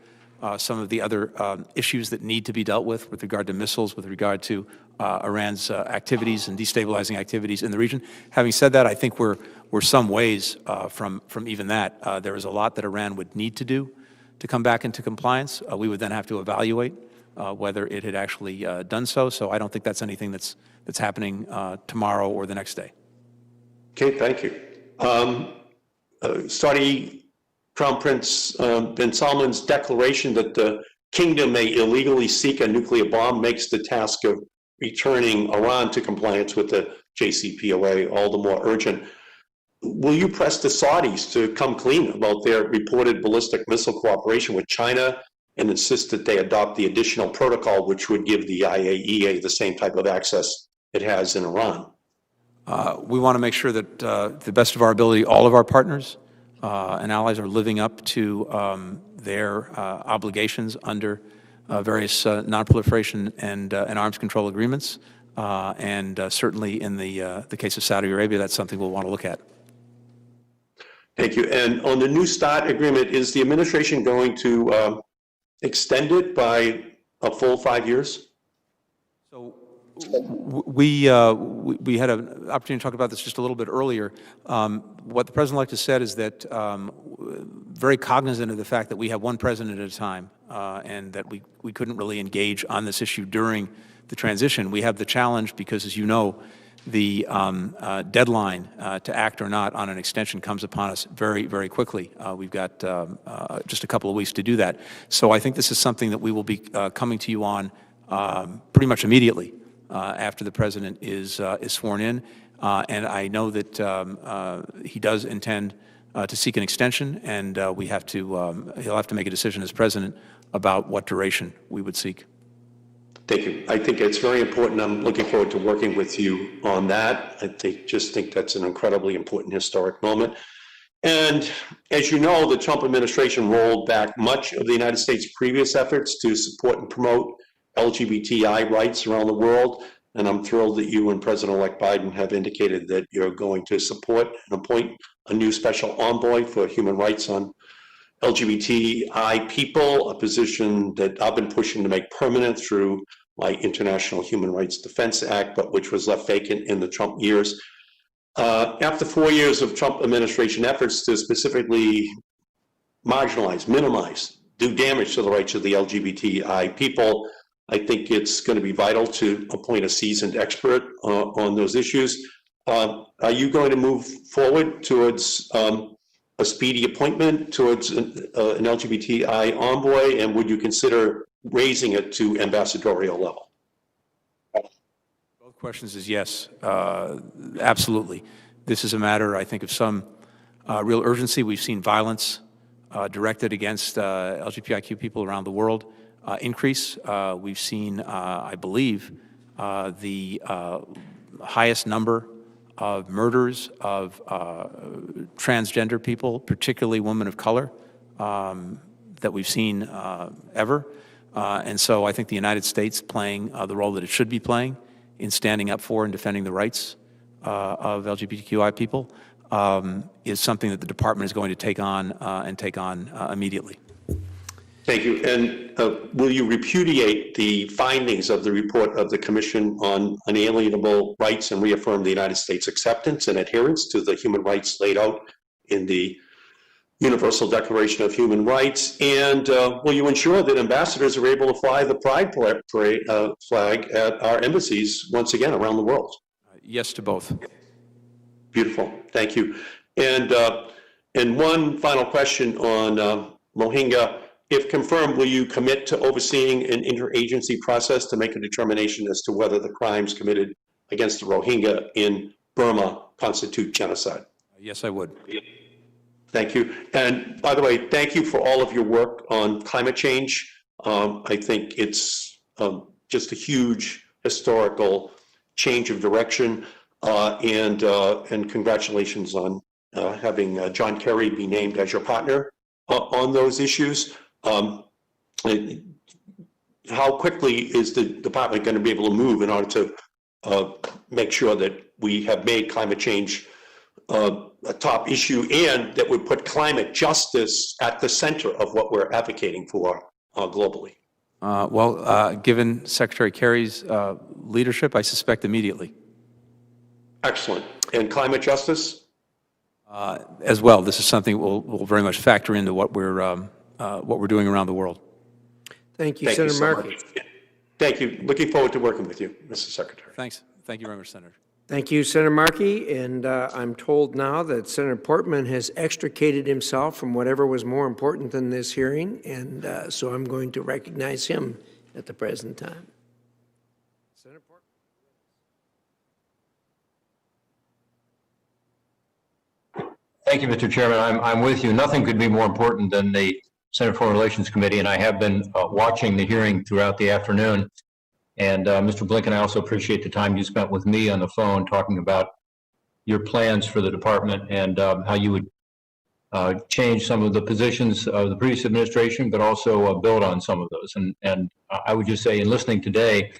some of the other issues that need to be dealt with regard to missiles, with regard to Iran's activities and destabilizing activities in the region. Having said that, I think we're some ways from even that. There is a lot that Iran would need to do to come back into compliance. We would then have to evaluate whether it had actually done so. So I don't think that's anything that's happening tomorrow or the next day. Okay, thank you. Saudi Crown Prince bin Salman's declaration that the kingdom may illegally seek a nuclear bomb makes the task of returning Iran to compliance with the JCPOA all the more urgent. Will you press the Saudis to come clean about their reported ballistic missile cooperation with China and insist that they adopt the additional protocol which would give the IAEA the same type of access it has in Iran? We want to make sure that, to the best of our ability, all of our partners and allies are living up to their obligations under various non-proliferation and arms control agreements. And certainly in the case of Saudi Arabia, that's something we'll want to look at. Thank you. And on the New START agreement, is the administration going to extend it by a full 5 years? So we had an opportunity to talk about this just a little bit earlier. What the President-elect has said is that very cognizant of the fact that we have one president at a time and that we couldn't really engage on this issue during the transition. We have the challenge because, as you know, the deadline to act or not on an extension comes upon us very, very quickly. We've got just a couple of weeks to do that. So I think this is something that we will be coming to you on pretty much immediately after the President is sworn in. And I know that he does intend to seek an extension, and he'll have to make a decision as President about what duration we would seek. Thank you. I think it's very important. I'm looking forward to working with you on that. I just think that's an incredibly important historic moment. And as you know, the Trump administration rolled back much of the United States' previous efforts to support and promote LGBTI rights around the world. And I'm thrilled that you and President-elect Biden have indicated that you're going to support and appoint a new special envoy for human rights on LGBTI people, a position that I've been pushing to make permanent through my International Human Rights Defense Act, but which was left vacant in the Trump years. After 4 years of Trump administration efforts to specifically marginalize, minimize, do damage to the rights of the LGBTI people, I think it's going to be vital to appoint a seasoned expert on those issues. Are you going to move forward towards a speedy appointment towards an LGBTI envoy, and would you consider raising it to ambassadorial level? Both questions is yes, absolutely. This is a matter, I think, of some real urgency. We've seen violence directed against LGBTIQ people around the world increase. We've seen, I believe, the highest number of murders of transgender people, particularly women of color, that we've seen ever. And so I think the United States playing the role that it should be playing in standing up for and defending the rights of LGBTQI people is something that the department is going to take on immediately. Thank you. And will you repudiate the findings of the report of the Commission on Unalienable Rights and reaffirm the United States' acceptance and adherence to the human rights laid out in the Universal Declaration of Human Rights? And will you ensure that ambassadors are able to fly the Pride flag at our embassies once again around the world? Yes to both. Beautiful. Thank you. And one final question on Rohingya. If confirmed, will you commit to overseeing an interagency process to make a determination as to whether the crimes committed against the Rohingya in Burma constitute genocide? Yes, I would. Thank you. And by the way, thank you for all of your work on climate change. I think it's just a huge historical change of direction, and congratulations on having John Kerry be named as your partner on those issues. How quickly is the department going to be able to move in order to make sure that we have made climate change a top issue, and that would put climate justice at the center of what we're advocating for globally? Given Secretary Kerry's leadership, I suspect immediately. Excellent. And climate justice? As well, this is something will very much factor into what we're doing around the world. Thank you, Thank you Senator so Markey. much. Thank you. Looking forward to working with you, Mr. Secretary. Thanks. Thank you very much, Senator. Thank you, Senator Markey. And I'm told now that Senator Portman has extricated himself from whatever was more important than this hearing, and so I'm going to recognize him at the present time. Senator Portman. Thank you, Mr. Chairman. I'm with you. Nothing could be more important than the Senate Foreign Relations Committee, and I have been watching the hearing throughout the afternoon. And Mr. Blinken, I also appreciate the time you spent with me on the phone talking about your plans for the department and how you would change some of the positions of the previous administration, but also build on some of those. And I would just say, in listening today,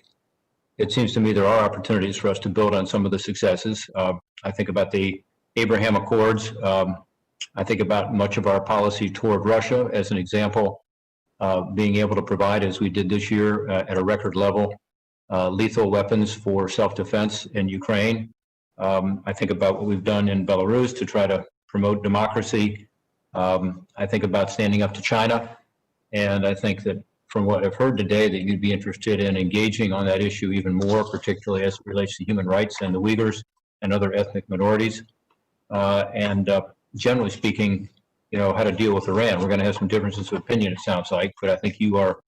it seems to me there are opportunities for us to build on some of the successes. I think about the Abraham Accords. I think about much of our policy toward Russia as an example, being able to provide, as we did this year at a record level, lethal weapons for self-defense in Ukraine. I think about what we've done in Belarus to try to promote democracy. I think about standing up to China. And I think that from what I've heard today, that you'd be interested in engaging on that issue even more, particularly as it relates to human rights and the Uyghurs and other ethnic minorities. Generally speaking, how to deal with Iran. We're going to have some differences of opinion, it sounds like, but I think you are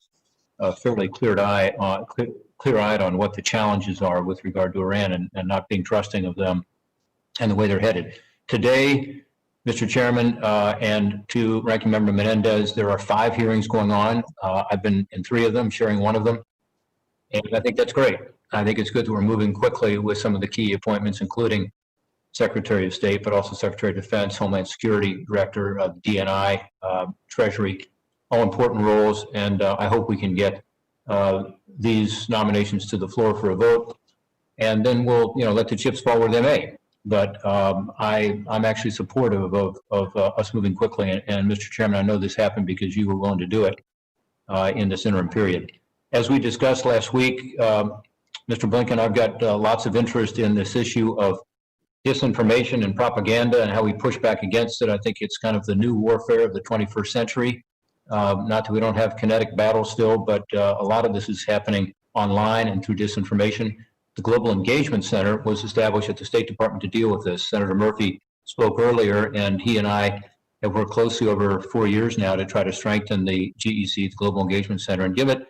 fairly clear-eyed on what the challenges are with regard to Iran and not being trusting of them and the way they're headed. Today, Mr. Chairman, and to Ranking Member Menendez, there are 5 hearings going on. I've been in 3 of them, sharing one of them, and I think that's great. I think it's good that we're moving quickly with some of the key appointments, including Secretary of State, but also Secretary of Defense, Homeland Security, Director of DNI, Treasury, all important roles, and I hope we can get these nominations to the floor for a vote, and then we'll let the chips fall where they may. But I'm actually supportive of us moving quickly, and Mr. Chairman, I know this happened because you were willing to do it in this interim period. As we discussed last week, Mr. Blinken, I've got lots of interest in this issue of disinformation and propaganda and how we push back against it. I think it's kind of the new warfare of the 21st century. Not that we don't have kinetic battles still, but a lot of this is happening online and through disinformation. The Global Engagement Center was established at the State Department to deal with this. Senator Murphy spoke earlier, and he and I have worked closely over 4 years now to try to strengthen the GEC, the Global Engagement Center, and give it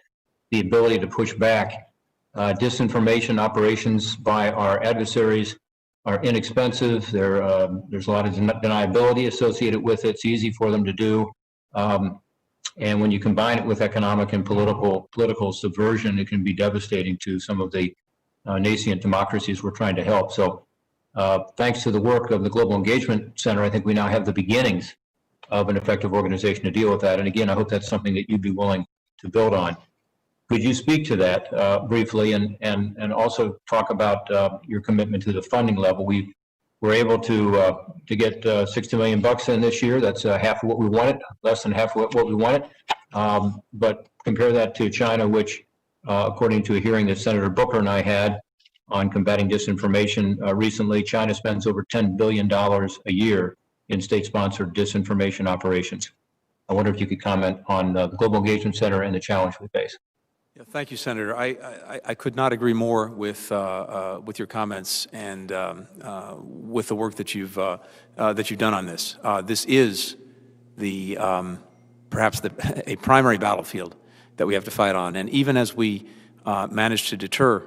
the ability to push back. Disinformation operations by our adversaries are inexpensive. There's a lot of deniability associated with it. It's easy for them to do. And when you combine it with economic and political subversion, it can be devastating to some of the nascent democracies we're trying to help. So thanks to the work of the Global Engagement Center, I think we now have the beginnings of an effective organization to deal with that. And again, I hope that's something that you'd be willing to build on. Could you speak to that briefly and also talk about your commitment to the funding level? We were able to get $60 million in this year. That's half of what we wanted, less than half of what we wanted. But compare that to China, which, according to a hearing that Senator Booker and I had on combating disinformation recently, China spends over $10 billion a year in state-sponsored disinformation operations. I wonder if you could comment on the Global Engagement Center and the challenge we face. Yeah, thank you, Senator. I could not agree more with your comments and with the work that you've done on this. This is perhaps a primary battlefield that we have to fight on. And even as we manage to deter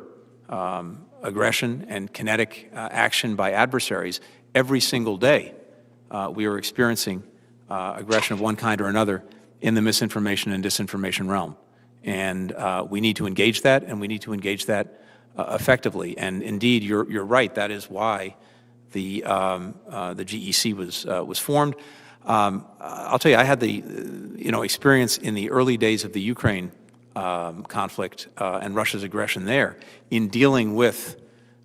aggression and kinetic action by adversaries, every single day we are experiencing aggression of one kind or another in the misinformation and disinformation realm. And we need to engage that, and we need to engage that effectively. And indeed, you're right. That is why the GEC was formed. I'll tell you, I had the experience in the early days of the Ukraine conflict and Russia's aggression there in dealing with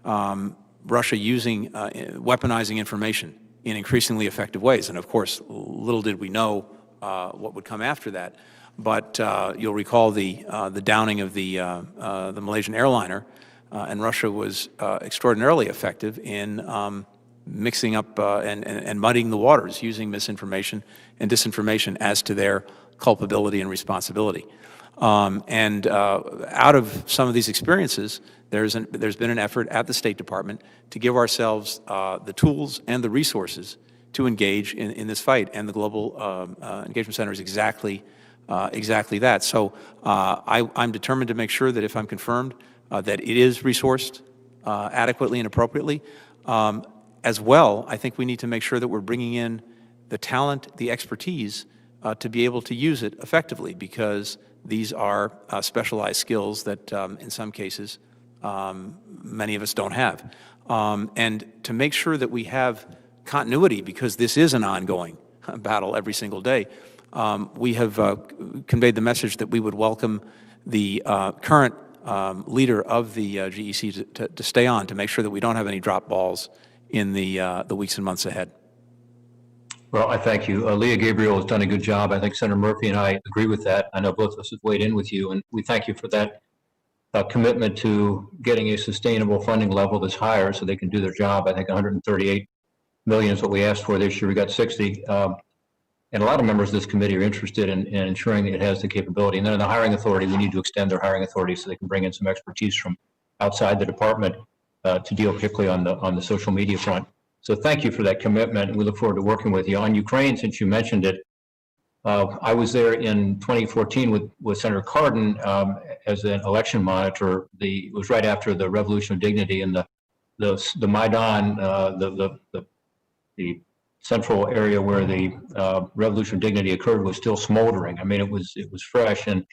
Russia using weaponizing information in increasingly effective ways. And of course, little did we know what would come after that. but you'll recall the downing of the Malaysian airliner, and Russia was extraordinarily effective in mixing up and muddying the waters, using misinformation and disinformation as to their culpability and responsibility. And out of some of these experiences, there's been an effort at the State Department to give ourselves the tools and the resources to engage in this fight. And the Global Engagement Center is exactly that. So I'm determined to make sure that if I'm confirmed, that it is resourced adequately and appropriately. As well, I think we need to make sure that we're bringing in the talent, the expertise to be able to use it effectively, because these are specialized skills that in some cases many of us don't have. And to make sure that we have continuity, because this is an ongoing battle every single day, we have conveyed the message that we would welcome the current leader of the GEC to stay on, to make sure that we don't have any drop balls in the weeks and months ahead. Well, I thank you. Leah Gabriel has done a good job. I think Senator Murphy and I agree with that. I know both of us have weighed in with you, and we thank you for that commitment to getting a sustainable funding level that's higher so they can do their job. I think 138 million is what we asked for this year. We got 60. And a lot of members of this committee are interested in ensuring that it has the capability. And then in the hiring authority, we need to extend their hiring authority so they can bring in some expertise from outside the department to deal particularly on the social media front. So thank you for that commitment. We look forward to working with you. On Ukraine, since you mentioned it, I was there in 2014 with Senator Cardin as an election monitor. It was right after the Revolution of Dignity, and the Maidan, the central area where the Revolution of Dignity occurred, was still smoldering. I mean, it was fresh, and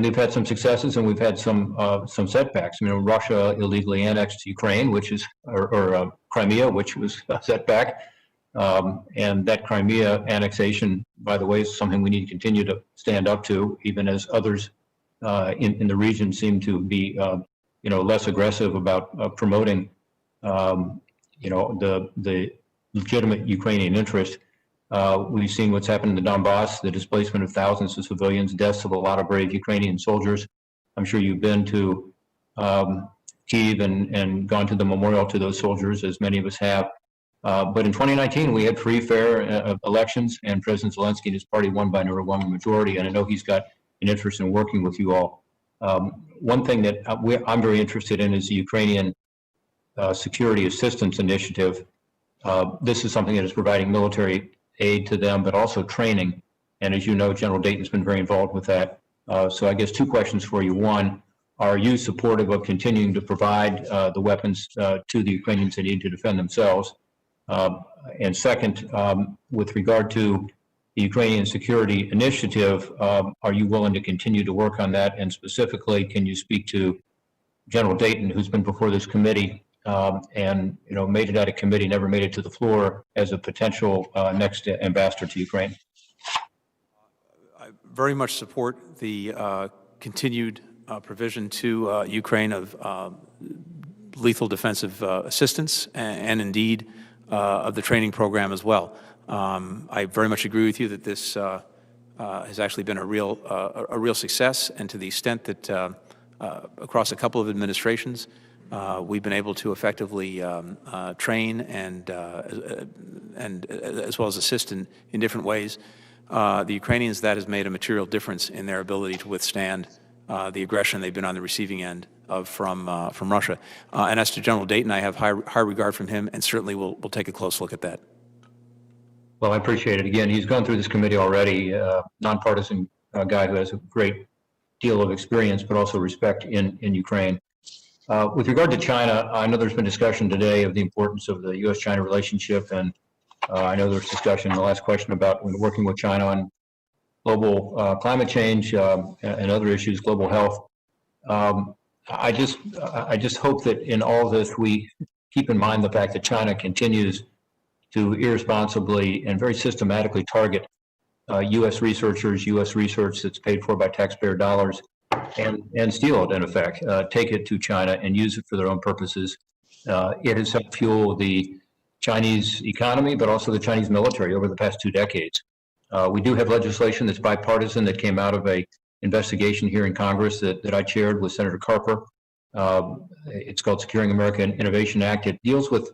we've had some successes and we've had some setbacks. I mean, Russia illegally annexed Ukraine, or Crimea, which was a setback. And that Crimea annexation, by the way, is something we need to continue to stand up to, even as others in the region seem to be, less aggressive about promoting, the legitimate Ukrainian interest. We've seen what's happened in the Donbass, the displacement of thousands of civilians, deaths of a lot of brave Ukrainian soldiers. I'm sure you've been to Kyiv and gone to the memorial to those soldiers, as many of us have. But in 2019, we had free, fair elections, and President Zelensky and his party won by an overwhelming majority, and I know he's got an interest in working with you all. One thing that I'm very interested in is the Ukrainian Security Assistance Initiative. This is something that is providing military aid to them, but also training. And as you know, General Dayton's been very involved with that. So I guess two questions for you. One, are you supportive of continuing to provide the weapons to the Ukrainians they need to defend themselves? And second, with regard to the Ukrainian Security Initiative, are you willing to continue to work on that? And specifically, can you speak to General Dayton, who's been before this committee and made it out of committee, never made it to the floor, as a potential next ambassador to Ukraine? I very much support the continued provision to Ukraine of lethal defensive assistance and indeed of the training program as well. I very much agree with you that this has actually been a real success, and to the extent that across a couple of administrations, we've been able to effectively train and as well as assist in different ways. The Ukrainians, that has made a material difference in their ability to withstand the aggression they've been on the receiving end of from Russia. And as to General Dayton, I have high regard from him, and certainly we'll take a close look at that. Well, I appreciate it. Again, he's gone through this committee already, nonpartisan guy who has a great deal of experience, but also respect in Ukraine. With regard to China, I know there's been discussion today of the importance of the U.S.-China relationship, and I know there's discussion in the last question about working with China on global climate change and other issues, global health. I just hope that in all of this we keep in mind the fact that China continues to irresponsibly and very systematically target U.S. researchers, U.S. research that's paid for by taxpayer dollars, and steal it, in effect, take it to China and use it for their own purposes. It has helped fuel the Chinese economy, but also the Chinese military over the past 2 decades. We do have legislation that's bipartisan that came out of a investigation here in Congress that I chaired with Senator Carper. It's called Securing American Innovation Act. It deals with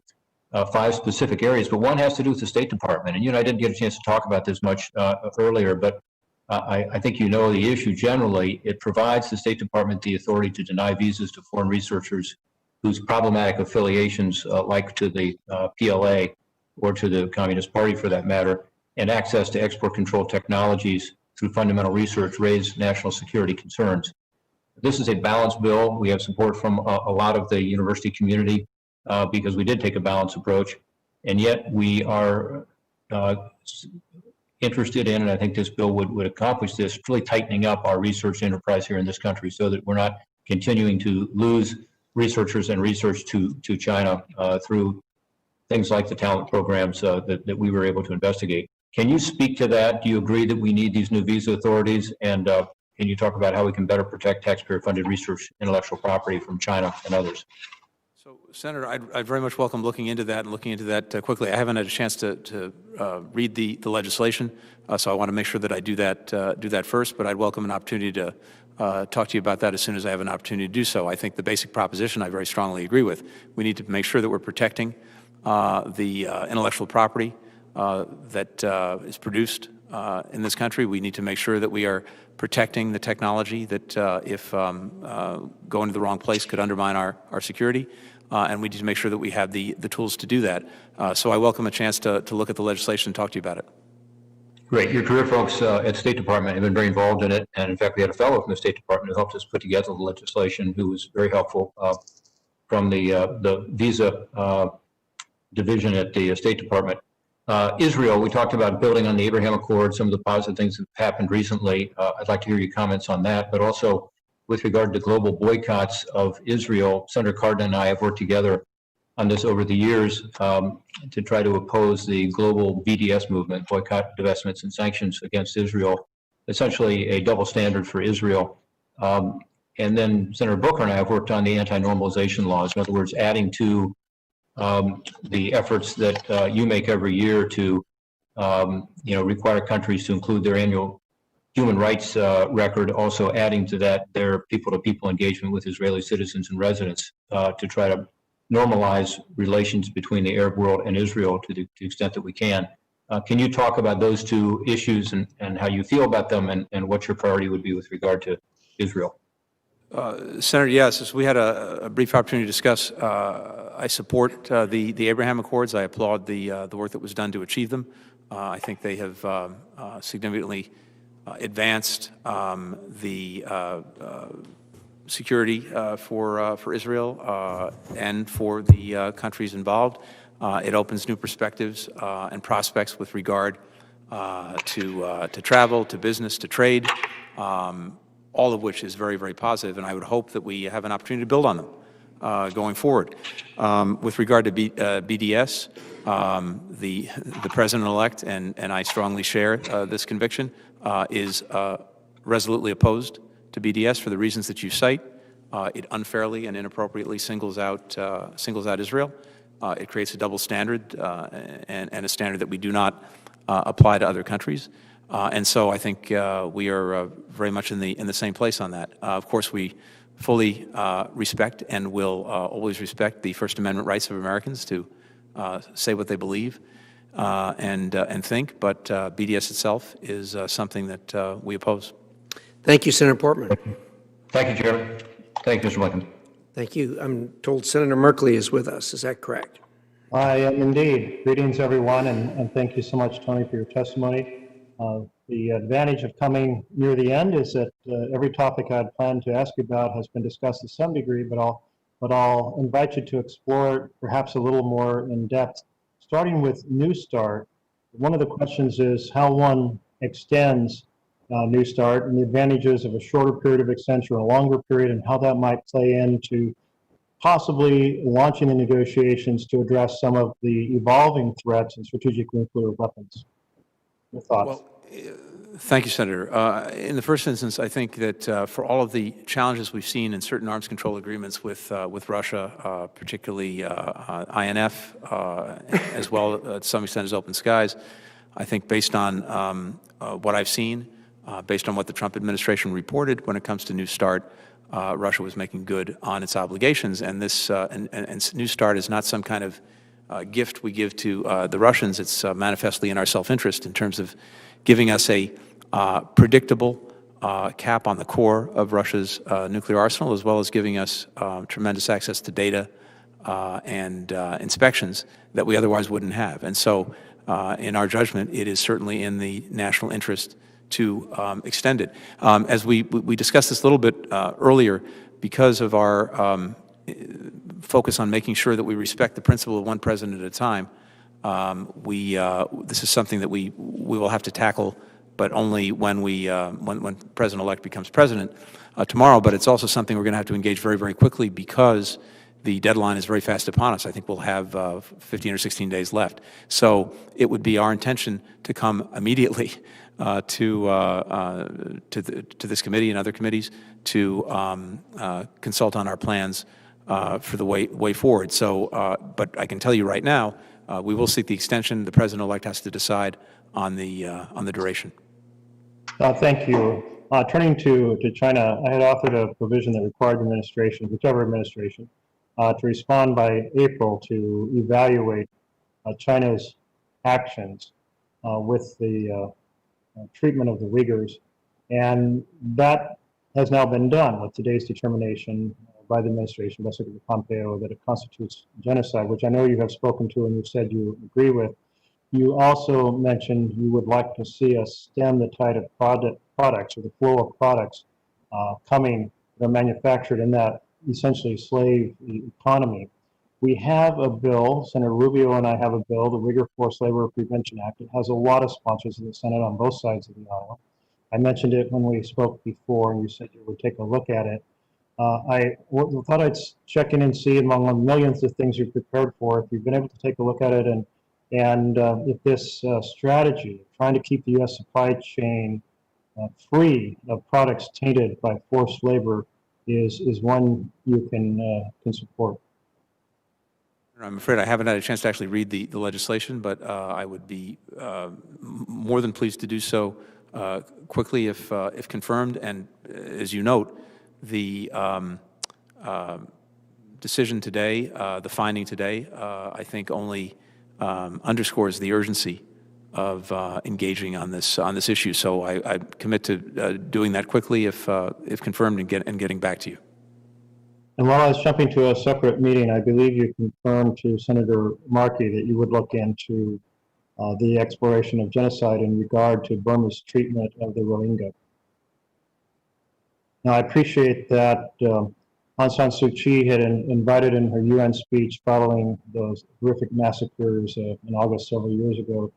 5 specific areas, but one has to do with the State Department. And you and I didn't get a chance to talk about this much earlier, but I think you know the issue generally. It provides the State Department the authority to deny visas to foreign researchers whose problematic affiliations, like to the PLA or to the Communist Party for that matter, and access to export control technologies through fundamental research raise national security concerns. This is a balanced bill. We have support from a lot of the university community because we did take a balanced approach, and yet we are interested in, and I think this bill would accomplish this, really tightening up our research enterprise here in this country so that we're not continuing to lose researchers and research to China through things like the talent programs that we were able to investigate. Can you speak to that? Do you agree that we need these new visa authorities? And can you talk about how we can better protect taxpayer-funded research intellectual property from China and others? So, Senator, I'd very much welcome looking into that quickly. I haven't had a chance to read the legislation, so I want to make sure that I do that first, but I'd welcome an opportunity to talk to you about that as soon as I have an opportunity to do so. I think the basic proposition I very strongly agree with. We need to make sure that we're protecting the intellectual property that is produced in this country. We need to make sure that we are protecting the technology that, if going to the wrong place, could undermine our security. And we need to make sure that we have the tools to do that. So I welcome a chance to look at the legislation and talk to you about it. Great. Your career folks at the State Department have been very involved in it. And in fact, we had a fellow from the State Department who helped us put together the legislation who was very helpful from the visa division at the State Department. Israel, we talked about building on the Abraham Accord, some of the positive things that have happened recently. I'd like to hear your comments on that, but also with regard to global boycotts of Israel. Senator Cardin and I have worked together on this over the years to try to oppose the global BDS movement, boycott, divestments, and sanctions against Israel, essentially a double standard for Israel. And then Senator Booker and I have worked on the anti-normalization laws, in other words, adding to the efforts that you make every year to, require countries to include their annual human rights record, also adding to that their people-to-people engagement with Israeli citizens and residents to try to normalize relations between the Arab world and Israel to the extent that we can. Can you talk about those two issues and how you feel about them and what your priority would be with regard to Israel? Senator, yes, as we had a brief opportunity to discuss, I support the Abraham Accords. I applaud the work that was done to achieve them. I think they have significantly advanced the security for Israel and for the countries involved. It opens new perspectives and prospects with regard to travel, to business, to trade. All of which is very, very positive, and I would hope that we have an opportunity to build on them going forward. With regard to BDS, the President-elect, and I strongly share this conviction, is resolutely opposed to BDS for the reasons that you cite. It unfairly and inappropriately singles out Israel. It creates a double standard and a standard that we do not apply to other countries. And so I think we are very much in the same place on that. Of course, we fully respect and will always respect the First Amendment rights of Americans to say what they believe and think, but BDS itself is something that we oppose. Thank you, Senator Portman. Thank you, Chairman. Thank you, Mr. Blinken. Thank you. I'm told Senator Merkley is with us. Is that correct? I am indeed. Greetings, everyone, and thank you so much, Tony, for your testimony. The advantage of coming near the end is that every topic I had planned to ask you about has been discussed to some degree, but I'll invite you to explore it perhaps a little more in depth. Starting with New START, one of the questions is how one extends New START and the advantages of a shorter period of extension or a longer period, and how that might play into possibly launching the negotiations to address some of the evolving threats and strategic nuclear weapons. Your thoughts? Well, thank you, Senator. In the first instance, I think that for all of the challenges we've seen in certain arms control agreements with Russia, particularly INF, as well to some extent as Open Skies, I think based on what I've seen, based on what the Trump administration reported when it comes to New START, Russia was making good on its obligations, and this and New START is not some kind of gift we give to the Russians. It's manifestly in our self-interest in terms of giving us a predictable cap on the core of Russia's nuclear arsenal, as well as giving us tremendous access to data and inspections that we otherwise wouldn't have. And so, in our judgment, it is certainly in the national interest to extend it. As we discussed this a little bit earlier, because of our focus on making sure that we respect the principle of one president at a time, this is something that we will have to tackle, but only when when President-elect becomes president tomorrow. But it's also something we're going to have to engage very, very quickly because the deadline is very fast upon us. I think we'll have 15 or 16 days left. So it would be our intention to come immediately to this committee and other committees to consult on our plans for the way forward. So, but I can tell you right now, we will seek the extension. The president-elect has to decide on the duration. Thank you. Turning to China, I had authored a provision that required the administration, whichever administration, to respond by April to evaluate China's actions with the treatment of the Uyghurs. And that has now been done with today's determination by the administration, by Secretary Pompeo, that it constitutes genocide, which I know you have spoken to and you've said you agree with. You also mentioned you would like to see us stem the tide of products, or the flow of products coming that are manufactured in that essentially slave economy. We have a bill, Senator Rubio and I have a bill, the Uyghur Forced Labor Prevention Act. It has a lot of sponsors in the Senate on both sides of the aisle. I mentioned it when we spoke before, and you said you would take a look at it. I thought I'd check in and see, among the millions of things you've prepared for, if you've been able to take a look at it, and if this strategy, trying to keep the U.S. supply chain free of products tainted by forced labor, is one you can support. I'm afraid I haven't had a chance to actually read the legislation, but I would be more than pleased to do so quickly if confirmed. And as you note, the decision today, the finding today, I think only underscores the urgency of engaging on this issue. So I commit to doing that quickly if confirmed and getting back to you. And while I was jumping to a separate meeting, I believe you confirmed to Senator Markey that you would look into the exploration of genocide in regard to Burma's treatment of the Rohingya. Now, I appreciate that Aung San Suu Kyi had invited in her UN speech following those horrific massacres in August several years ago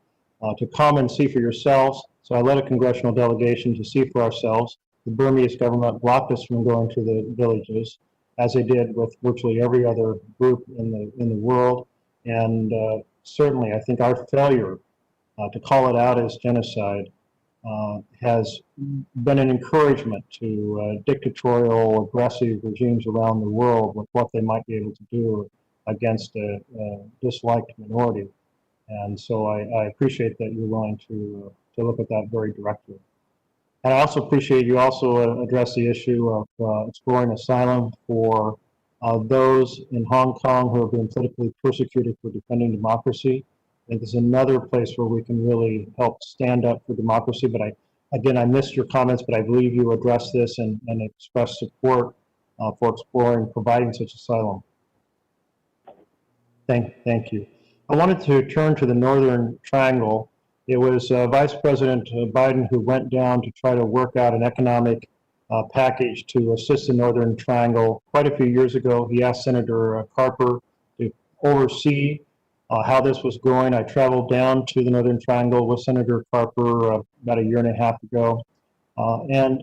to come and see for yourselves. So I led a congressional delegation to see for ourselves. The Burmese government blocked us from going to the villages, as they did with virtually every other group in the world. And certainly, I think our failure to call it out as genocide has been an encouragement to dictatorial, aggressive regimes around the world with what they might be able to do against a disliked minority. And so I appreciate that you're willing to look at that very directly. And I also appreciate you also address the issue of exploring asylum for those in Hong Kong who have been politically persecuted for defending democracy. I think it's another place where we can really help stand up for democracy. But I missed your comments, but I believe you addressed this and expressed support for exploring providing such asylum. Thank you. I wanted to turn to the Northern Triangle. It was Vice President Biden who went down to try to work out an economic package to assist the Northern Triangle. Quite a few years ago, he asked Senator Carper to oversee how this was going. I traveled down to the Northern Triangle with Senator Carper about a year and a half ago. And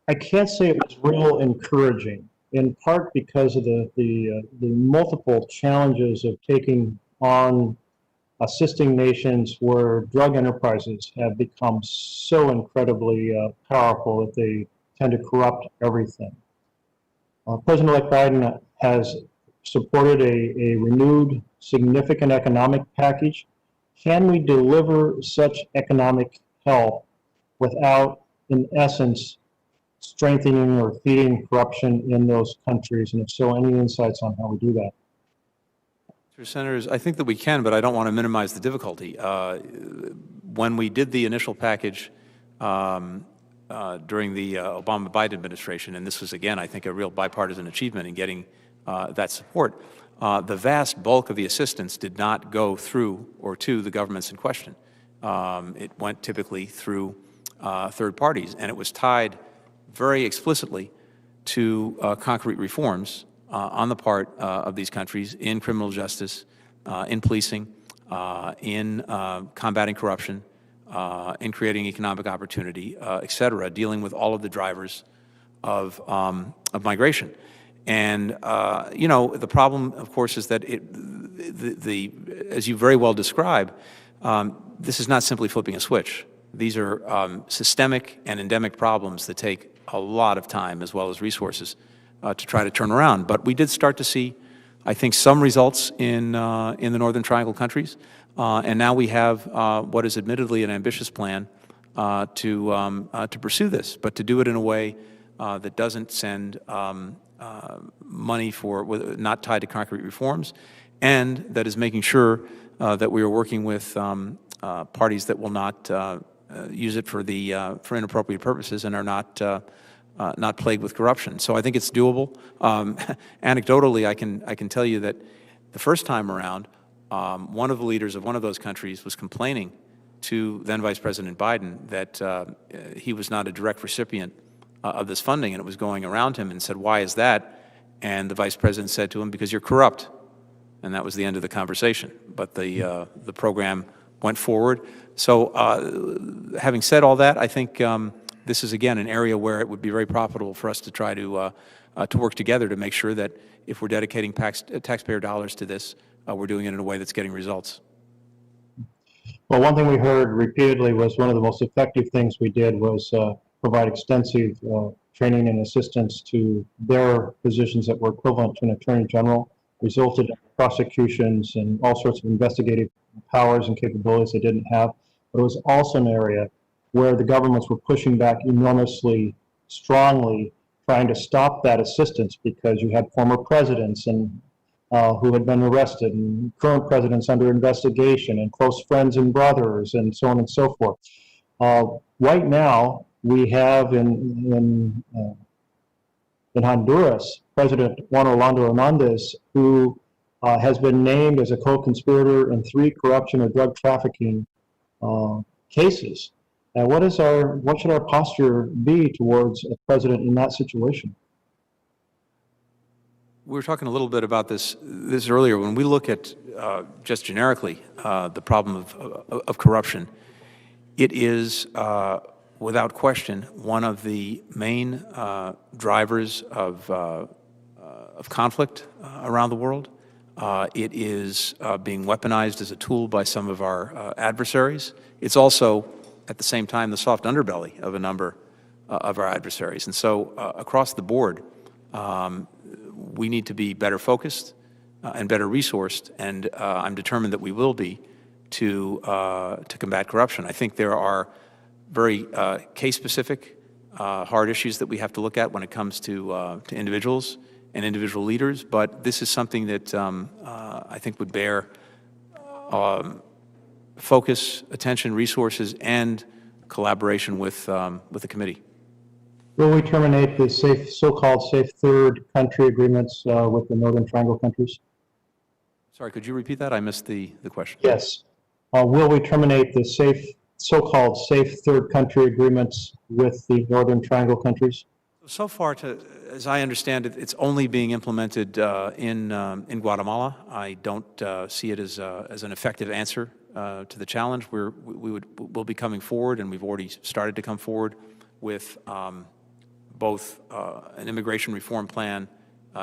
I can't say it was real encouraging, in part because of the multiple challenges of taking on assisting nations where drug enterprises have become so incredibly powerful that they tend to corrupt everything. President-elect Biden has supported a renewed significant economic package. can we deliver such economic help without, in essence, strengthening or feeding corruption in those countries? And if so, any insights on how we do that? Mr. Senators, I think that we can, but I don't want to minimize the difficulty. When we did the initial package during the Obama-Biden administration, and this was, again, I think, a real bipartisan achievement in getting that support, the vast bulk of the assistance did not go through or to the governments in question. It went typically through third parties, and it was tied very explicitly to concrete reforms on the part of these countries in criminal justice, in policing, in combating corruption, in creating economic opportunity, et cetera, dealing with all of the drivers of migration. And, you know, the problem, of course, is that as you very well describe, this is not simply flipping a switch. These are systemic and endemic problems that take a lot of time as well as resources to try to turn around. But we did start to see, I think, some results in the Northern Triangle countries. And now we have what is admittedly an ambitious plan to pursue this, but to do it in a way that doesn't send money not tied to concrete reforms, and that is making sure that we are working with parties that will not use it for inappropriate purposes and are not plagued with corruption. So I think it's doable. Anecdotally, I can tell you that the first time around, one of the leaders of one of those countries was complaining to then Vice President Biden that he was not a direct recipient of this funding, and it was going around him, and said, "Why is that?" And the Vice President said to him, "Because you're corrupt." And that was the end of the conversation. But the program went forward. So having said all that, I think this is, again, an area where it would be very profitable for us to try to work together to make sure that if we're dedicating taxpayer dollars to this, we're doing it in a way that's getting results. Well, one thing we heard repeatedly was one of the most effective things we did was provide extensive training and assistance to their positions that were equivalent to an attorney general, resulted in prosecutions and all sorts of investigative powers and capabilities they didn't have. But it was also an area where the governments were pushing back enormously strongly, trying to stop that assistance, because you had former presidents and who had been arrested, and current presidents under investigation, and close friends and brothers, and so on and so forth. Right now, we have in Honduras, President Juan Orlando Hernandez, who has been named as a co-conspirator in 3 corruption or drug trafficking cases. And what should our posture be towards a president in that situation? We were talking a little bit about this earlier. When we look at just generically the problem of corruption, it is without question one of the main drivers of conflict around the world. It is being weaponized as a tool by some of our adversaries. It's also, at the same time, the soft underbelly of a number of our adversaries. And so across the board, we need to be better focused and better resourced, and I'm determined that we will be to combat corruption. I think there are very case-specific, hard issues that we have to look at when it comes to individuals and individual leaders, but this is something that I think would bear focus, attention, resources, and collaboration with the committee. Will we terminate the so-called safe third country agreements with the Northern Triangle countries? Sorry, could you repeat that? I missed the question. Yes. Will we terminate the so-called safe third country agreements with the Northern Triangle countries? So far, as I understand it, it's only being implemented in Guatemala. I don't see it as an effective answer to the challenge. We'll be coming forward, and we've already started to come forward with both an immigration reform plan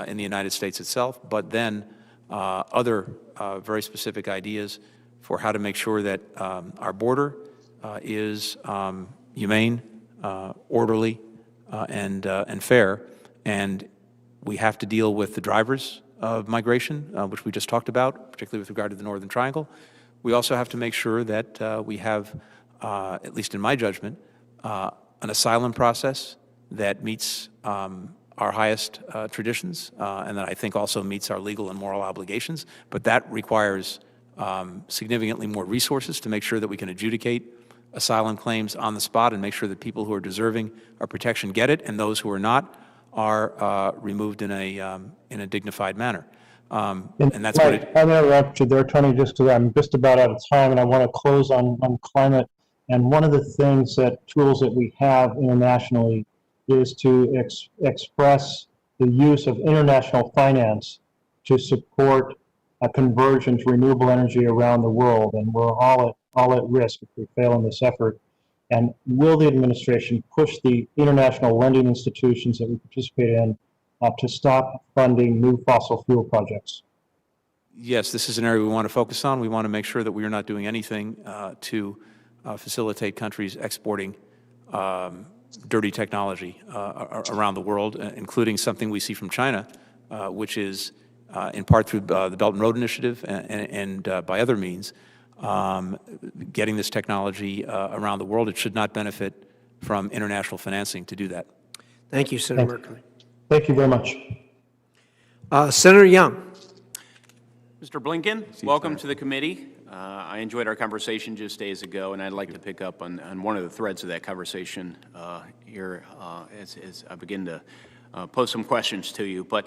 in the United States itself, but then other very specific ideas for how to make sure that our border is humane, orderly, and fair. And we have to deal with the drivers of migration, which we just talked about, particularly with regard to the Northern Triangle. We also have to make sure that we have, at least in my judgment, an asylum process that meets our highest traditions, and that I think also meets our legal and moral obligations. But that requires significantly more resources to make sure that we can adjudicate asylum claims on the spot and make sure that people who are deserving of protection get it, and those who are not are removed in a dignified manner. And that's what it. I'll interrupt you there, Tony, just because I'm just about out of time, and I want to close on climate. And one of the things tools that we have internationally is to express the use of international finance to support a conversion to renewable energy around the world. And we're all at risk if we fail in this effort. And will the administration push the international lending institutions that we participate in to stop funding new fossil fuel projects? Yes, this is an area we want to focus on. We want to make sure that we are not doing anything to facilitate countries exporting dirty technology around the world, including something we see from China, which is in part through the Belt and Road Initiative and by other means, getting this technology around the world. It should not benefit from international financing to do that. Thank you, Senator Merkley. Thank you very much. Senator Young. Mr. Blinken, welcome to the committee. I enjoyed our conversation just days ago, and I'd like to pick up on one of the threads of that conversation here as I begin to pose some questions to you. But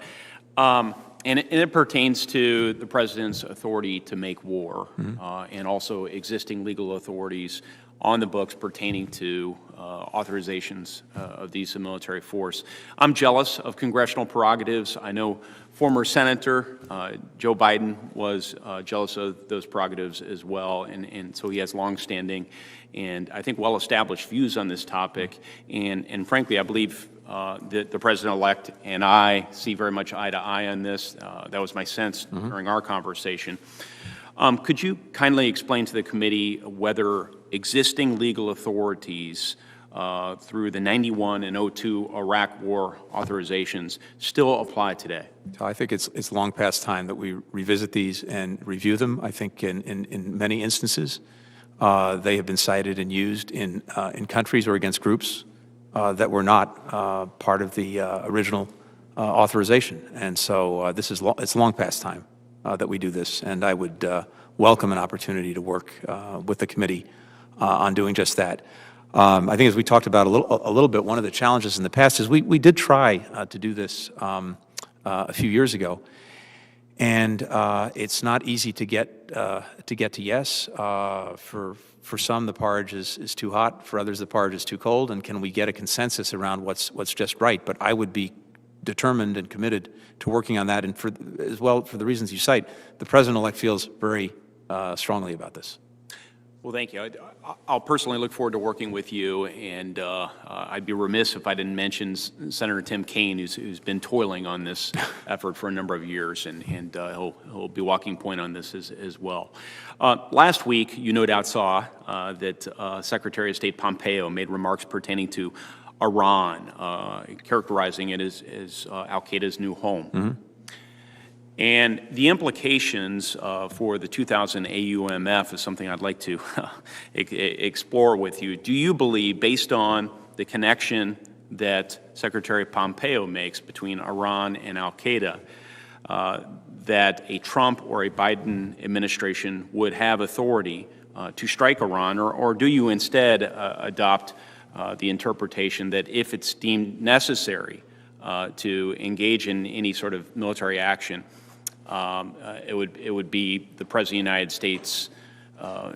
and it pertains to the president's authority to make war, and also existing legal authorities on the books pertaining to authorizations of the use of military force. I'm jealous of congressional prerogatives. I know former Senator Joe Biden was jealous of those prerogatives as well, and so he has longstanding and I think well-established views on this topic. And frankly, I believe that the President-elect and I see very much eye to eye on this. That was my sense during our conversation. Could you kindly explain to the committee whether existing legal authorities through the 91 and 02 Iraq War authorizations still apply today? I think it's long past time that we revisit these and review them. I think in many instances they have been cited and used in countries or against groups that were not part of the original authorization. And so it's long past time that we do this, and I would welcome an opportunity to work with the committee on doing just that. I think as we talked about a little bit, one of the challenges in the past is we did try to do this a few years ago, and it's not easy to get to yes. For some, the porridge is too hot. For others, the porridge is too cold. And can we get a consensus around what's just right? But I would be determined and committed to working on that, and as well for the reasons you cite, the President-elect feels very strongly about this. Well, thank you. I'll personally look forward to working with you, and I'd be remiss if I didn't mention Senator Tim Kaine, who's been toiling on this effort for a number of years, and he'll be walking point on this as well. Last week, you no doubt saw that Secretary of State Pompeo made remarks pertaining to Iran, characterizing it as al-Qaeda's new home. And the implications for the 2000 AUMF is something I'd like to explore with you. Do you believe, based on the connection that Secretary Pompeo makes between Iran and al-Qaeda, that a Trump or a Biden administration would have authority to strike Iran, or do you instead adopt the interpretation that if it's deemed necessary to engage in any sort of military action, it would be the President of the United States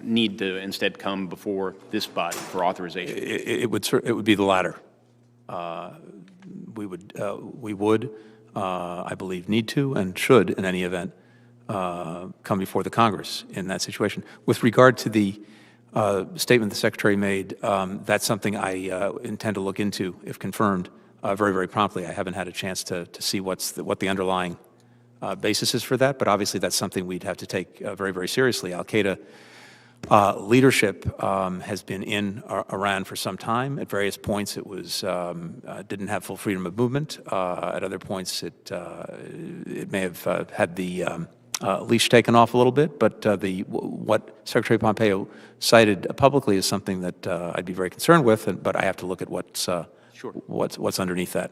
need to instead come before this body for authorization? It would be the latter. We would, I believe, need to and should, in any event, come before the Congress in that situation. With regard to the statement the Secretary made, that's something I intend to look into, if confirmed, very, very promptly. I haven't had a chance to see what the underlying basis is for that, but obviously that's something we'd have to take very, very seriously. Al-Qaeda leadership has been in Iran for some time. At various points it was didn't have full freedom of movement. At other points it may have had the leash taken off a little bit, but what Secretary Pompeo cited publicly is something that I'd be very concerned with, but I have to look at what's underneath that.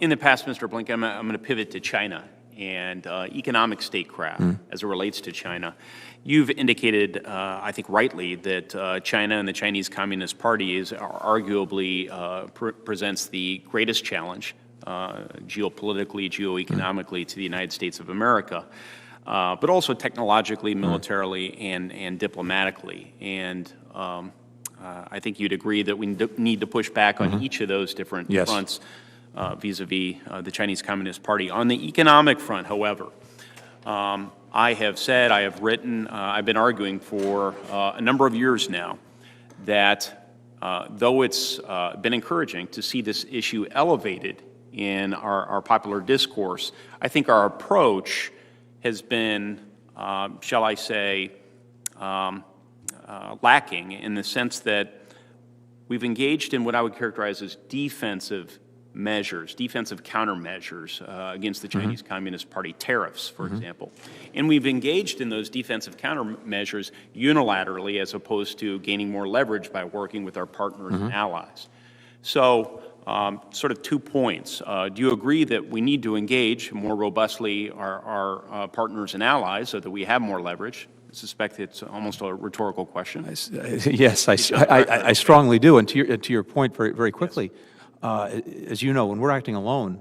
In the past, Mr. Blinken, I'm going to pivot to China and economic statecraft as it relates to China. You've indicated, I think rightly, that China and the Chinese Communist Party arguably presents the greatest challenge geopolitically, geoeconomically to the United States of America, but also technologically, militarily, and diplomatically. And I think you'd agree that we need to push back on each of those different fronts vis-a-vis the Chinese Communist Party. On the economic front, however, I have said, I have written, I've been arguing for a number of years now that though it's been encouraging to see this issue elevated in our popular discourse, I think our approach has been, shall I say, lacking in the sense that we've engaged in what I would characterize as defensive measures, defensive countermeasures against the Chinese Communist Party, tariffs, for example. And we've engaged in those defensive countermeasures unilaterally as opposed to gaining more leverage by working with our partners and allies. So, sort of 2 points. Do you agree that we need to engage more robustly our partners and allies so that we have more leverage? I suspect it's almost a rhetorical question. Yes, I strongly do. And to your point, very quickly, as you know, when we're acting alone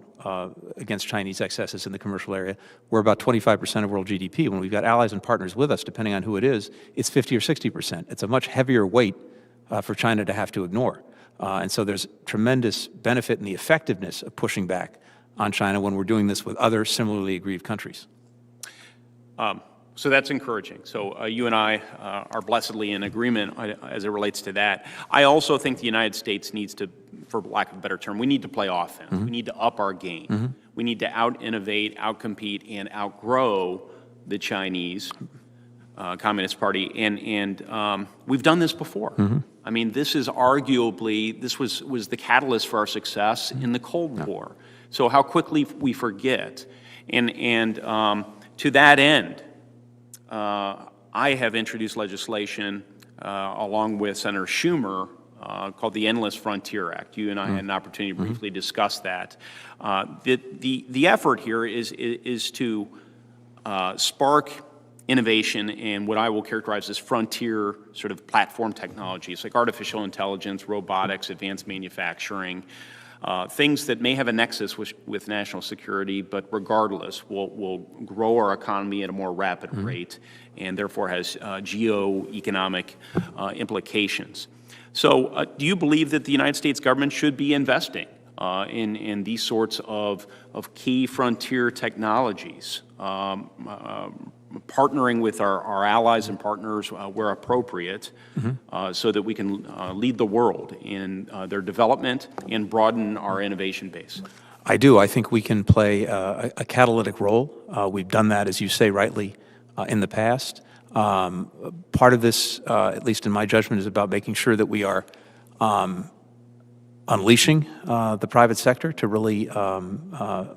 against Chinese excesses in the commercial area, we're about 25% of world GDP. When we've got allies and partners with us, depending on who it is, it's 50 or 60%. It's a much heavier weight for China to have to ignore. And so there's tremendous benefit in the effectiveness of pushing back on China when we're doing this with other similarly aggrieved countries. So that's encouraging. So you and I are blessedly in agreement as it relates to that. I also think the United States needs to, for lack of a better term, we need to play offense. We need to up our game. We need to out-innovate, out-compete, and outgrow the Chinese Communist Party. And we've done this before. I mean, this is arguably, this was the catalyst for our success in the Cold War. So how quickly we forget. And to that end, I have introduced legislation along with Senator Schumer called the Endless Frontier Act. You and I had an opportunity to briefly discuss that. The effort here is to spark innovation in what I will characterize as frontier sort of platform technologies like artificial intelligence, robotics, advanced manufacturing, things that may have a nexus with national security, but regardless will grow our economy at a more rapid rate and therefore has geo-economic implications. So do you believe that the United States government should be investing in these sorts of key frontier technologies, partnering with our allies and partners where appropriate so that we can lead the world in their development and broaden our innovation base? I do. I think we can play a catalytic role. We've done that, as you say rightly, in the past. Part of this, at least in my judgment, is about making sure that we are unleashing the private sector to really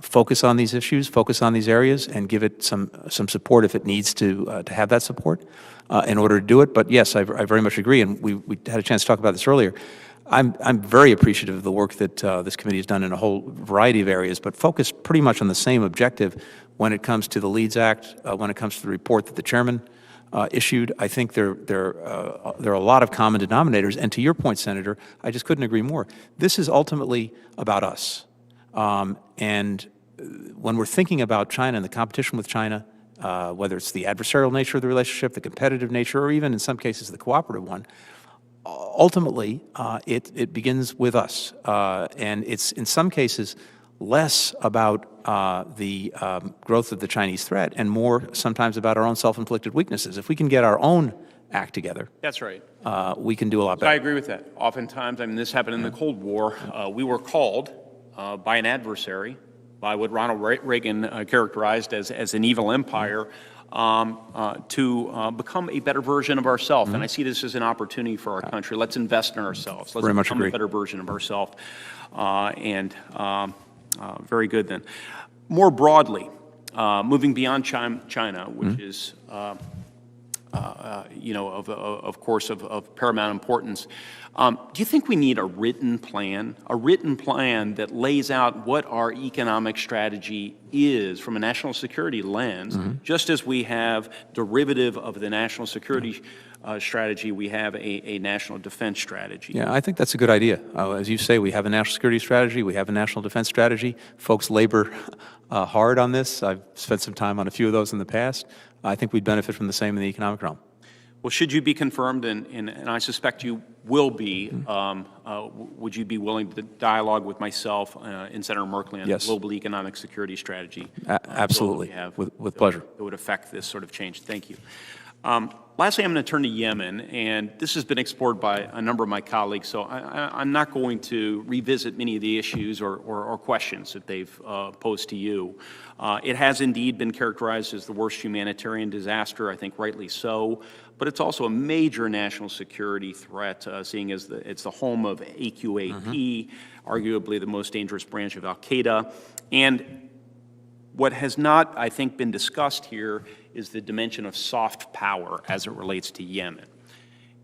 focus on these issues, focus on these areas, and give it some support if it needs to have that support in order to do it. But yes, I very much agree, and we had a chance to talk about this earlier. I'm very appreciative of the work that this committee has done in a whole variety of areas, but focused pretty much on the same objective when it comes to the LEADS Act, when it comes to the report that the chairman issued. I think there are a lot of common denominators. And to your point, Senator, I just couldn't agree more. This is ultimately about us. And when we're thinking about China and the competition with China, whether it's the adversarial nature of the relationship, the competitive nature, or even in some cases the cooperative one, ultimately it begins with us. And it's in some cases less about the growth of the Chinese threat and more sometimes about our own self-inflicted weaknesses. If we can get our own act together, that's right, we can do a lot better. I agree with that. Oftentimes, I mean, this happened in the Cold War. We were called by an adversary, by what Ronald Reagan characterized as an evil empire, to become a better version of ourselves. And I see this as an opportunity for our country. Let's invest in ourselves. Let's become a better version of ourselves. Very good then. More broadly, moving beyond China, which is, of course, of paramount importance. Do you think we need a written plan that lays out what our economic strategy is from a national security lens, just as we have derivative of the national security strategy, we have a national defense strategy? Yeah, I think that's a good idea. As you say, we have a national security strategy, we have a national defense strategy. Folks labor hard on this. I've spent some time on a few of those in the past. I think we'd benefit from the same in the economic realm. Well, should you be confirmed, and I suspect you will be, would you be willing to dialogue with myself and Senator Merkley on the global economic security strategy? Absolutely, with pleasure. That would affect this sort of change. Thank you. Lastly, I'm going to turn to Yemen, and this has been explored by a number of my colleagues, so I'm not going to revisit many of the issues or questions that they've posed to you. It has indeed been characterized as the worst humanitarian disaster, I think rightly so, but it's also a major national security threat, seeing as it's the home of AQAP, arguably the most dangerous branch of al-Qaeda. And what has not, I think, been discussed here is the dimension of soft power as it relates to Yemen.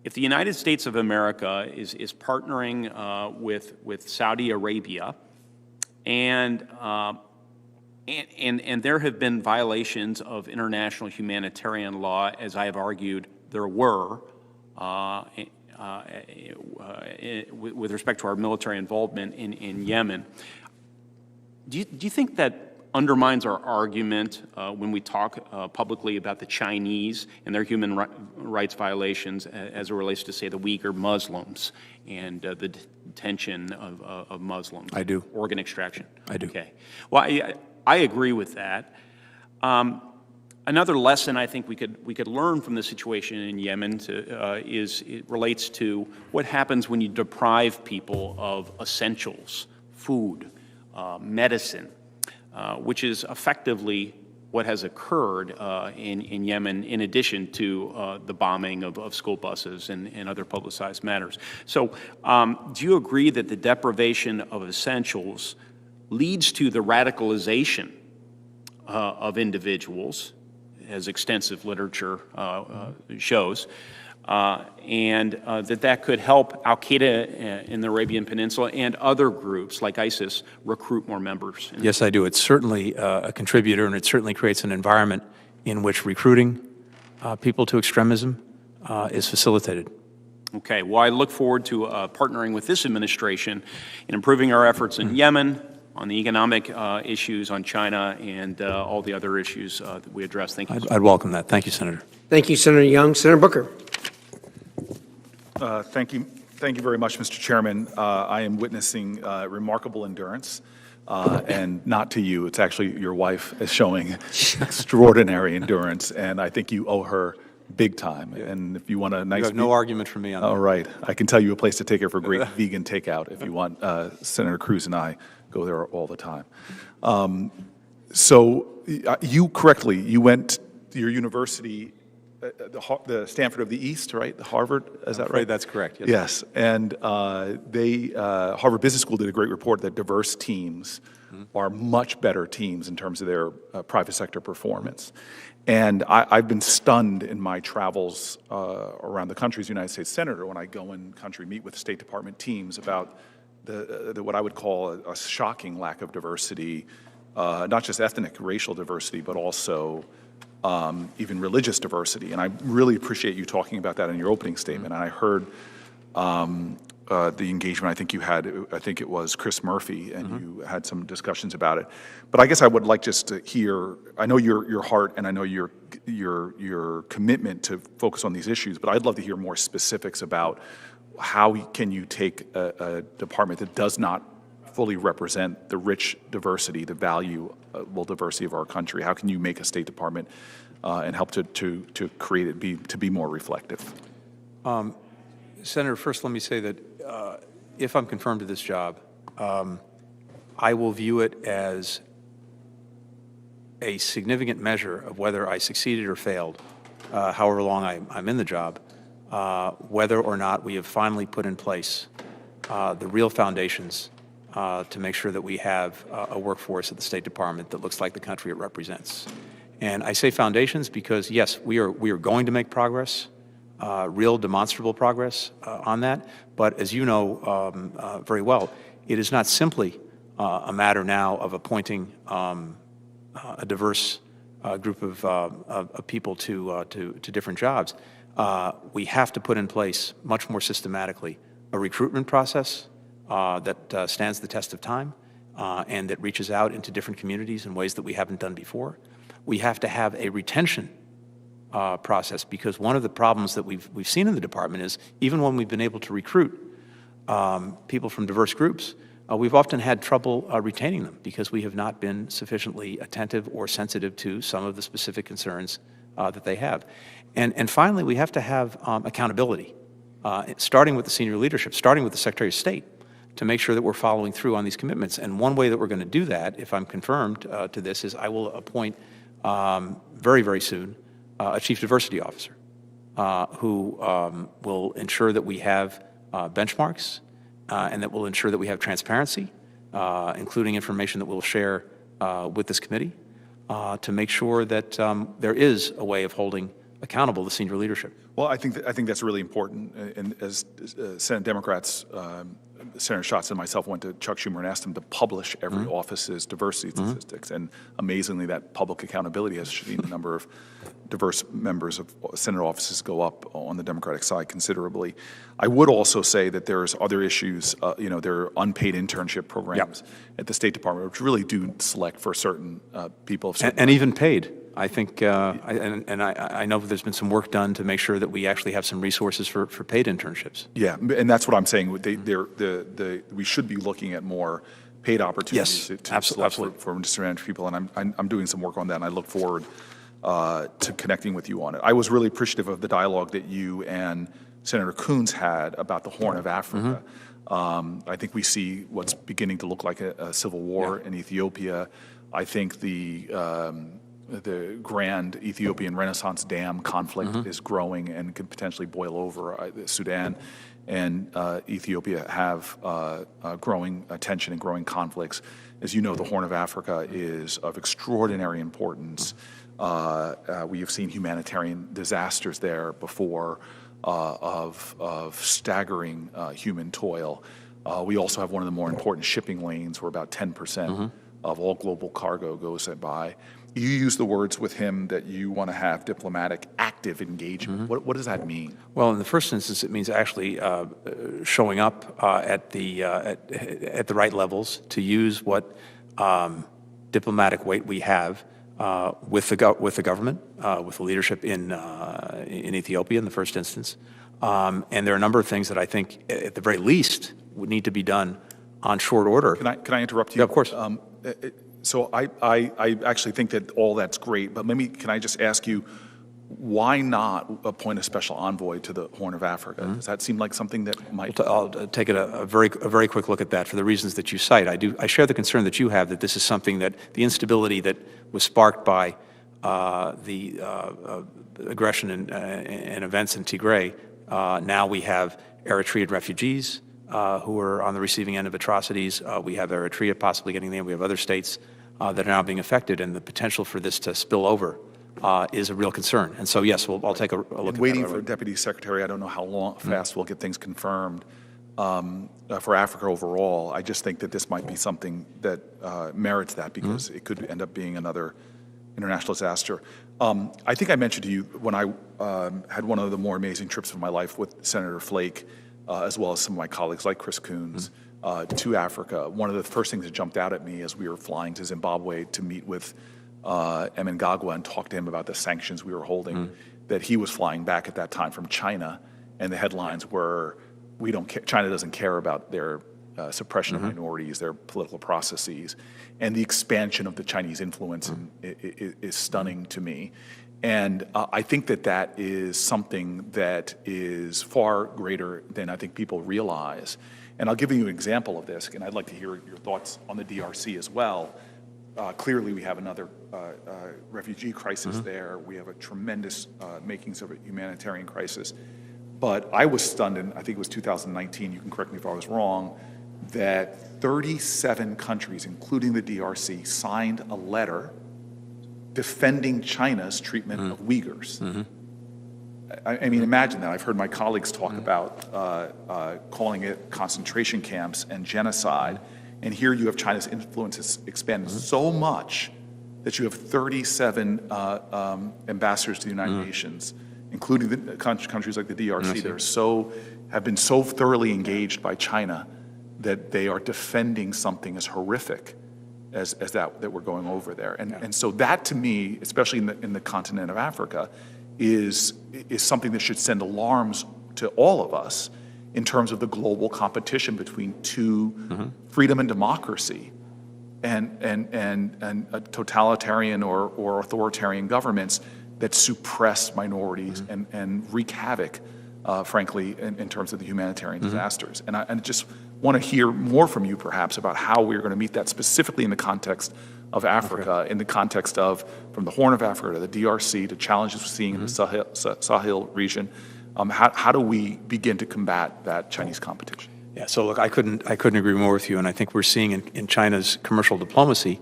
If the United States of America is partnering with Saudi Arabia, and there have been violations of international humanitarian law, as I have argued there were, with respect to our military involvement in Yemen, do you think that undermines our argument when we talk publicly about the Chinese and their human rights violations as it relates to, say, the Uyghur Muslims and the detention of Muslims? I do. Organ extraction? I do. Okay. Well, I agree with that. Another lesson I think we could learn from the situation in Yemen it relates to what happens when you deprive people of essentials, food, medicine, which is effectively what has occurred in Yemen, in addition to the bombing of school buses and other publicized matters. So do you agree that the deprivation of essentials leads to the radicalization of individuals, as extensive literature shows, and that could help al-Qaeda in the Arabian Peninsula and other groups like ISIS recruit more members? Yes, I do. It's certainly a contributor, and it certainly creates an environment in which recruiting people to extremism is facilitated. Okay. Well, I look forward to partnering with this administration in improving our efforts in Yemen, on the economic issues, on China, and all the other issues that we address. Thank you. I'd welcome that. Thank you, Senator. Thank you, Senator Young. Senator Booker. Thank you very much, Mr. Chairman. I am witnessing remarkable endurance, and not to you. It's actually your wife is showing extraordinary endurance, and I think you owe her big time. And if you want a nice... You have no argument for me on that. All right. I can tell you a place to take her for great vegan takeout if you want. Senator Cruz and I go there all the time. So you correctly, you went to your university, the Stanford of the East, right? The Harvard, is that right? That's correct. Yes. Yes. And Harvard Business School did a great report that diverse teams are much better teams in terms of their private sector performance. And I've been stunned in my travels around the country as United States Senator when I go in country, meet with State Department teams about the what I would call a shocking lack of diversity, not just ethnic, racial diversity, but also even religious diversity. And I really appreciate you talking about that in your opening statement. And I heard the engagement I think you had, I think it was Chris Murphy, and you had some discussions about it. But I guess I would like just to hear, I know your heart and I know your commitment to focus on these issues, but I'd love to hear more specifics about how can you take a department that does not fully represent the rich diversity, the valuable diversity of our country? How can you make a State Department and help to create it to be more reflective? Senator, first let me say that if I'm confirmed to this job, I will view it as a significant measure of whether I succeeded or failed, however long I'm in the job, whether or not we have finally put in place the real foundations to make sure that we have a workforce at the State Department that looks like the country it represents. And I say foundations because, yes, we are going to make progress, real demonstrable progress on that. But as you know very well, it is not simply a matter now of appointing a diverse group of people to different jobs. We have to put in place much more systematically a recruitment process that stands the test of time and that reaches out into different communities in ways that we haven't done before. We have to have a retention process, because one of the problems that we've seen in the department is even when we've been able to recruit people from diverse groups, we've often had trouble retaining them because we have not been sufficiently attentive or sensitive to some of the specific concerns that they have. And finally, we have to have accountability, starting with the senior leadership, starting with the Secretary of State, to make sure that we're following through on these commitments. And one way that we're going to do that, if I'm confirmed to this, is I will appoint very, very soon a Chief Diversity Officer who will ensure that we have benchmarks and that will ensure that we have transparency, including information that we'll share with this committee to make sure that there is a way of holding accountable the senior leadership. Well, I think that's really important. And as Senate Democrats, Senator Schatz and myself went to Chuck Schumer and asked him to publish every office's diversity statistics. And amazingly, that public accountability has seen the number of diverse members of Senate offices go up on the Democratic side considerably. I would also say that there's other issues. There are unpaid internship programs at the State Department, which really do select for certain people. And even paid. I think, I know there's been some work done to make sure that we actually have some resources for paid internships. Yeah, and that's what I'm saying. We should be looking at more paid opportunities for disadvantaged people, and I'm doing some work on that, and I look forward to connecting with you on it. I was really appreciative of the dialogue that you and Senator Coons had about the Horn of Africa. I think we see what's beginning to look like a civil war in Ethiopia. I think the grand Ethiopian Renaissance Dam conflict is growing and could potentially boil over. Sudan and Ethiopia have growing tension and growing conflicts. As you know, the Horn of Africa is of extraordinary importance. We have seen humanitarian disasters there before of staggering human toil. We also have one of the more important shipping lanes where about 10% of all global cargo goes by. You use the words with him that you want to have diplomatic active engagement. What does that mean? Well, in the first instance, it means actually showing up at the right levels to use what diplomatic weight we have with the government, with the leadership in Ethiopia in the first instance. And there are a number of things that I think, at the very least, would need to be done on short order. Can I interrupt you? Yeah, of course. So I actually think that all that's great, but can I just ask you, why not appoint a special envoy to the Horn of Africa? Does that seem like something that might? I'll take a very quick look at that for the reasons that you cite. I share the concern that you have that this is something that the instability that was sparked by the aggression and events in Tigray. Now we have Eritrean refugees who are on the receiving end of atrocities. We have Eritrea possibly getting there. We have other states that are now being affected, and the potential for this to spill over is a real concern. And so, yes, I'll take a look at that. Waiting for Deputy Secretary, I don't know how fast we'll get things confirmed for Africa overall. I just think that this might be something that merits that because it could end up being another international disaster. I think I mentioned to you when I had one of the more amazing trips of my life with Senator Flake, as well as some of my colleagues like Chris Coons, to Africa. One of the first things that jumped out at me as we were flying to Zimbabwe to meet with Mnangagwa and talk to him about the sanctions we were holding, that he was flying back at that time from China, and the headlines were, China doesn't care about their suppression of minorities, their political processes, and the expansion of the Chinese influence is stunning to me. And I think that is something that is far greater than I think people realize. And I'll give you an example of this, and I'd like to hear your thoughts on the DRC as well. Clearly, we have another refugee crisis there. We have a tremendous makings of a humanitarian crisis. But I was stunned, and I think it was 2019, you can correct me if I was wrong, that 37 countries, including the DRC, signed a letter defending China's treatment of Uyghurs. I mean, imagine that. I've heard my colleagues talk about calling it concentration camps and genocide, and here you have China's influence has expanded so much that you have 37 ambassadors to the United Nations, including the countries like the DRC, that have been so thoroughly engaged by China that they are defending something as horrific as that we're going over there. And so that, to me, especially in the continent of Africa, is something that should send alarms to all of us in terms of the global competition between two freedom and democracy and totalitarian or authoritarian governments that suppress minorities and wreak havoc, frankly, in terms of the humanitarian disasters. And I just want to hear more from you, perhaps, about how we're going to meet that specifically in the context of Africa, in the context of from the Horn of Africa to the DRC, to challenges we're seeing in the Sahel region. How do we begin to combat that Chinese competition? Yeah, so look, I couldn't agree more with you, and I think we're seeing in China's commercial diplomacy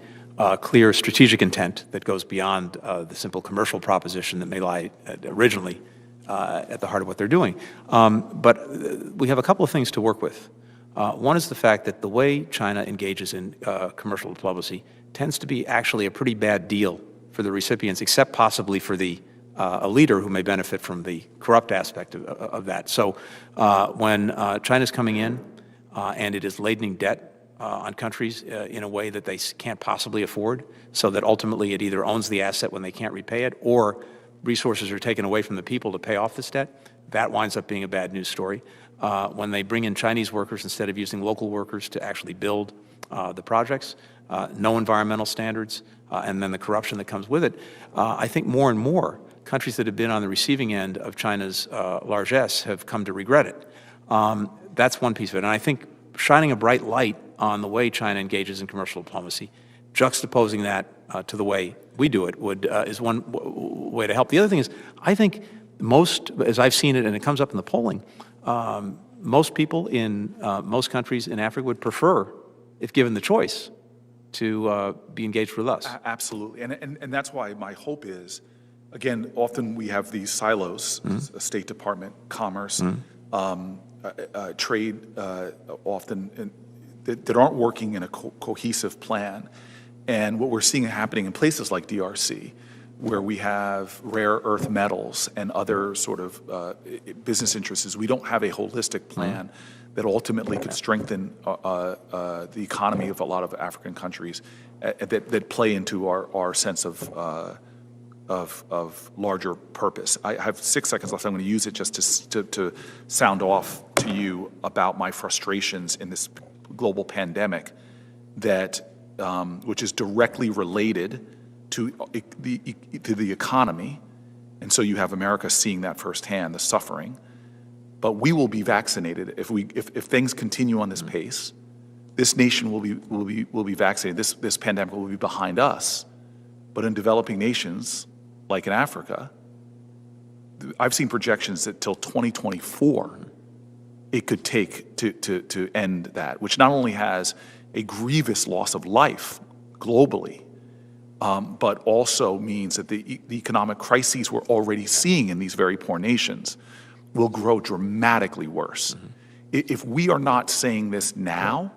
clear strategic intent that goes beyond the simple commercial proposition that may lie originally at the heart of what they're doing. But we have a couple of things to work with. One is the fact that the way China engages in commercial diplomacy tends to be actually a pretty bad deal for the recipients, except possibly for a leader who may benefit from the corrupt aspect of that. So when China's coming in and it is ladening debt on countries in a way that they can't possibly afford, so that ultimately it either owns the asset when they can't repay it, or resources are taken away from the people to pay off this debt, that winds up being a bad news story. When they bring in Chinese workers instead of using local workers to actually build the projects, no environmental standards, and then the corruption that comes with it, I think more and more countries that have been on the receiving end of China's largesse have come to regret it. That's one piece of it. And I think shining a bright light on the way China engages in commercial diplomacy, juxtaposing that to the way we do it is one way to help. The other thing is, I think most, as I've seen it, and it comes up in the polling, most people in most countries in Africa would prefer, if given the choice, to be engaged with us. Absolutely. And that's why my hope is, again, often we have these silos, State Department, Commerce, trade, often, that aren't working in a cohesive plan. And what we're seeing happening in places like DRC, where we have rare earth metals and other sort of business interests, is we don't have a holistic plan that ultimately could strengthen the economy of a lot of African countries that play into our sense of larger purpose. I have 6 seconds left. I'm going to use it just to sound off to you about my frustrations in this global pandemic that which is directly related to the economy, and so you have America seeing that firsthand, the suffering. But we will be vaccinated if things continue on this pace. This nation will be vaccinated. This pandemic will be behind us. But in developing nations, like in Africa, I've seen projections that till 2024, it could take to end that, which not only has a grievous loss of life globally, but also means that the economic crises we're already seeing in these very poor nations will grow dramatically worse. If we are not saying this now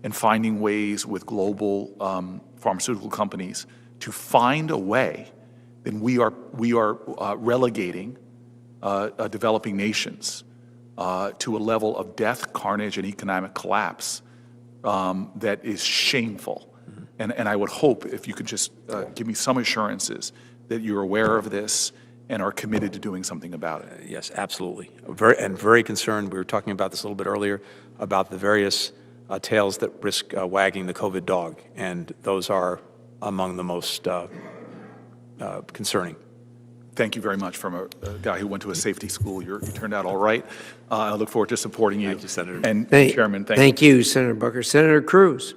and finding ways with global pharmaceutical companies to find a way, then we are relegating developing nations to a level of death, carnage, and economic collapse that is shameful. And I would hope if you could just give me some assurances that you're aware of this and are committed to doing something about it. Yes, absolutely. Very concerned. We were talking about this a little bit earlier about the various tails that risk wagging the COVID dog, and those are among the most concerning. Thank you very much. From a guy who went to a safety school, you turned out all right. I look forward to supporting you. Thank you, Senator. And Chairman, thank you, Senator Booker. Senator Cruz.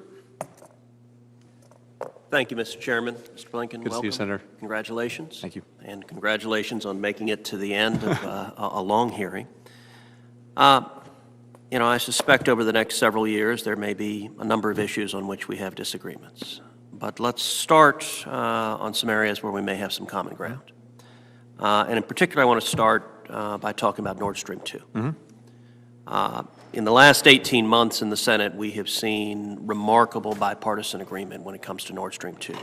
Thank you, Mr. Chairman. Mr. Blinken, welcome. Good to see you, Senator. Congratulations. Thank you. And congratulations on making it to the end of a long hearing. You know, I suspect over the next several years there may be a number of issues on which we have disagreements. But let's start on some areas where we may have some common ground. And in particular, I want to start by talking about Nord Stream 2. In the last 18 months in the Senate, we have seen remarkable bipartisan agreement when it comes to Nord Stream 2.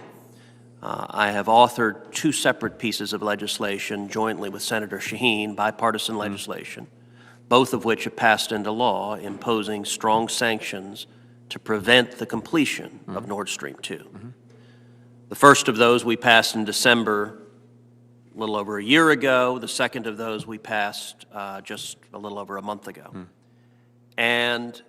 I have authored 2 separate pieces of legislation jointly with Senator Shaheen, bipartisan legislation, both of which have passed into law, imposing strong sanctions to prevent the completion of Nord Stream 2. The first of those we passed in December, a little over a year ago. The second of those we passed just a little over a month ago. And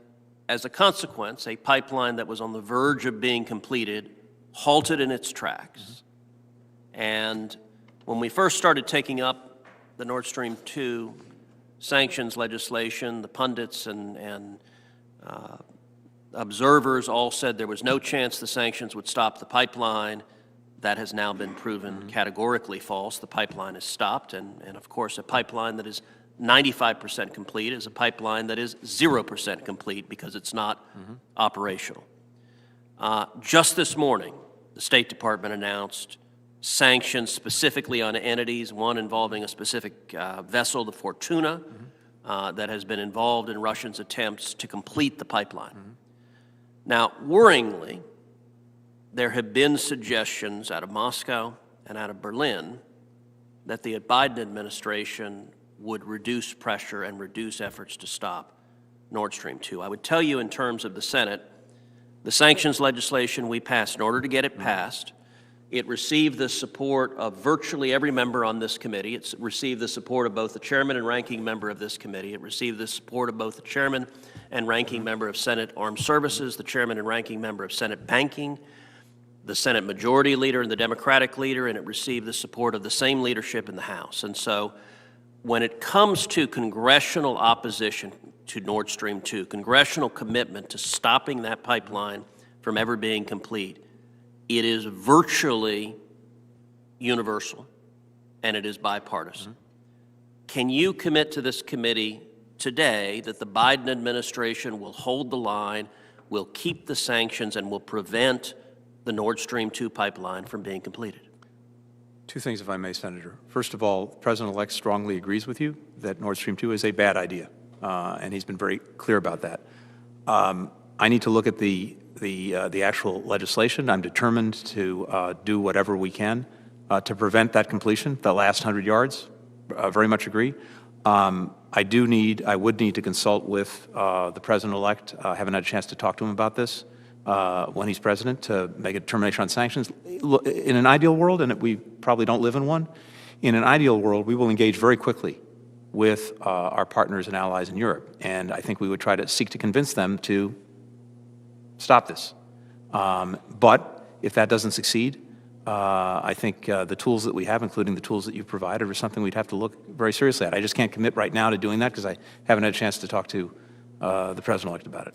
as a consequence, a pipeline that was on the verge of being completed halted in its tracks. And when we first started taking up the Nord Stream 2 sanctions legislation, the pundits and observers all said there was no chance the sanctions would stop the pipeline. That has now been proven categorically false. The pipeline is stopped, and of course a pipeline that is 95% complete is a pipeline that is 0% complete because it's not operational. Just this morning, the State Department announced sanctions specifically on entities, one involving a specific vessel, the Fortuna, that has been involved in Russians' attempts to complete the pipeline. Now, worryingly, there have been suggestions out of Moscow and out of Berlin that the Biden administration would reduce pressure and reduce efforts to stop Nord Stream 2. I would tell you in terms of the Senate, the sanctions legislation we passed, in order to get it passed, it received the support of virtually every member on this committee. It's received the support of both the chairman and ranking member of this committee. It received the support of both the chairman and ranking member of Senate Armed Services, the chairman and ranking member of Senate Banking, the Senate Majority Leader and the Democratic Leader, and it received the support of the same leadership in the House. And so when it comes to congressional opposition to Nord Stream 2, congressional commitment to stopping that pipeline from ever being complete, it is virtually universal, and it is bipartisan. Can you commit to this committee today that the Biden administration will hold the line, will keep the sanctions, and will prevent the Nord Stream 2 pipeline from being completed? 2 things, if I may, Senator. First of all, the President-elect strongly agrees with you that Nord Stream 2 is a bad idea, and he's been very clear about that. I need to look at the actual legislation. I'm determined to do whatever we can to prevent that completion, the last 100 yards. Very much agree. I would need to consult with the President-elect. I haven't had a chance to talk to him about this when he's president, to make a determination on sanctions. In an ideal world, and we probably don't live in one, in an ideal world, we will engage very quickly with our partners and allies in Europe. And I think we would try to seek to convince them to stop this. But if that doesn't succeed, I think the tools that we have, including the tools that you've provided, are something we'd have to look very seriously at. I just can't commit right now to doing that because I haven't had a chance to talk to the President-elect about it.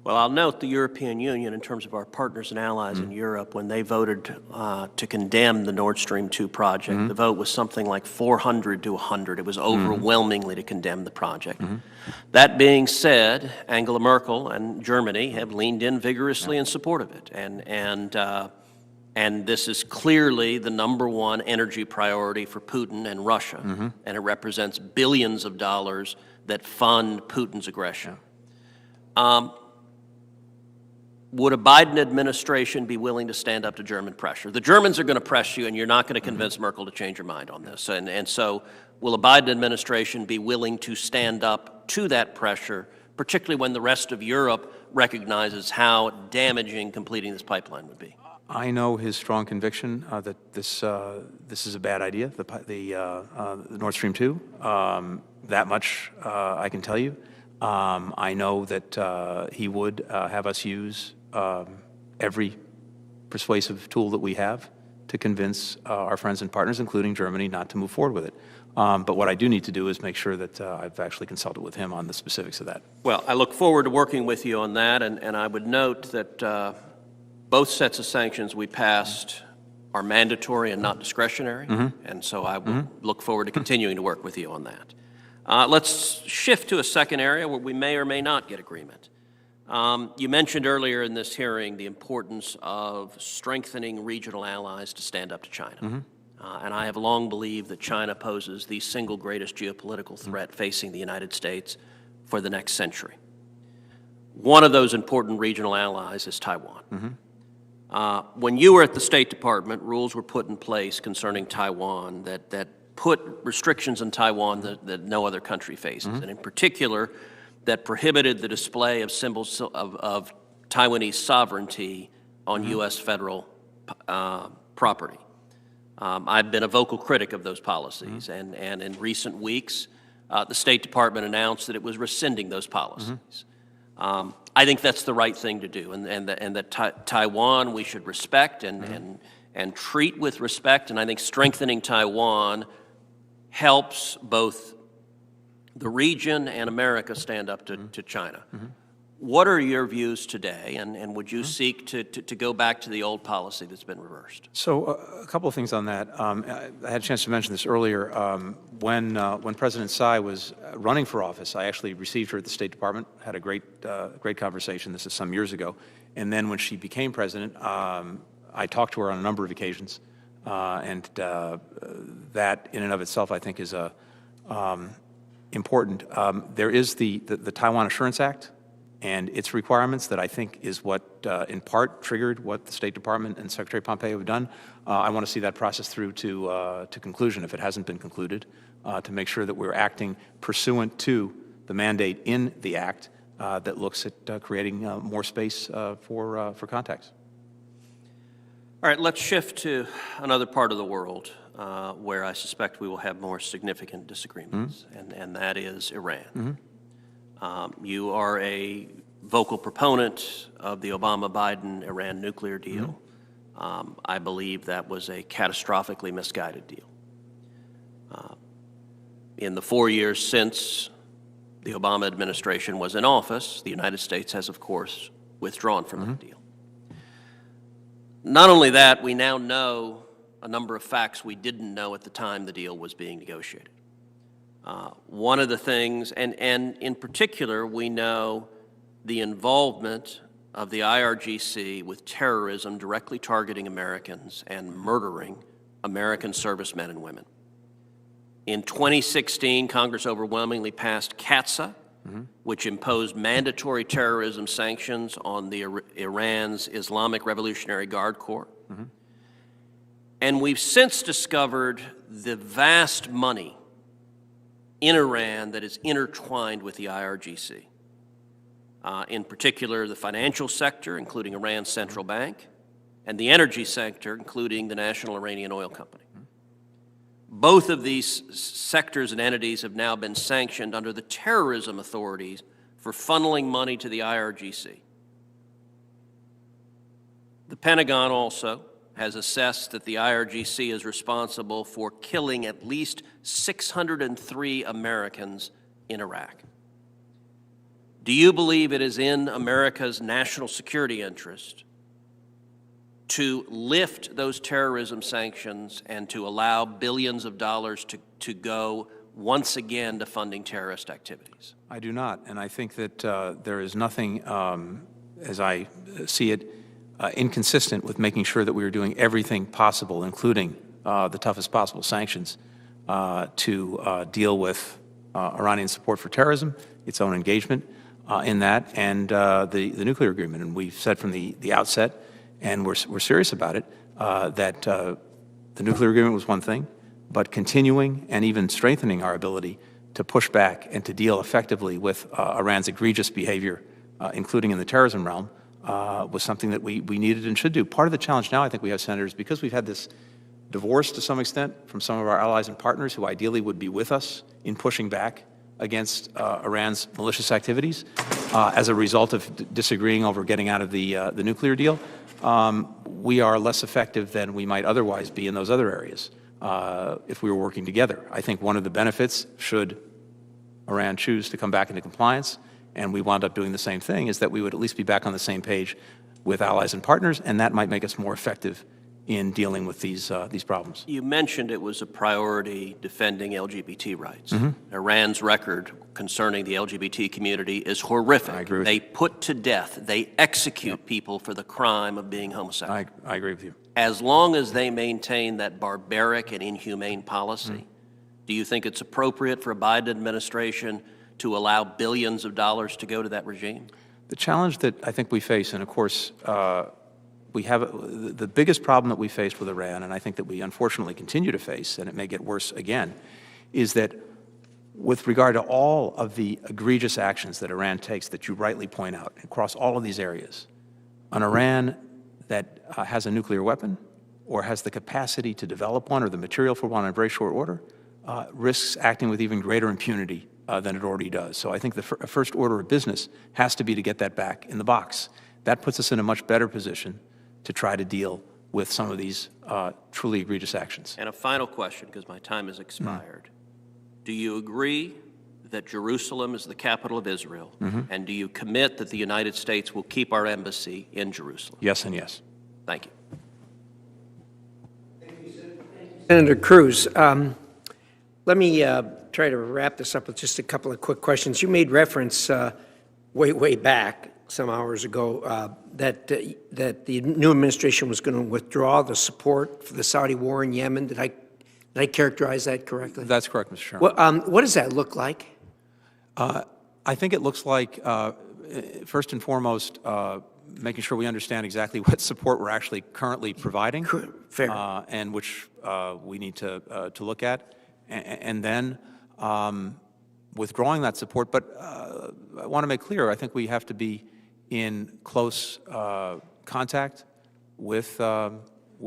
Well, I'll note the European Union, in terms of our partners and allies in Europe, when they voted to condemn the Nord Stream 2 project, the vote was something like 400 to 100. It was overwhelmingly to condemn the project. That being said, Angela Merkel and Germany have leaned in vigorously in support of it. And this is clearly the #1 energy priority for Putin and Russia, and it represents billions of dollars that fund Putin's aggression. Would a Biden administration be willing to stand up to German pressure? The Germans are going to press you, and you're not going to convince Merkel to change her mind on this. And so will a Biden administration be willing to stand up to that pressure, particularly when the rest of Europe recognizes how damaging completing this pipeline would be? I know his strong conviction that this is a bad idea, the Nord Stream 2. That much I can tell you. I know that he would have us use every persuasive tool that we have to convince our friends and partners, including Germany, not to move forward with it. But what I do need to do is make sure that I've actually consulted with him on the specifics of that. Well, I look forward to working with you on that, and I would note that both sets of sanctions we passed are mandatory and not discretionary, and so I will look forward to continuing to work with you on that. Let's shift to a second area where we may or may not get agreement. You mentioned earlier in this hearing the importance of strengthening regional allies to stand up to China. And I have long believed that China poses the single greatest geopolitical threat facing the United States for the next century. One of those important regional allies is Taiwan. When you were at the State Department, rules were put in place concerning Taiwan that put restrictions on Taiwan that no other country faces, and in particular, that prohibited the display of symbols of Taiwanese sovereignty on U.S. federal property. I've been a vocal critic of those policies, and in recent weeks, the State Department announced that it was rescinding those policies. I think that's the right thing to do, and that Taiwan we should respect and treat with respect, and I think strengthening Taiwan helps both the region and America stand up to China. What are your views today, and would you seek to go back to the old policy that's been reversed? So a couple of things on that. I had a chance to mention this earlier. When President Tsai was running for office, I actually received her at the State Department, had a great conversation. This is some years ago. And then when she became president, I talked to her on a number of occasions. And that in and of itself, I think, is important. There is the Taiwan Assurance Act and its requirements that I think is what, in part, triggered what the State Department and Secretary Pompeo have done. I want to see that process through to conclusion, if it hasn't been concluded, to make sure that we're acting pursuant to the mandate in the Act that looks at creating more space for contacts. All right, let's shift to another part of the world where I suspect we will have more significant disagreements, and that is Iran. You are a vocal proponent of the Obama-Biden-Iran nuclear deal. I believe that was a catastrophically misguided deal. In the 4 years since the Obama administration was in office, the United States has, of course, withdrawn from that deal. Not only that, we now know a number of facts we didn't know at the time the deal was being negotiated. One of the things, and in particular, we know the involvement of the IRGC with terrorism directly targeting Americans and murdering American servicemen and women. In 2016, Congress overwhelmingly passed CATSA, which imposed mandatory terrorism sanctions on Iran's Islamic Revolutionary Guard Corps. And we've since discovered the vast money in Iran that is intertwined with the IRGC. In particular, the financial sector, including Iran's central bank, and the energy sector, including the National Iranian Oil Company. Both of these sectors and entities have now been sanctioned under the terrorism authorities for funneling money to the IRGC. The Pentagon also has assessed that the IRGC is responsible for killing at least 603 Americans in Iraq. Do you believe it is in America's national security interest to lift those terrorism sanctions and to allow billions of dollars to go once again to funding terrorist activities? I do not, and I think that there is nothing, as I see it, inconsistent with making sure that we are doing everything possible, including the toughest possible sanctions, to deal with Iranian support for terrorism, its own engagement in that, and the nuclear agreement. And we've said from the outset, and we're serious about it, that the nuclear agreement was one thing, but continuing and even strengthening our ability to push back and to deal effectively with Iran's egregious behavior, including in the terrorism realm, was something that we needed and should do. Part of the challenge now, I think we have, Senators, because we've had this divorce to some extent from some of our allies and partners who ideally would be with us in pushing back against Iran's malicious activities as a result of disagreeing over getting out of the nuclear deal. We are less effective than we might otherwise be in those other areas if we were working together. I think one of the benefits, should Iran choose to come back into compliance, and we wound up doing the same thing, is that we would at least be back on the same page with allies and partners, and that might make us more effective in dealing with these problems. You mentioned it was a priority defending LGBT rights. Mm-hmm. Iran's record concerning the LGBT community is horrific. I agree with They put to death, they execute people for the crime of being homosexual. I agree with you. As long as they maintain that barbaric and inhumane policy, do you think it's appropriate for a Biden administration to allow billions of dollars to go to that regime? The challenge that I think we face, and of course, we have the biggest problem that we faced with Iran, and I think that we unfortunately continue to face, and it may get worse again, is that with regard to all of the egregious actions that Iran takes that you rightly point out across all of these areas, an Iran that has a nuclear weapon or has the capacity to develop one or the material for one in very short order risks acting with even greater impunity than it already does. So I think the first order of business has to be to get that back in the box. That puts us in a much better position to try to deal with some of these truly egregious actions. And a final question, because my time has expired. Do you agree that Jerusalem is the capital of Israel? And do you commit that the United States will keep our embassy in Jerusalem? Yes and yes. Thank you. Senator Cruz, let me try to wrap this up with just a couple of quick questions. You made reference way back some hours ago that the new administration was going to withdraw the support for the Saudi war in Yemen. Did I characterize that correctly? That's correct, Mr. Chairman. What does that look like? I think it looks like, first and foremost, making sure we understand exactly what support we're actually currently providing. Fair. And which we need to look at. And then withdrawing that support. But I want to make clear, I think we have to be in close contact with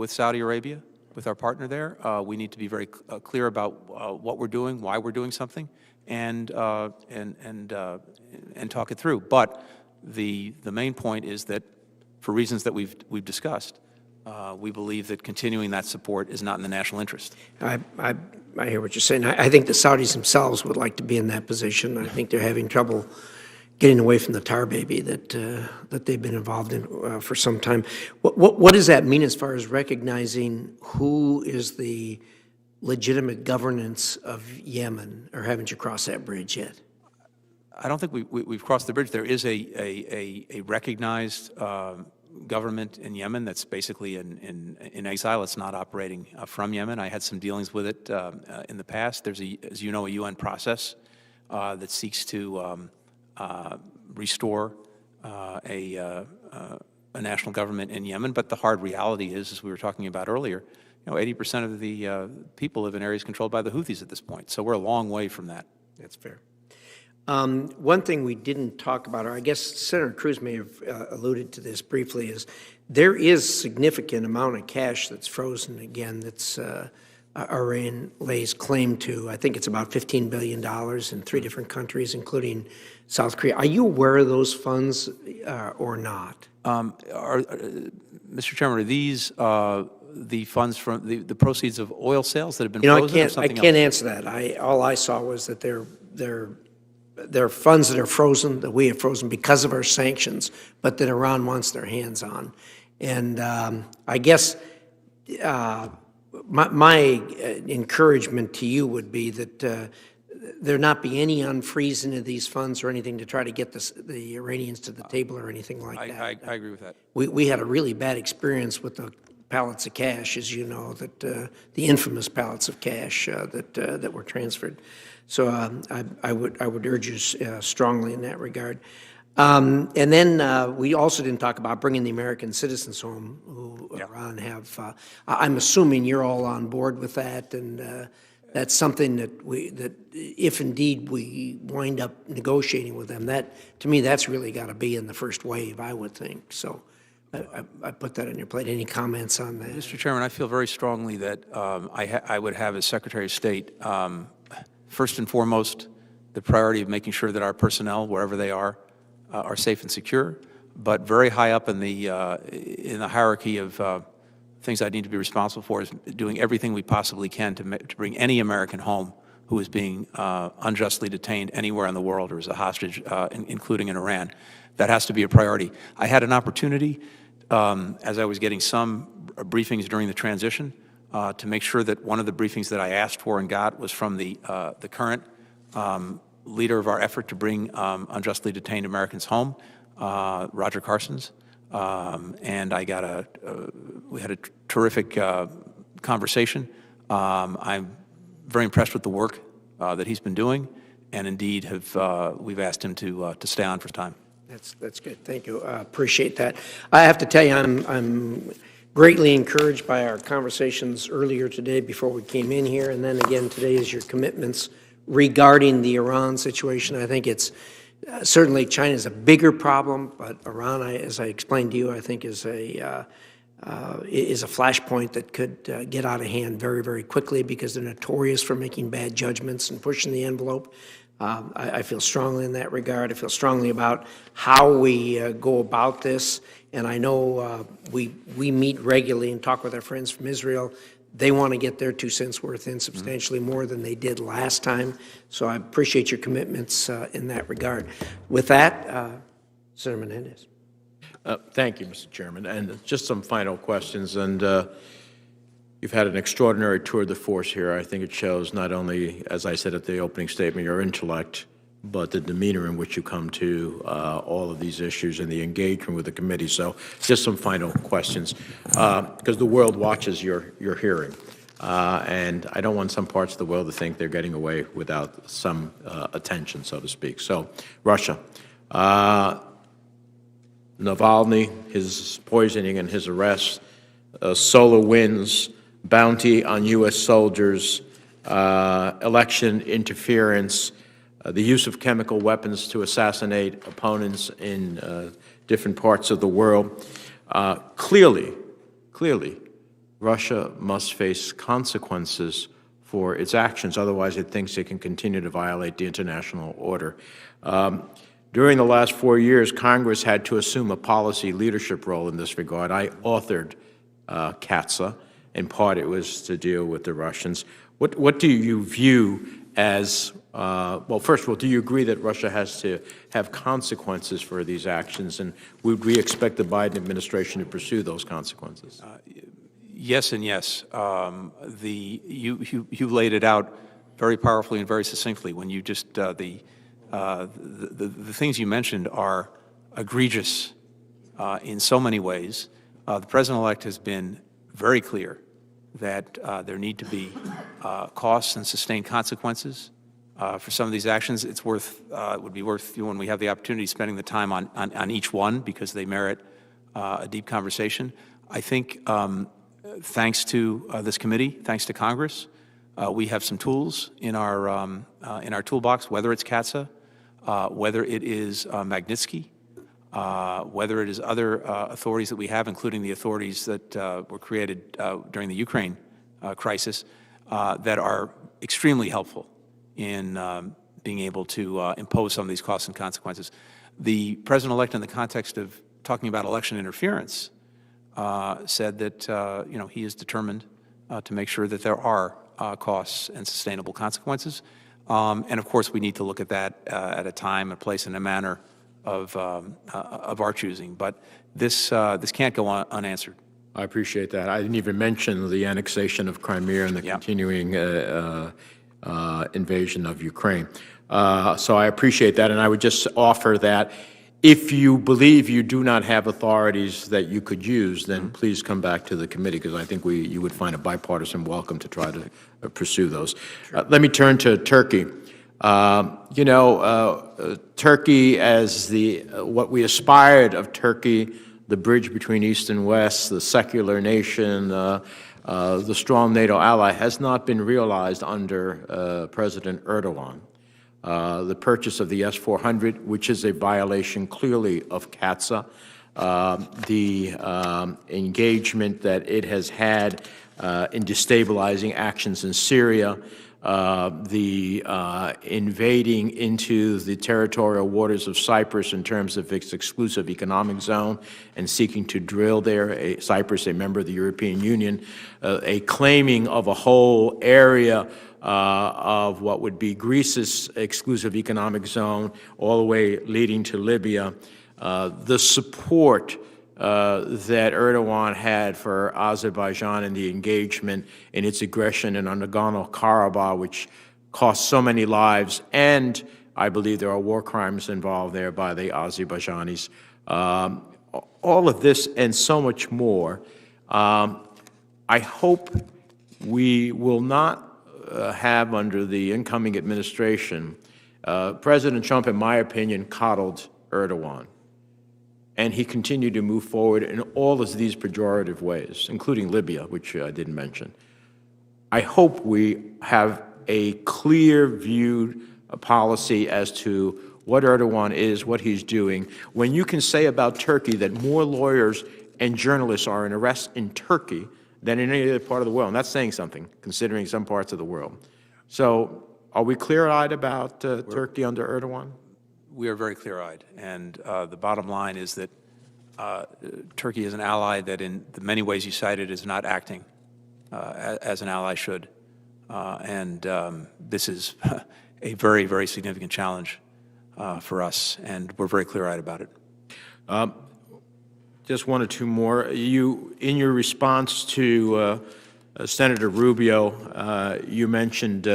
Saudi Arabia, with our partner there. We need to be very clear about what we're doing, why we're doing something, and talk it through. But the main point is that, for reasons that we've discussed, we believe that continuing that support is not in the national interest. I hear what you're saying. I think the Saudis themselves would like to be in that position. I think they're having trouble getting away from the tar baby that they've been involved in for some time. What does that mean as far as recognizing who is the legitimate governance of Yemen, or haven't you crossed that bridge yet? I don't think we've crossed the bridge. There is a recognized government in Yemen that's basically in exile. It's not operating from Yemen. I had some dealings with it in the past. There's, as you know, a UN process that seeks to restore a national government in Yemen. But the hard reality is, as we were talking about earlier, 80% of the people live in areas controlled by the Houthis at this point. So we're a long way from that. That's fair. One thing we didn't talk about, or I guess Senator Cruz may have alluded to this briefly, is there is significant amount of cash that's frozen again that's Iran lays claim to. I think it's about $15 billion in 3 different countries, including South Korea. Are you aware of those funds or not? Mr. Chairman, are these the funds from the proceeds of oil sales that have been frozen, or something I can't else? answer that. All I saw was that they're funds that are frozen, that we have frozen because of our sanctions, but that Iran wants their hands on. And I guess my encouragement to you would be that there not be any unfreezing of these funds or anything to try to get the Iranians to the table or anything like that. I agree with that. We had a really bad experience with the pallets of cash, as you know, that the infamous pallets of cash that were transferred. So I would urge you strongly in that regard. And then we also didn't talk about bringing the American citizens home who Iran have. I'm assuming you're all on board with that, and that's something that if indeed we wind up negotiating with them, that to me that's really got to be in the first wave, I would think. So I put that on your plate. Any comments on that? Mr. Chairman, I feel very strongly that I would have as Secretary of State, first and foremost, the priority of making sure that our personnel, wherever they are safe and secure, but very high up in the hierarchy of things I need to be responsible for is doing everything we possibly can to bring any American home who is being unjustly detained anywhere in the world or is a hostage, including in Iran. That has to be a priority. I had an opportunity as I was getting some briefings during the transition, to make sure that one of the briefings that I asked for and got was from the current leader of our effort to bring unjustly detained Americans home, Roger Carson's. And I got we had a terrific conversation. I'm very impressed with the work that he's been doing, and indeed we've asked him to stay on for time. That's good. Thank you. Appreciate that. I have to tell you, I'm greatly encouraged by our conversations earlier today before we came in here, and then again today is your commitments regarding the Iran situation. I think it's certainly China is a bigger problem, but Iran, as I explained to you, I think is a flashpoint that could get out of hand very, very quickly because they're notorious for making bad judgments and pushing the envelope. I feel strongly in that regard. I feel strongly about how we go about this, and I know we meet regularly and talk with our friends from Israel. They want to get their 2 cents worth in substantially more than they did last time, so I appreciate your commitments in that regard. With that, Senator Menendez. Thank you, Mr. Chairman. And just some final questions. And you've had an extraordinary tour de force here. I think it shows not only, as I said at the opening statement, your intellect, but the demeanor in which you come to all of these issues and the engagement with the committee. So just some final questions, because the world watches your hearing. And I don't want some parts of the world to think they're getting away without some attention, so to speak. So Russia. Navalny, his poisoning and his arrest, solar winds, bounty on U.S. soldiers, election interference, the use of chemical weapons to assassinate opponents in different parts of the world. Clearly, Russia must face consequences for its actions. Otherwise, it thinks it can continue to violate the international order. During the last 4 years, Congress had to assume a policy leadership role in this regard. I authored CATSA. In part, it was to deal with the Russians. What do you view as, well, first of all, do you agree that Russia has to have consequences for these actions, and would we expect the Biden administration to pursue those consequences? Yes and yes. You laid it out very powerfully and very succinctly when you just, the things you mentioned are egregious in so many ways. The President-elect has been very clear that there need to be costs and sustained consequences for some of these actions. It would be worth, when we have the opportunity, spending the time on each one because they merit a deep conversation. I think thanks to this committee, thanks to Congress, we have some tools in our toolbox, whether it's CATSA, whether it is Magnitsky, whether it is other authorities that we have, including the authorities that were created during the Ukraine crisis, that are extremely helpful in being able to impose some of these costs and consequences. The President-elect, in the context of talking about election interference, said that he is determined to make sure that there are costs and sustainable consequences. And of course, we need to look at that at a time, a place, and a manner of our choosing. But this can't go unanswered. I appreciate that. I didn't even mention the annexation of Crimea and the continuing invasion of Ukraine. So I appreciate that, and I would just offer that if you believe you do not have authorities that you could use, then please come back to the committee, because I think you would find a bipartisan welcome to try to pursue those. Let me turn to Turkey. Turkey as what we aspired of Turkey, the bridge between East and West, the secular nation, the strong NATO ally, has not been realized under President Erdogan. The purchase of the S-400, which is a violation clearly of CATSA, the engagement that it has had in destabilizing actions in Syria, the invading into the territorial waters of Cyprus in terms of its exclusive economic zone and seeking to drill there, Cyprus, a member of the European Union, a claiming of a whole area of what would be Greece's exclusive economic zone, all the way leading to Libya, the support that Erdogan had for Azerbaijan and the engagement in its aggression in Nagorno-Karabakh, which cost so many lives, and I believe there are war crimes involved there by the Azerbaijanis. All of this and so much more. I hope we will not have under the incoming administration, President Trump, in my opinion, coddled Erdogan. And he continued to move forward in all of these pejorative ways, including Libya, which I didn't mention. I hope we have a clear viewed policy as to what Erdogan is, what he's doing. When you can say about Turkey that more lawyers and journalists are in arrest in Turkey than in any other part of the world, and that's saying something, considering some parts of the world. So are we clear-eyed about Turkey under Erdogan? We are very clear-eyed, and the bottom line is that Turkey is an ally that in the many ways you cited is not acting as an ally should. This is a very, very significant challenge for us, and we're very clear-eyed about it. Just one or two more. In your response to Senator Rubio, you mentioned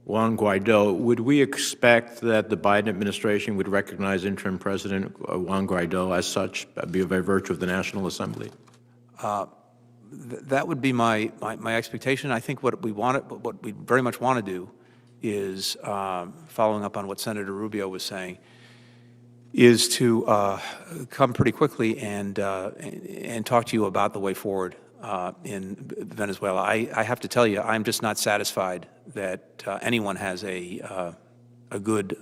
Juan Guaido. Would we expect that the Biden administration would recognize interim President Juan Guaido as such, by virtue of the National Assembly? That would be my expectation. I think what we very much want to do is, following up on what Senator Rubio was saying, is to come pretty quickly and talk to you about the way forward in Venezuela. I have to tell you, I'm just not satisfied that anyone has a good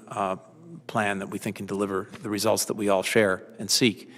plan that we think can deliver the results that we all share and seek.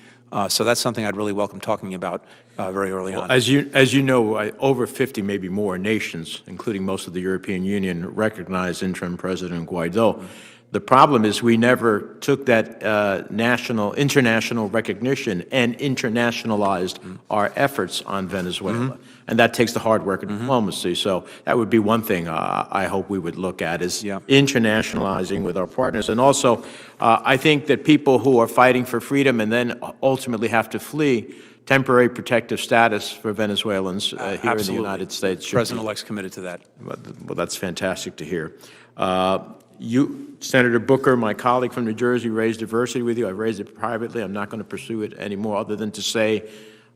So that's something I'd really welcome talking about very early on. As you know, over 50, maybe more, nations, including most of the European Union, recognize interim President Guaido. The problem is we never took that international recognition and internationalized our efforts on Venezuela. And that takes the hard work of diplomacy. So that would be one thing I hope we would look at, is internationalizing with our partners. And also, I think that people who are fighting for freedom and then ultimately have to flee, temporary protective status for Venezuelans here in the United States. The President-elect's committed to that. Well, that's fantastic to hear. Senator Booker, my colleague from New Jersey, raised diversity with you. I've raised it privately. I'm not going to pursue it anymore, other than to say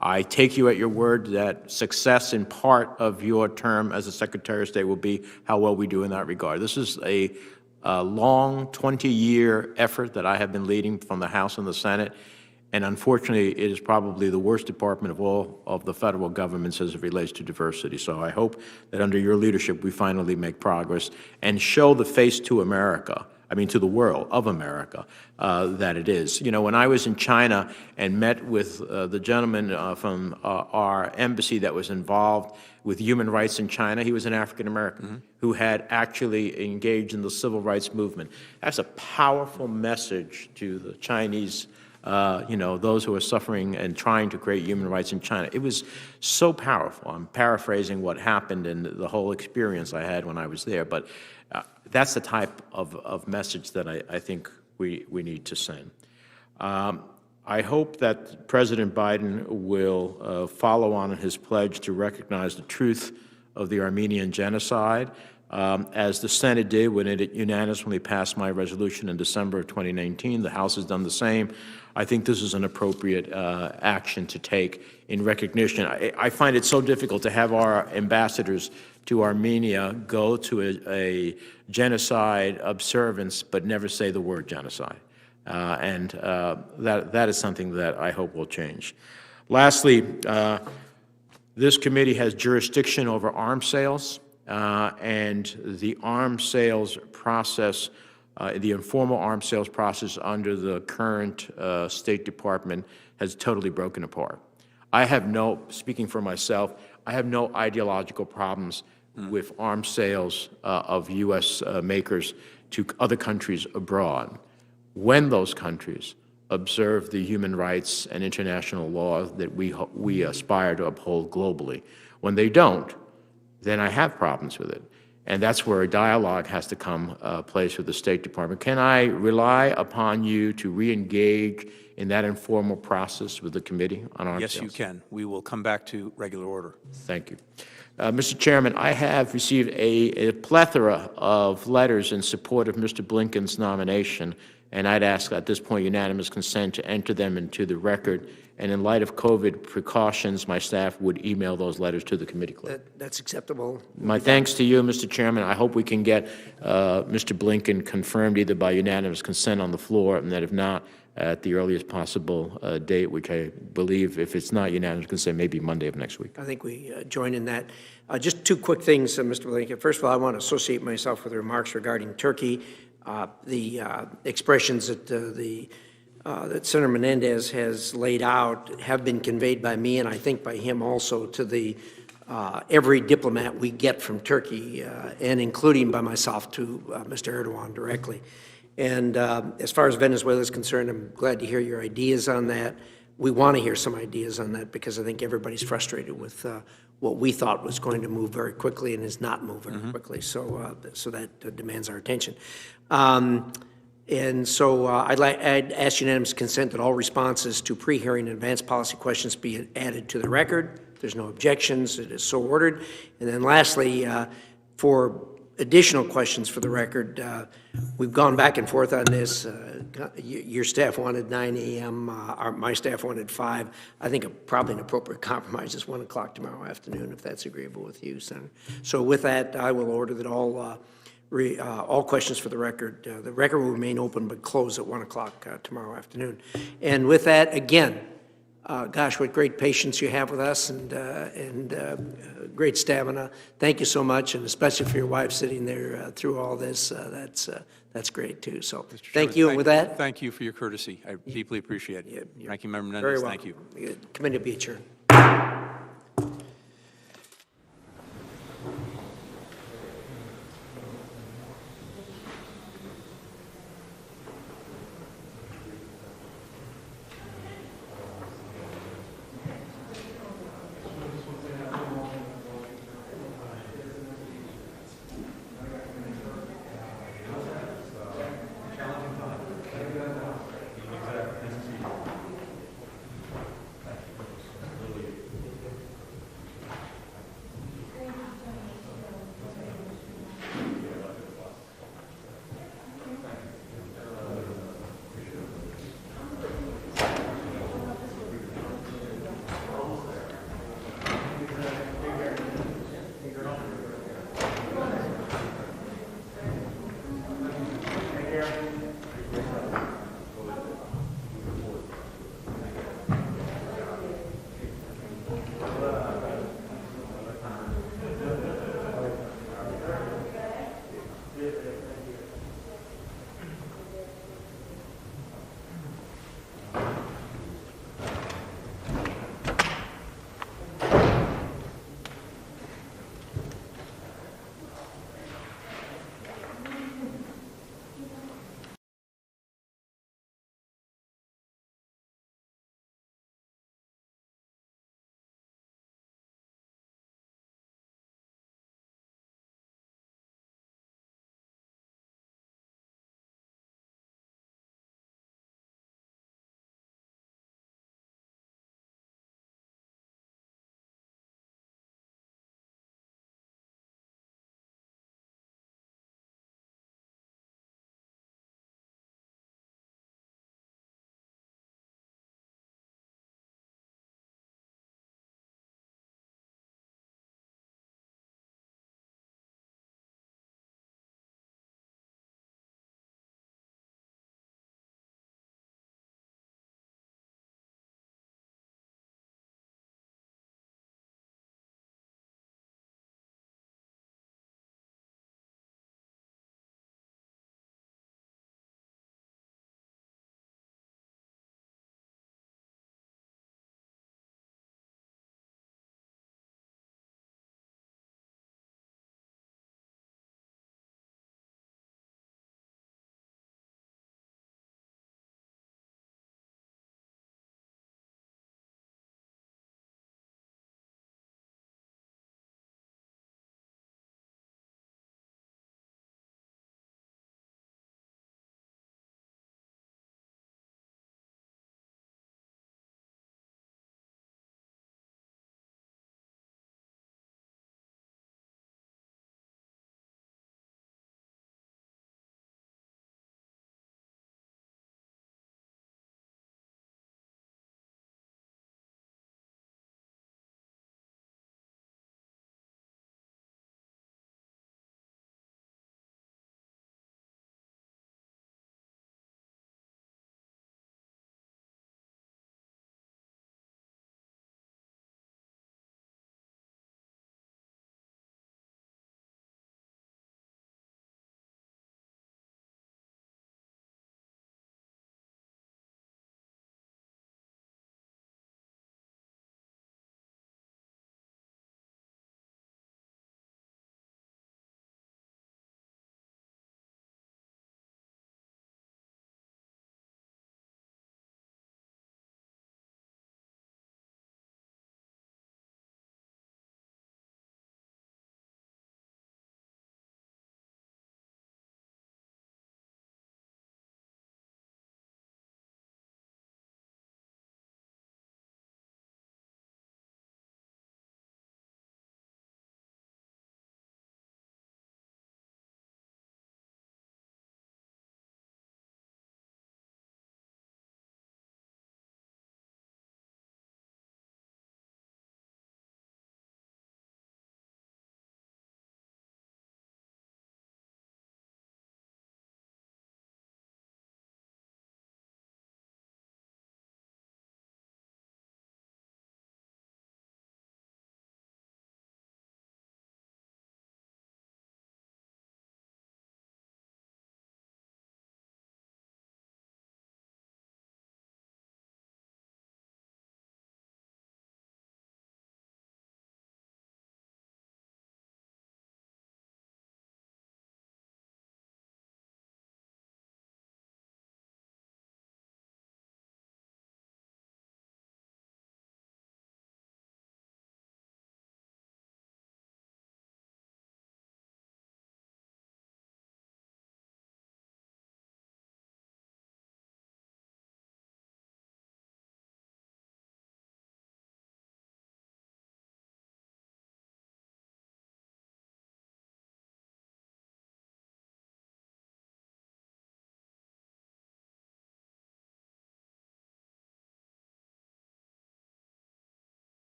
I take you at your word that success in part of your term as a Secretary of State will be how well we do in that regard. This is a long 20-year effort that I have been leading from the House and the Senate. And unfortunately, it is probably the worst department of all of the federal governments as it relates to diversity. So I hope that under your leadership, we finally make progress and show the face to America, to the world of America, that it is. You know, when I was in China and met with the gentleman from our embassy that was involved with human rights in China, he was an African-American who had actually engaged in the civil rights movement. That's a powerful message to the Chinese those who are suffering and trying to create human rights in China. It was so powerful. I'm paraphrasing what happened and the whole experience I had when I was there, but that's the type of message that I think we need to send. I hope that President Biden will follow on his pledge to recognize the truth of the Armenian genocide, as the Senate did when it unanimously passed my resolution in December of 2019. The House has done the same. I think this is an appropriate action to take in recognition. I find it so difficult to have our ambassadors to Armenia go to a genocide observance but never say the word genocide. That is something that I hope will change. Lastly, this committee has jurisdiction over arms sales, and the arms sales process, the informal arms sales process under the current State Department has totally broken apart. Speaking for myself, I have no ideological problems with arms sales of U.S. makers to other countries abroad, when those countries observe the human rights and international law that we aspire to uphold globally. When they don't, then I have problems with it. And that's where a dialogue has to come place with the State Department. Can I rely upon you to re-engage in that informal process with the committee on arms Yes, sales? you can. We will come back to regular order. Thank you. Mr. Chairman, I have received a plethora of letters in support of Mr. Blinken's nomination, and I'd ask at this point unanimous consent to enter them into the record. And in light of COVID precautions, my staff would email those letters to the committee clerk. That's acceptable. My thanks to you, Mr. Chairman. I hope we can get Mr. Blinken confirmed either by unanimous consent on the floor, and that if not, at the earliest possible date, which I believe, if it's not unanimous consent, maybe Monday of next week. I think we join in that. Just two quick things, Mr. Blinken. First of all, I want to associate myself with the remarks regarding Turkey. The expressions that that Senator Menendez has laid out have been conveyed by me, and I think by him also, to the every diplomat we get from Turkey, and including by myself to Mr. Erdogan directly. And as far as Venezuela is concerned, I'm glad to hear your ideas on that. We want to hear some ideas on that because I think everybody's frustrated with what we thought was going to move very quickly and is not moving very quickly. So, so that demands our attention. And so I'd ask unanimous consent that all responses to pre-hearing and advanced policy questions be added to the record. If there's no objections, it is so ordered. And then lastly, for additional questions for the record, we've gone back and forth on this. Your staff wanted 9 a.m., my staff wanted 5. I think probably an appropriate compromise is 1 o'clock tomorrow afternoon, if that's agreeable with you, Senator. So with that, I will order that all questions for the record will remain open but close at 1 o'clock tomorrow afternoon. And with that, again, gosh, what great patience you have with us and great stamina. Thank you so much, and especially for your wife sitting there through all this. That's great too. So thank you. And with that, thank you for your courtesy. I deeply appreciate it. Ranking Member very Menendez, welcome. thank you. Committee will be adjourned.